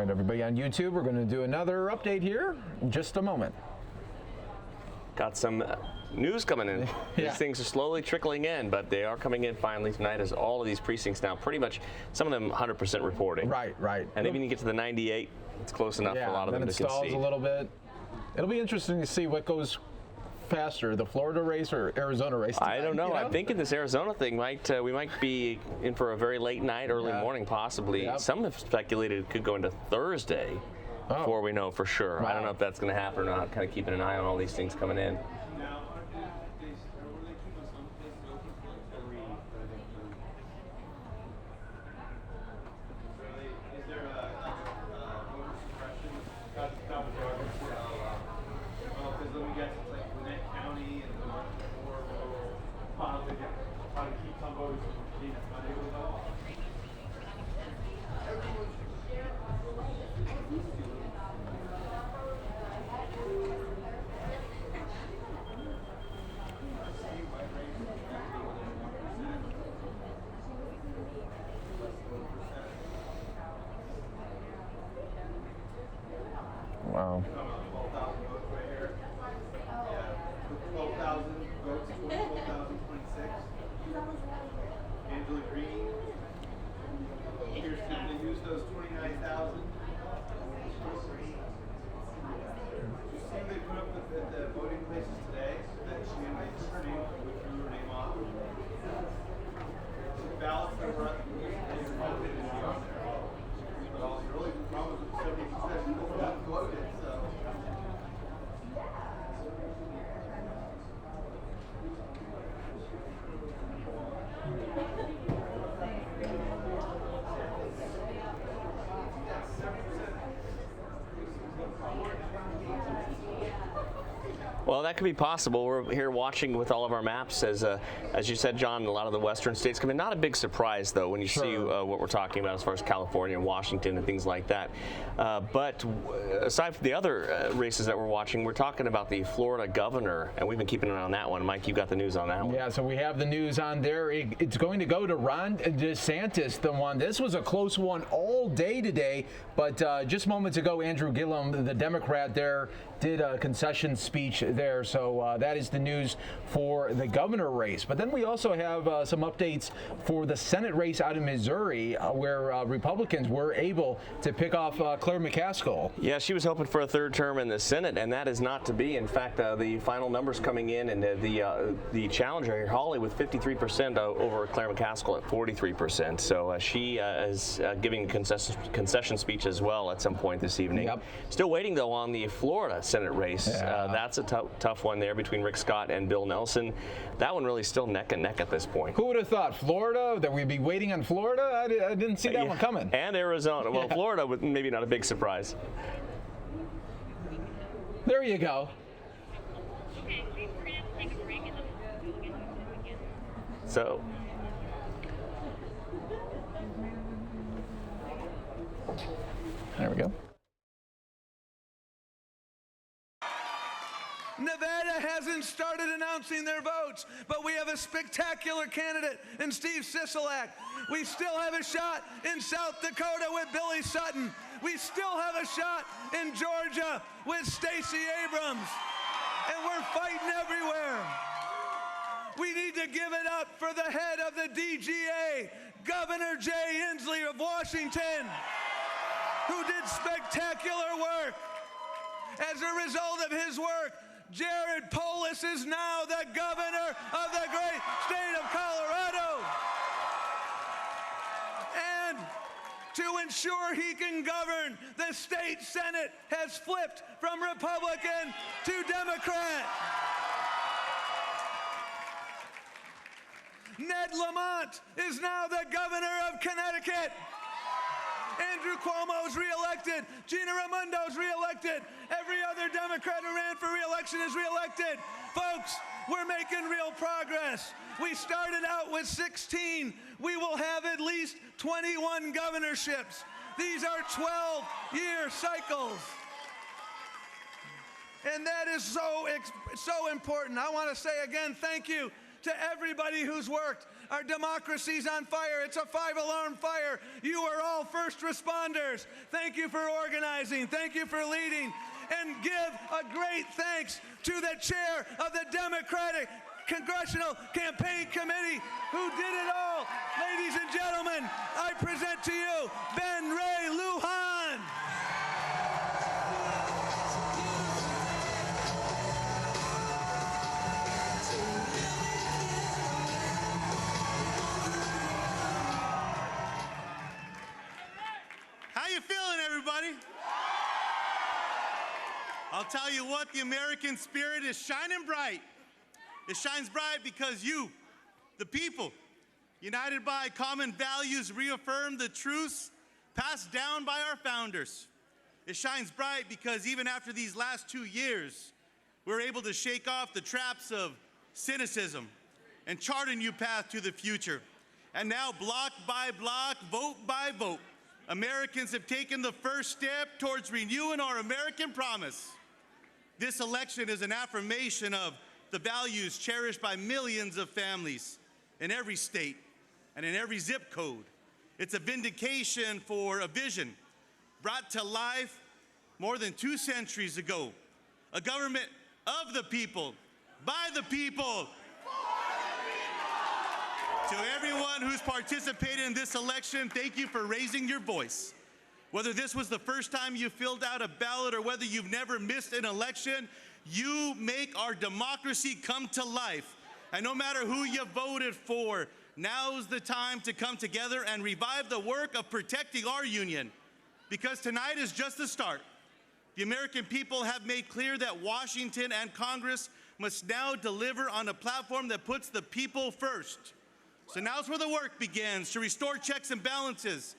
right, everybody on YouTube, we're going to do another update here in just a moment. Got some news coming in. These things are slowly trickling in, but they are coming in finally tonight as all of these precincts now pretty much, some of them 100% reporting. Right. And even you get to the 98, it's close enough for a lot of them to concede. Then it stalls a little bit. It'll be interesting to see what goes faster, the Florida race or Arizona race tonight, I don't know. I'm thinking this Arizona thing we might be in for a very late night, early morning possibly. Some have speculated it could go into Thursday before we know for sure. I don't know if that's going to happen or not. Kind of keeping an eye on all these things coming in. Wow. 12,000 votes, 12,026. Angela Green. Kirsten, they used those 29,000. You see they put up the voting places today that she took her name, withdrew her name off. The ballots that were at the polls, they voted to be on there. Well, the early problem was 70% people got voted, so. Well, that could be possible. We're here watching with all of our maps, as you said, John. A lot of the western states come in. Not a big surprise, though, when you see what we're talking about as far as California and Washington and things like that. But aside from the other races that we're watching, we're talking about the Florida governor, and we've been keeping an eye on that one. Mike, you got the news on that one. Yeah, so we have the news on there. It's going to go to Ron DeSantis, the one. This was a close one all day today, but just moments ago, Andrew Gillum, the Democrat there, did a concession speech there. So that is the news for the governor race. But then we also have some updates for the Senate race out in Missouri, where Republicans were able to pick off Claire McCaskill. Yeah, she was hoping for a third term in the Senate, and that is not to be. In fact, the final numbers coming in, and the challenger here, Hawley, with 53% over Claire McCaskill at 43%. So she is giving concession speech as well at some point this evening. Yep. Still waiting, though, on the Florida Senate race. Yeah. That's a tough one there between Rick Scott and Bill Nelson. That one really still neck and neck at this point. Who would have thought Florida, that we'd be waiting on Florida? I didn't see that one coming. And Arizona. Well, Florida, maybe not a big surprise. There you go. So. There we go. Nevada hasn't started announcing their votes, but we have a spectacular candidate in Steve Sisolak. We still have a shot in South Dakota with Billy Sutton. We still have a shot in Georgia with Stacey Abrams. And we're fighting everywhere. We need to give it up for the head of the DGA, Governor Jay Inslee of Washington, who did spectacular work. As a result of his work, Jared Polis is now the governor of the great state of Colorado. And to ensure he can govern, the state Senate has flipped from Republican to Democrat. Ned Lamont is now the governor of Connecticut. Andrew Cuomo's reelected. Gina Raimondo's reelected. Every other Democrat who ran for reelection is reelected. Folks, we're making real progress. We started out with 16. We will have at least 21 governorships. These are 12-year cycles. And that is so important. I want to say again, thank you to everybody who's worked. Our democracy's on fire. It's a 5-alarm fire. You are all first responders. Thank you for organizing. Thank you for leading. And give a great thanks to the chair of the Democratic Congressional Campaign Committee who did it all. Ladies and gentlemen, I present to you Ben Ray Lujan. How you feeling, everybody? I'll tell you what, the American spirit is shining bright. It shines bright because you, the people, united by common values, reaffirm the truths passed down by our founders. It shines bright because even after these last 2 years, we're able to shake off the traps of cynicism and chart a new path to the future. And now, block by block, vote by vote, Americans have taken the first step towards renewing our American promise. This election is an affirmation of the values cherished by millions of families in every state and in every zip code. It's a vindication for a vision brought to life more than 2 centuries ago. A government of the people, by the people. To everyone who's participated in this election, thank you for raising your voice. Whether this was the first time you filled out a ballot or whether you've never missed an election, you make our democracy come to life. And no matter who you voted for, now's the time to come together and revive the work of protecting our union. Because tonight is just the start. The American people have made clear that Washington and Congress must now deliver on a platform that puts the people first. So now's where the work begins, to restore checks and balances,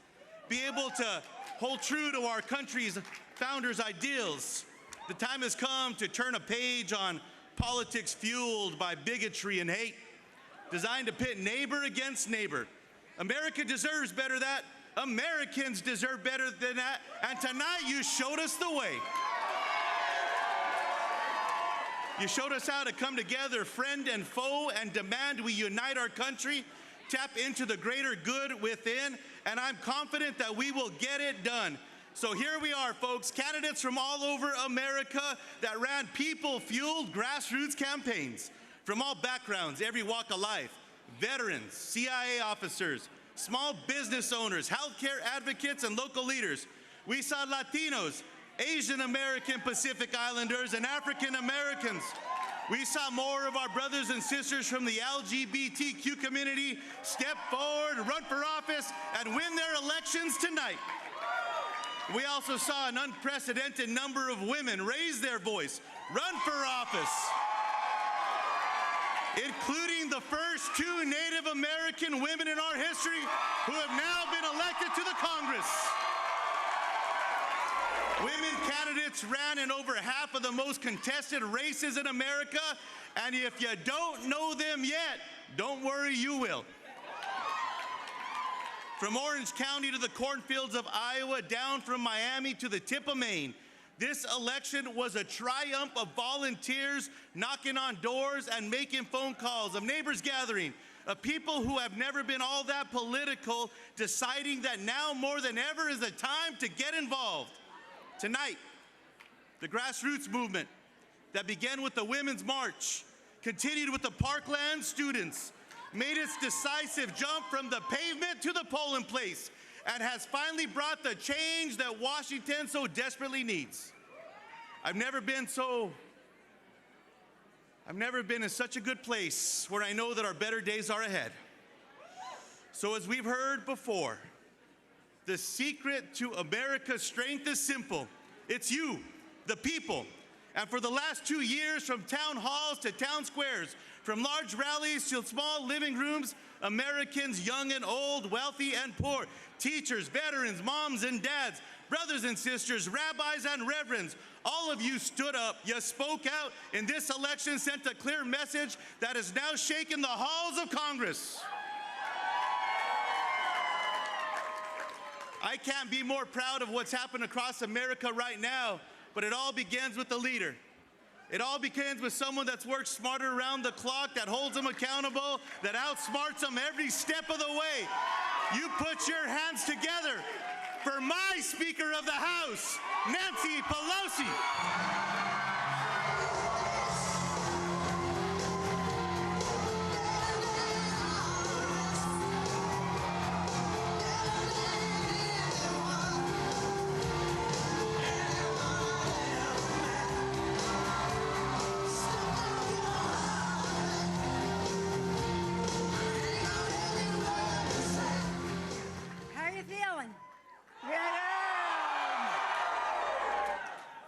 be able to hold true to our country's founders' ideals. The time has come to turn a page on politics fueled by bigotry and hate, designed to pit neighbor against neighbor. America deserves better than that. Americans deserve better than that. And tonight you showed us the way. You showed us how to come together, friend and foe, and demand we unite our country, tap into the greater good within, and I'm confident that we will get it done. So here we are, folks, candidates from all over America that ran people-fueled grassroots campaigns from all backgrounds, every walk of life, veterans, CIA officers, small business owners, healthcare advocates, and local leaders. We saw Latinos, Asian American Pacific Islanders, and African Americans. We saw more of our brothers and sisters from the LGBTQ community step forward, run for office, and win their elections tonight. We also saw an unprecedented number of women raise their voice, run for office, including the first 2 Native American women in our history who have now been elected to the Congress. Women candidates ran in over half of the most contested races in America, and if you don't know them yet, don't worry, you will. From Orange County to the cornfields of Iowa, down from Miami to the tip of Maine, this election was a triumph of volunteers knocking on doors and making phone calls, of neighbors gathering, of people who have never been all that political, deciding that now more than ever is the time to get involved. Tonight, the grassroots movement that began with the Women's March, continued with the Parkland students, made its decisive jump from the pavement to the polling place, and has finally brought the change that Washington so desperately needs. I've never been in such a good place where I know that our better days are ahead. So as we've heard before, the secret to America's strength is simple. It's you, the people. And for the last 2 years, from town halls to town squares, from large rallies to small living rooms, Americans, young and old, wealthy and poor, teachers, veterans, moms and dads, brothers and sisters, rabbis and reverends, all of you stood up, you spoke out, and this election sent a clear message that has now shaken the halls of Congress. I can't be more proud of what's happened across America right now, but it all begins with the leader. It all begins with someone that's worked smarter around the clock, that holds them accountable, that outsmarts them every step of the way. You put your hands together for my Speaker of the House, Nancy Pelosi. How are you feeling? Good.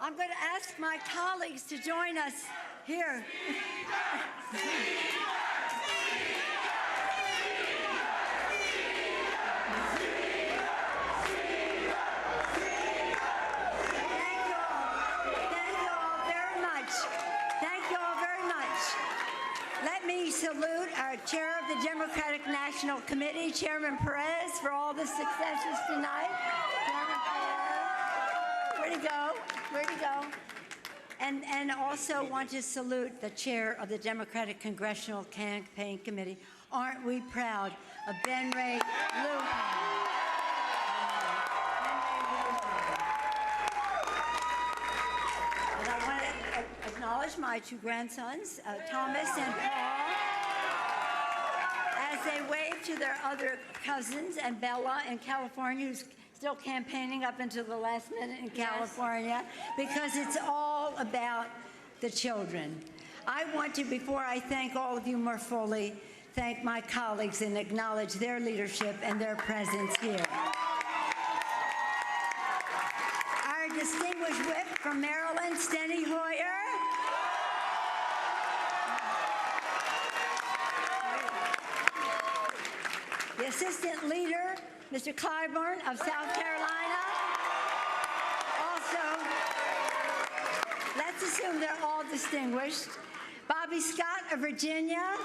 I'm going to ask my colleagues to join us here. Let me salute our chair of the Democratic National Committee, Chairman Perez, for all the successes tonight. Chairman Perez. Where'd he go? Where'd he go? And also want to salute the chair of the Democratic Congressional Campaign Committee. Aren't we proud of Ben Ray Lujan? And I want to acknowledge my two grandsons, Thomas and Paul, as they wave to their other cousins, and Bella in California, who's still campaigning up until the last minute in California, because it's all about the children. I want to, before I thank all of you more fully, thank my colleagues and acknowledge their leadership and their presence here. Our distinguished whip from Maryland, Steny Hoyer. The assistant leader, Mr. Clyburn of South Carolina. Also, let's assume they're all distinguished. Bobby Scott of Virginia.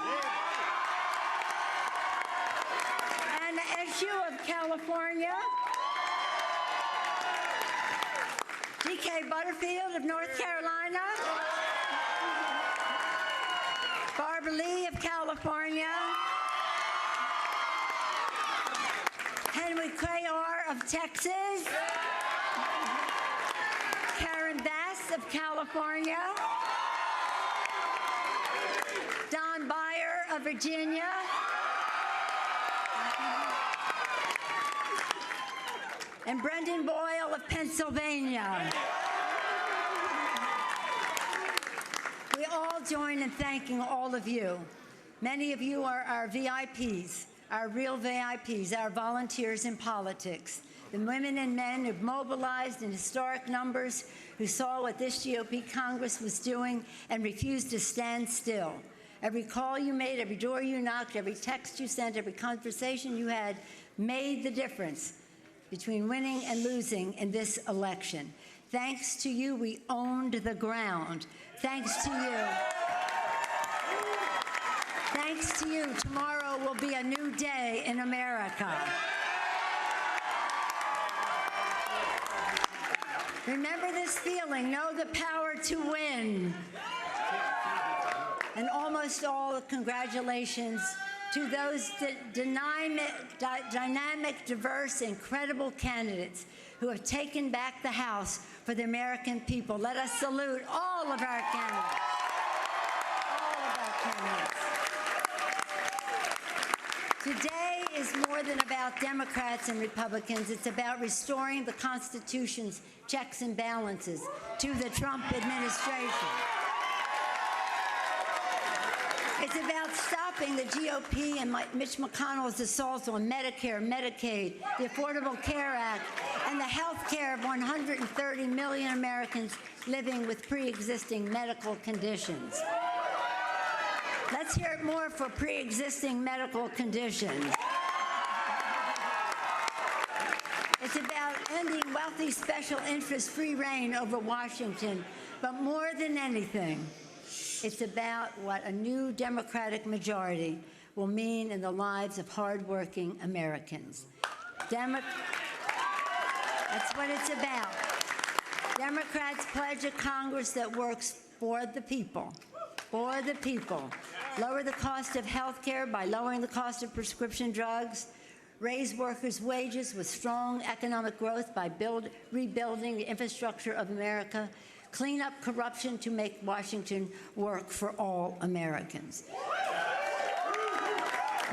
Anna Eshoo of California. D.K. Butterfield of North Carolina. Barbara Lee of California. Henry Cuellar of Texas. Karen Bass of California. Don Beyer of Virginia. And Brendan Boyle of Pennsylvania. We all join in thanking all of you. Many of you are our VIPs, our real VIPs, our volunteers in politics. The women and men who've mobilized in historic numbers, who saw what this GOP Congress was doing and refused to stand still. Every call you made, every door you knocked, every text you sent, every conversation you had made the difference between winning and losing in this election. Thanks to you, we owned the ground. Thanks to you. Thanks to you, tomorrow will be a new day in America. Remember this feeling, know the power to win. And almost all congratulations to those dynamic, diverse, incredible candidates who have taken back the House for the American people. Let us salute all of our candidates. All of our candidates. Today is more than about Democrats and Republicans. It's about restoring the Constitution's checks and balances to the Trump administration. It's about stopping the GOP and Mitch McConnell's assaults on Medicare, Medicaid, the Affordable Care Act, and the health care of 130 million Americans living with pre-existing medical conditions. Let's hear it more for pre-existing medical conditions. It's about ending wealthy special interest free reign over Washington, but more than anything, it's about what a new Democratic majority will mean in the lives of hardworking Americans. That's what it's about. Democrats pledge a Congress that works for the people. For the people. Lower the cost of health care by lowering the cost of prescription drugs. Raise workers' wages with strong economic growth by rebuilding the infrastructure of America. Clean up corruption to make Washington work for all Americans.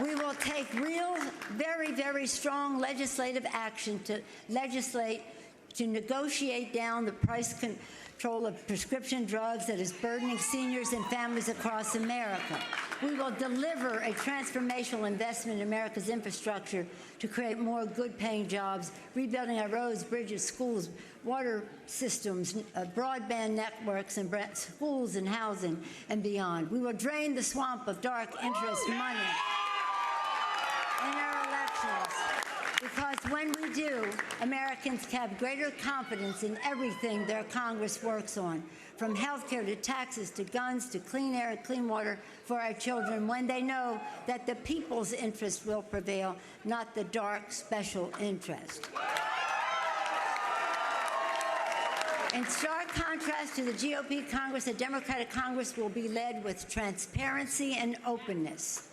We will take real, very, very strong legislative action to legislate to negotiate down the price control of prescription drugs that is burdening seniors and families across America. We will deliver a transformational investment in America's infrastructure to create more good-paying jobs, rebuilding our roads, bridges, schools, water systems, broadband networks, and schools and housing and beyond. We will drain the swamp of dark interest money in our elections, because when we do, Americans have greater confidence in everything their Congress works on, from health care to taxes to guns to clean air and clean water for our children, when they know that the people's interest will prevail, not the dark special interest. In stark contrast to the GOP Congress, the Democratic Congress will be led with transparency and openness,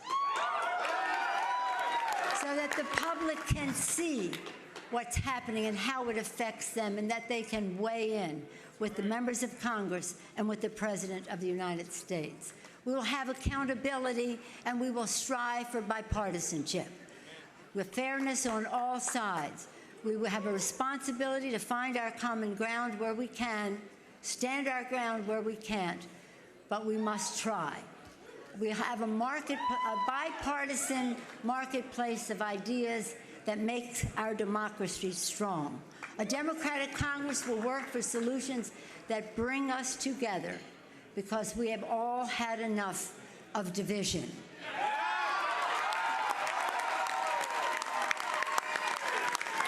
so that the public can see what's happening and how it affects them, and that they can weigh in with the members of Congress and with the President of the United States. We will have accountability, and we will strive for bipartisanship with fairness on all sides. We will have a responsibility to find our common ground where we can, stand our ground where we can't, but we must try. We have a bipartisan marketplace of ideas that makes our democracy strong. A Democratic Congress will work for solutions that bring us together, because we have all had enough of division.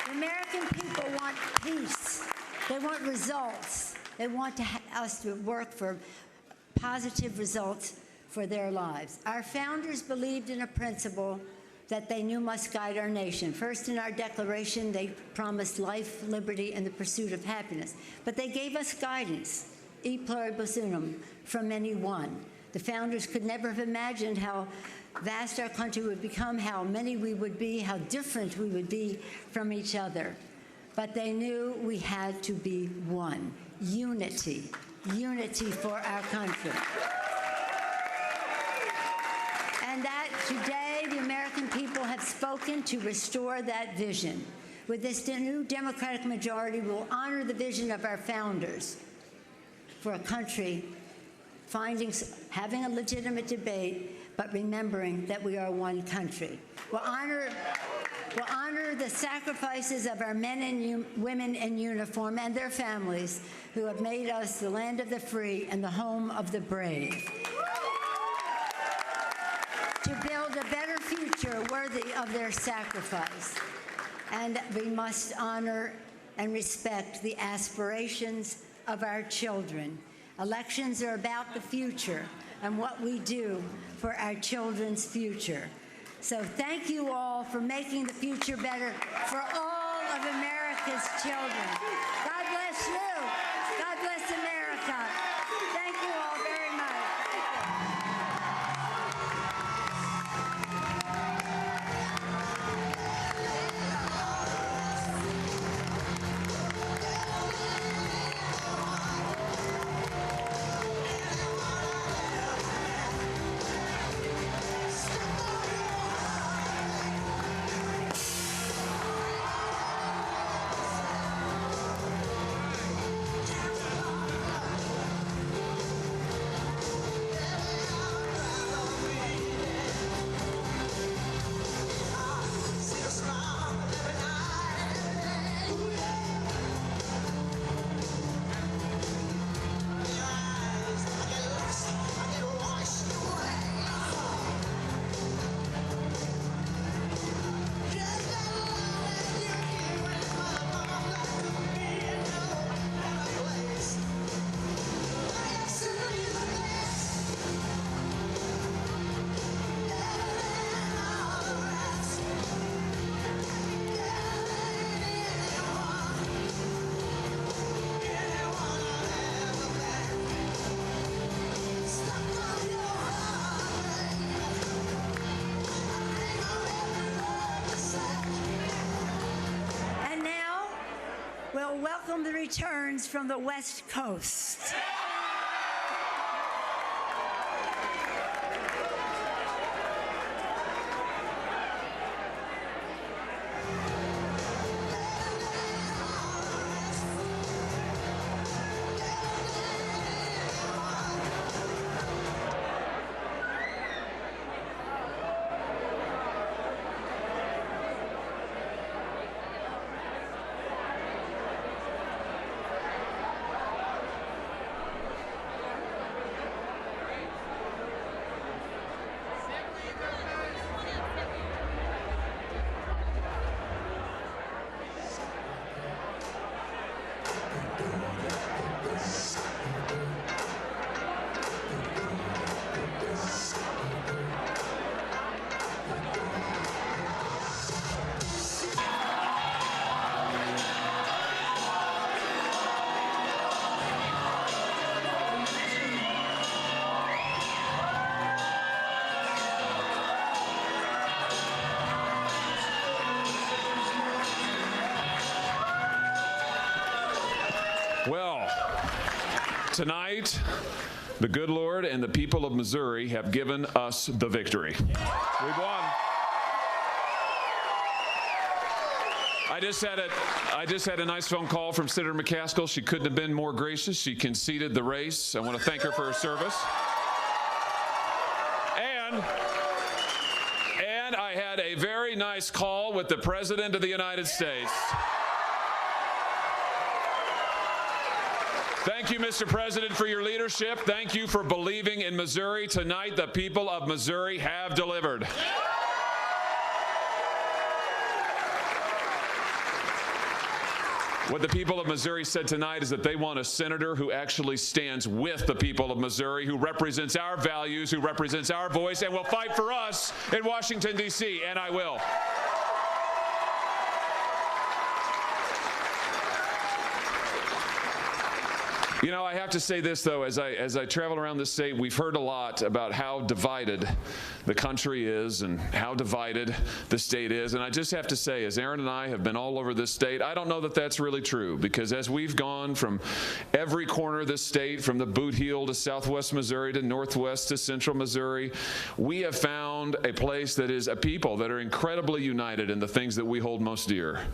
The American people want peace. They want results. They want us to work for positive results for their lives. Our founders believed in a principle that they knew must guide our nation. First, in our Declaration, they promised life, liberty, and the pursuit of happiness. But they gave us guidance, e pluribus unum, from any one. The founders could never have imagined how vast our country would become, how many we would be, how different we would be from each other. But they knew we had to be one. Unity. Unity for our country. And that today the American people have spoken to restore that vision. With this new Democratic majority, we'll honor the vision of our founders for a country having a legitimate debate, but remembering that we are one country. We'll honor the sacrifices of our men and women in uniform and their families, who have made us the land of the free and the home of the brave. To build a better future worthy of their sacrifice. And we must honor and respect the aspirations of our children. Elections are about the future and what we do for our children's future. So thank you all for making the future better for all of America's children. God bless you. God bless America. Thank you all very much. welcome the returns from the West Coast. Well, tonight, the good Lord and the people of Missouri have given us the victory. We've won. I just had a nice phone call from Senator McCaskill. She couldn't have been more gracious. She conceded the race. I want to thank her for her service. And I had a very nice call with the President of the United States. Thank you, Mr. President, for your leadership. Thank you for believing in Missouri. Tonight, the people of Missouri have delivered. What the people of Missouri said tonight is that they want a senator who actually stands with the people of Missouri, who represents our values, who represents our voice, and will fight for us in Washington, D.C., and I will. You know, I have to say this, though, as I travel around the state, we've heard a lot about how divided the country is and how divided the state is. And I just have to say, as Aaron and I have been all over this state, I don't know that that's really true, because as we've gone from every corner of this state, from the boot heel to southwest Missouri to northwest to central Missouri, we have found a place that is a people that are incredibly united in the things that we hold most dear.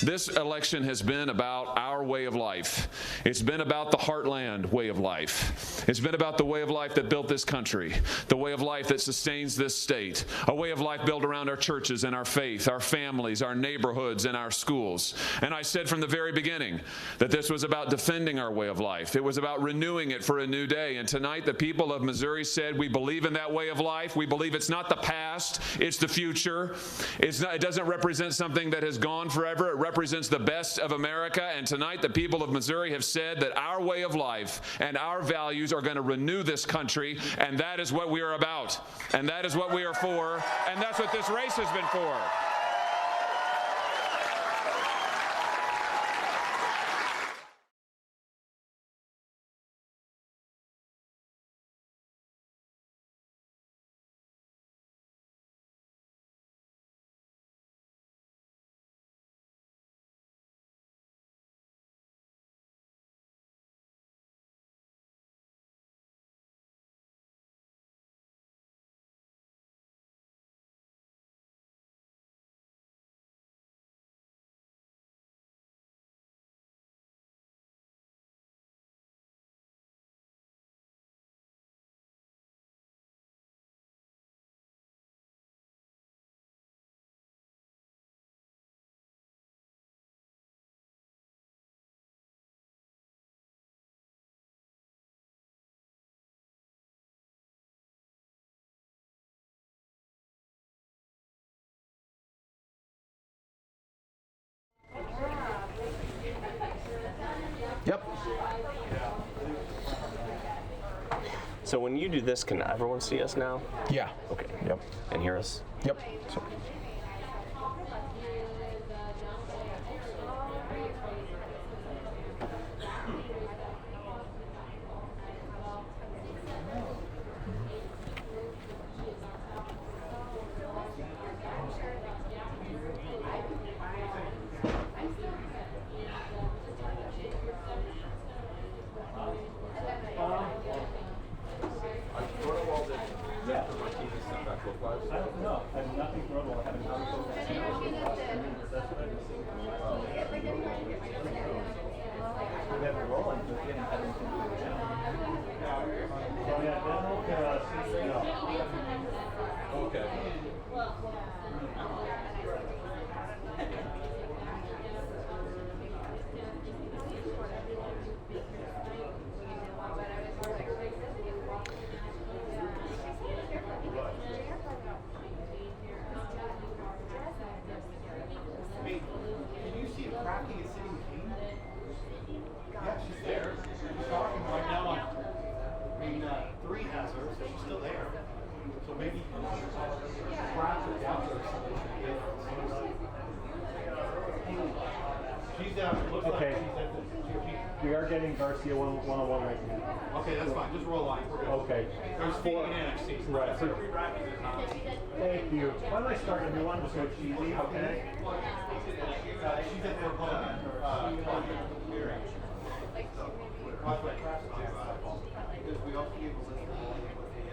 This election has been about our way of life. It's been about the heartland way of life. It's been about the way of life that built this country, the way of life that sustains this state, a way of life built around our churches and our faith, our families, our neighborhoods, and our schools. And I said from the very beginning that this was about defending our way of life. It was about renewing it for a new day. And tonight, the people of Missouri said, we believe in that way of life. We believe it's not the past, it's the future. It doesn't represent something that has gone forever. It represents the best of America. And tonight, the people of Missouri have said that our way of life and our values are going to renew this country, and that is what we are about, and that is what we are for, and that's what this race has been for. Yep. So when you do this, can everyone see us now? Yeah. Okay. Yep. And hear us? Yep. So. Okay. We are getting Garcia one-on-one right now. Okay, that's fine. Just roll on. Okay. There's 4 in. Right. So, thank you. Why don't I start a new one just so it's easy, okay? She's at the Republican. Because we also gave a list of what they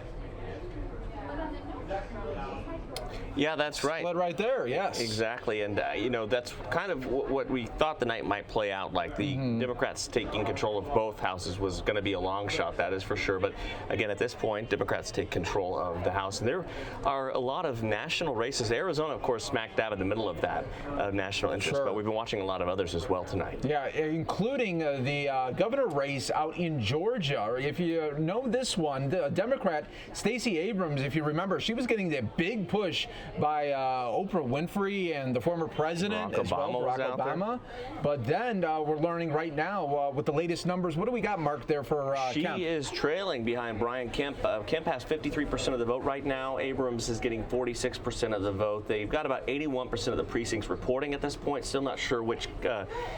Yeah, that's right. Split right there, yes. Exactly, and you know, that's kind of what we thought the night might play out like. The Democrats taking control of both houses was going to be a long shot, that is for sure. But again, at this point, Democrats take control of the House, and there are a lot of national races. Arizona, of course, smack dab in the middle of that national interest, but we've been watching a lot of others as well tonight. Yeah, including the governor race out in Georgia. If you know this one, the Democrat Stacey Abrams, if you remember, she was getting the big push by Oprah Winfrey and the former president, Barack Obama. But then we're learning right now with the latest numbers. What do we got, Mark, there for Kemp? She is trailing behind Brian Kemp. Kemp has 53% of the vote right now. Abrams is getting 46% of the vote. They've got about 81% of the precincts reporting at this point. Still not sure which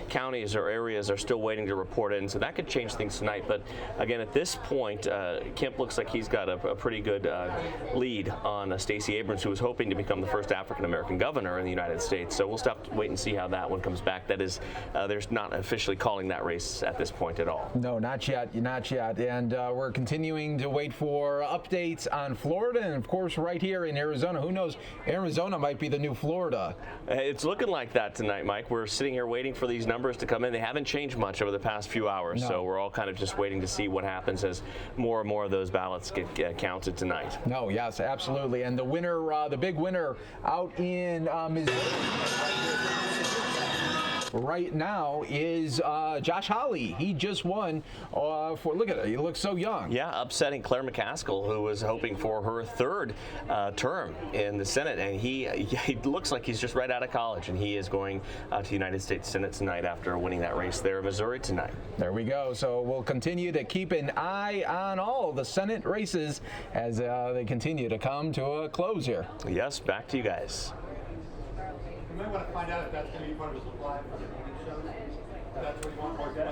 counties or areas are still waiting to report in, so that could change things tonight. But again, at this point, Kemp looks like he's got a pretty good lead on Stacey Abrams, who was hoping to become the first African-American governor in the United States. So we'll have to wait and see how that one comes back. That is, there's not officially calling that race at this point at all. No, not yet, not yet. And we're continuing to wait for updates on Florida and, of course, right here in Arizona. Who knows? Arizona might be the new Florida. It's looking like that tonight, Mike. We're sitting here waiting for these numbers to come in. They haven't changed much over the past few hours, so we're all kind of just waiting to see what happens as more and more of those ballots get counted tonight. No, yes, absolutely. And the winner, the big winner out in Missouri right now is Josh Hawley. He just won look at it, he looks so young. Yeah, upsetting Claire McCaskill, who was hoping for her third term in the Senate, and he looks like he's just right out of college, and he is going to the United States Senate tonight after winning that race there in Missouri tonight. There we go. So we'll continue to keep an eye on all the Senate races as they continue to come to a close here. Yes, back to you guys. You might want to find out if that's going to be part of his supply for the morning show. If that's what you want. Okay.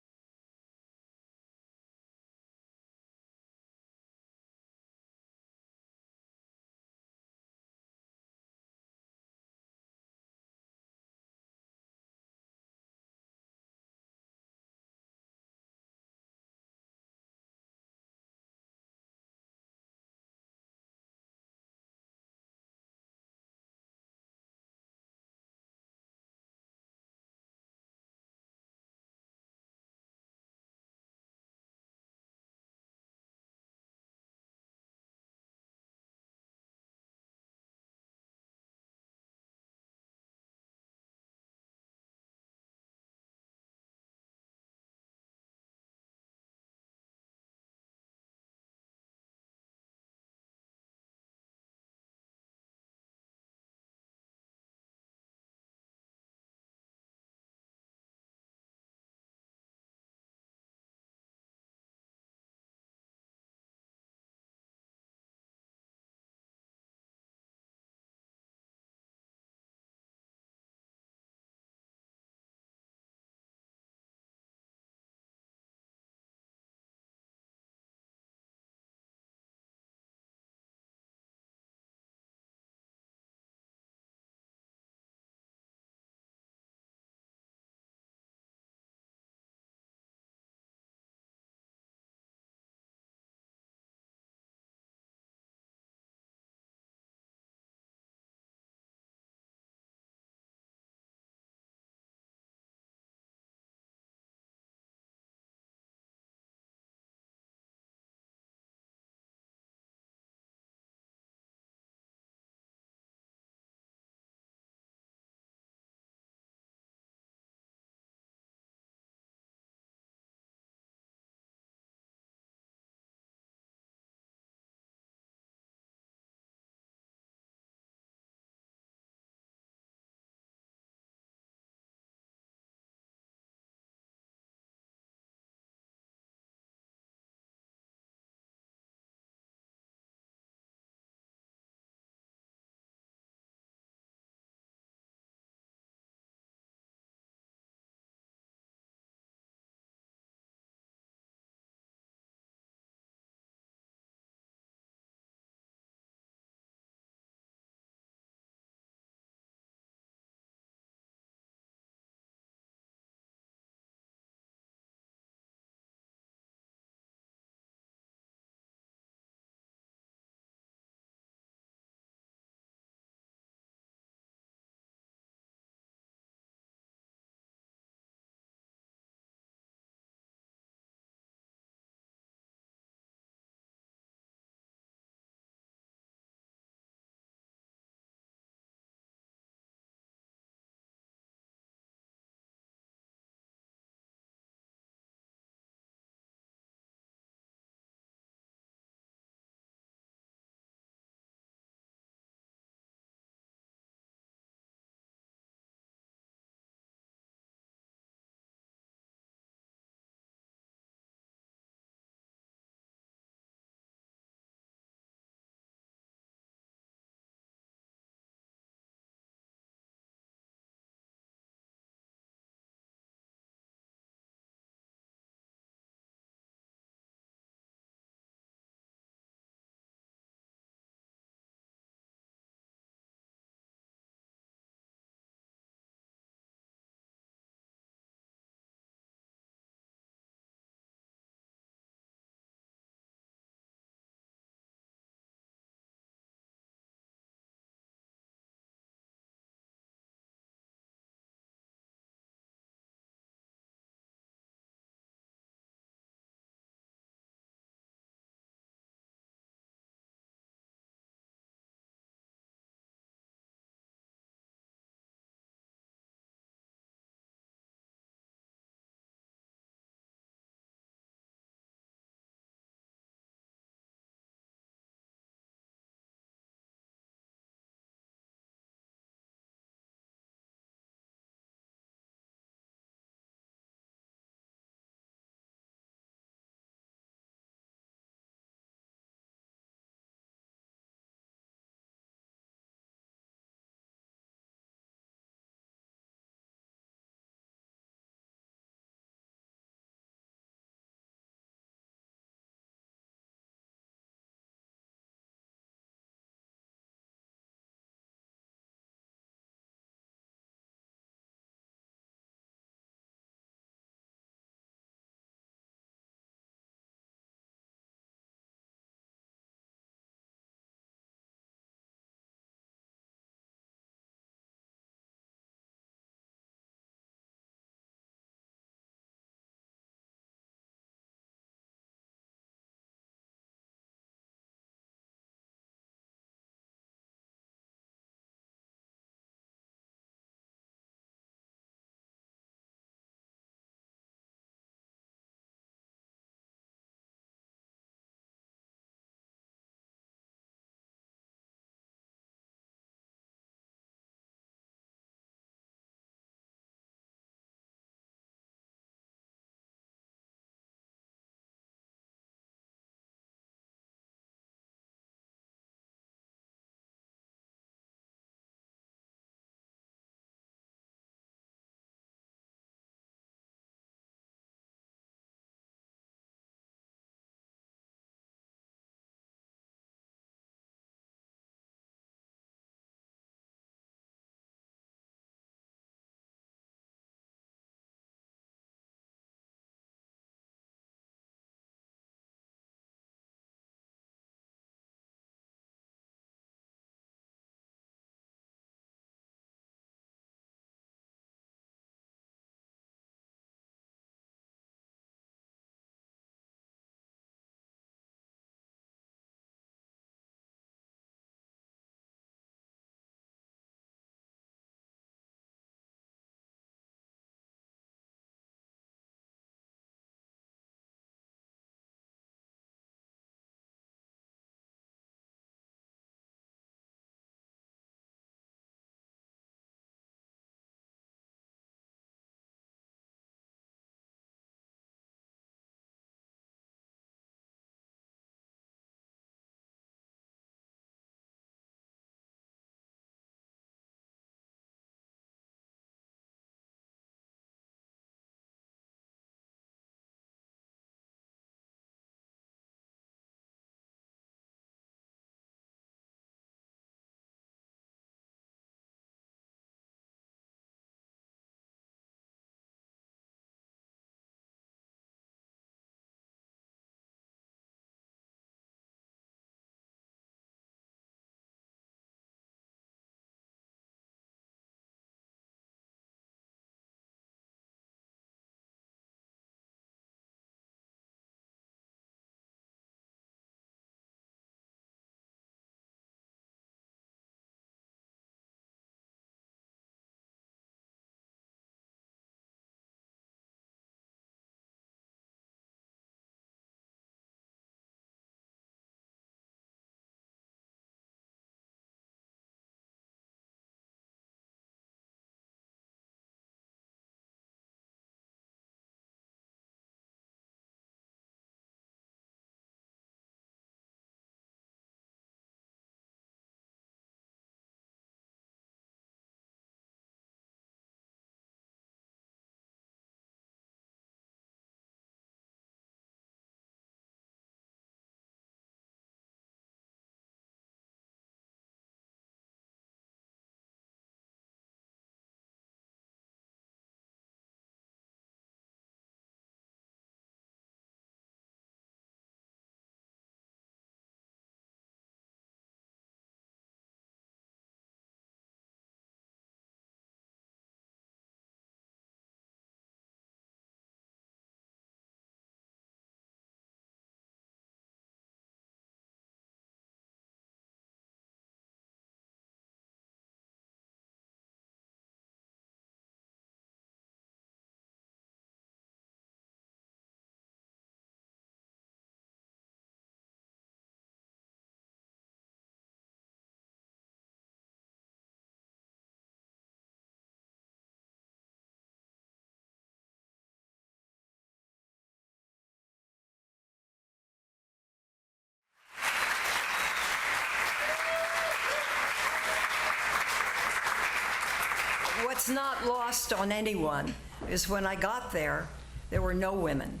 What's not lost on anyone is when I got there were no women.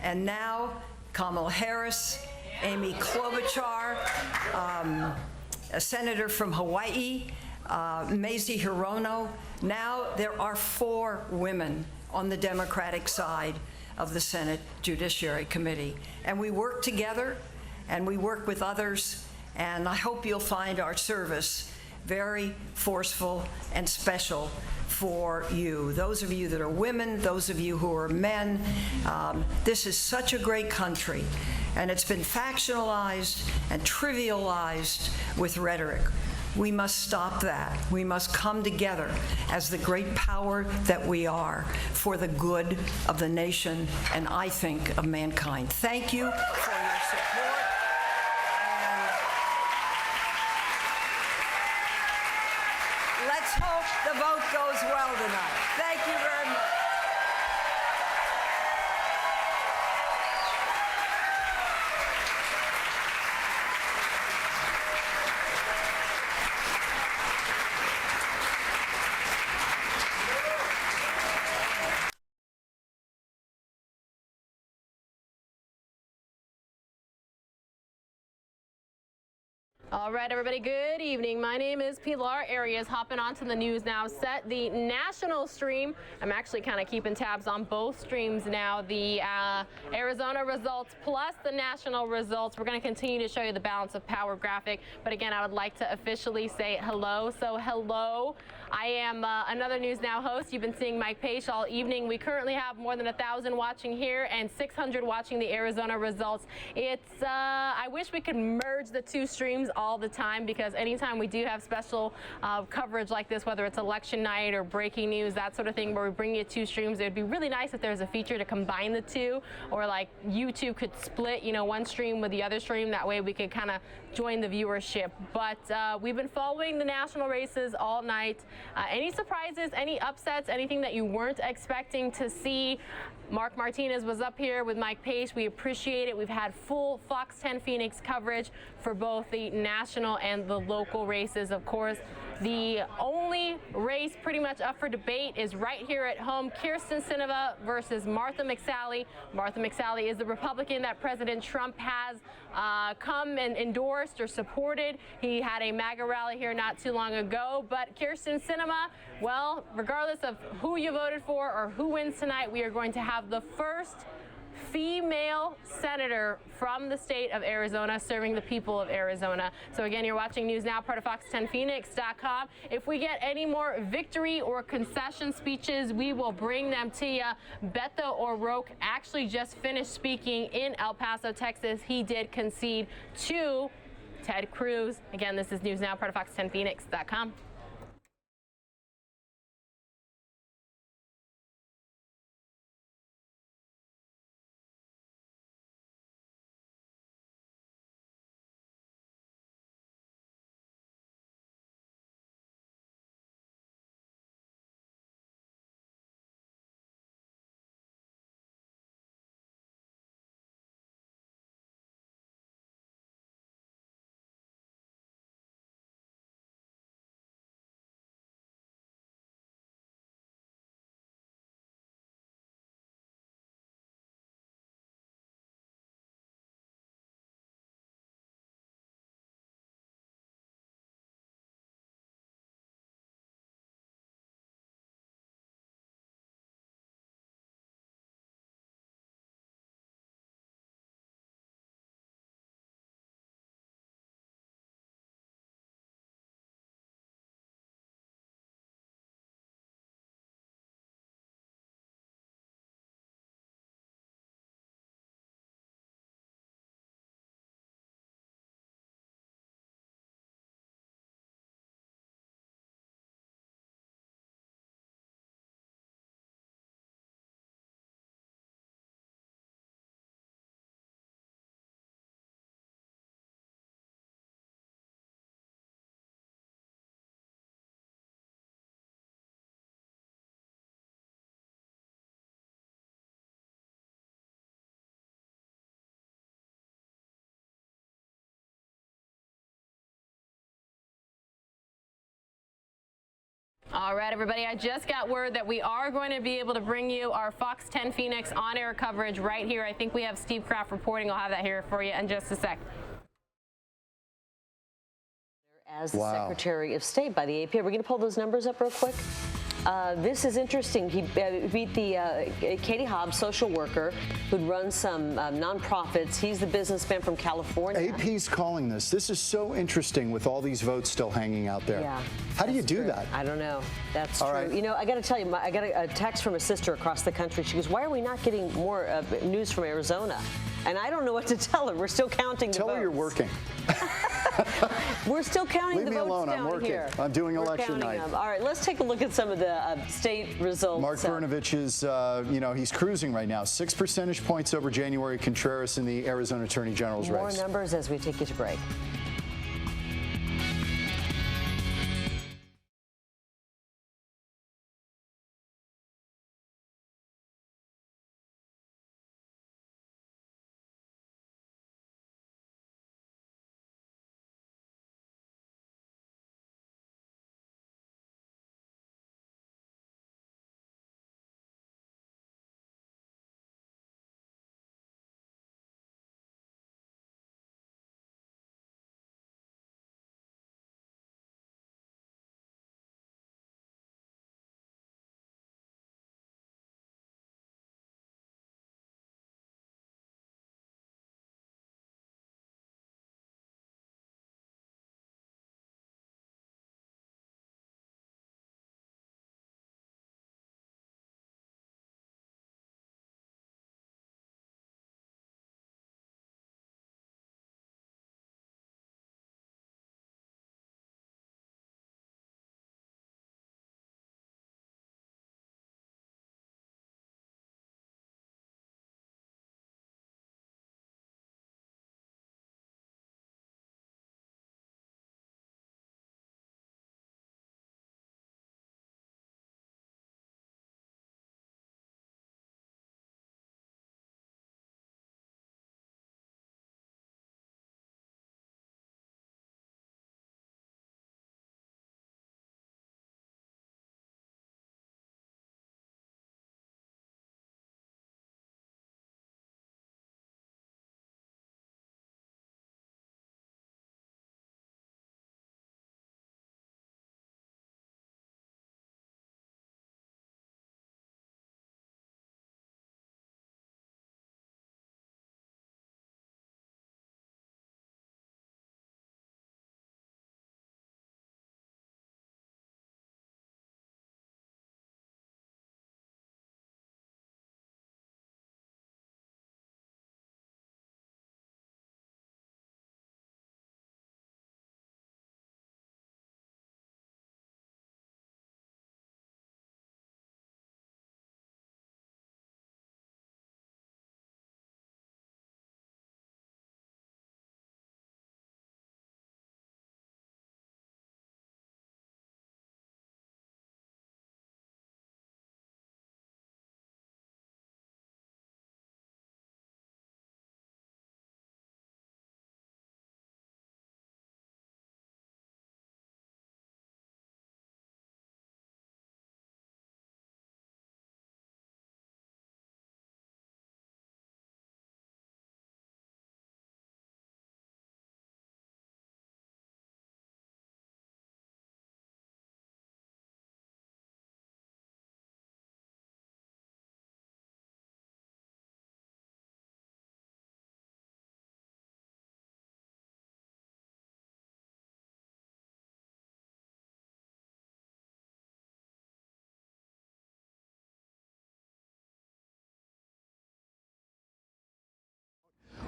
And now Kamala Harris, Amy Klobuchar, a senator from Hawaii, Mazie Hirono. Now there are 4 women on the Democratic side of the Senate Judiciary Committee. And we work together, and we work with others, and I hope you'll find our service very forceful and special for you. Those of you that are women, those of you who are men, this is such a great country, and it's been factionalized and trivialized with rhetoric. We must stop that. We must come together as the great power that we are for the good of the nation and, I think, of mankind. Thank you for your support. And let's hope the vote goes well tonight. Thank you very much. All right, everybody, good evening. My name is Pilar Arias, hopping onto the News Now set, the national stream. I'm actually kind of keeping tabs on both streams now, the Arizona results plus the national results. We're going to continue to show you the balance of power graphic, but again, I would like to officially say hello. So hello, I am another News Now host. You've been seeing Mike Pache all evening. We currently have more than 1,000 watching here and 600 watching the Arizona results. It's, I wish we could merge the 2 streams all the time, because anytime we do have special coverage like this, whether it's election night or breaking news, that sort of thing, where we bring you 2 streams, it would be really nice if there's a feature to combine the 2, or like YouTube could split, you know, one stream with the other stream. That way we could kind of join the viewership. But we've been following the national races all night. Any surprises, any upsets, anything that you weren't expecting to see? Mark Martinez was up here with Mike Pache. We appreciate it. We've had full Fox 10 Phoenix coverage for both the national and the local races. Of course, the only race pretty much up for debate is right here at home, Kyrsten Sinema versus Martha McSally. Martha McSally is the Republican that President Trump has come and endorsed or supported. He had a MAGA rally here not too long ago. But Kyrsten Sinema, well, regardless of who you voted for or who wins tonight, we are going to have the first female senator from the state of Arizona serving the people of Arizona. So again, you're watching News Now, part of Fox10Phoenix.com. If we get any more victory or concession speeches, we will bring them to you. Beto O'Rourke actually just finished speaking in El Paso, Texas. He did concede to Ted Cruz. Again, this is News Now, part of Fox10Phoenix.com. All right, everybody, I just got word that we are going to be able to bring you our Fox 10 Phoenix on-air coverage right here. I think we have Steve Kraft reporting. I'll have that here for you in just a sec. As the Secretary of State by the AP. Are we going to pull those numbers up real quick? This is interesting. He beat the Katie Hobbs, social worker, who'd run some nonprofits. He's the businessman from California. AP's calling this. This is so interesting with all these votes still hanging out there. Yeah. How do you do that? I don't know. That's all true. Right. You know, I got to tell you, I got a text from a sister across the country. She goes, "Why are we not getting more news from Arizona?" And I don't know what to tell her. We're still counting the votes. Tell her you're working. We're still counting the votes. Leave me alone. I'm working. Here. I'm doing We're election night. Them. All right, let's take a look at some of the state results. Mark Brnovich is, you know, he's cruising right now. 6 percentage points over January Contreras in the Arizona Attorney General's race. More numbers as we take you to break.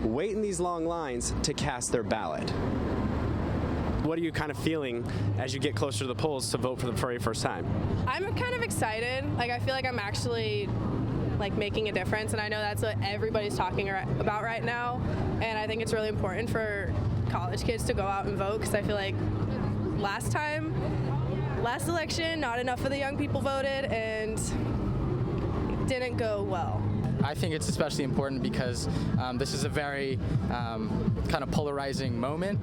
Wait in these long lines to cast their ballot. What are you kind of feeling as you get closer to the polls to vote for the very first time? I'm kind of excited. Like, I feel like I'm actually making a difference, and I know that's what everybody's talking about right now, and I think it's really important for college kids to go out and vote, because I feel like last election, not enough of the young people voted, and it didn't go well. I think it's especially important because this is a very kind of polarizing moment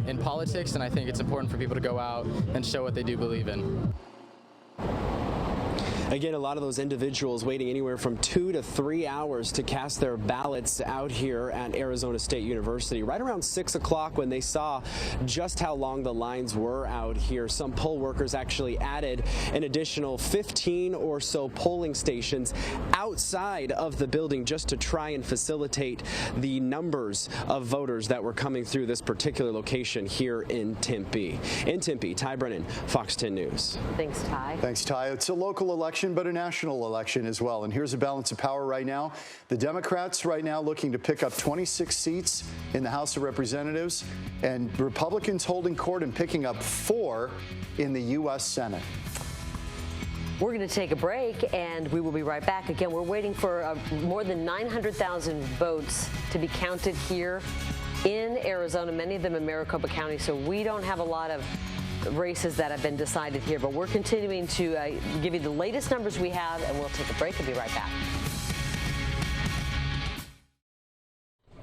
in politics, and I think it's important for people to go out and show what they do believe in. Again, a lot of those individuals waiting anywhere from 2 to 3 hours to cast their ballots out here at Arizona State University. Right around 6 o'clock, when they saw just how long the lines were out here, some poll workers actually added an additional 15 or so polling stations outside of the building just to try and facilitate the numbers of voters that were coming through this particular location here in Tempe. In Tempe, Ty Brennan, Fox 10 News. Thanks, Ty. Thanks, Ty. It's a local election, but a national election as well. And here's a balance of power right now. The Democrats right now looking to pick up 26 seats in the House of Representatives, and Republicans holding court and picking up 4 in the U.S. Senate. We're going to take a break, and we will be right back. Again, we're waiting for more than 900,000 votes to be counted here in Arizona, many of them in Maricopa County, so we don't have a lot of races that have been decided here, but we're continuing to give you the latest numbers we have, and we'll take a break and be right back.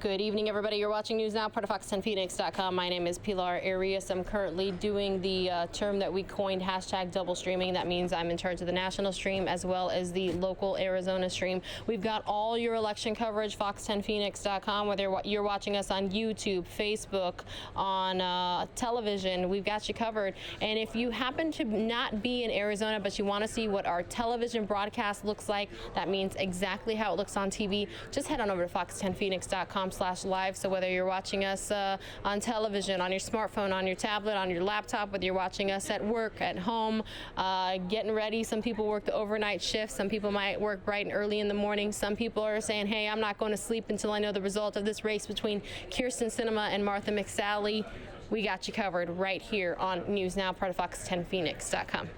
Good evening, everybody. You're watching News Now, part of Fox10Phoenix.com. My name is Pilar Arias. I'm currently doing the term that we coined, hashtag double streaming. That means I'm in charge of the national stream as well as the local Arizona stream. We've got all your election coverage, Fox10Phoenix.com, whether you're watching us on YouTube, Facebook, on television, we've got you covered. And if you happen to not be in Arizona, but you want to see what our television broadcast looks like, that means exactly how it looks on TV, just head on over to Fox10Phoenix.com/live. So whether you're watching us on television, on your smartphone, on your tablet, on your laptop, whether you're watching us at work, at home, getting ready. Some people work the overnight shift. Some people might work bright and early in the morning. Some people are saying, hey, I'm not going to sleep until I know the result of this race between Kirsten Sinema and Martha McSally. We got you covered right here on News Now, part of Fox10Phoenix.com.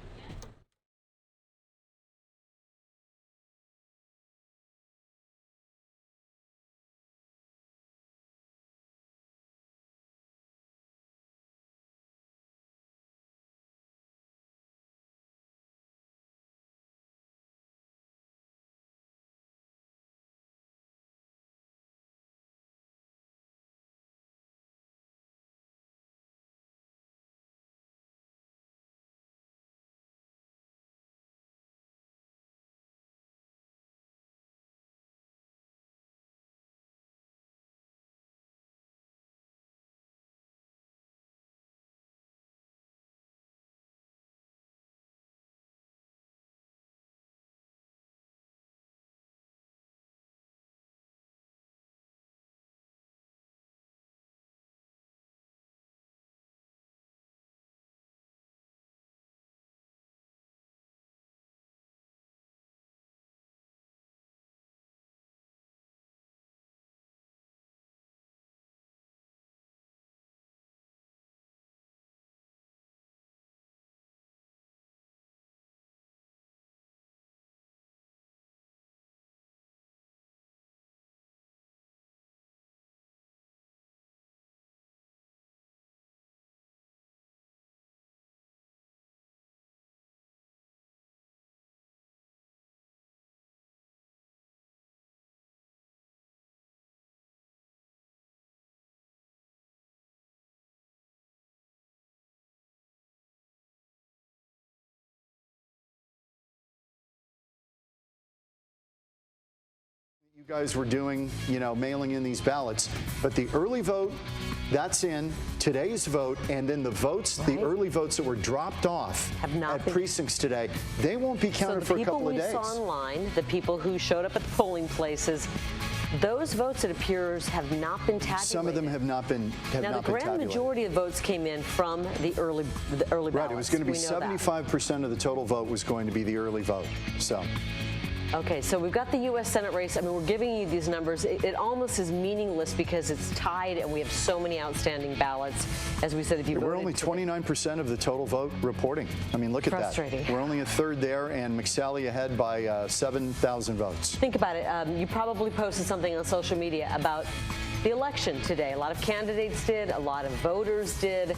You guys were doing, mailing in these ballots, but the early vote, that's in today's vote, and then the votes, the early votes that were dropped off at precincts today, they won't be counted for a couple of days. So the people we saw online, the people who showed up at the polling places, those votes, it appears, have not been tabulated. Some of them have not been tabulated. Now, the grand majority of votes came in from the early ballots. Right, it was going to be 75% of the total vote was going to be the early vote. So. Okay, so we've got the U.S. Senate race. I mean, we're giving you these numbers. It almost is meaningless because it's tied and we have so many outstanding ballots. As we said, if you We're only 29% of the total vote reporting. I mean, look at that. We're only a third there, and McSally ahead by 7,000 votes. Think about it. You probably posted something on social media about the election today. A lot of candidates did. A lot of voters did.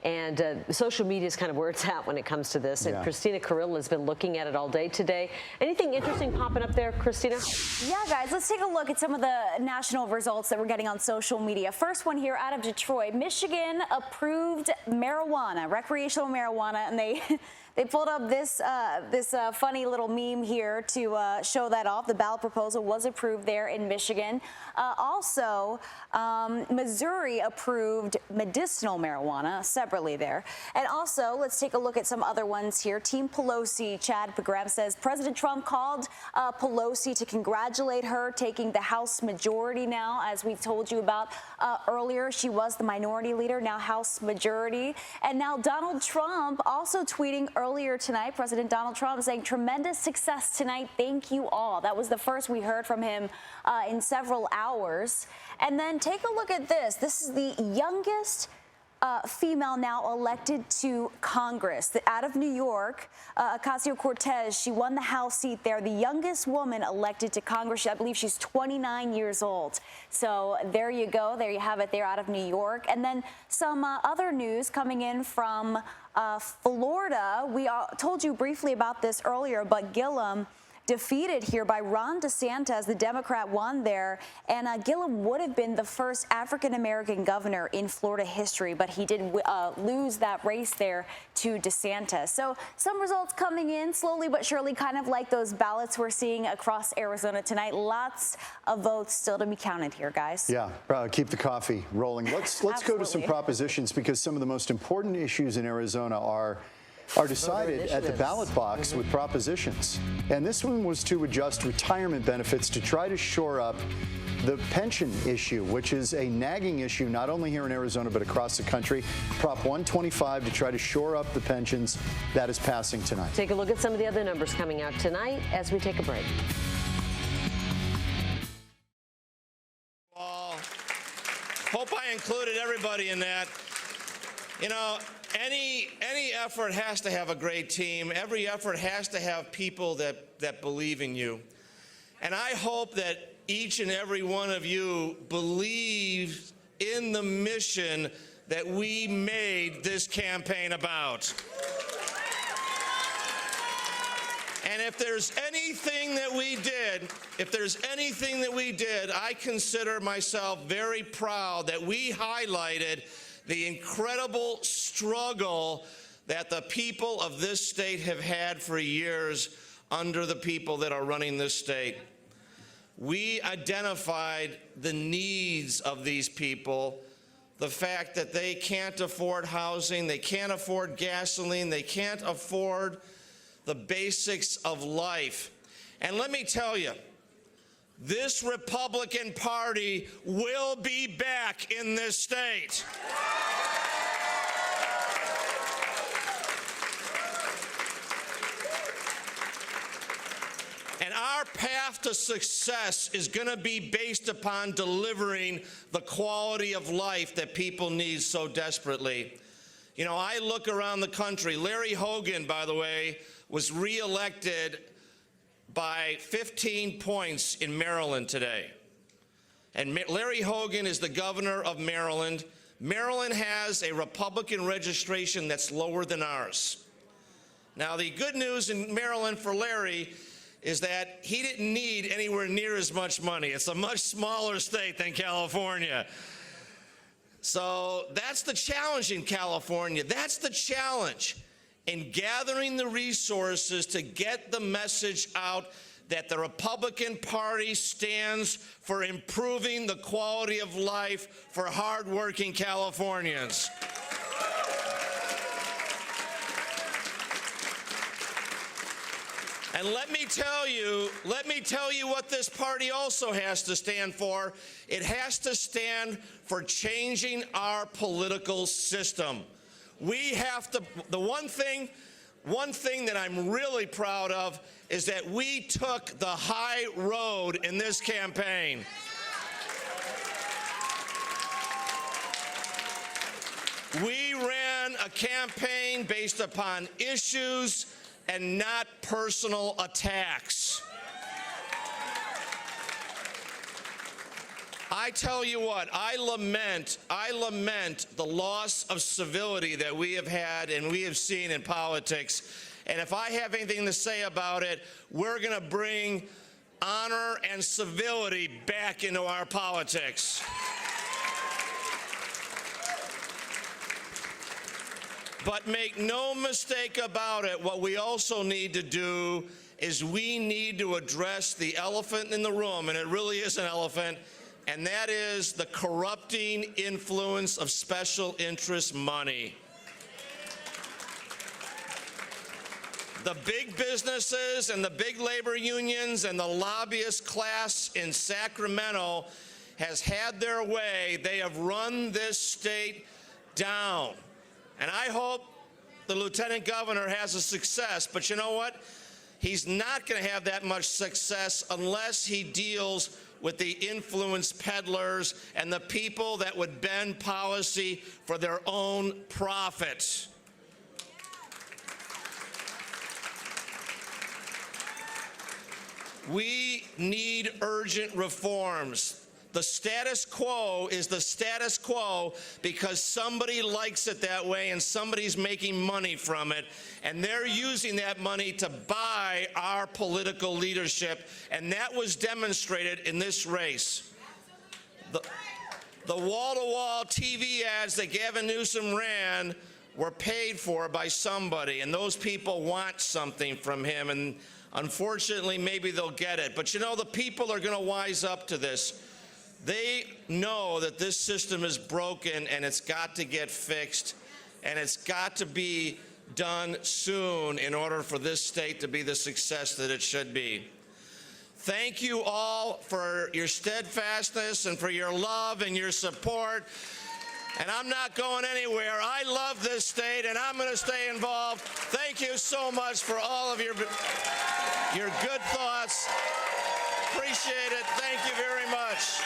And social media is kind of where it's at when it comes to this. And Christina Carrillo has been looking at it all day today. Anything interesting popping up there, Christina? Yeah, guys, let's take a look at some of the national results that we're getting on social media. First one here out of Detroit. Michigan approved marijuana, recreational marijuana, and They pulled up this funny little meme here to show that off. The ballot proposal was approved there in Michigan. Also, Missouri approved medicinal marijuana separately there. And also, let's take a look at some other ones here. Team Pelosi, Chad Pagram says President Trump called Pelosi to congratulate her taking the House majority now. As we told you about earlier, she was the minority leader, now House majority. And now Donald Trump also tweeting earlier tonight, President Donald Trump saying tremendous success tonight. Thank you all. That was the first we heard from him in several hours. And then take a look at this. This is the youngest female now elected to Congress. Out of New York, Ocasio-Cortez, she won the House seat there. The youngest woman elected to Congress. I believe she's 29 years old. So there you go. There you have it there out of New York. And then some other news coming in from Florida. We told you briefly about this earlier, but Gillum defeated here by Ron DeSantis. The Democrat won there, and Gillum would have been the first African-American governor in Florida history, but he did lose that race there to DeSantis. So some results coming in slowly but surely, kind of like those ballots we're seeing across Arizona tonight. Lots of votes still to be counted here, guys. Yeah, keep the coffee rolling. Let's go to some propositions, because some of the most important issues in Arizona are decided at the ballot box with propositions. And this one was to adjust retirement benefits to try to shore up the pension issue, which is a nagging issue not only here in Arizona but across the country. Prop 125 to try to shore up the pensions. That is passing tonight. Take a look at some of the other numbers coming out tonight as we take a break. Hope I included everybody in that. You know, any effort has to have a great team. Every effort has to have people that believe in you. And I hope that each and every one of you believes in the mission that we made this campaign about. And if there's anything that we did, I consider myself very proud that we highlighted the incredible struggle that the people of this state have had for years under the people that are running this state. We identified the needs of these people, the fact that they can't afford housing, they can't afford gasoline, they can't afford the basics of life. And let me tell you, this Republican Party will be back in this state. And our path to success is going to be based upon delivering the quality of life that people need so desperately. You know, I look around the country. Larry Hogan, by the way, was reelected by 15 points in Maryland today. And Larry Hogan is the governor of Maryland. Maryland has a Republican registration that's lower than ours. Now, the good news in Maryland for Larry is that he didn't need anywhere near as much money. It's a much smaller state than California. So that's the challenge in California. That's the challenge in gathering the resources to get the message out that the Republican Party stands for improving the quality of life for hardworking Californians. And let me tell you what this party also has to stand for. It has to stand for changing our political system. We have to, the one thing that I'm really proud of is that we took the high road in this campaign. We ran a campaign based upon issues and not personal attacks. I tell you what, I lament the loss of civility that we have had and we have seen in politics. And if I have anything to say about it, we're going to bring honor and civility back into our politics. But make no mistake about it, what we also need to do is we need to address the elephant in the room, and it really is an elephant, and that is the corrupting influence of special interest money. The big businesses and the big labor unions and the lobbyist class in Sacramento has had their way. They have run this state down. And I hope the lieutenant governor has a success, but you know what? He's not going to have that much success unless he deals with the influence peddlers and the people that would bend policy for their own profit. We need urgent reforms. The status quo is the status quo because somebody likes it that way and somebody's making money from it, and they're using that money to buy our political leadership, and that was demonstrated in this race. The wall-to-wall TV ads that Gavin Newsom ran were paid for by somebody, and those people want something from him, and unfortunately, maybe they'll get it. But you know, the people are going to wise up to this. They know that this system is broken and it's got to get fixed, and it's got to be done soon in order for this state to be the success that it should be. Thank you all for your steadfastness and for your love and your support. And I'm not going anywhere. I love this state, and I'm going to stay involved. Thank you so much for all of your good thoughts. Appreciate it. Thank you very much.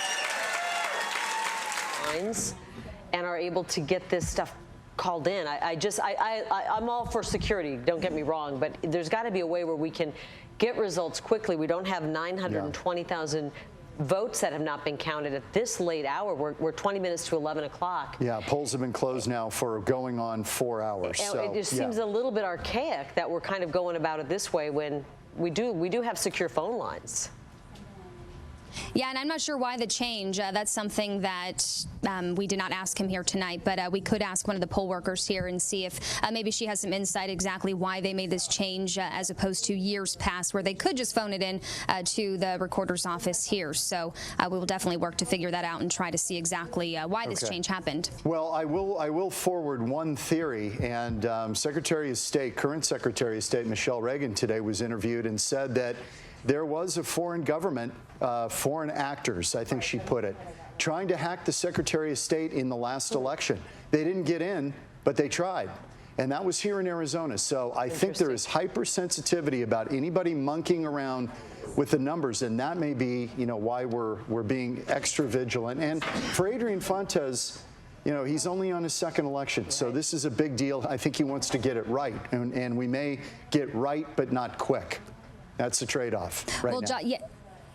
And are able to get this stuff called in. I'm all for security, don't get me wrong, but there's got to be a way where we can get results quickly. We don't have 920,000 votes that have not been counted at this late hour. We're 20 minutes to 11 o'clock. Yeah, polls have been closed now for going on 4 hours. So, it just seems a little bit archaic that we're kind of going about it this way when we do have secure phone lines. Yeah, and I'm not sure why the change. That's something that we did not ask him here tonight, but we could ask one of the poll workers here and see if maybe she has some insight exactly why they made this change as opposed to years past where they could just phone it in to the recorder's office here. So we will definitely work to figure that out and try to see exactly why this change happened. Well, I will forward one theory, and current Secretary of State Michelle Reagan today was interviewed and said that there was a foreign government, foreign actors, I think she put it, trying to hack the Secretary of State in the last election. They didn't get in, but they tried. And that was here in Arizona. So I think there is hypersensitivity about anybody monkeying around with the numbers, and that may be, why we're being extra vigilant. And for Adrian Fontes, he's only on his second election, so this is a big deal. I think he wants to get it right, and we may get right, but not quick. That's the trade-off right now. Yeah.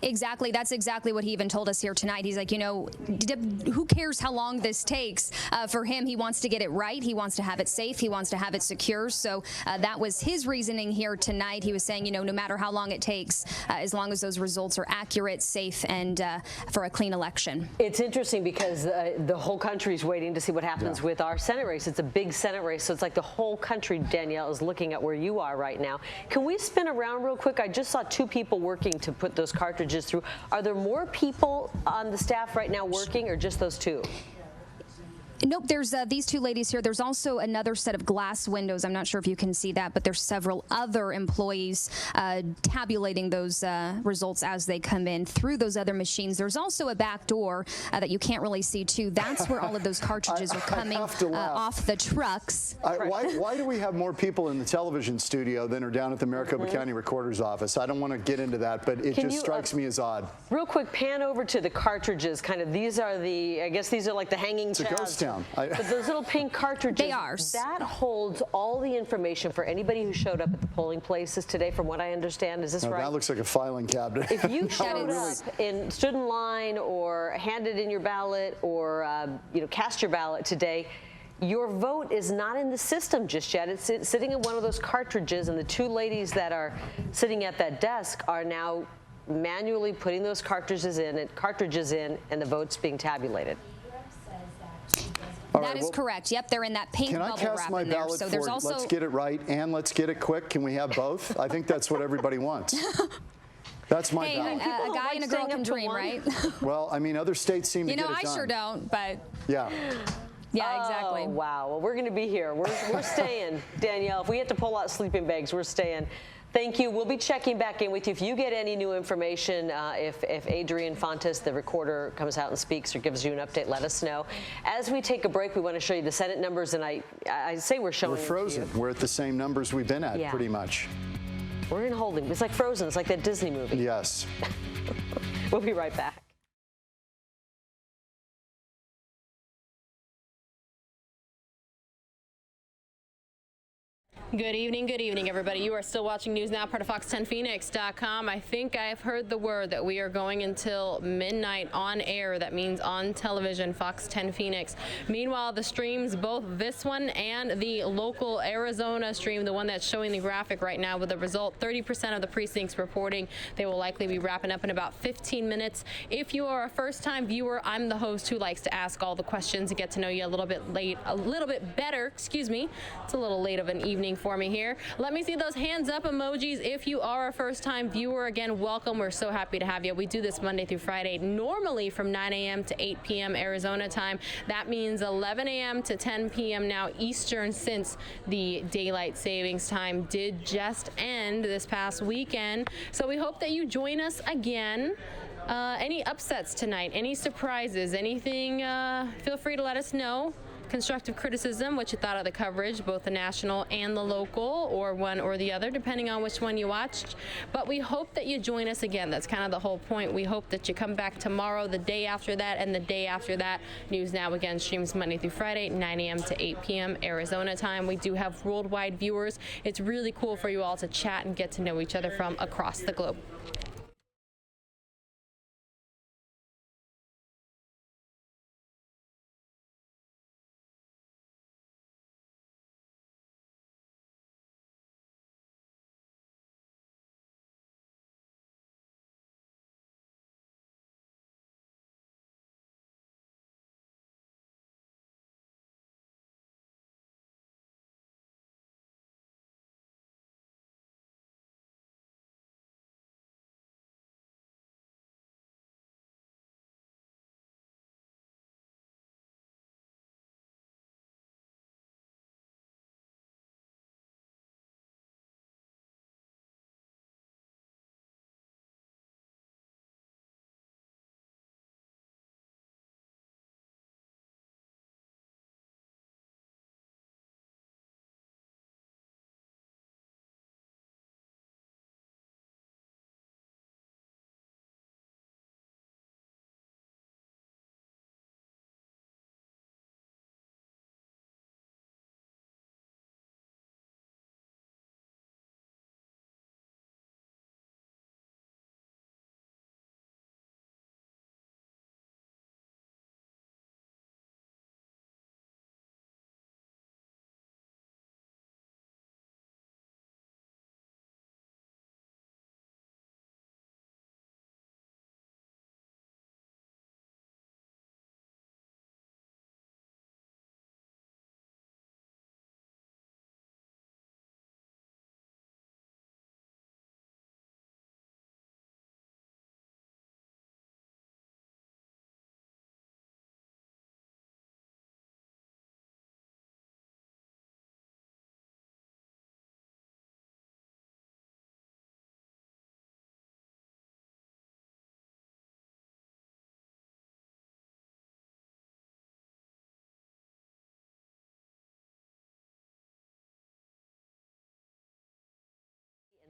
Exactly. That's exactly what he even told us here tonight. He's like, who cares how long this takes? For him, he wants to get it right. He wants to have it safe. He wants to have it secure. So that was his reasoning here tonight. He was saying, no matter how long it takes, as long as those results are accurate, safe, and for a clean election. It's interesting because the whole country is waiting to see what happens with our Senate race. It's a big Senate race, so it's like the whole country, Danielle, is looking at where you are right now. Can we spin around real quick? I just saw 2 people working to put those cartridges through. Are there more people on the staff right now working, or just those 2? Nope, there's these 2 ladies here. There's also another set of glass windows. I'm not sure if you can see that, but there's several other employees tabulating those results as they come in through those other machines. There's also a back door that you can't really see, too. That's where all of those cartridges are coming off the trucks. Why do we have more people in the television studio than are down at the Maricopa County Recorder's office? I don't want to get into that, but it just strikes me as odd. Real quick, pan over to the cartridges. These are I guess these are like the hanging chads. It's a ghost town. But those little pink cartridges, they are. That holds all the information for anybody who showed up at the polling places today, from what I understand. Is this right? That looks like a filing cabinet. If you showed up and stood in line or handed in your ballot or cast your ballot today, your vote is not in the system just yet. It's sitting in one of those cartridges, and the 2 ladies that are sitting at that desk are now manually putting those cartridges in, and the vote's being tabulated. That is correct. Yep, they're in that pink Can I bubble cast wrap my in there. ballot So for there's also let's get it right and let's get it quick? Can we have both? I think that's what everybody wants. That's my hey, ballot. a guy and a girl can dream, right? Well, I mean, other states seem to get it done. I sure don't, but yeah. Yeah, exactly. Oh, wow. Well, we're going to be here. We're staying, Danielle. If we have to pull out sleeping bags, we're staying. Thank you. We'll be checking back in with you. If you get any new information, if Adrian Fontes, the recorder, comes out and speaks or gives you an update, let us know. As we take a break, we want to show you the Senate numbers, and I say we're showing We're frozen. We're at the same numbers we've been at, pretty much. We're in holding. It's like Frozen. It's like that Disney movie. Yes. We'll be right back. Good evening, everybody. You are still watching News Now, part of Fox10Phoenix.com. I think I have heard the word that we are going until midnight on air. That means on television, Fox 10 Phoenix. Meanwhile, the streams, both this one and the local Arizona stream, the one that's showing the graphic right now with the result, 30% of the precincts reporting they will likely be wrapping up in about 15 minutes. If you are a first-time viewer, I'm the host who likes to ask all the questions and get to know you a little bit better. Excuse me. It's a little late of an evening for me here. Let me see those hands up emojis if you are a first-time viewer. Again, welcome. We're so happy to have you. We do this Monday through Friday, normally from 9 a.m. to 8 p.m. Arizona time. That means 11 a.m. to 10 p.m. now Eastern, since the daylight savings time did just end this past weekend. So we hope that you join us again. Any upsets tonight? Any surprises? Anything? Feel free to let us know. Constructive criticism, what you thought of the coverage, both the national and the local, or one or the other, depending on which one you watched. But we hope that you join us again. That's kind of the whole point. We hope that you come back tomorrow, the day after that, and the day after that. News Now again streams Monday through Friday, 9 a.m. to 8 p.m. Arizona time. We do have worldwide viewers. It's really cool for you all to chat and get to know each other from across the globe.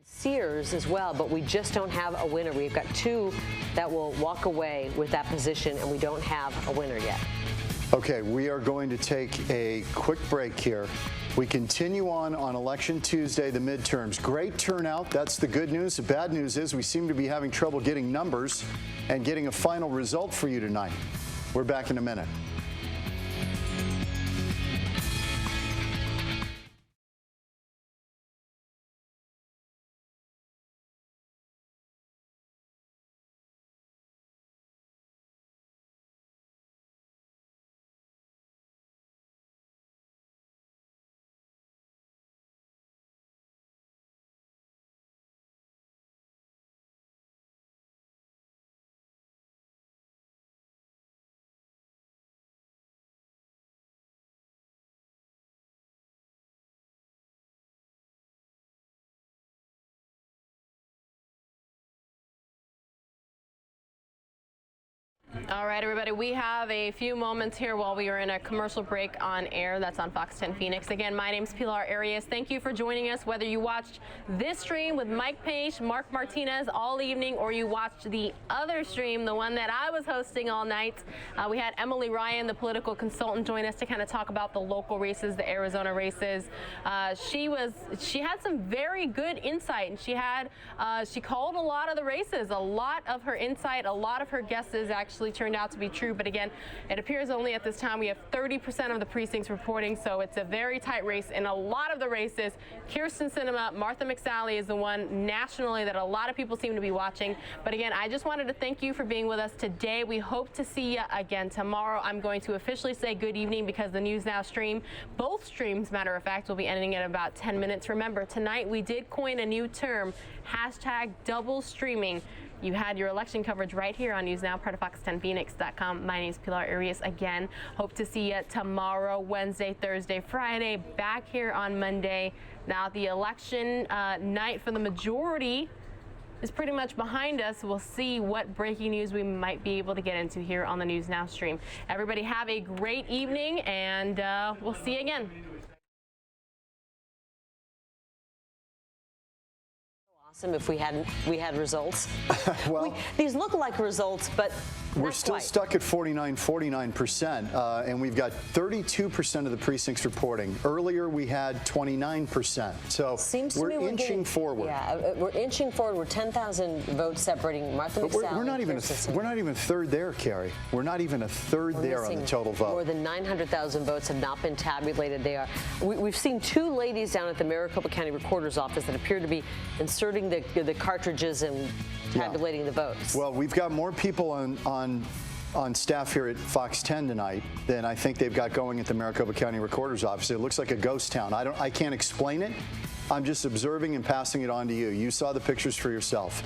Sears as well, but we just don't have a winner. We've got two that will walk away with that position, and we don't have a winner yet. Okay, we are going to take a quick break here. We continue on Election Tuesday, the midterms. Great turnout. That's the good news. The bad news is we seem to be having trouble getting numbers and getting a final result for you tonight. We're back in a minute. All right, everybody, we have a few moments here while we are in a commercial break on air. That's on Fox 10 Phoenix. Again, my name's Pilar Arias. Thank you for joining us, whether you watched this stream with Mike Pache, Mark Martinez all evening, or you watched the other stream, the one that I was hosting all night. We had Emily Ryan, the political consultant, join us to kind of talk about the local races, the Arizona races. She had some very good insight, and she called a lot of the races. A lot of her insight, a lot of her guesses actually turned out to be true. But again, it appears only at this time we have 30% of the precincts reporting, so it's a very tight race in a lot of the races. Kyrsten Sinema, Martha McSally is the one nationally that a lot of people seem to be watching. But again, I just wanted to thank you for being with us today. We hope to see you again tomorrow. I'm going to officially say good evening because the News Now stream, both streams, matter of fact, will be ending in about 10 minutes. Remember, tonight we did coin a new term, #double streaming. You had your election coverage right here on News Now, part of Fox10Phoenix.com. My name is Pilar Arias again. Hope to see you tomorrow, Wednesday, Thursday, Friday, back here on Monday. Now, the election night for the majority is pretty much behind us. We'll see what breaking news we might be able to get into here on the News Now stream. Everybody have a great evening, and we'll see you again. If we had results. Well, these look like results, but we're still stuck at 49%, and we've got 32% of the precincts reporting. Earlier, we had 29%. So we're inching forward. Yeah, we're inching forward. We're 10,000 votes separating Martha McSally. We're not even third there, Carrie. We're not even a third there on the total vote. More than 900,000 votes have not been tabulated. We've seen two ladies down at the Maricopa County Recorder's Office that appear to be inserting the cartridges and tabulating the votes. Well, we've got more people on staff here at Fox 10 tonight than I think they've got going at the Maricopa County Recorder's Office. It looks like a ghost town. I can't explain it. I'm just observing and passing it on to you. You saw the pictures for yourself.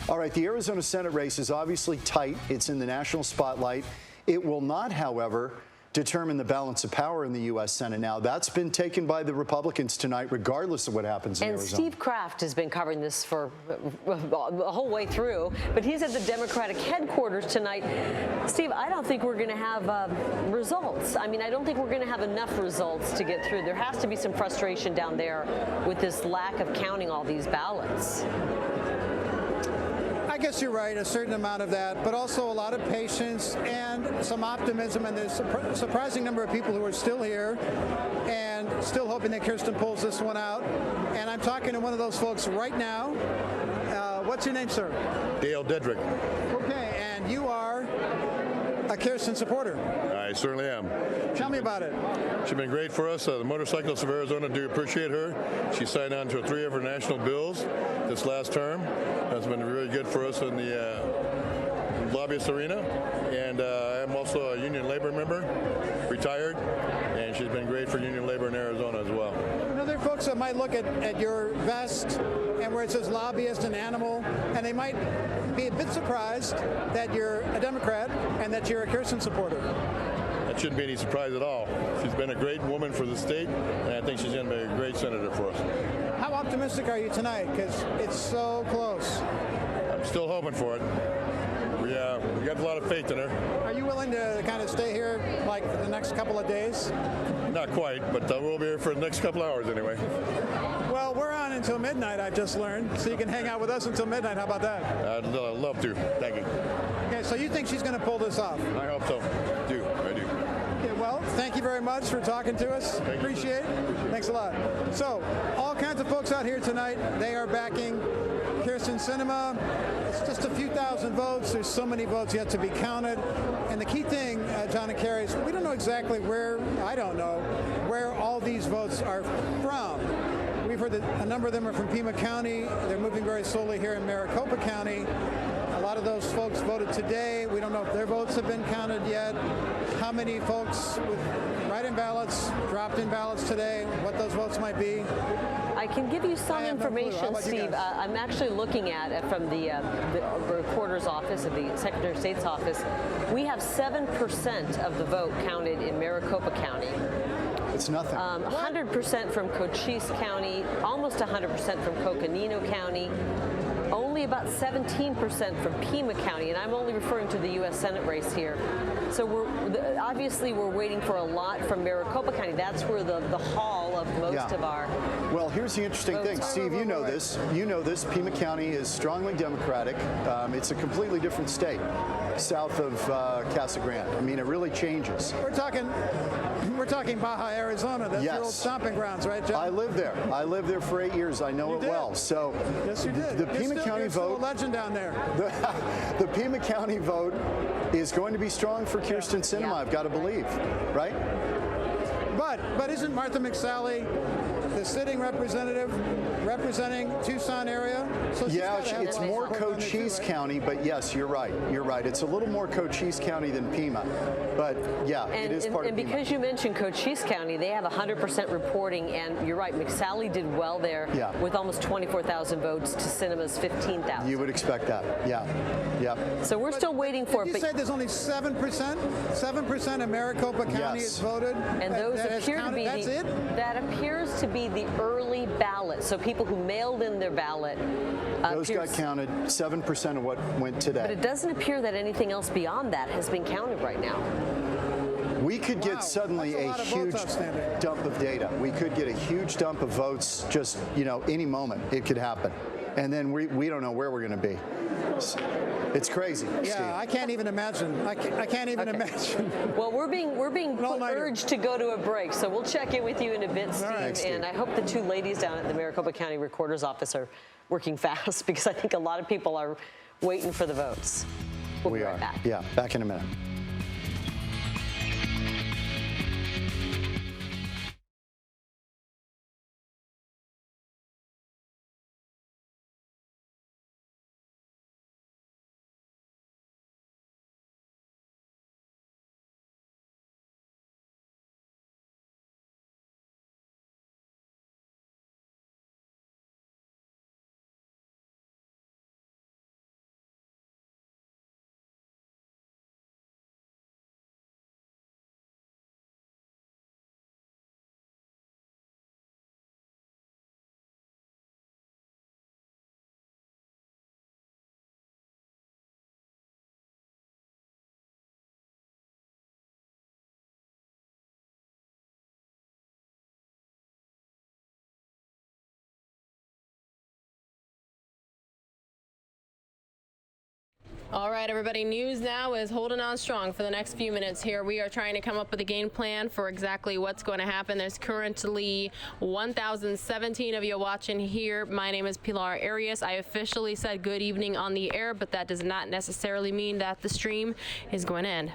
All right, the Arizona Senate race is obviously tight. It's in the national spotlight. It will not, however, determine the balance of power in the U.S. Senate. Now, that's been taken by the Republicans tonight, regardless of what happens in Arizona. And Steve Kraft has been covering this for the whole way through, but he's at the Democratic headquarters tonight. Steve, I don't think we're going to have results. I mean, I don't think we're going to have enough results to get through. There has to be some frustration down there with this lack of counting all these ballots. I guess you're right, a certain amount of that, but also a lot of patience and some optimism, and there's a surprising number of people who are still here and still hoping that Kyrsten pulls this one out. And I'm talking to one of those folks right now. What's your name, sir? Dale Dedrick. Okay, and you are a Kyrsten supporter. I certainly am. Tell me about it. She's been great for us. The motorcyclists of Arizona do appreciate her. She signed on to 3 of her national bills this last term. That's been really good for us in the lobbyist arena. And I'm also a union labor member, retired, and she's been great for union labor in Arizona as well. You know, there are folks that might look at your vest and where it says lobbyist and animal, and they might be a bit surprised that you're a Democrat and that you're a Kyrsten supporter. That shouldn't be any surprise at all. She's been a great woman for the state, and I think she's going to be a great senator for us. How optimistic are you tonight? Because it's so close. I'm still hoping for it. We got a lot of faith in her. Are you willing to kind of stay here like for the next couple of days? Not quite, but we'll be here for the next couple hours anyway. Well, we're on until midnight, I just learned, so you can hang out with us until midnight. How about that? I'd love to. Thank you. Okay, so you think she's going to pull this off? I hope so. I do. Okay, well, thank you very much for talking to us. Appreciate it. Thanks a lot. So, all kinds of folks out here tonight, they are backing Kyrsten Sinema. It's just a few thousand votes. There's so many votes yet to be counted. And the key thing, John and Carrie, is we don't know exactly where, I don't know, where all these votes are from. We've heard that a number of them are from Pima County. They're moving very slowly here in Maricopa County. A lot of those folks voted today. We don't know if their votes have been counted yet. How many folks with write-in ballots, dropped-in ballots today, what those votes might be. I can give you some information, Steve. I'm actually looking at from the recorder's office, of the Secretary of State's office. We have 7% of the vote counted in Maricopa County. It's nothing. 100% from Cochise County, almost 100% from Coconino County. only about 17% from Pima County, and I'm only referring to the U.S. Senate race here. So obviously we're waiting for a lot from Maricopa County. That's where the haul of most of our Well, here's the interesting thing. Steve, you know this. You know this. Pima County is strongly Democratic. It's a completely different state south of Casa Grande. I mean, it really changes. We're talking Baja, Arizona. That's your old stomping grounds, right, John? I lived there. I lived there for 8 years. I know it well. So yes, you did. The Pima County vote. A legend down there. The Pima County vote is going to be strong for Kirsten Sinema. I've got to believe, right? But isn't Martha McSally the sitting representative representing Tucson area? So yeah, it's more Cochise County, but yes, you're right. You're right. It's a little more Cochise County than Pima, but yeah, it is part of Pima. And because you mentioned Cochise County, they have 100% reporting, and you're right, McSally did well there with almost 24,000 votes to Sinema's 15,000. You would expect that, yeah. So we're still waiting for it. You said there's only 7%? 7% of Maricopa County is voted? And those appear to be that appears to be the early ballot. So people who mailed in their ballot. Those got counted, 7% of what went today. But it doesn't appear that anything else beyond that has been counted right now. We could get suddenly a huge dump of data. We could get a huge dump of votes just, any moment it could happen. And then we don't know where we're going to be. It's crazy, yeah, Steve. I can't even imagine. I can't even imagine. Well, we're being urged to go to a break, so we'll check in with you in a bit, Steve. Thanks, Steve. And I hope the two ladies down at the Maricopa County Recorder's Office are working fast, because I think a lot of people are waiting for the votes. We'll be right back. Yeah, back in a minute. All right, everybody, News Now is holding on strong for the next few minutes here. We are trying to come up with a game plan for exactly what's going to happen. There's currently 1,017 of you watching here. My name is Pilar Arias. I officially said good evening on the air, but that does not necessarily mean that the stream is going to end.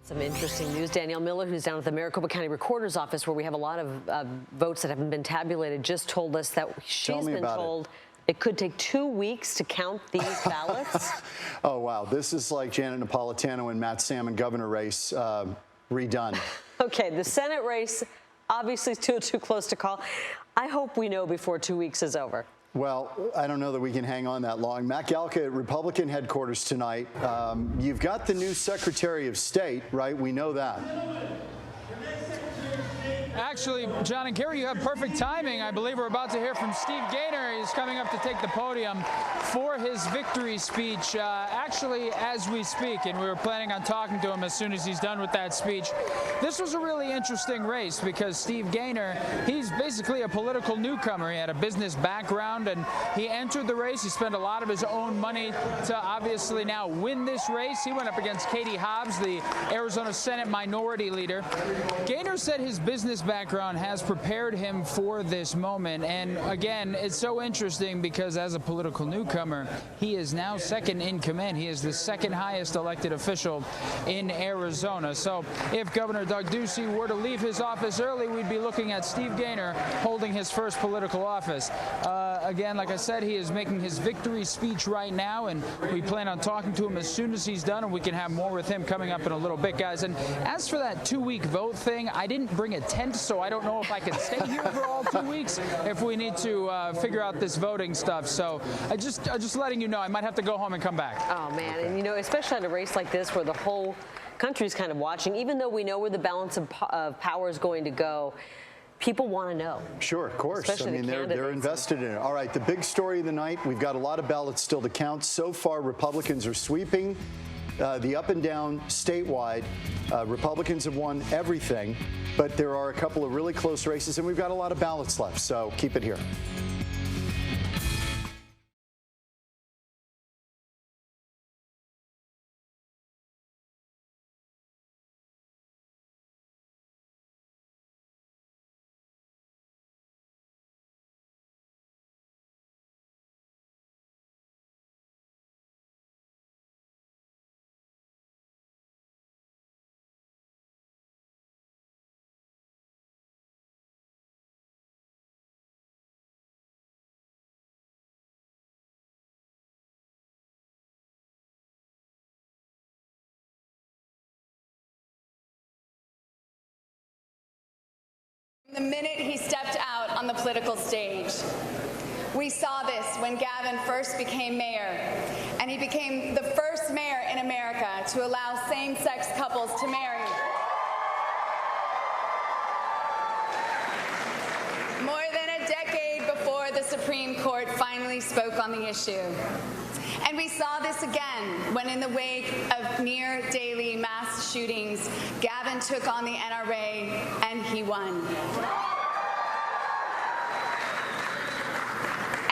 Some interesting news. Danielle Miller, who's down at the Maricopa County Recorder's Office, where we have a lot of votes that haven't been tabulated, just told us that she's been told it could take 2 weeks to count these ballots. Oh, wow. This is like Janet Napolitano and Matt Salmon governor race redone. Okay, the Senate race obviously still too close to call. I hope we know before 2 weeks is over. Well, I don't know that we can hang on that long. Matt Galka at Republican headquarters tonight. You've got the new Secretary of State, right? We know that. Actually, John and Carrie, you have perfect timing. I believe we're about to hear from Steve Gaynor. He's coming up to take the podium for his victory speech, actually, as we speak, and we were planning on talking to him as soon as he's done with that speech. This was a really interesting race because Steve Gaynor, he's basically a political newcomer. He had a business background, and he entered the race. He spent a lot of his own money to obviously now win this race. He went up against Katie Hobbs, the Arizona Senate Minority Leader. Gaynor said his business background has prepared him for this moment, and again, it's so interesting because as a political newcomer, he is now second in command. He is the second highest elected official in Arizona. So if Governor Doug Ducey were to leave his office early, we'd be looking at Steve Gaynor holding his first political office. Again, like I said, he is making his victory speech right now, and we plan on talking to him as soon as he's done, and we can have more with him coming up in a little bit, guys. And as for that 2-week vote thing, I didn't bring a tent, so I don't know if I can stay here for all 2 weeks if we need to figure out this voting stuff. So I just letting you know, I might have to go home and come back. Oh, man. And, you know, especially on a race like this where the whole country's kind of watching, even though we know where the balance of power is going to go, people want to know. Sure, of course. Especially I mean, they're invested in it. All right, the big story of the night, we've got a lot of ballots still to count. So far, Republicans are sweeping the up and down statewide. Republicans have won everything, but there are a couple of really close races, and we've got a lot of ballots left, so keep it here. The minute he stepped out on the political stage, we saw this when Gavin first became mayor, and he became the first mayor in America to allow same-sex couples to marry. More than a decade before the Supreme Court finally spoke on the issue. And we saw this again when, in the wake of near-daily mass shootings, Gavin took on the NRA and he won.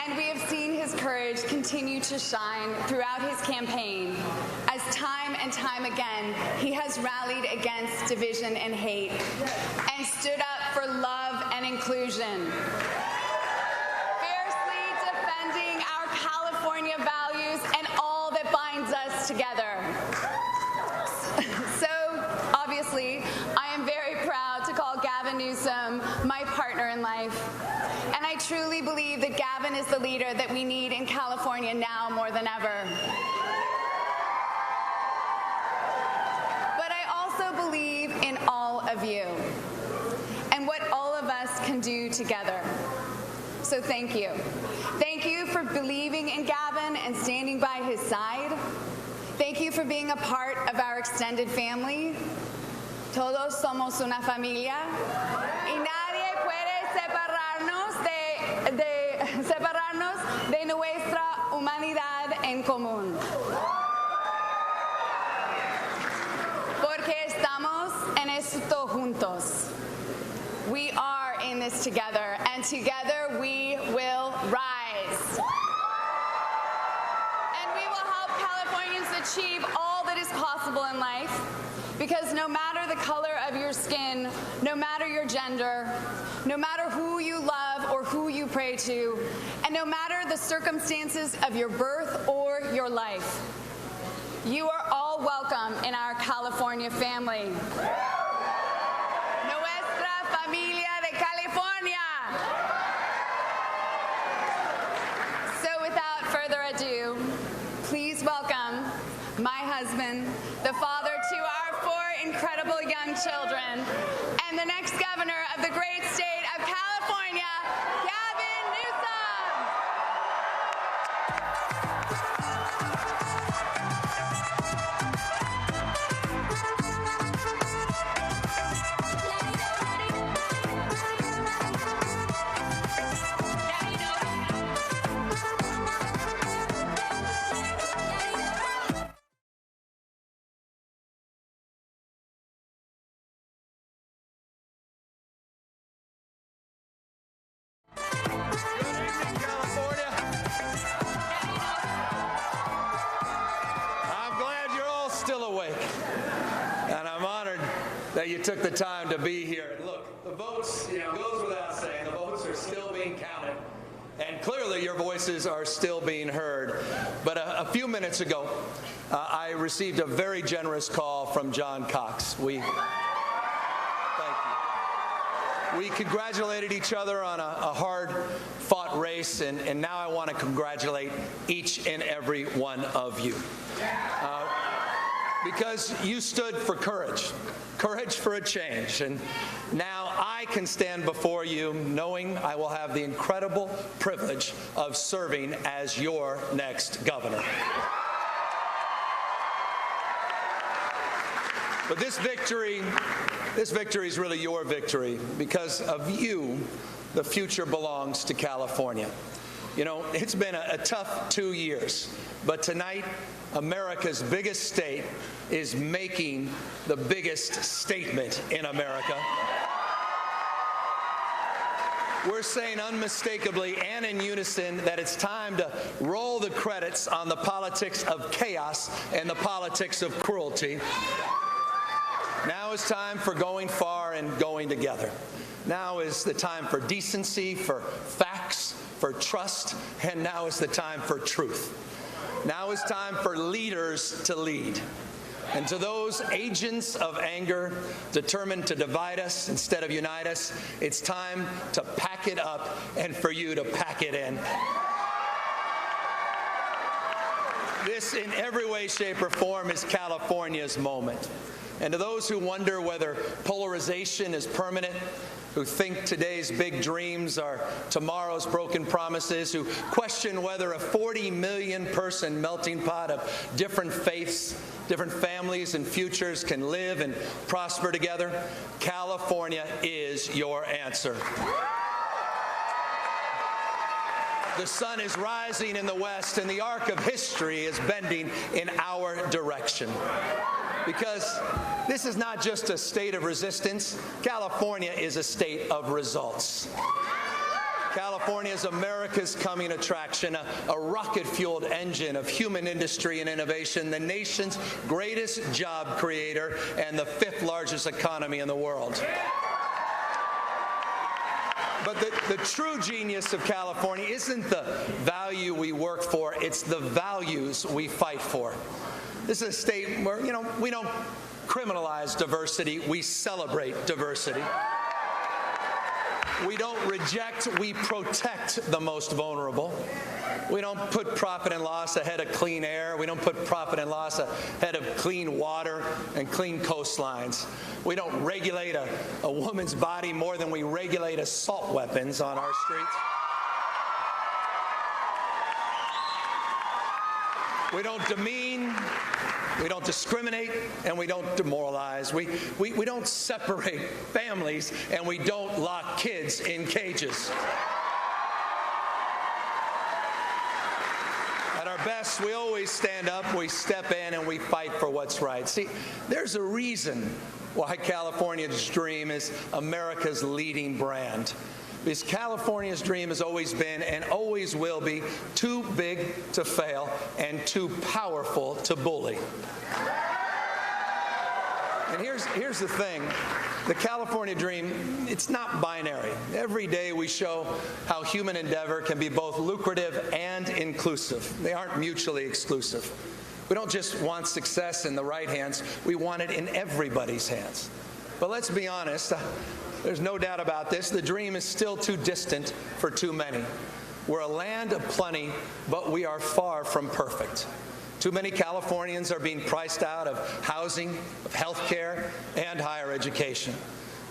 And we have seen his courage continue to shine throughout his campaign as time and time again he has rallied against division and hate and stood up for love and inclusion, fiercely defending our California values and all that binds us together. So, obviously, I am very proud to call Gavin Newsom my partner in life. And I truly believe that Gavin is the leader that we need in California now more than ever. But I also believe in all of you and what all of us can do together. So thank you. Thank you for believing in Gavin and standing by his side. Thank you for being a part of our extended family. Todos somos una familia y nadie puede separarnos de nuestra humanidad en común. Porque estamos en esto juntos. We are in this together, and together we will rise. And we will help Californians achieve all that is possible in life, because no matter the color of your skin, no matter your gender, no matter who you love or who you pray to, and no matter the circumstances of your birth or your life, you are all welcome in our California family. Nuestra familia de California. So without further ado, please welcome my husband, the father to our 4 incredible young children, and the next governor of the great state of California, Gavin Newsom. took the time to be here. And look, the votes, goes without saying, the votes are still being counted. And clearly your voices are still being heard. But a few minutes ago, I received a very generous call from John Cox. Thank you. We congratulated each other on a hard-fought race, and now I want to congratulate each and every one of you. Because you stood for courage for a change. And now I can stand before you knowing I will have the incredible privilege of serving as your next governor. But this victory is really your victory. Because of you, the future belongs to California. It's been a tough 2 years, but tonight, America's biggest state is making the biggest statement in America. We're saying unmistakably and in unison that it's time to roll the credits on the politics of chaos and the politics of cruelty. Now is time for going far and going together. Now is the time for decency, for facts, for trust, and now is the time for truth. Now is time for leaders to lead. And to those agents of anger determined to divide us instead of unite us, it's time to pack it up and for you to pack it in. This, in every way, shape, or form, is California's moment. And to those who wonder whether polarization is permanent, who think today's big dreams are tomorrow's broken promises, who question whether a 40 million person melting pot of different faiths, different families and futures can live and prosper together, California is your answer. The sun is rising in the west and the arc of history is bending in our direction. Because this is not just a state of resistance. California is a state of results. California is America's coming attraction, a rocket-fueled engine of human industry and innovation, the nation's greatest job creator, and the 5th largest economy in the world. But the true genius of California isn't the value we work for, it's the values we fight for. This is a state where, we don't criminalize diversity, we celebrate diversity. We don't reject, we protect the most vulnerable. We don't put profit and loss ahead of clean air. We don't put profit and loss ahead of clean water and clean coastlines. We don't regulate a woman's body more than we regulate assault weapons on our streets. We don't demean, we don't discriminate, and we don't demoralize. We don't separate families, and we don't lock kids in cages. At our best, we always stand up, we step in, and we fight for what's right. See, there's a reason why California's dream is America's leading brand. Because California's dream has always been and always will be too big to fail and too powerful to bully. And here's the thing. The California dream, it's not binary. Every day we show how human endeavor can be both lucrative and inclusive. They aren't mutually exclusive. We don't just want success in the right hands, we want it in everybody's hands. But let's be honest, there's no doubt about this, the dream is still too distant for too many. We're a land of plenty, but we are far from perfect. Too many Californians are being priced out of housing, of health care, and higher education.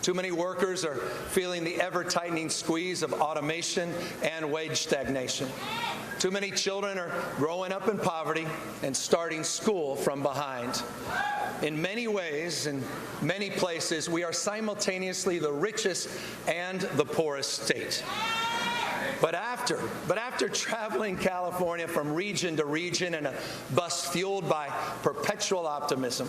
Too many workers are feeling the ever-tightening squeeze of automation and wage stagnation. Too many children are growing up in poverty and starting school from behind. In many ways, in many places, we are simultaneously the richest and the poorest state. But after traveling California from region to region in a bus fueled by perpetual optimism,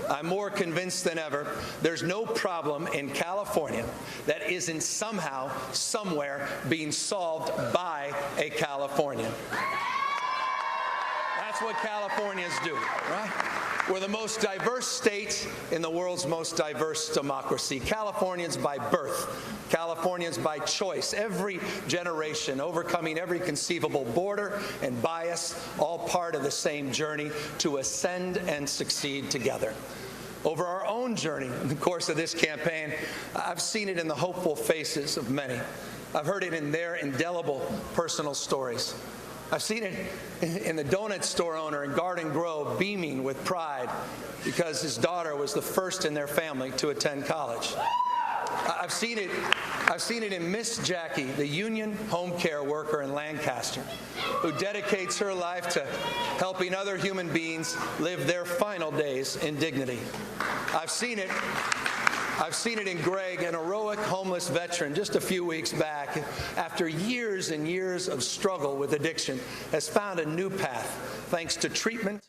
I'm more convinced than ever there's no problem in California that isn't somehow, somewhere being solved by a Californian. That's what Californians do, right? We're the most diverse state in the world's most diverse democracy. Californians by birth, Californians by choice, every generation overcoming every conceivable border and bias, all part of the same journey to ascend and succeed together. Over our own journey in the course of this campaign, I've seen it in the hopeful faces of many. I've heard it in their indelible personal stories. I've seen it in the donut store owner in Garden Grove beaming with pride because his daughter was the first in their family to attend college. I've seen it in Miss Jackie, the union home care worker in Lancaster, who dedicates her life to helping other human beings live their final days in dignity. I've seen it in Greg, an heroic homeless veteran just a few weeks back, after years and years of struggle with addiction, has found a new path thanks to treatment.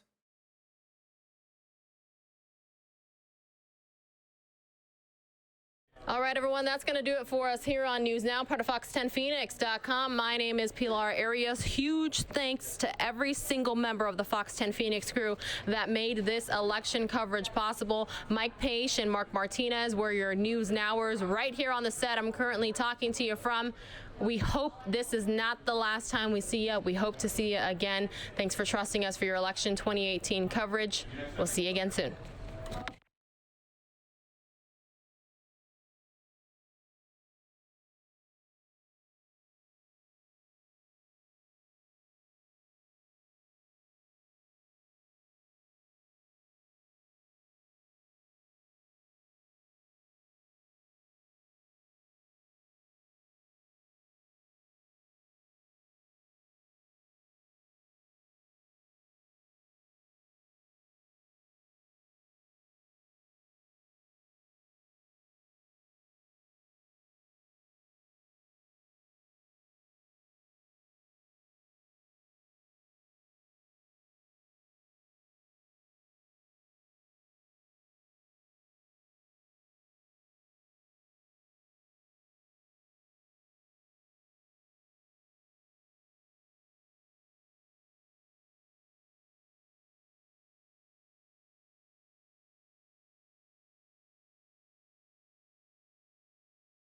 All right, everyone, that's going to do it for us here on News Now, part of Fox10Phoenix.com. My name is Pilar Arias. Huge thanks to every single member of the Fox 10 Phoenix crew that made this election coverage possible. Mike Pache and Mark Martinez were your News Nowers right here on the set I'm currently talking to you from. We hope this is not the last time we see you. We hope to see you again. Thanks for trusting us for your election 2018 coverage. We'll see you again soon.